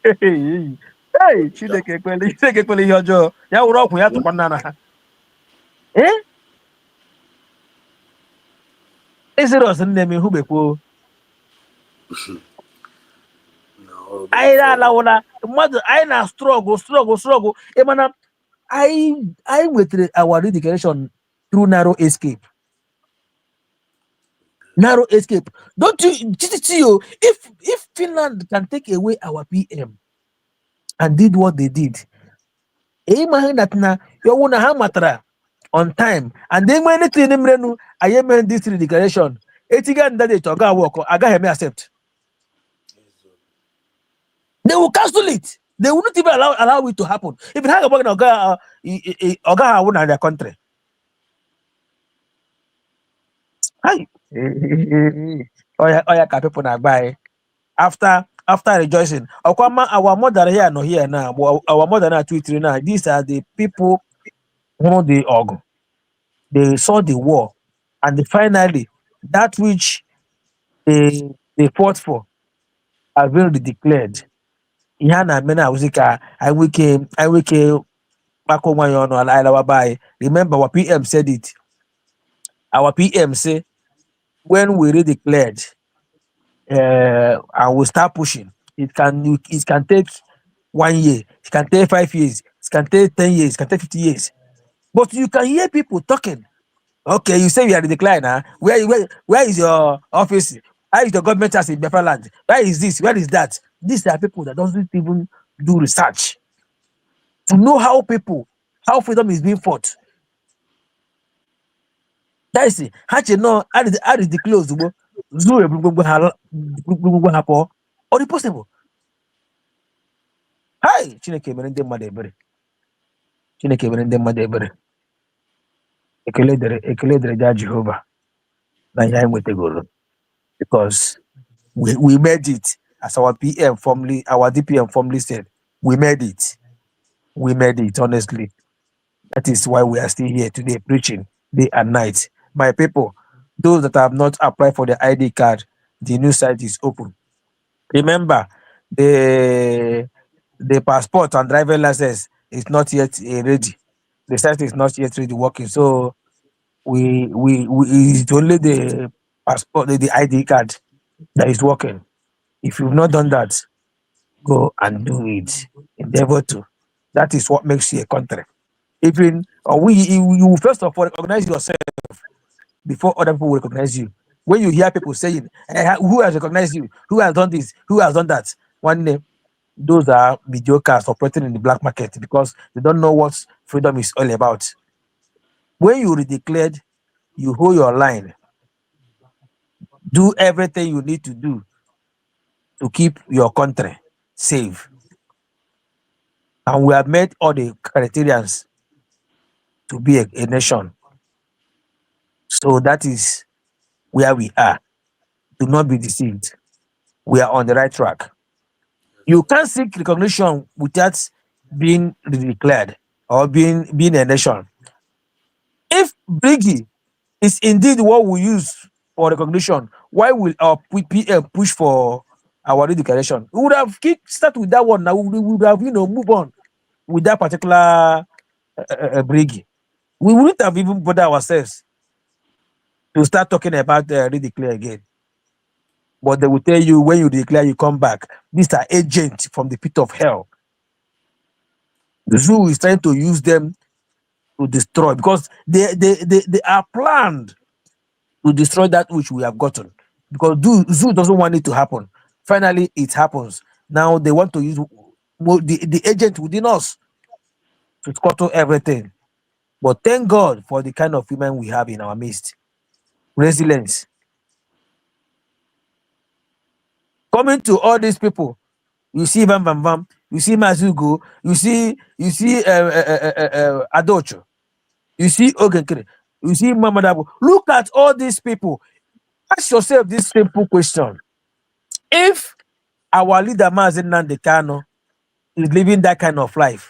Hey, she take your jaw. Ya rock we have to banana. Is it us name who be cool? I la mother I na struggle. Emana I with our dedication through narrow escape. Narrow escape. Don't you if Finland can take away our PM and did what they did, imagine that na you wanna hamatra on time and then when anything in I am this declaration. Etigan that it work I got him accept. They will cancel it. They will not even allow it to happen. If it had about Oga won their country. Hi. People na buy after rejoicing. Our mother here no here now. Our mother now Twitter now. These are the people who they saw the war And finally, that which they fought for has been declared. Ihana mena uzika I wike bako mayono ala by. Remember our PM said it. Our PM say when we redeclared and we start pushing, it can take 1 year, it can take 5 years, it can take 10 years, it can take 50 years. But you can hear people talking. Okay, you say you are the decline, huh? Where is your office? Where is the government house in Biafra land? Where is this? Where is that? These are people that doesn't even do research to know how freedom is being fought. That is it. How you know how is the close to zoo or the possible? Hi, Chineke mere ndị mmadụ ebere. Chineke mere ndị mmadụ ebere. Ekele dere ja Jehovah na ihe anyị nwetegoro, because we made it, as our PM formerly, our DPM formerly said, we made it. We made it, honestly. That is why we are still here today preaching day and night. My people, those that have not applied for the ID card, the new site is open. Remember, the passport and driver license is not yet ready. The site is not yet ready working. So we it's only the passport, the ID card that is working. If you've not done that, go and do it. Endeavor to. That is what makes you a country. Even you first of all recognize yourself before other people will recognize you. When you hear people saying, who has recognized you? Who has done this? Who has done that? One name, those are mediocres operating in the black market because they don't know what freedom is all about. When you redeclared, you hold your line. Do everything you need to do to keep your country safe. And we have met all the criterions to be a nation. So that is where we are. Do not be deceived. We are on the right track. You can't seek recognition without being declared or being a nation. If Briggy is indeed what we use for recognition, why will our PM push for our redeclaration? We would have start with that one. Now we would have move on with that particular Briggy. We wouldn't have even bothered ourselves to start talking about redeclare again. But they will tell you when you declare, you come back. These are agents from the pit of hell. The zoo is trying to use them to destroy because they are planned to destroy that which we have gotten. Because zoo doesn't want it to happen. Finally, it happens. Now they want to use the agent within us to scuttle everything. But thank God for the kind of women we have in our midst. Resilience. Coming to all these people, you see Bam Bam Bam, you see Mazugo, you see Adocho, you see Ogenkere, you see Mamadabo. Look at all these people. Ask yourself this simple question. If our leader Mazen Nandekano is living that kind of life,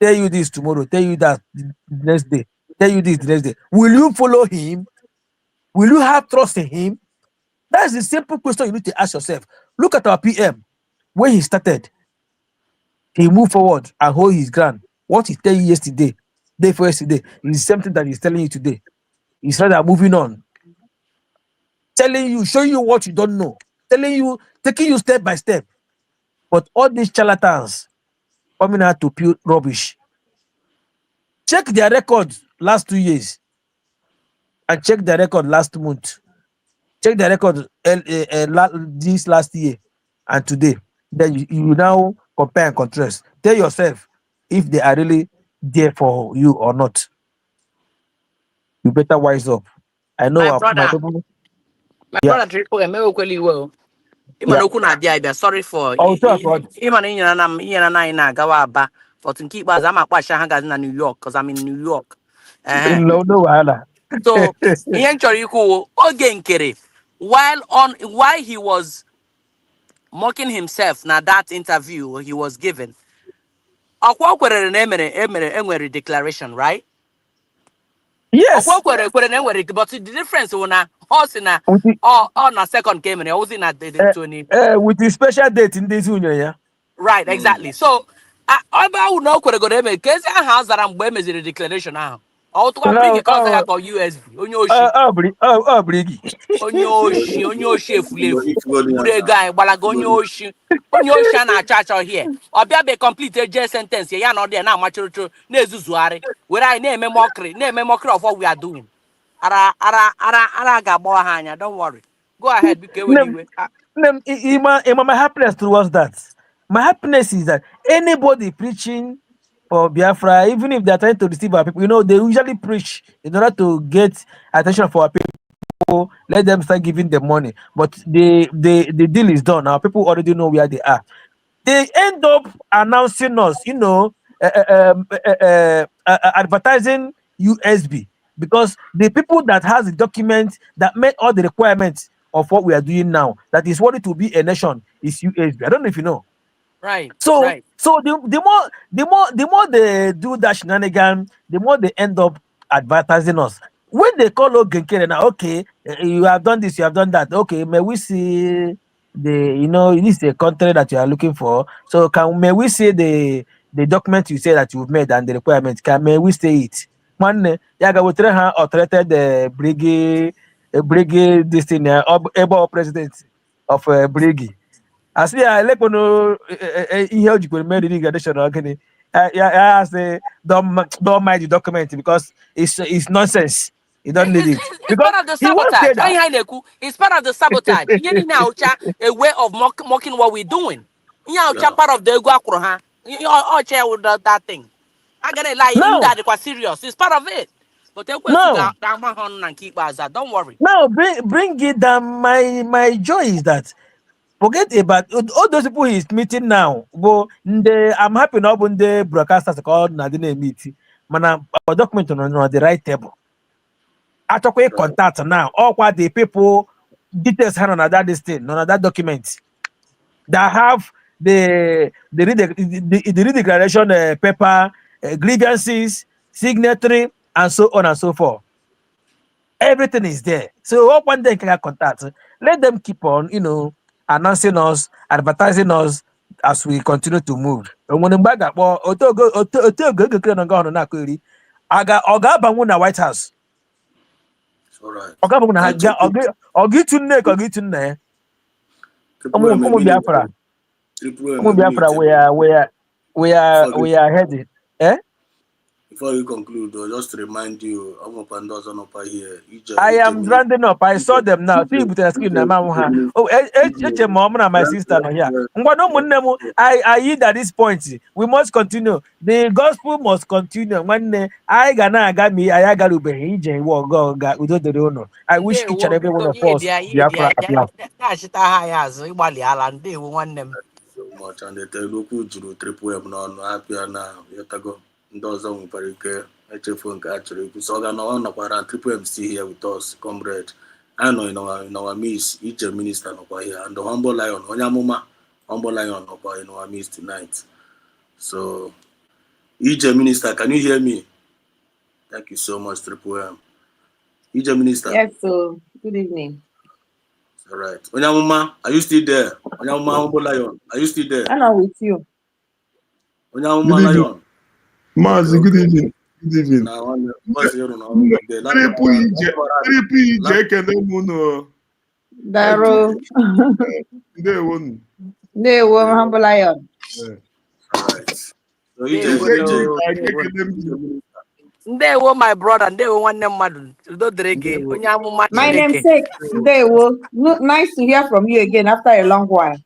tell you this tomorrow, tell you that the next day, tell you this the next day, will you follow him? Will you have trust in him? That's the simple question you need to ask yourself. Look at our PM. When he started, he moved forward and hold his ground. What he tell you yesterday, day for yesterday, is the same thing that he's telling you today. He's rather moving on, telling you, showing you what you don't know, telling you, taking you step by step. But all these charlatans coming out to pure rubbish. Check their records last 2 years and check their record last month. Check their record this last year and today. Then you now compare and contrast. Tell yourself if they are really there for you or not. You better wise up. I know My my brother, people. my Yeah, brother Triple Emeokweli well. yeah. Imana okwu na-abịa abịa, sorry for Oh, sorry, God. ịmana inyere na anyị na-agawa Aba, but nke ikpeazụ ama akpacha ha gazi na New York because I'm in New York. Uh-huh. No, no, wahala. So ihe m chọrọ ikwu oge nkere while he was mocking himself na that interview he was given. Ọkwa o kwerere na enwere declaration, right? Yes. But the difference when horse na second came in, was in at the 20. With the special date in this union, yeah. Right, exactly. So I would know could go there case I has that I'm the declaration now. All to bring No, a cause I got USB. Onyoshi efulefu. Ude guy balaga onyoshi na chacha here. Obia be complete a sentence ya no there na machoro na ezuzugharị. Where I na eme mockery of what we are doing. Ara ga-agbawa ha anya, don't worry. Go ahead, because anyway. My happiness towards that. My happiness is that anybody preaching for Biafra, even if they're trying to deceive our people, they usually preach in order to get attention for our people. Let them start giving them money. But the deal is done. Our people already know where they are. They end up announcing us, advertising USB, because the people that has the document that met all the requirements of what we are doing now, that is what it will be a nation, is USB. I don't know if you know. Right. So the more they do that shenanigan, the more they end up advertising us. When they call Ogenkere now, okay, you have done this, you have done that. Okay, may we see this is a country that you are looking for. So may we see the document you say that you've made and the requirements? May we see it? One yaga we authorized the brigade this thing able president of brigade. As we are like ihe o jikwere mere irrigation ogini I say don't mind the document because it's nonsense. You don't need it It's because part of the he won't say sabotage. that. It's part of the sabotage. You now a way of mocking what we're doing. Part of the Guakura. All chair with that thing. I gotta lie, you No, that quite serious. It's part of it. But they will no, down my hand and keep us that. Don't worry. no. Bring it down. My joy is that forget about all those people he's meeting now. I'm happy now when the broadcasters called Nadine meet. Man, our document on the right table. I talk with contact now. All what the people details hand on that thing, on that document that have the redeclaration paper, grievances, signatory, and so on and so forth. Everything is there. So what one day can contact? Let them keep on, announcing us, advertising us as we continue to move. And when the bag up, Oga Bangu na White House. It's all right. Oga Bangu na Ogi tunne Ogi tunne. Omo Biafra. Omo Biafra we are headed. Eh? Before you conclude, just to remind you, I'm up and does up here. I am rounding up. I saw them now. See with the screen. Oh, mom and my sister no here. I eat at this point. We must continue. The gospel must continue. When I gana me, I got to be go without the honor. I wish each and every one of us Biafra at last. So much, and the local Juru triple M non happy now. Yatago, those on Parike, HFO and Catcher. So, I know one of our triple M still here with us, comrade. I know in our midst, each minister of here, and the humble lion, Onyamuma, humble lion of in our midst tonight. So, each minister, can you hear me? Thank you so much, Triple M. Each minister. Yes, so good evening. All right. Onyamuma, are you still there? Onyamuma, humble lion, are you still there? I'm not with you. Onyamuma lion. Mazi, good evening. Good evening. Triple EJ Kenemuno. Daro. They won. They won humble lion. All right. So They were my brother, and they were one name madam. My namesake, they will. Nice to hear from you again after a long while.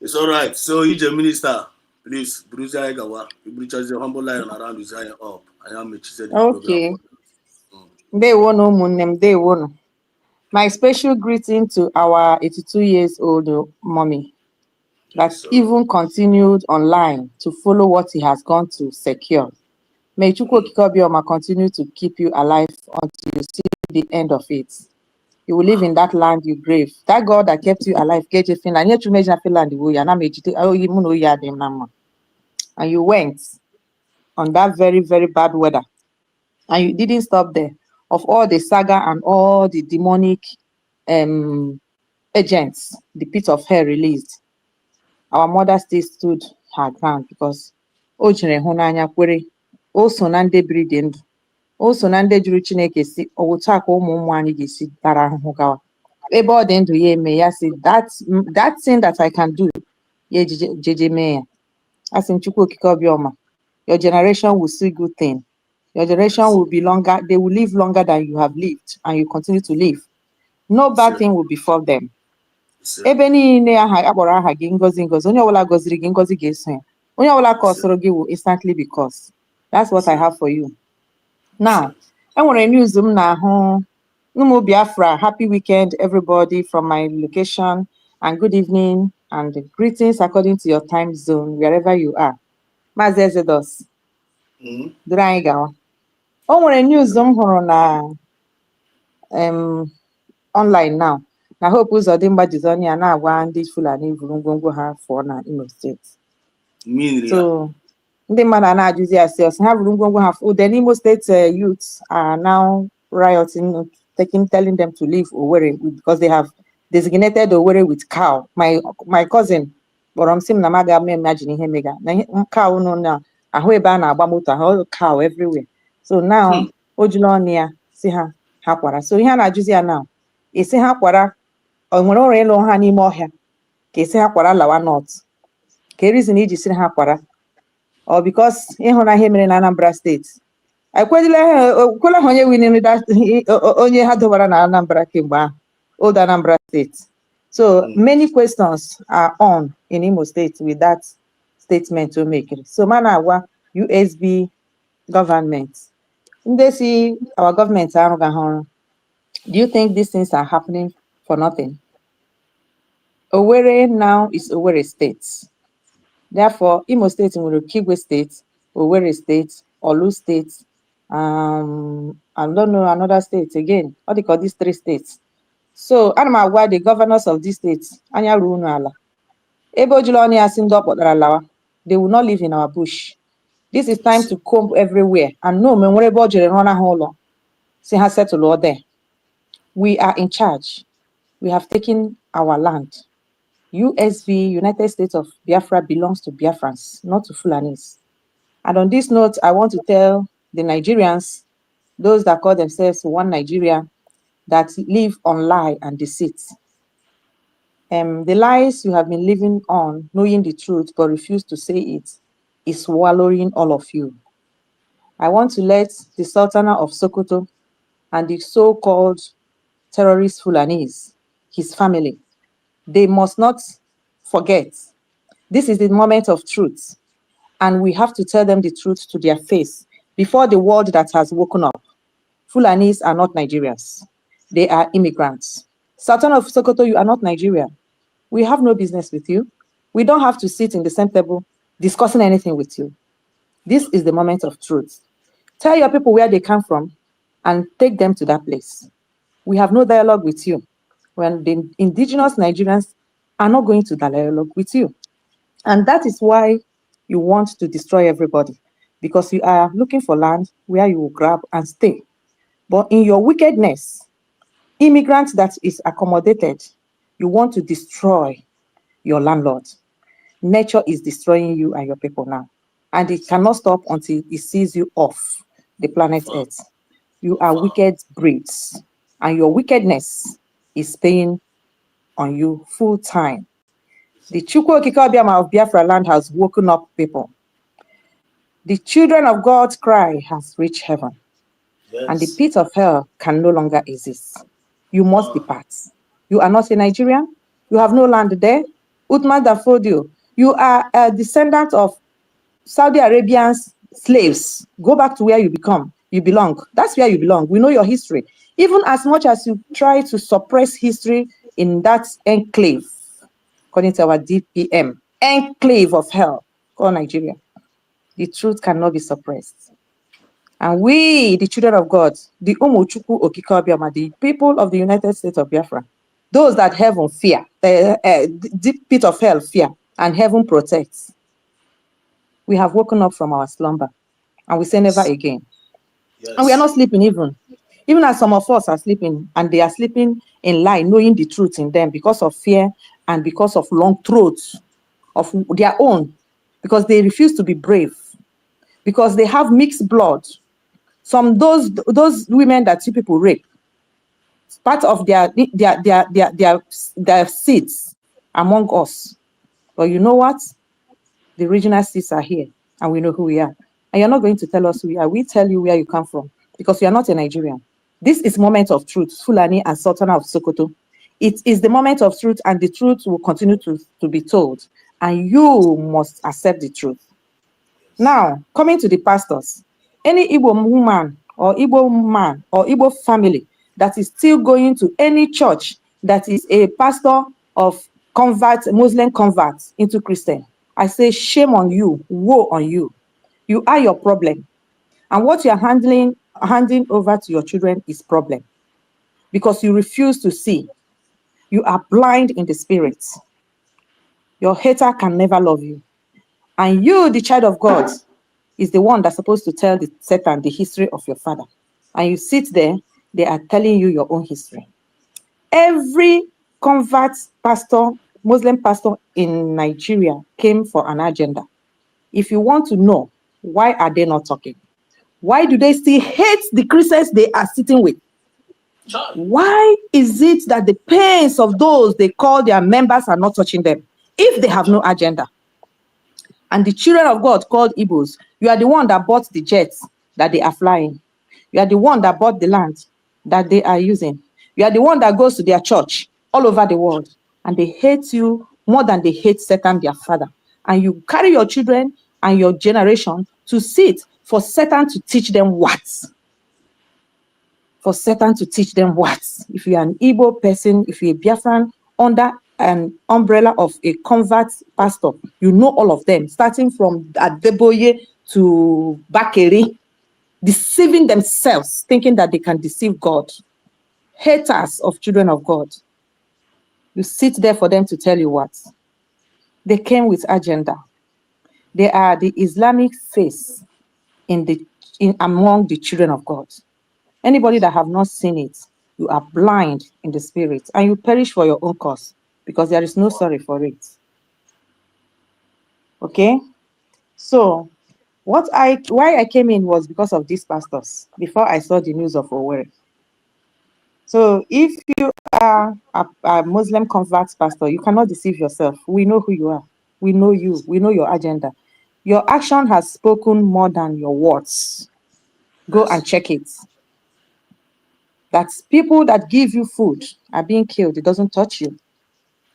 It's all right. So, EJ minister, please, Bruce Aigawa, you bring the humble lion around his eye up. I am okay. They won no moon, they won. My special greeting to our 82 years old mommy that even continued online to follow what he has gone to secure. May Chukwu Kikobioma continue to keep you alive until you see the end of it. You will live in that land you brave. That God that kept you alive, get you Finland. And you went. on that very, very bad weather. And you didn't stop there. Of all the saga and all the demonic agents the pit of hell released, our mother still stood her ground because o jiri hụnanya kwere. O so na ndị biri dị ndụ. O so na ndị jụrụ Chineke si otu a ka ụmụ anyị ga-esi tara ahụhụ gawa. Ebe ọ dị ndụ ya eme ya si that thing that I can do ya jeje mee ya. Asị m Chukwu okike obiọma, your generation will see good thing. Your generation will be longer, they will live longer than you have lived, and you continue to live. No bad thing will befall them. Ebe niile aha akpọrọ aha gị ngozi ngozi, onye ọbụla gọziri gị ngozi ga-eso ya. Onye ọbụla kọsịrị gị will instantly be cursed. That's what I have for you. Now, enwere news m na-ahụ. Ụmụ Biafra, happy weekend everybody from my location, and good evening and greetings according to your time zone wherever you are. Maazị Exodus, duru anyị gawa. O nwere news m hụrụ na online now na Hope Uzodimma Jizonia na-agwa ndị Fulani vuru ngwongwo ha fụọ na Imo State. So ndị mmadụ na-ajụzi asị ọsị ha vuru ngwongwo ha fụọ. The Imo State youths are now rioting, telling them to leave Owerri because they have designated Owerri with cow. My cousin kpọrọ m sị m na m agaghị imagine ihe mega na cow nọ na ahụ ebe a na-agba moto ahụ cow everywhere. So now o jiri ọnụ ya si ha kwara. So ihe a na-ajụzi ya now esi ha kwara o nwere ọrụ ịlụ ha n'ime ọhịa ka esi ha kwara lawa north ka reason iji siri ha kwara or because ịhụ na ihe mere na Anambra steeti ekwela ha onye winere onye ha dobara na Anambra kemgbe ahụ old Anambra State. So many questions are on in Imo State with that statement to make. So mana agwa USB government ndị si our government arụghị ha ọrụ. Do you think these things are happening for nothing? Owerri now is Owerri State. Therefore, Imo State nwere Kigwe State, Owerri State, Olu State, I don't know another state again. What they call these three states? So, ana m agwa the governors of these states, anya ruo unu ala. Ebe o jiri ọnụ ya sị ndị ọ kpọtara lawa, they will not live in our bush. This is time to comb everywhere and no me nwere ebe o jiri rụọ ha ụlọ si ha settle all there. We are in charge. We have taken our land. USV, United States of Biafra, belongs to Biafrans, not to Fulanis. And on this note, I want to tell the Nigerians, those that call themselves one Nigeria, that live on lie and deceit. The lies you have been living on, knowing the truth but refuse to say it, is swallowing all of you. I want to let the Sultana of Sokoto and the so-called terrorist Fulanese, his family, they must not forget. This is the moment of truth, and we have to tell them the truth to their face before the world that has woken up. Fulanese are not Nigerians. They are immigrants. Sultan of Sokoto, you are not Nigeria. We have no business with you. We don't have to sit in the same table discussing anything with you. This is the moment of truth. Tell your people where they come from and take them to that place. We have no dialogue with you. When the indigenous Nigerians are not going to dialogue with you. And that is why you want to destroy everybody, because you are looking for land where you will grab and stay. But in your wickedness, immigrants that is accommodated, you want to destroy your landlord. Nature is destroying you and your people now. And it cannot stop until it sees you off the planet Earth. You are wicked breeds, and your wickedness is paying on you full time. The Chukwu Okike Obiama of Biafra land has woken up people. The children of God's cry has reached heaven. Yes. And the pit of hell can no longer exist. You must depart. You are not a Nigerian. You have no land there. Uthman Dafodio, you are a descendant of Saudi Arabians slaves. Go back to where you belong. That's where you belong. We know your history. Even as much as you try to suppress history in that enclave, according to our DPM, enclave of hell called Nigeria, the truth cannot be suppressed. And we, the children of God, the Chukwu Okike Obiama, the people of the United States of Biafra, those that heaven fear, the deep pit of hell fear, and heaven protects, we have woken up from our slumber. And we say never again. Yes. And we are not sleeping even as some of us are sleeping, and they are sleeping in lie, knowing the truth in them because of fear and because of long throats of their own, because they refuse to be brave, because they have mixed blood. Those women that you people rape, part of their seeds among us. But you know what? The original seeds are here, and we know who we are. And you're not going to tell us who we are. We tell you where you come from, because you are not a Nigerian. This is moment of truth, Fulani and Sultana of Sokoto. It is the moment of truth, and the truth will continue to be told. And you must accept the truth. Now, coming to the pastors, any Igbo woman or Igbo man or Igbo family that is still going to any church that is a pastor of Muslim converts into Christian, I say shame on you, woe on you. You are your problem. And what you are handing over to your children is problem, because you refuse to see. You are blind in the spirit. Your hater can never love you. And you, the child of God, is the one that's supposed to tell Satan the history of your father. And you sit there, they are telling you your own history. Every convert pastor, Muslim pastor in Nigeria came for an agenda. If you want to know, why are they not talking? Why do they still hate the Christians they are sitting with? Why is it that the pains of those they call their members are not touching them if they have no agenda? And the children of God called Igbos, you are the one that bought the jets that they are flying. You are the one that bought the land that they are using. You are the one that goes to their church all over the world. And they hate you more than they hate Satan, their father. And you carry your children and your generation to sit for Satan to teach them what? For Satan to teach them what? If you are an Igbo person, if you're a Biafran, under an umbrella of a convert pastor, you know all of them, starting from Adeboye to Bakeri, deceiving themselves, thinking that they can deceive God. Haters of children of God. You sit there for them to tell you what? They came with agenda. They are the Islamic face among the children of God. Anybody that have not seen it, you are blind in the spirit, and you perish for your own cause, because there is no sorry for it. Okay? So, why I came in was because of these pastors, before I saw the news of Owerri. So, if you are a Muslim convert pastor, you cannot deceive yourself. We know who you are. We know you. We know your agenda. Your action has spoken more than your words. Go and check it. That people that give you food are being killed. It doesn't touch you.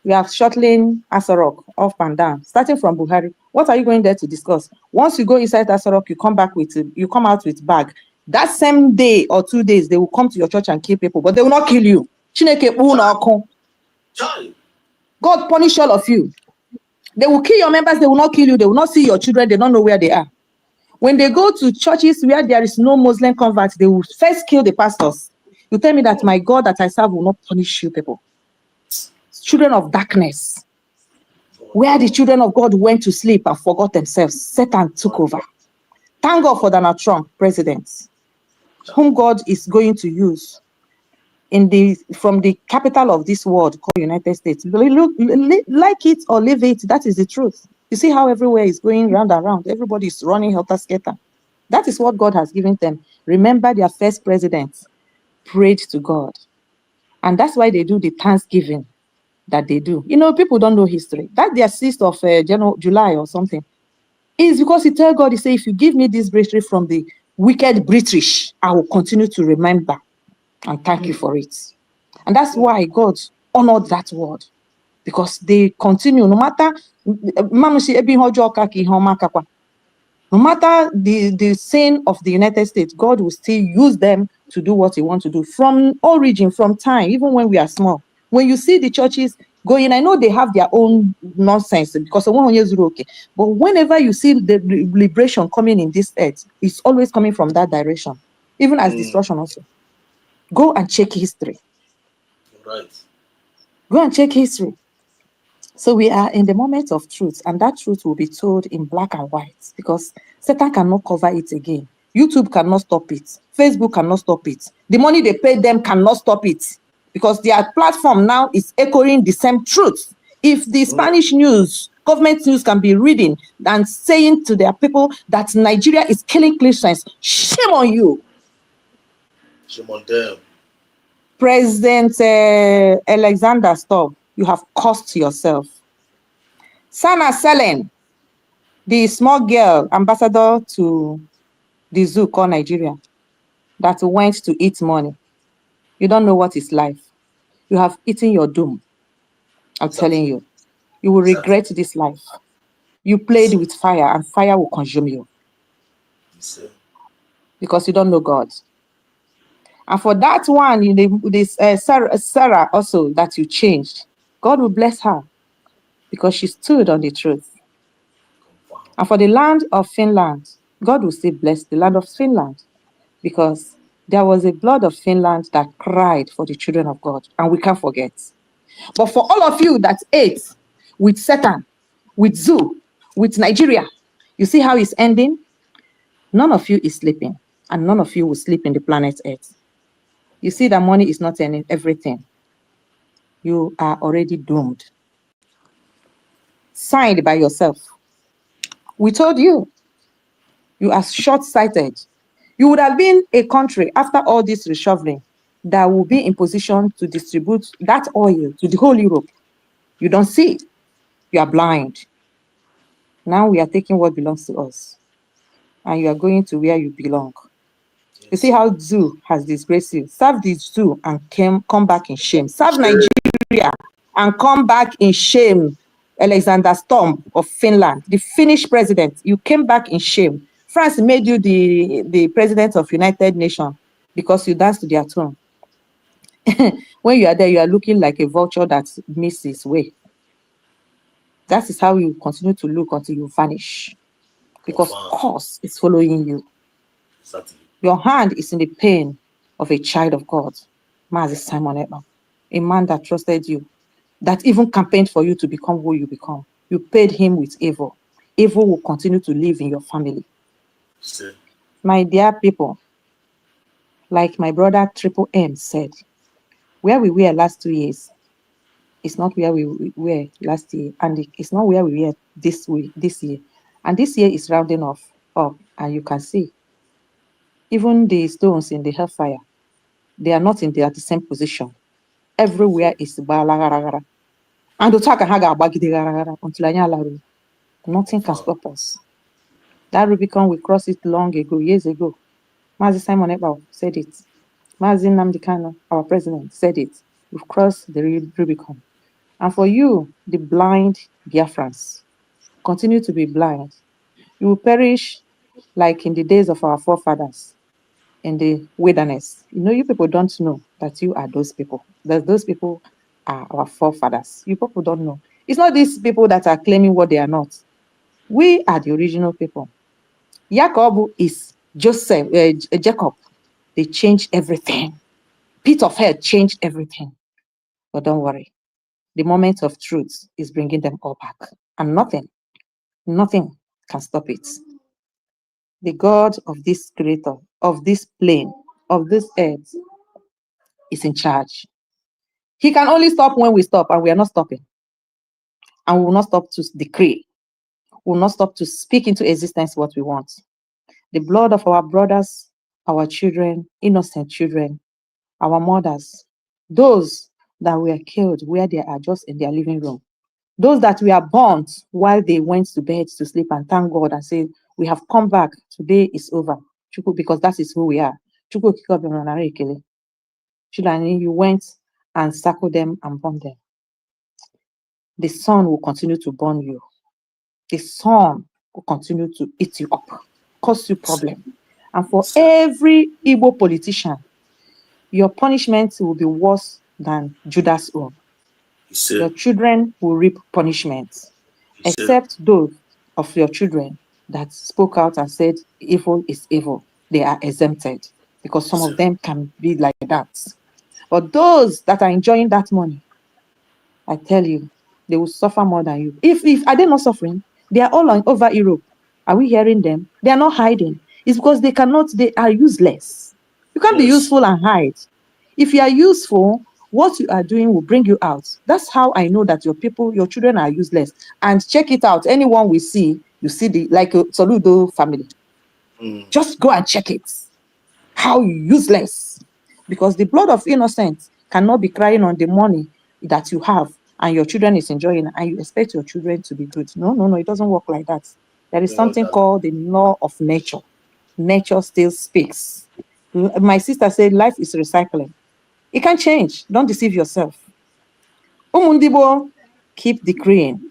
We are shuttling Asarok up and down, starting from Buhari. What are you going there to discuss? Once you go inside Asarok, you come out with bag. That same day or 2 days, they will come to your church and kill people, but they will not kill you. God punish all of you. They will kill your members, they will not kill you, they will not see your children, they don't know where they are. When they go to churches where there is no Muslim converts, they will first kill the pastors. You tell me that my God that I serve will not punish you people. Children of darkness. Where the children of God went to sleep and forgot themselves, Satan took over. Thank God for Donald Trump, president, whom God is going to use from the capital of this world called United States. Like it or leave it, that is the truth. You see how everywhere is going round and round. Everybody is running helter-skelter. That is what God has given them. Remember, their first president prayed to God. And that's why they do the Thanksgiving that they do. You know, people don't know history. That their 6th of July or something is because he tell God, he say, if you give me this victory from the wicked British, I will continue to remember and thank you for it. And that's why God honored that word, because they continue, no matter no matter the sin of the United States, God will still use them to do what he wants to do from origin, from time, even when we are small. When you see the churches going, I know they have their own nonsense because of 1 year okay. But whenever you see the liberation coming in this earth, it's always coming from that direction, even as destruction also. Go and check history. Right. Go and check history. So we are in the moment of truth, and that truth will be told in black and white, because truth, and that truth will be told in black and white, because Satan cannot cover it again. YouTube cannot stop it. Facebook cannot stop it. The money they pay them cannot stop it, because their platform now is echoing the same truth. If the Spanish news, government news, can be reading and saying to their people that Nigeria is killing Christians, shame on you. Shame on them. President Alexander Stubb, you have cost yourself. Sana Selen, the small girl ambassador to the zoo called Nigeria, that went to eat money. You don't know what is life. You have eaten your doom. I'm telling you. You will regret this life. You played with fire, and fire will consume you, because you don't know God. And for that one, Sarah also, that you changed, God will bless her, because she stood on the truth. And for the land of Finland, God will still bless the land of Finland, because there was a blood of Finland that cried for the children of God, and we can't forget. But for all of you that ate with Satan, with Zoo, with Nigeria, you see how it's ending? None of you is sleeping, and none of you will sleep in the planet Earth. You see that money is not everything. You are already doomed. Signed by yourself. We told you. You are short-sighted. You would have been a country, after all this reshuffling, that will be in position to distribute that oil to the whole Europe. You don't see it. You are blind. Now we are taking what belongs to us, and you are going to where you belong. You see how Zoo has disgraced you. Serve the Zoo and come back in shame. Serve Nigeria and come back in shame. Alexander Stubb of Finland, the Finnish president, you came back in shame. France made you the president of United Nations because you danced to their tune. When you are there, you are looking like a vulture that missed its way. That is how you continue to look until you vanish, because curse is following you. Exactly. Your hand is in the pain of a child of God, Mazi Simon Ekpa, a man that trusted you, that even campaigned for you to become who you become. You paid him with evil. Evil will continue to live in your family. My dear people, like my brother Triple M said, where we were last 2 years is not where we were last year, and it's not where we were this year. And this year is rounding up, and you can see even the stones in the hellfire, they are not at the same position. Everywhere is balagara. And until nothing can stop us. That Rubicon, we crossed it long ago, years ago. Mazi Simon Ekpa said it. Mazi Nnamdi Kanu, our president, said it. We've crossed the Rubicon. And for you, the blind Biafrans, continue to be blind. You will perish like in the days of our forefathers in the wilderness. You people don't know that you are those people. That those people are our forefathers. You people don't know. It's not these people that are claiming what they are not. We are the original people. Jacob is Jacob. They changed everything. Pit of hell changed everything. But don't worry. The moment of truth is bringing them all back. And nothing can stop it. The God of this creator, of this plane, of this earth, is in charge. He can only stop when we stop, and we are not stopping. And we will not stop to decree. We will not stop to speak into existence what we want. The blood of our brothers, our children, innocent children, our mothers, those that were killed where they are just in their living room, those that were burnt while they went to bed to sleep and thank God and say, we have come back, today is over, because that is who we are. You went and circled them and burned them. The sun will continue to burn you. The sun will continue to eat you up, cause you problem. And for every Igbo politician, your punishment will be worse than Judas' own. Your children will reap punishment, except those of your children that spoke out and said evil is evil. They are exempted, because some of them can be like that. But those that are enjoying that money, I tell you, They will suffer more than you. If are they not suffering? They are all over Europe. Are we hearing them? They are not hiding. It's because they are useless. You can't be useful and hide. If you are useful, what you are doing will bring you out. That's how I know that your children are useless. And check it out. Anyone we see, you see like a Soludo family. Just go and check it. How useless. Because the blood of innocents cannot be crying on the money that you have and your children is enjoying and you expect your children to be good. No, it doesn't work like that. There is something called the law of nature. Nature still speaks. My sister said life is recycling. It can change. Don't deceive yourself. Umundibo, keep decreeing.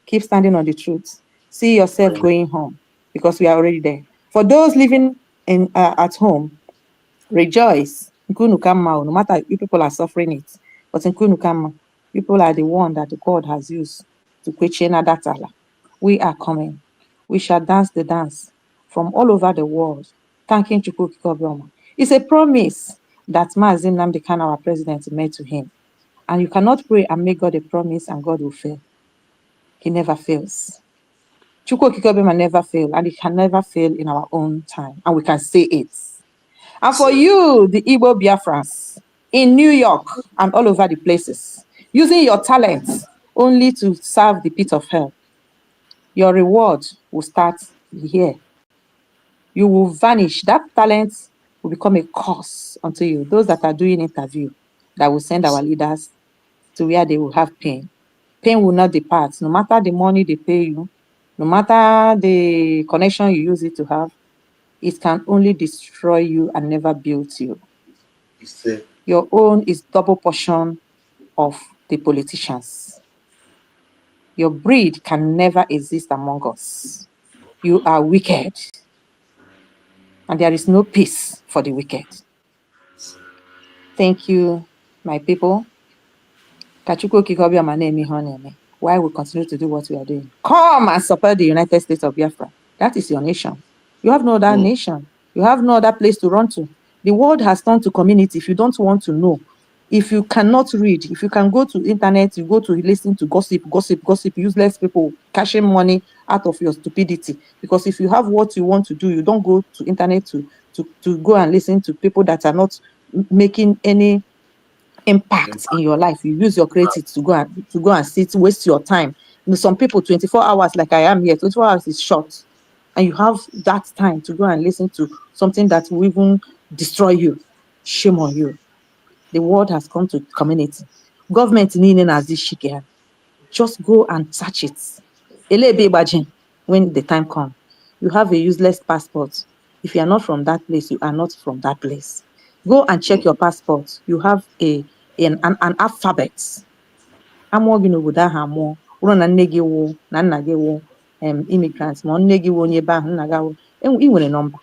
Keep standing on the truth. See yourself going home because we are already there. For those living at home, rejoice. Nkunu kama, no matter you people are suffering it. But nkunu kama, people are the one that the God has used to kwechena datala. We are coming. We shall dance the dance from all over the world. Thanking Chukwu Obioma. It's a promise that Mazi Nnamdi Kanu, our president, made to him. And you cannot pray and make God a promise and God will fail. He never fails. Chukwu Obioma never fail, and he can never fail in our own time. And we can say it. And for you, the Igbo Biafrans, in New York and all over the places, using your talents only to serve the pit of hell, your reward will start here. You will vanish. That talent will become a curse unto you. Those that are doing interview, that will send our leaders to where they will have pain. Pain will not depart. No matter the money they pay you, no matter the connection you use it to have, it can only destroy you and never build you. Your own is double portion of the politicians. Your breed can never exist among us. You are wicked. And there is no peace for the wicked. Thank you, my people. Kachukwu Kikobia Manemi Honeme. Why we continue to do what we are doing? Come and support the United States of Biafra. That is your nation. You have no other nation. You have no other place to run to. The world has turned to community. If you don't want to know, if you cannot read, if you can go to internet, you go to listen to gossip, useless people cashing money out of your stupidity. Because if you have what you want to do, you don't go to internet to go and listen to people that are not making any impact in your life. You use your creativity to go and sit, waste your time. You know, some people 24 hours like I am here, 24 hours is short. And you have that time to go and listen to something that will even destroy you. Shame on you. The world has come to community. Government needing as this shit. Just go and touch it. When the time comes. You have a useless passport. If you are not from that place, you are not from that place. Go and check your passport. You have an alphabet. Amụọ gị n'obodo ahụ amụọ. Bụrụ na nne gị wụ na nna gị wụ immigrants, ma nne gị wụ onye ebe ahụ, nna gị wụ ị nwere nọmba.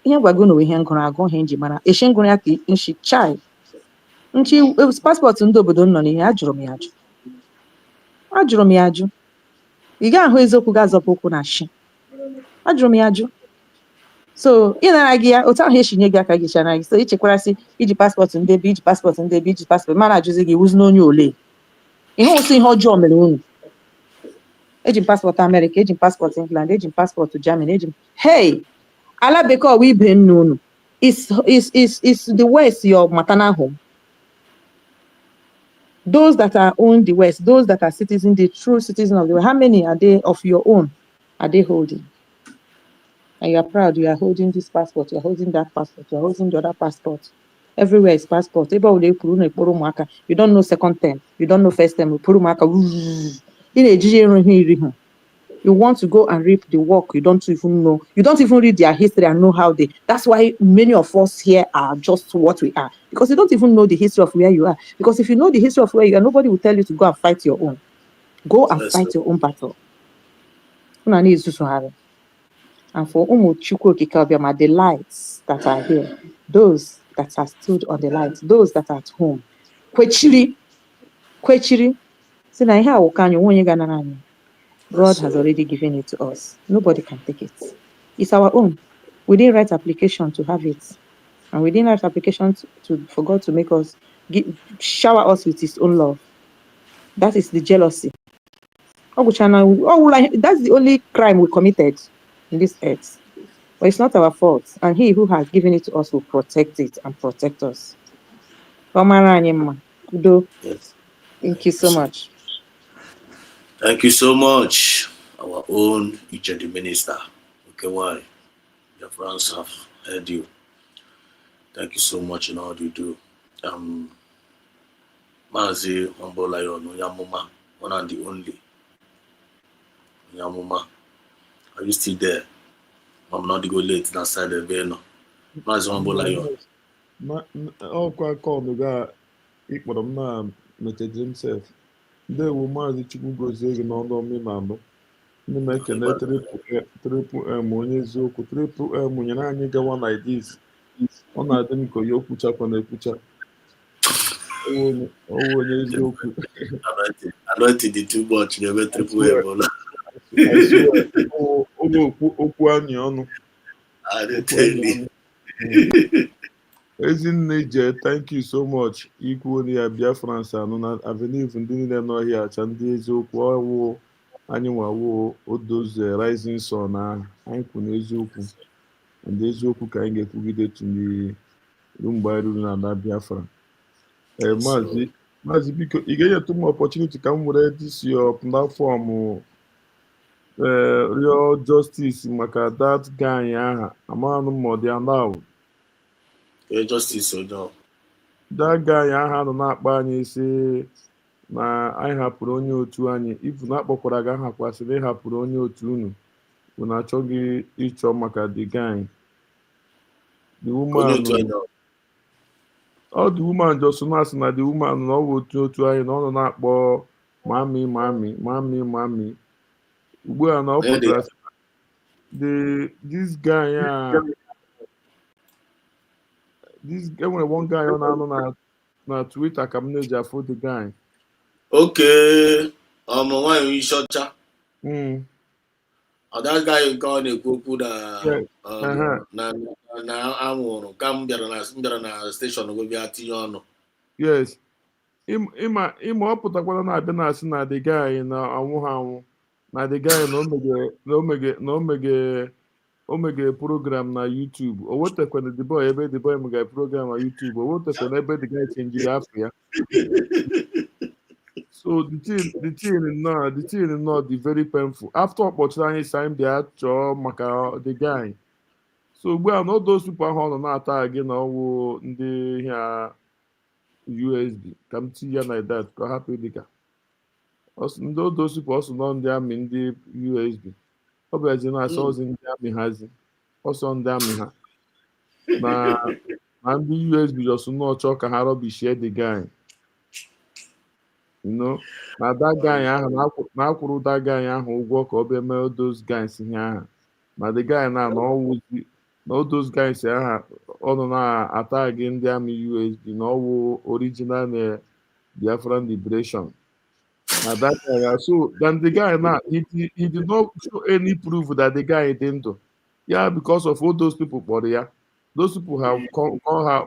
Ihe gwago na ihe ngụrụ agụ ihe nji mara. Eshi ngụrụ ya ka nshi chai. Nchi paspọtụ ndị obodo nọ n'ihe ajụrụ m ya ajụ. Ajụrụ m ya ajụ. Ị ga-ahụ eziokwu ga-azọpụ ụkwụ na shi. Ajụrụ m ya ajụ. So ị nara gị ya otu ahụ esi nye gị aka gị chara gị. So ichekwarasị iji paspọtụ ndebe, iji paspọtụ ndebe, iji paspọtụ mana ajụzi gị wụzi n'onye ole. Ihe osi ihe ọjọọ mere unu. Eji m paspọtụ Amerịka, eji m paspọtụ England, eji m paspọtụ Germany, eji m hey, ala bekee ọwa ibe nne unu. Is the West your maternal home? Those that are own the West, those that are citizens, the true citizens of the West, how many are they of your own are they holding? And you are proud, you are holding this passport, you are holding that passport, you are holding the other passport. Everywhere is passport. You don't know second term, you don't know first term. You want to go and reap the work you don't even know. You don't even read their history and know how they. That's why many of us here are just what we are. Because you don't even know the history of where you are. Because if you know the history of where you are, nobody will tell you to go and fight your own. Go and fight your own battle. And for Chukwu Okike, the lights that are here, those that are stood on the lights, those that are at home. Kwechiri. God has already given it to us. Nobody can take it. It's our own. We didn't write application to have it. And we didn't write application for God to make us, shower us with his own love. That is the jealousy. That's the only crime we committed in this earth. But it's not our fault. And he who has given it to us will protect it and protect us. Udo. Yes. Thank you so much. Thank you so much, our own Ichedi Minister. Okay, why? Your friends have heard you. Thank you so much in all you do. Mazi Ombolayon, Yamuma, one and the only. Yamuma, are you still there? I'm not go late that side of Veno. Mazi Ombolayon. ọkwa kọnụ ga ịkpọrọ m na mechajiri m sef ndewo maazị chukwu gozie gị n'ọnụ omenalụ ndị m ekene triple m onye eziokwu triple m nyere anyị gawa na idis ọ na-adị m ka onye okwuchakwa na ekwucha ọwụ onye eziokwu Anointing the too much, never triple M. I swear okwu anyị ọnụ I don't tell you. Ezinne je, thank you so much. Ikwu onye ya Biafra anụ na avenue ndị niile n'ọhịa acha ndị eziokwu ọwụ anyị nwawo odoze rising sun ahụ anyị kwụ n'eziokwu ndị eziokwu ka anyị ga-ekwugide tụnyere mgbe anyị ruru na Biafra. Maazị biko ị ga-enyetụ m opportunity ka m were this your platform rịọ justice maka that guy aha amanụ m ọ dị allowed. Justice or no? That guy aha nọ na-akpa anyị isi na anyị hapụrụ onye otu anyị ifu na akpọkwara gị aha kwasịrị ịhapụrụ onye otu unu unu achọghị ịchọ maka the guy. The woman the woman just asị na the woman na ọ bụ otu anyị na ọ nọ na-akpọ mami ugbu a na ọ pụtara this guy enwere one guy ọ na-anọ na Twitter ka m na-eji afụ the guy. Okay, nwaanyị isi ọcha. That guy nke ọ na-ekwu okwu na anwụrụ ka m bịara na steshọn go bịa tinye ọnụ. Yes, ịma ọ pụtakwara na-abịa na-asị na the guy na anwụ ha anwụ na the guy na o megere program na YouTube o wetakwana the boy ebe the boy megere program na YouTube o wetakwana ebe the guy chenjiri afọ ya. So the thing not the very painful. After ọkpọchiri anyị sign bịa chọọ maka the guy. So ugbu a na those people ahụ nọ na-ata gị na ọwụ ndị ha USB ka m tinye ya na that ka hapụ dịka ndị those people ọsọ nọ ndị amị ndị USB ọ bụ ezi na-asa ozi ndị amị hazi ọsọ ndị amị ha na ndị USB jọsụ n'ọchọ ka ha rọbishie the guy. Na that guy ahụ na-akwụrụ that guy ahụ ụgwọ ka ọ bịa mee those guys ihe aha na the guy na ọwụzi na those guys aha ọ nọ na-ata gị ndị amị USB na ọwụ original na Biafran liberation na that guy. So then the guy now he did not show any proof that the guy dị ndụ ya because of all those people kpọrọ ya. Those people have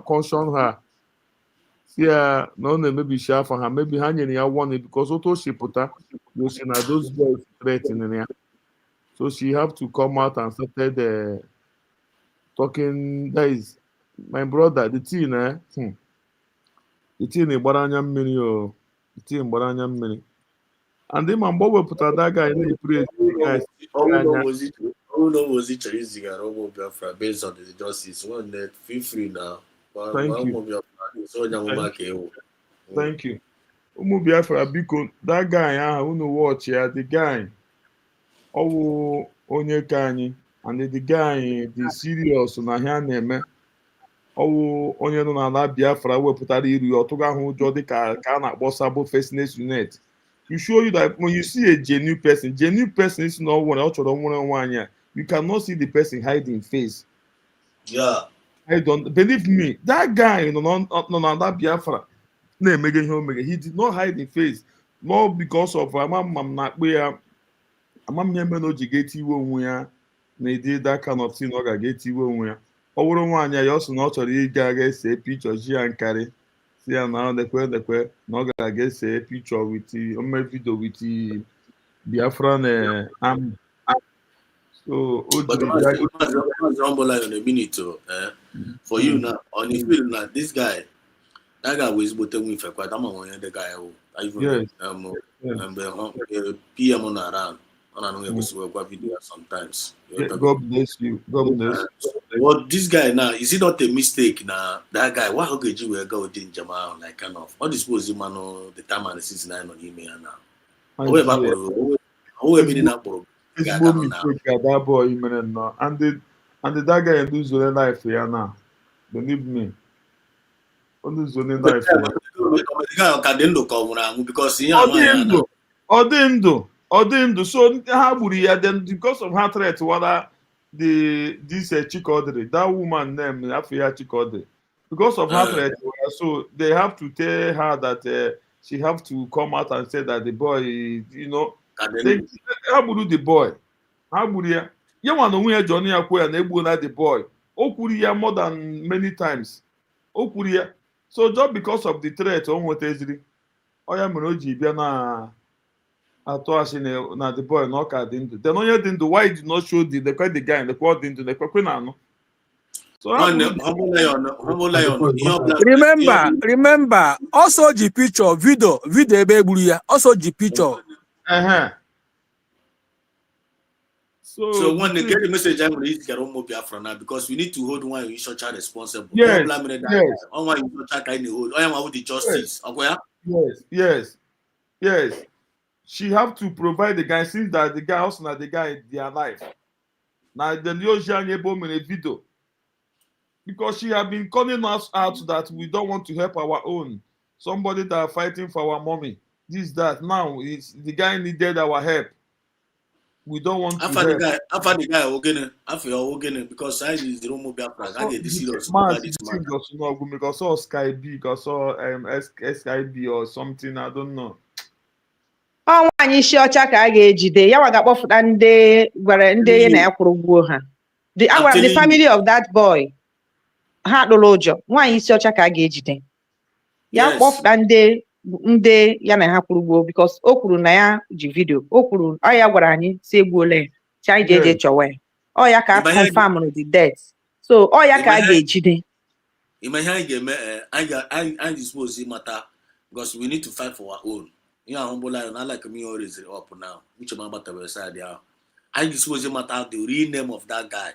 cautioned her si ya na ọ na-emebichi afọ ha maybe ha nyere ya warning because otu o si pụta gosi na those boys threatening ya. So she have to come out and started talking. That is my brother the thing the thing gbara anya mmiri o the thing gbara anya mmiri and ịma mgbe o wepụtara that guy na-epre ozi chọrọ izigara ụmụ Biafra based on the justice one net feel free now. Thank you. Ụmụ Biafra biko that guy ahụ unu watch ya the guy ọwụ onye ka anyị and the guy dị serious na ha na-eme ọwụ onye nọ n'ala Biafra wepụtara iri ọtụga ahụ ụjọ dịka ka a na-akpọ Sabo Firstness Unit. You show you that when you see a genuine person is not one ọ chọrọ nwere nwaanyị a you cannot see the person hiding face. Yeah. I don't believe me. That guy no na Biafra na-emege ihe o mege. He did not hide the face, not because of amam na akpụ ya amam ya mere o ji ga-eti iwe onwe ya na ede that kind of thing ọ ga-eti iwe onwe ya. Ọ bụrụ nwaanyị ya ọ sị na ọ chọrọ ịga aga ese picture ji ya nkarị si ya na lekwe na ọ ga-aga ese picture with ome video with Biafran army. So But once humble lion a minute for you now on the field now, this guy, that guy was but win for quite. I'm on the guy who even PM on around. And I know you go work video sometimes. God bless you. God bless you. Well, this guy now, is it not a mistake now? That guy, why could you go in Jamal like kind of all this was man the time and the 69 on email now? Ezigbo mistake ka that boy mere nnọọ and that guy lose life ya na believe me o lose life ya ọ dị ndụ so ha gburu ya then because of her threat wala this Chikodiri, that woman name after ya Chikodiri, because of her threat so they have to tell her that she have to come out and say that the boy ha gburu the boy. Ha gburu ya nwa na onwe ya Johnny ya kwuo ya na egbuo na the boy o kwuru ya more than many times o kwuru ya so just because of the threat o nwetaziri ọ ya mere o ji bịa na atụ asị na the boy na ọ ka dị ndụ then onye dị ndụ why did not show the guy lekwa ọ dị ndụ lekwekwe na anụ remember also ji picture video ebe egburu ya also ji picture So when they get the message, I'm going to get on Biafra now because we need to hold one in such a responsible. Yes. On one in such a kind of hold. I am with the justice. Yes. She have to provide the guy since that the guy also not the guy they are alive. Now the Leojian in a video because she have been calling us out that we don't want to help our own. Somebody that are fighting for our mommy. This that now is the guy needed our help. We don't want to help. After the guy, after you're because I is the Romo Biafra. I get serious about this man. Because all Sky B, because all SIB or something, I don't know. Oh, nwaanyị isi ọcha ka a ga-ejide ya waga kpọfụta ndị gwara ndị na-ekwuru gbuo ha. The family of that boy ha tụrụ ụjọ nwaanyị isi ọcha ka a ga-ejide. Ya kpọfụta ndị ya na ha kwuru gbuo because o kwuru na ya ji video o kwuru ọ ya gwara anyị si egbuola ya si anyị jeje chọwa ya ọ ya ka confirm the death so ọ ya ka a ga-ejide. Ime ihe anyị ga-eme anyị dispose mata because we need to fight for our own. You know, humble lion, I like me always up now. Which am about the side there? I dispose mata the real name of that guy.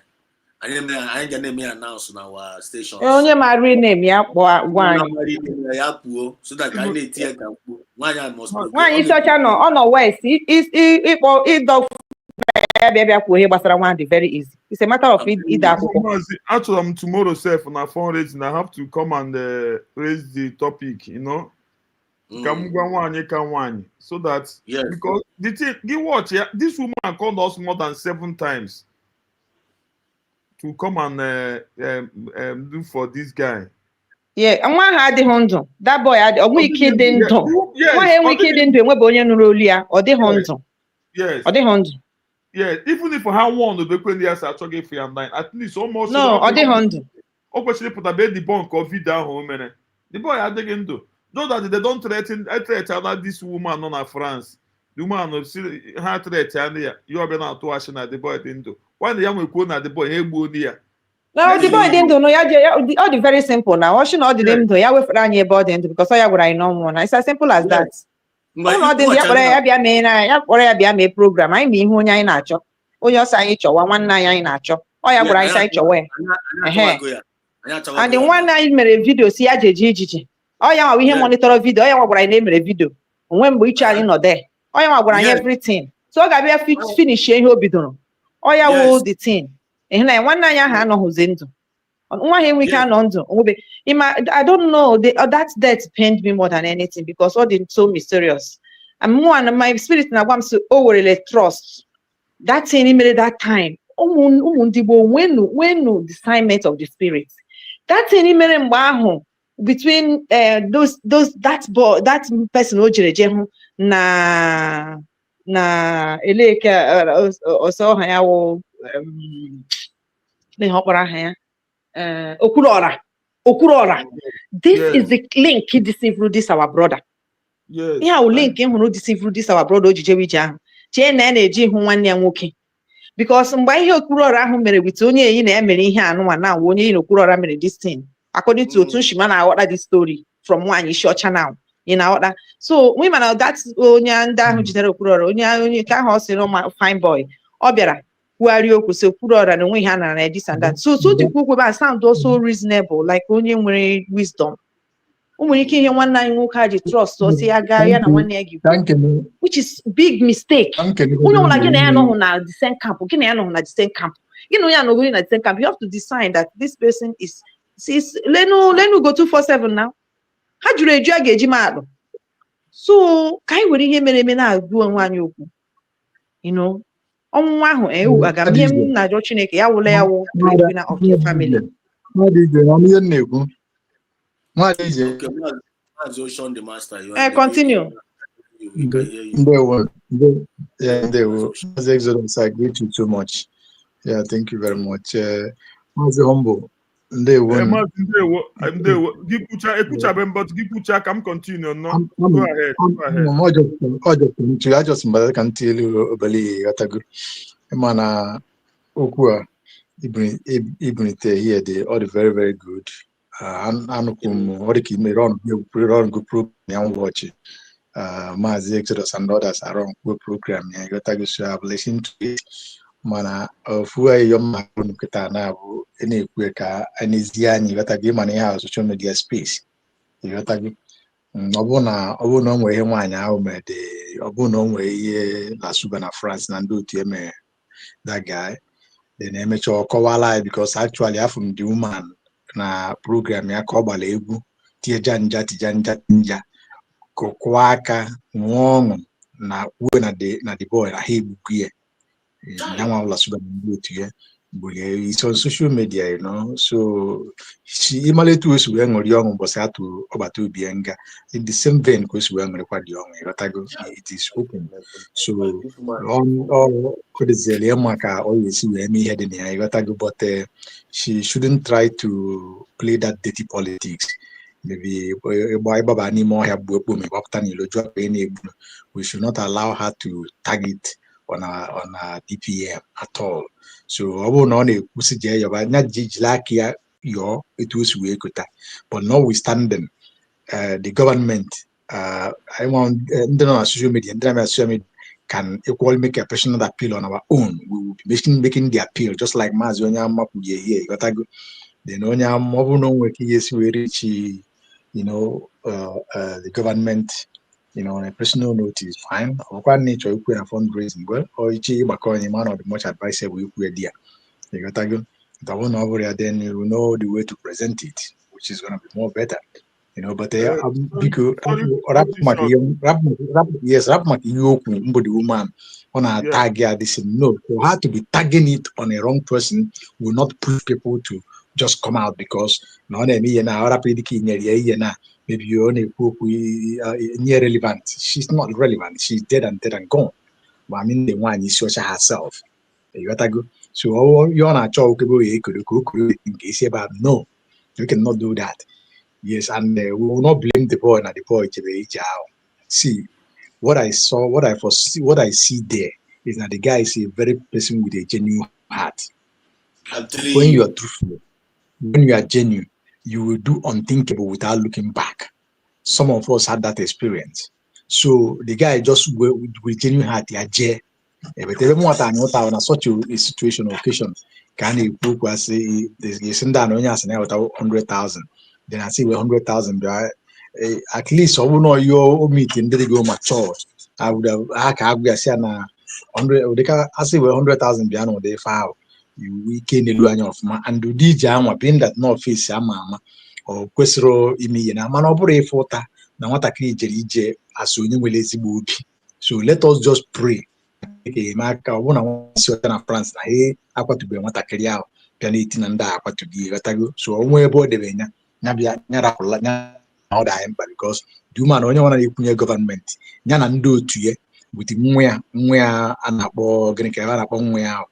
I ain't gonna announce on our station. Onye ma rename ya gwa anyị. Ya puo so that I need to can nwaanyị must be. Nwaanyị isi ọcha nọ ọ nọ west ịkpọ ịdọ bịa kwuo ihe gbasara nwa dị very easy. It's a matter of ide akwụkwọ. Actually, I'm tomorrow self na fundraising. I have to come and raise the topic, you know. So that because the thing you watch this woman called us more than 7 times to come and do for this guy. Yeah, and one had the Hondo. That boy had a wicked dento. Why a wicked into a webonian or the Hondo? Yes, or the Hondo. Yeah, even if I have one of the years I took for at least almost no, or the Hondo. Obviously, put a bed the bunk of it down home. The boy had the into. Though that they don't threaten this woman on France. The woman of her threat you have been out to action at the boy didn't do. Why the young will at the boy hey dear? No, the boy didn't do no all the very simple now. What should all the them do? Ya we for any body because I would I know one. It's as simple as that. No, the ya bia me na ya bia me program. I mean who nya na acho. Onye osa anyị chọwa nwanne anyị na-achọ. Ọ ya gwara anyị sai chọwa. And the one anyị mere video si ya jeje ijiji. Ọ ya nwa ihe monitor video, ọ ya gwara anyị na emere video. Onwe mgbe iche anyị nọ there. Ọ ya gwara anyị everything. So ọ ga-abịa finish ihe o bidoro. Ọ ya wo the thing. Ehụ na nwanne anyị ahụ anọghịzi ndụ. Nwa ha enwe ike anọ ndụ. Onwebe I don't know that death pained me more than anything because all the so mysterious. And more and my spirit na gwa m so o werele trust. That thing he made that time. When discernment of the spirit. That thing he made mgbe ahụ between that person ojereje na eleke ọsọ ha ya wo hokpara ha ya okwuruọra. This is the link he deceive this our brother. Yes. Yeah, link him who deceive this our brother ojeje wije ahụ. chee na na-eji hụ nwanne ya nwoke because mgbe ihe Okwuluọra ahụ mere wit onye eyi na ya mere ihe anụnwa na onye eyi na Okwuluọra mere this thing according to otu nshima na-aghọta this story from nwaanyị isi ọcha now ị na-aghọta so we mana that onye ndị ahụ jidere Okwuluọra onye nke ahụ ọ sịrị ụma fine boy ọ bịara kwugharịa okwu so Okwuluọra na onwe ihe a nara this and that so dịkwa okwu ebe a sound also reasonable like onye nwere wisdom o nwere ike ihe nwanne anyị nwoke a ji trust ọ sị ya gaa ya na nwanne ya ga-ekwu which is big mistake onye ọbụla gị na ya nọhụ na the same camp gị na ya nọhụ na the same camp gị na onye a nọgoro na the same camp you have to decide that this person is lenu go 247 now ha jụrụ eju a ga-eji maadụ so ka anyị were ihe mere eme na-agụ onwe anyị okwu ọnwụnwa ahụ ewu aga m ihe m na-ajọ Chineke ya wụla ya wụ breadwinner of the family continue. Exodus, I agree with you so much. Yeah, thank you very much. Humble. Ndewo. Continue. No, go ahead. I just can tell you Mana Okua Ibn here, they all very, very good. Anukum run good program watch Mazi Exodus and others are on good program. You got to have listened to it. Mana of who I am Kitana any quicker and is you got to give money house social media space. You got to Obuna way one hour the Obuno way La Subana France and do to that guy. Then amateur Kowala because actually I from the woman na program ya kọbala egwu tieja nja kokwaka nwongo na uwe na the boy na hebuku ye nyanwa wala suga mbutu ye buye it's on social media so she imaletu wesu we ngori ongo bosa atu obatu bienga in the same vein ko wesu we ngori kwa di ongo yotago it is open so on all kodizele maka always we me head in here yotago but she shouldn't try to play that dirty politics. Maybe we should not allow her to target on a DPM at all. So I will not but notwithstanding the government I want social media can equally make a personal appeal on our own. We will be making the appeal just like Mazonia Mapuye here. Then only the government, on a personal note is fine. Or what nature you can fundraising well, or man or the much advice we are there. You got to go, then you know the way to present it, which is going to be more better. But because the woman on a tag this no, for her to be tagging it on a wrong person will not push people to just come out because maybe you only near relevant. She's not relevant. She's dead and gone. But I mean the one is social herself. You got to go. So you're not in case about no, you cannot do that. Yes, and we will not blame the boy and the boy. See, what I saw, what I see there is that the guy is a very person with a genuine heart. When you are truthful, when you are genuine, you will do unthinkable without looking back. Some of us had that experience. So the guy just with genuine heart, but even what I know on such a situation or occasion, can he book was say send down on 100,000. Then I see 100,000. At least I will know your meeting. Did go my church? I would have. I say na 100. I say 100,000. Biano they file. You weekend the luanya of ma and do DJ ama being that no face ama or kwesiro imi na man obure fota na wata kri jerije asonye welezi bubi. So let us just pray. Okay, maka wona wasi na France na akwatu be wata kri ao piano itina nda akwatu bi watago. So onwe ebo de benya nyabia nyara kola nya oda emba because the man onye wana ikunye government nya na ndo otuye with nwa anakpo gini ka anakpo nwa ya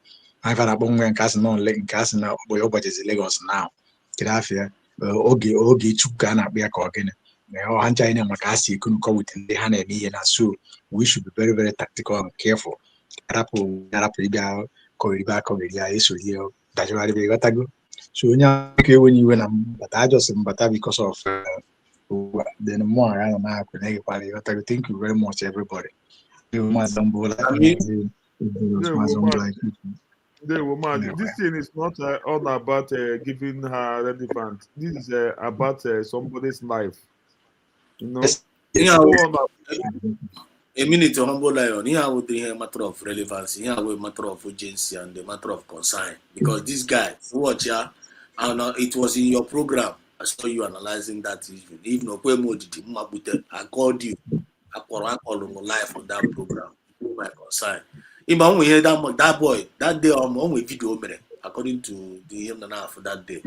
I've had a bong and cast non leg and casting out boy is Lagos now. Kirafia, Ogi Chukana be a coggin. China Macassi couldn't go within the hand and so we should be very, very tactical and careful. arapụ ịbịa kọrịrị ya esori ya dajụgharịba ịghọtago. So onye ahụ enweghị iwe na mbata ajọsị mbata because of then mmụọ agha nọ na-akwụ na-egekwara ịghọtago. Thank you very much everybody. This thing is not all about giving her relevant. This is about somebody's life. You know. A minute, humble lion. Here would be a matter of relevance. Here a matter of urgency and a matter of concern. Because this guy, watch ya, and it was in your program. I saw you analyzing that issue. Even I called you. I called him live on that program. My concern. Even when we hear that boy, that day on with video, according to the him and for that day,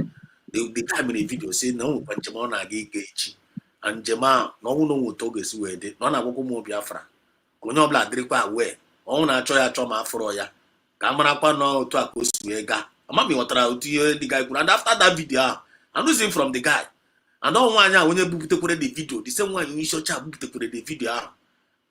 the guy made a video saying no, Panchamona gauge. And Jema, no one will talk as we did. None of them Biafra. Onye ọbụla dịrịkwa aware ọnwụ na-achọ ya achọ ma afọrọ ya ka a marakwa na otu a ka o si wee gaa. Amami ghọtara otu ihe the guy kwuru. And after that video ahụ, I'm losing from the guy. And ọ nwaanyị a onye bubutekwere the video, the same nwaanyị isi ọcha bubutekwere the video ahụ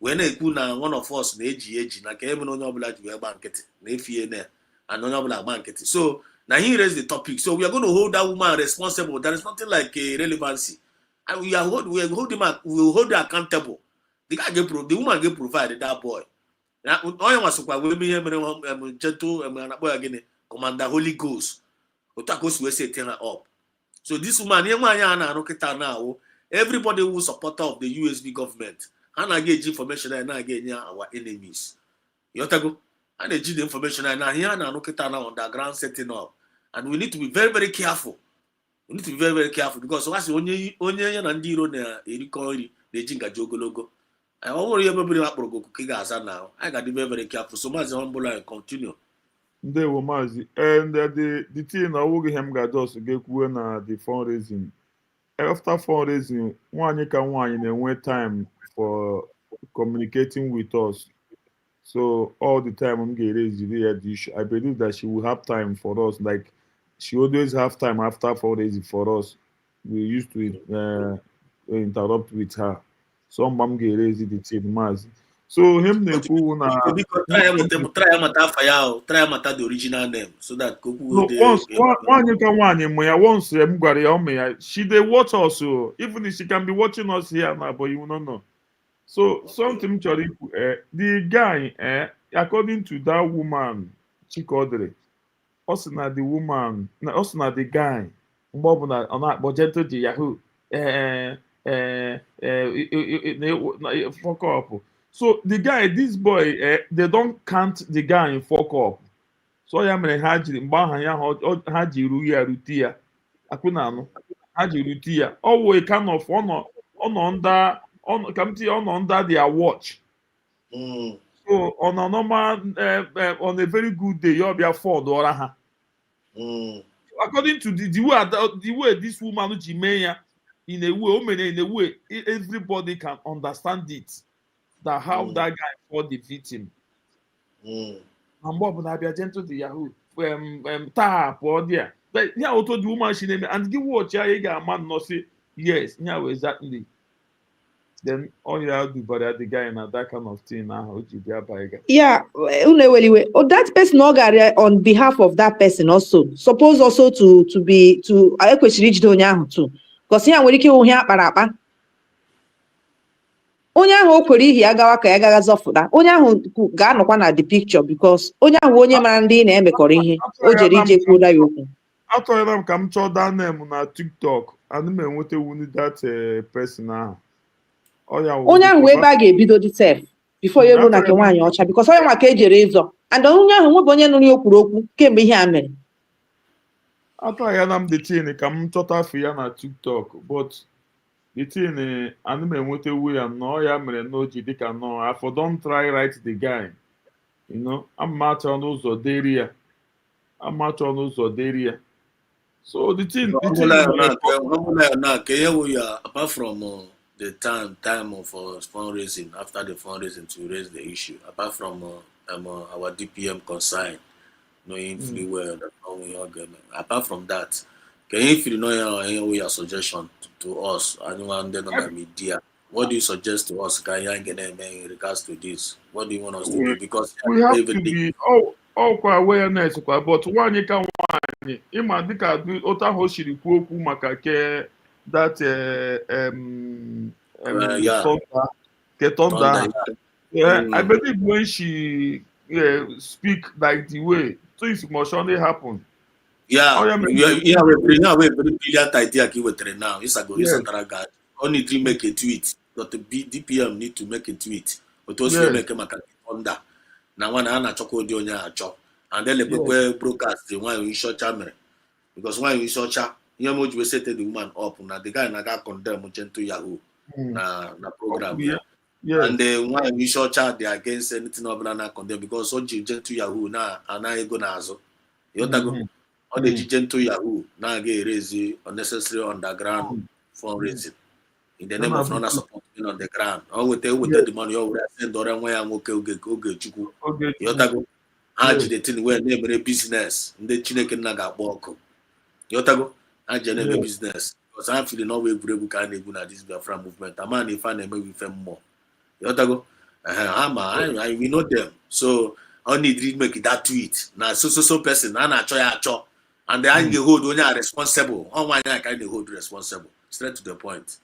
wee na-ekwu na one of us na-eji na ka ebe na onye ọbụla ji wee gba nkịtị na-efie na and onye ọbụla gba nkịtị. So now he raised the topic. So we are going to hold that woman responsible. There is nothing like a relevancy. And we will hold her accountable. The woman get provided that boy. Now, all was gentle Commander Holy Ghost. Otakos will set her up. So this woman, now, everybody who supporter of the USB government, and I get information and I get our enemies. Yotago, and I get the information and I hear now on the ground setting up. And we need to be very, very careful. We need to be very, very careful because once onye and Diro na erikori the jinga jogologo. I already everybody now. I got to be very, very careful. So much humble and continue. They were mazi. And the thing I will him got just get when the fundraising. After fundraising, one wait time for communicating with us. So all the time I'm getting the issue. I believe that she will have time for us. Like she always have time after fundraising for us. We used to interrupt with her. Some mom get raised the team mass. So him na try mata the original name so that once she they watch also even if she can be watching us here now, but you don't know. So something the guy according to that woman Chikodre, also na the woman also na the guy but gentle to Yahoo fuck up. So the guy, this boy, they don't count the guy in fuck up. So ya mere haji mgbaha ya haji ruya rutia. Akuna no. Haji rutia. Oh, a kind of on under their watch. So on a normal on a very good day, you'll be a $4. According to the way this woman Jimeya in a way, everybody can understand it. That how that guy fought the victim. And Bob and I be gentle to Yahoo. Tap or there. But yeah, also the woman she name and give watch ya man no say yes, yeah, exactly. Then all you have to do but the guy and that kind of thing now which you get by again. Yeah, oh, that person on behalf of that person also suppose also to be to I reach too. Because here we can hear akpa. Onye ahụ o kwere ihi agawa ka ya gaga zọfụta. Onye ahụ ga-anọkwa na the picture because onye ahụ onye mara ndị na-emekọrọ ihe o jere ije kwuola ya okwu. Atọghịla m ka m chọọ that name na TikTok and m enwetawu that person ahụ. Onye ahụ ebe a ga-ebido dị sef before ya ruo na nke nwaanyị ọcha because onye nwa ka ejere ịzọ and onye ahụ nwebụ onye nụrụ ya okwuru okwu kemgbe ihe a mere. Atọghịla m the thing ka m chọta afọ ya na TikTok but the thing and me enweta wu ya no ya mere no ji dịka no afọ don't try write the guy, you know. Amacha n'ụzọ deri ya. So the thing apart from the time of fundraising, after the fundraising to raise the issue, apart from our DPM consign knowing fully well that apart from that, can you feel no your suggestion to us anyone then on the media What do you suggest to us, Kaya, in regards to this? What do you want us to do? Because we have to everything. be kwa awareness kwa, but nwaanyị ka nwaanyị ịma dịka otu ahụ o siri kwuo okwu maka ke that Yeah. thunder. Yeah, I Mm. believe when she speak like the way things must only happen. Yeah, we brilliant idea now. It's a go Yes. Only to make a tweet. But the DPM need to make a tweet. But also Yes. make a thunder. Now one ana choko di onya acho. And then the Yes. broadcast the one in short chamber. Because when you short chat, you know you set the woman up. Now the guy na got condemn to Yahoo. Na program. Yeah. Yes. And then when you short chat they against anything of na condemn because so to Yahoo na ana ego na azo. Yotago. On the gentle Yahoo, now get raise unnecessary underground fundraising in the name of non support on the ground. Or with the money over send or way and okay, chuku. Yotago, Angie the thing where neighbor business, the Chineke naga walk. Yotago, Angie neighbor business. Because I'm feeling no way brave kind of at this Biafra movement. A man if I name with them more. Yotago, we know them. So only need make it that tweet. Now so person, and I try. And they hold when you are responsible. On one I kind of hold responsible. Straight to the point.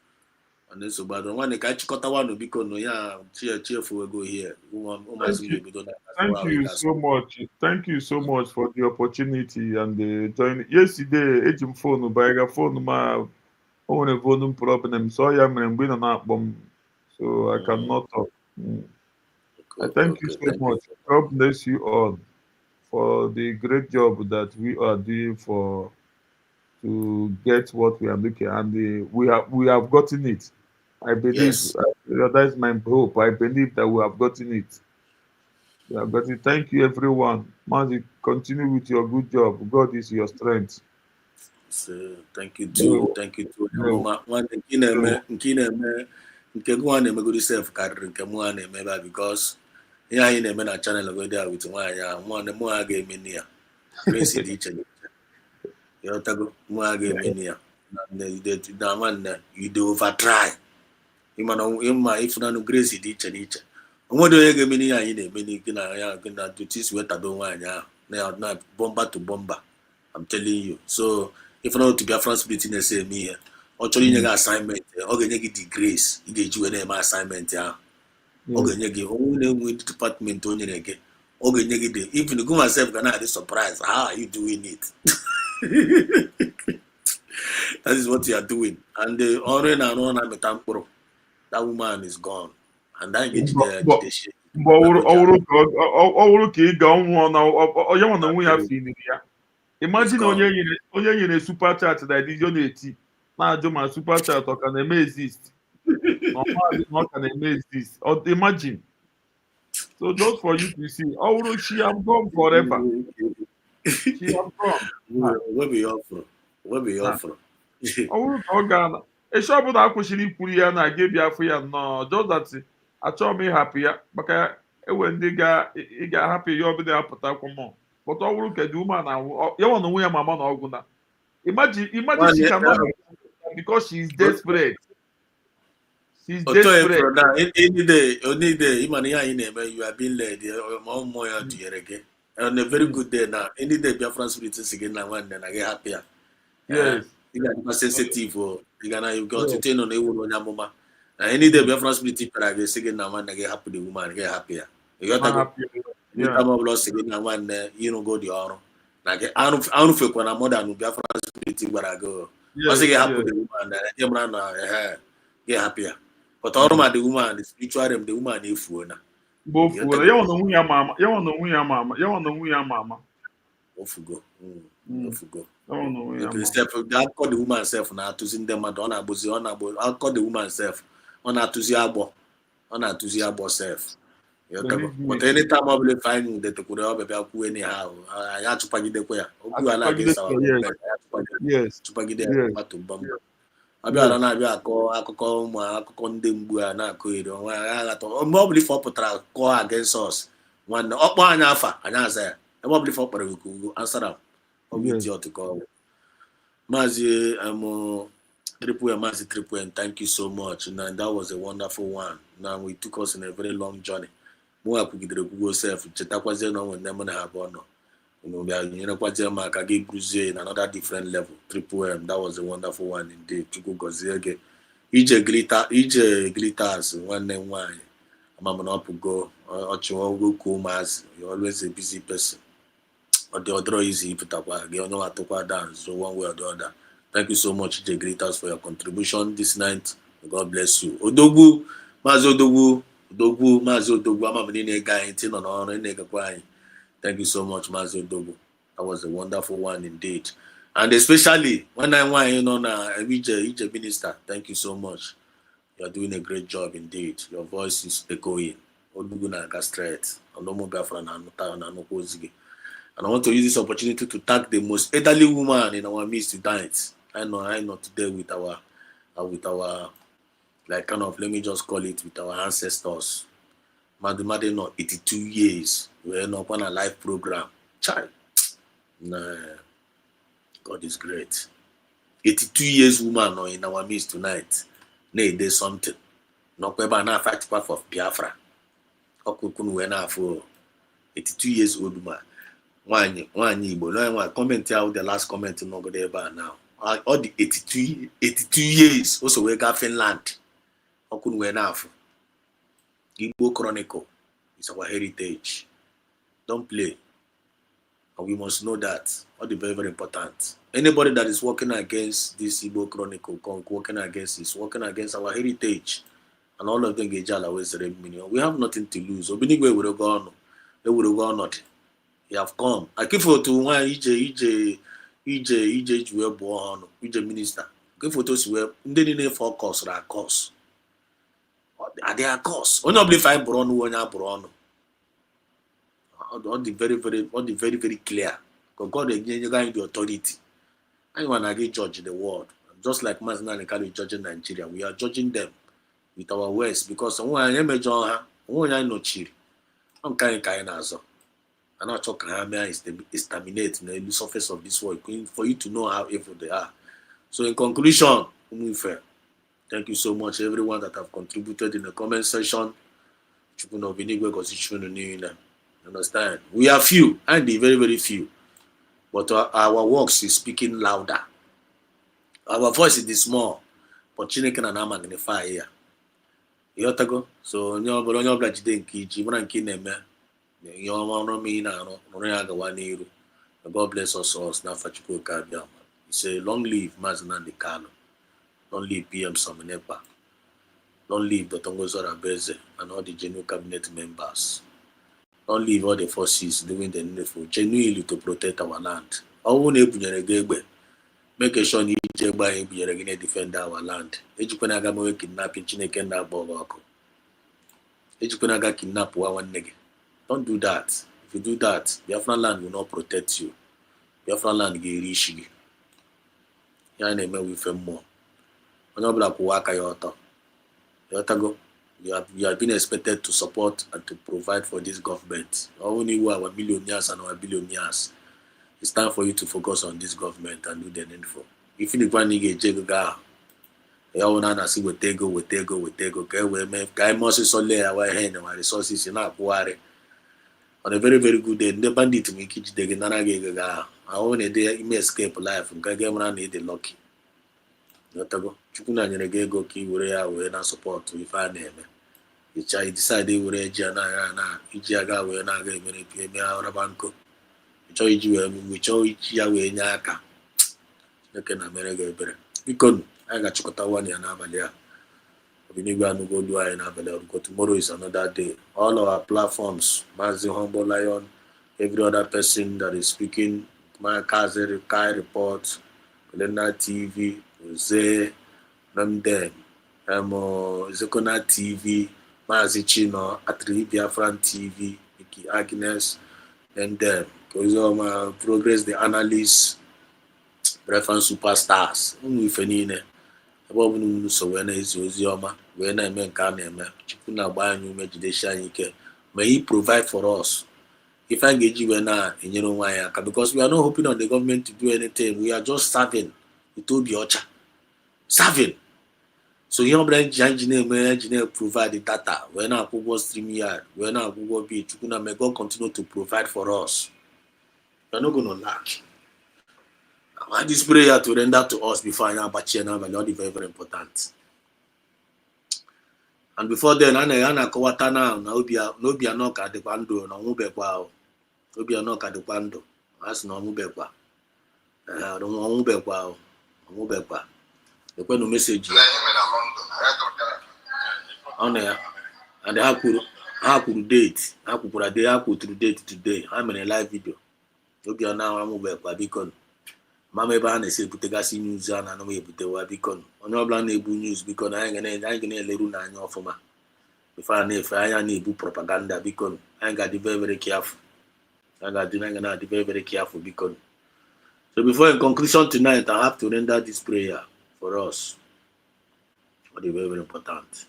And then so bad when they catch cut one because no yeah cheerful we go here. Thank you so much. Thank you so much for the opportunity and the join. Yesterday, ejim phone by a phone ma own a volume problem. So I am in so I cannot talk. I thank you so much. God bless you all for the great job that we are doing to get what we are looking, and we have gotten it. I believe that is my hope. I believe that we have gotten it. We have gotten it. Thank you, everyone. Mazi, continue with your good job. God is your strength. So, thank you too. Thank you too. One nke gwa na emegodi self karịrị nke mụ na-emebe because ihe anyị na-eme na channel go there with nwaanyị a nwanne mụ a ga-eme ya grace dị iche yotago mụ a ga-eme ya na nwanne you dey over try ịma ifunanụ grace dị iche onwere onye ga-eme ihe anyị na-eme n'ike na ya na tutis wetado nwaanyị ahụ na bomba to bomba I'm telling you. So if not to be a France Britain na-ese eme ihe ọ chọrọ inye gị assignment ọ ga-enye gị the grace ị ga-eji wee na-eme assignment ahụ ọ ga-enye gị onwe na-enwe department o nyere gị ọ ga-enye gị the even go myself ga na-adị surprise how are you doing it. That is what you are doing and the ọrụ na-arụ na-amịta mkpụrụ that woman is gone and that ga-ejide shit. Ọ wụrụ ka ị ga ọnwụọ na onye nwe na onwe ya finiri ya. Imagine onye nyere super chat na edijo na-eti na-ajụ ma super chat ọ ka na-eme exist. Ọ ka na-eme exist. Imagine. So just for you to see, oh, she have gone forever. She have gone. Where be you from? Oh, Ghana. A shop that kwesịrị ikwuru ya na ga Biafra ya no just that achọrọ m ịhapụ ya maka ewe ndị ị ga-ahapụ ya ọbụla ya pụta kwụmọ. But ọ wụrụ kedu ume na ya nọ onwe ya mama na ọgwụ na imagine she cannot because she is desperate. She's desperate. Any day, you are being led more to your again. On a very good day now, any day Biafra spirit is again now and then I get happier. Yes. You got sensitive or you got to turn on a woman on mama. Any day Biafra spirit I get again now and I get happy the woman get happier. You got to you come up lost again now and you don't go the honor. Like I don't feel when I'm more than Biafra spirit where I go. Once I get happy the woman get happier. But all of the woman, the spiritual realm, the woman is full. Both full. You want to win your mama. You want to win your mama. You want to win your mama. Off go. I'll call the woman self now to see them at honor. I'll call the woman self on her to see abo. On her to see abo self. But anytime I will find that could have about anyhow. I had to pay the queer. Yes. To pay the bomb. Abịara na-abịa akọ akụkọ ụmụ akụkọ ndị mgbu a na-akọ iri onwe ya atọ mgbe ọ bụla ife ọ pụtara kọọ against us nwanne ọkpọ anya afa anyị aza ya ebe ọ bụla ife ọ kpọrọ ikuku ansara ọ bụ idiot ka ọ bụ maazị Triple M, Mazi Triple M, thank you so much. And that was a wonderful one. Now we took us in a very long journey. More could go self, Chetakwazen when them have honor. We are in another different level. Triple M, that was a wonderful one indeed. To go Goziege. EJ glitters, one name wine. I'm up go, or go cool mass. You're always a busy person. Or the other easy if you know what to dance, so one way or the other. Thank you so much, EJ glitters, for your contribution this night. God bless you. Odogu, Mazodogu, Odogu, Mazodogu, I'm a minute guy in on honor. Thank you so much, Mazodogu. That was a wonderful one indeed. And especially when I want EJ minister, thank you so much. You're doing a great job indeed. Your voice is echoing. And I want to use this opportunity to thank the most elderly woman in our midst tonight. I know today with our like kind of, let me just call it, with our ancestors. Madam, 82 years. We're not on a live program. Child. Nah, God is great. 82 years woman in our midst tonight. Nay, there's something. No kweba na fight for Biafra. Okukunu we na for 82 years old woman. One Igbo. No comment out the last comment no go there now. All the 82 years also we got Finland. Okunu we na for Igbo Chronicle is our heritage. Don't play. And we must know that. What is very, very important. Anybody that is working against this Igbo Chronicle, working against our heritage. And all of them get always million. We have nothing to lose. Obinigwe would have gone. They would have gone not. They have come. I keep for to one EJ born, EJ minister. Give photos where they didn't focus or a course. Are they a course? Only believe I born when I born. All the very, very clear. Because God again, you got the authority. I want to get judge the world. Just like Mazna and Kali judging Nigeria, we are judging them with our words because when I am a John, when I know Chiri, I'm kind of and I talk is terminate the surface of this world for you to know how evil they are. So in conclusion, thank you so much everyone that have contributed in the comment section. Understand? We are few and the very, very few, but our works is speaking louder. Our voice is small, but Chineke na magnify here. Yotago, so onye ọbụla jide nke iji mara nke na-eme ihe ọma ọrụ mmiri na-arụ nụrụ ya gawa n'iru. God bless us all. N'afa Chukwu ka abịa. He say, long live Mazi Nnamdi Kanu. Long live PM Sominepa. Long live Dr. Ngozi Orazabeze and all the general cabinet members. Long live all the forces doing the needful genuinely to protect our land. All na-ebunyere gị egbe. Make sure you defend our land. Ejikwenaga kidnapping Chineke na Bogoko. Ejikwenaga kidnap one nigga. Don't do that. If you do that, Biafra land will not protect you. Biafra land will reach you. Ya na-eme wife more. Onye ọbụla kwụwa aka ya ọtọ. Yotago, you have been expected to support and to provide for this government. Only our millionaires and our billionaires. It's time for you to focus on this government and do the needful. If you want to get Jago, you want to see what they go. Okay, we make guy must solely our hand and our resources in our quarry. On a very, very good day, the bandit make each day Nana Gaga. I want a day may escape life and Gagamra need the lucky. Yotago, Chukuna Go key where we not support if I name it. Which I decided where Jana, Ijaga, we are not going to pay me out of Banco. Which all Yahweh Nyaka. Look na mere ga-ebere. Biko, I got chukota one ya n'abalị a. Obinigwe anugo do anyị n'abalị a. Because tomorrow is another day. All our platforms, Mazi Humble Lion, every other person that is speaking, my Kazi Kai Report, Elena TV, Jose, Namden, Zekona TV, Mazi Chino, Atri Biafran TV, Nikki Agnes, and then Progress the Analysts, Reference Superstars. Ifenine. Abobunu so when is Ozioma, when I make Kaneme, Chipuna Banyu Medidesha Ike. May he provide for us. If I get you now in your own way, because we are not hoping on the government to do anything, we are just serving. It will be Ocha. serving. So you know, engineer provide the data. We're not Google StreamYard. We're not Google Beat. May God continue to provide for us. We're not going to lack. I want this prayer to render to us before I know about China, but not very, very important. And before then, I kowata now. No be anok at the pando. No mube kwao. No be anok at the pando. As no mube kwa. Don't want mube kwao. Mube kwa. The when no message. On there, and I could date. I could put a day. I could to date today. I'm in a live video. No be now. I'm mube kwa because. Mama ba na say put gas news na no we put wa because. Onye obla na ebu news because I ain't gonna leru na anya ofuma. If I need propaganda because I got to be very, very careful. I got to be very, very careful because. So before in conclusion tonight, I have to render this prayer for us. What is very, very important.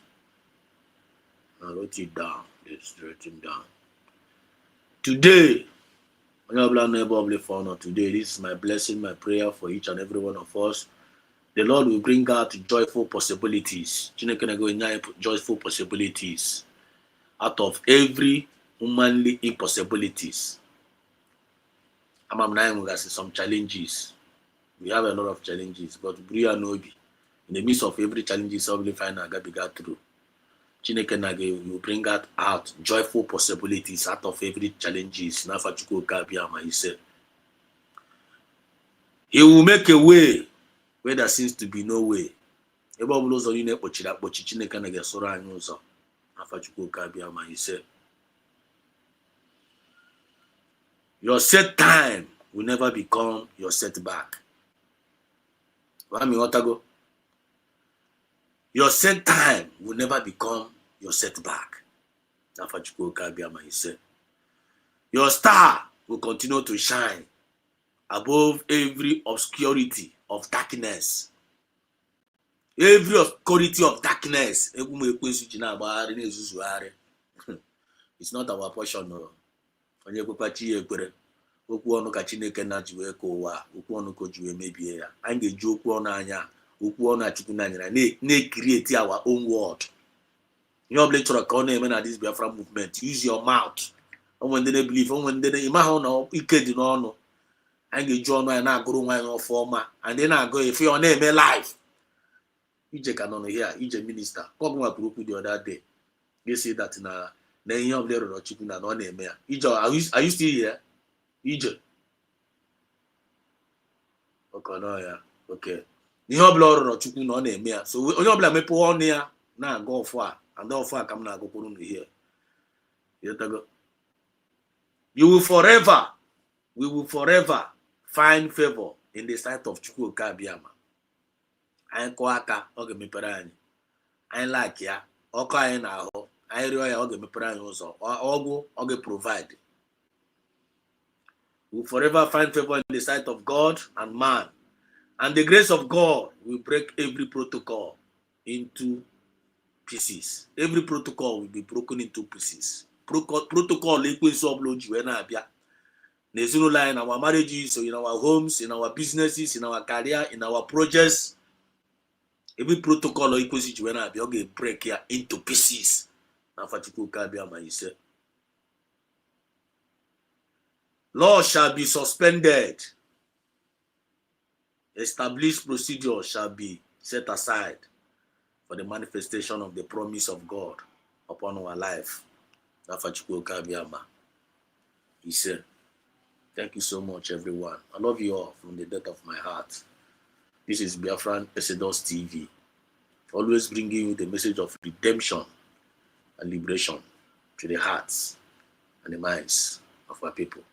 I wrote it down. Let's write it down. Today, today, this is my blessing, my prayer for each and every one of us. The Lord will bring out joyful possibilities. Joyful possibilities out of every humanly impossibilities. We got some challenges. We have a lot of challenges, but we are in the midst of every challenges, we find a God through. Chineke will bring out joyful possibilities out of every challenges. He will make a way where there seems to be no way. Your set time will never become your setback. Your set time will never become your setback. Your star will continue to shine above every obscurity of darkness. Every obscurity of darkness. It's not our portion. No. Okwu ọnụ ka Chineke na ji wee ka ụwa okwu ọnụ ka o ji wee mebie ya. Anyị ga-eji okwu ọnụ anya okwu ọnụ Chukwu n'anyara na-create our own world. Ihe ọbụla chọrọ ka ọ na-eme na this Biafra movement, use your mouth. Onwe ndị na-ebelieve, onwe ndị ịma ha na ike dị n'ọnụ. Anyị ga-eji ọnụ anyị na-agụrụ nwa anyị ọfọma and na-agụ efe ọ na-eme live. Ije ka nọ here, ije minista. Ka ọ bụ kwuru okwu the other day. They say that na ihe ọbụla rọrọ Chukwu na ọ na-eme ya. Ije, are you still here? Ije. Okay. Ihe ọbụla ọ rọrọ Chukwu na ọ na-eme ya. So onye ọbụla mepe ọnụ ya na-aga ọfụ a, and ọfụ a ka m na-agụkwuru unu here. We will forever find favor in the sight of Chukwu Okabiama. Anyị kụọ aka, ọ ga-emepere anyị. Anyị like ya, ọkụ anyị na-ahụ, anyị rịọ ya, ọ ga-emepere anyị ụzọ. Ọgwụ, ọ ga-provide. We will forever find favor in the sight of God and man. And the grace of God will break every protocol into pieces. Every protocol will be broken into pieces. Protocol equals in our marriages, in our homes, in our businesses, in our career, in our projects. Every protocol equals break here into pieces. Law shall be suspended. Established procedure shall be set aside for the manifestation of the promise of God upon our life. He said, thank you so much, everyone. I love you all from the depth of my heart. This is Biafra Exodus TV, always bringing you the message of redemption and liberation to the hearts and the minds of our people.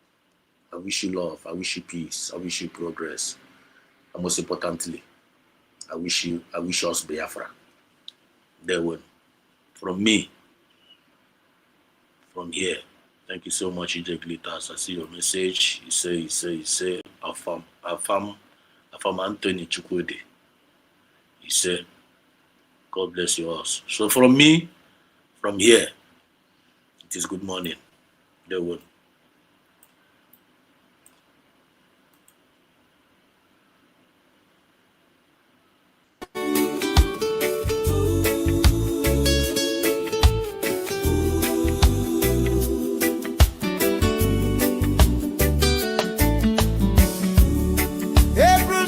I wish you love, I wish you peace, I wish you progress, and most importantly, I wish us Biafra. There will, from me, from here. Thank you so much, EJ Glitters. I see your message. You say, Afam Anthony Chukwudi. He said, God bless you all. So from me, from here, it is good morning. There will.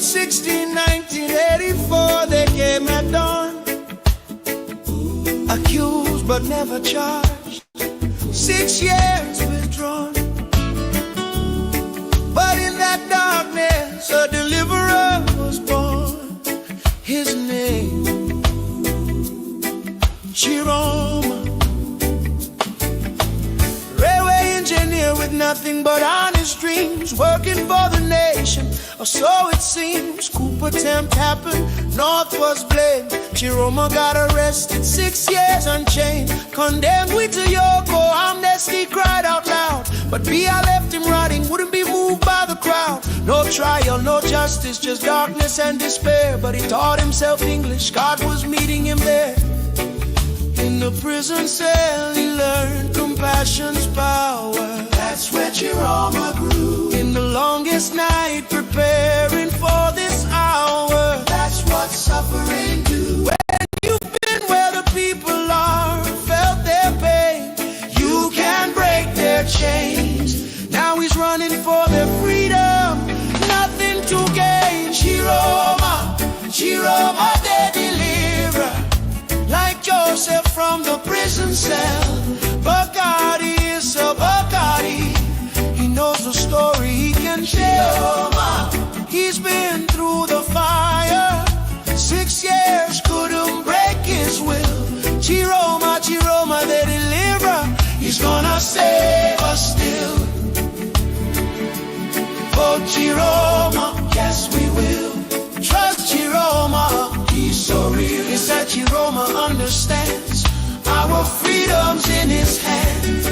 16, 1984, they came at dawn, accused but never charged, 6 years withdrawn. But in that darkness, a deliverer was born. His name, Chiroma. Railway engineer with nothing but honest dreams, working for the nation, or so it seems. Coup attempt happened, North was blamed. Chiroma got arrested, 6 years unchained. Condemned with to Yoko, amnesty cried out loud. But Bia left him rotting, wouldn't be moved by the crowd. No trial, no justice, just darkness and despair. But he taught himself English, God was meeting him there. In the prison cell, he learned compassion's power. That's where Chiroma grew. In the longest night, preparing for this hour. That's what suffering do. When you've been where the people are, felt their pain, you can break their chains. Now he's running for their freedom, nothing to gain. Chiroma, Chiroma, the deliverer. Like Joseph from the prison cell, Bacardi is a Bacardi. He knows the story he can tell. He's been through the fire, 6 years couldn't break his will. Chiroma, Chiroma, the deliverer. He's gonna save us still. For Chiroma, yes we will. Trust Chiroma, he's so real. It's that Chiroma understands our freedom's in his hands.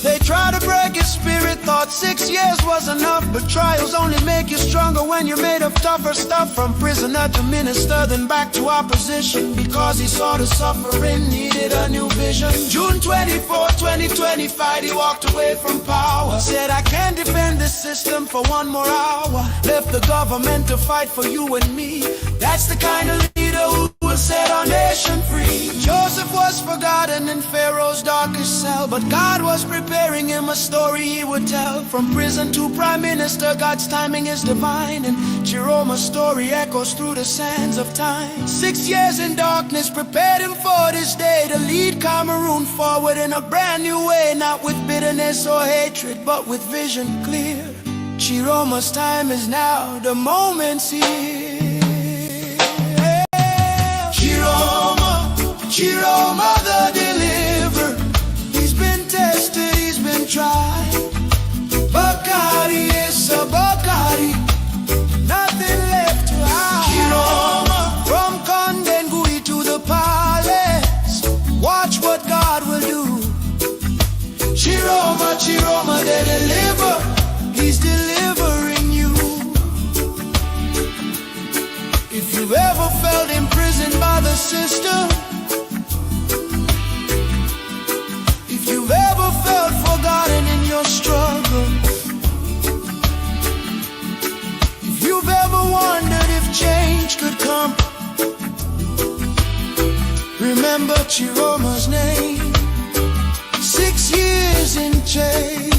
They try to break his spirit, thought 6 years was enough. But trials only make you stronger when you're made of tougher stuff. From prisoner to minister, then back to opposition. Because he saw the suffering, needed a new vision. June 24, 2025, he walked away from power. Said, I can't defend this system for one more hour. Left the government to fight for you and me. That's the kind of leader who will set our nation free. Joseph was forgotten in Pharaoh's darkest cell, but God was preparing him a story he would tell. From prison to prime minister, God's timing is divine, and Chiroma's story echoes through the sands of time. 6 years in darkness prepared him for this day, to lead Cameroon forward in a brand new way, not with bitterness or hatred, but with vision clear. Chiroma's time is now, the moment's here. Chiroma, Chiroma the deliverer. He's been tested, he's been tried. Bacardi is a Bacardi, nothing left to hide. Chiroma, from Condengui to the palace, watch what God will do. Chiroma, Chiroma the deliverer, he's delivering you. If you've ever felt imprisoned by the system, if you've ever felt forgotten in your struggle, if you've ever wondered if change could come, remember Chiroma's name. 6 years in jail.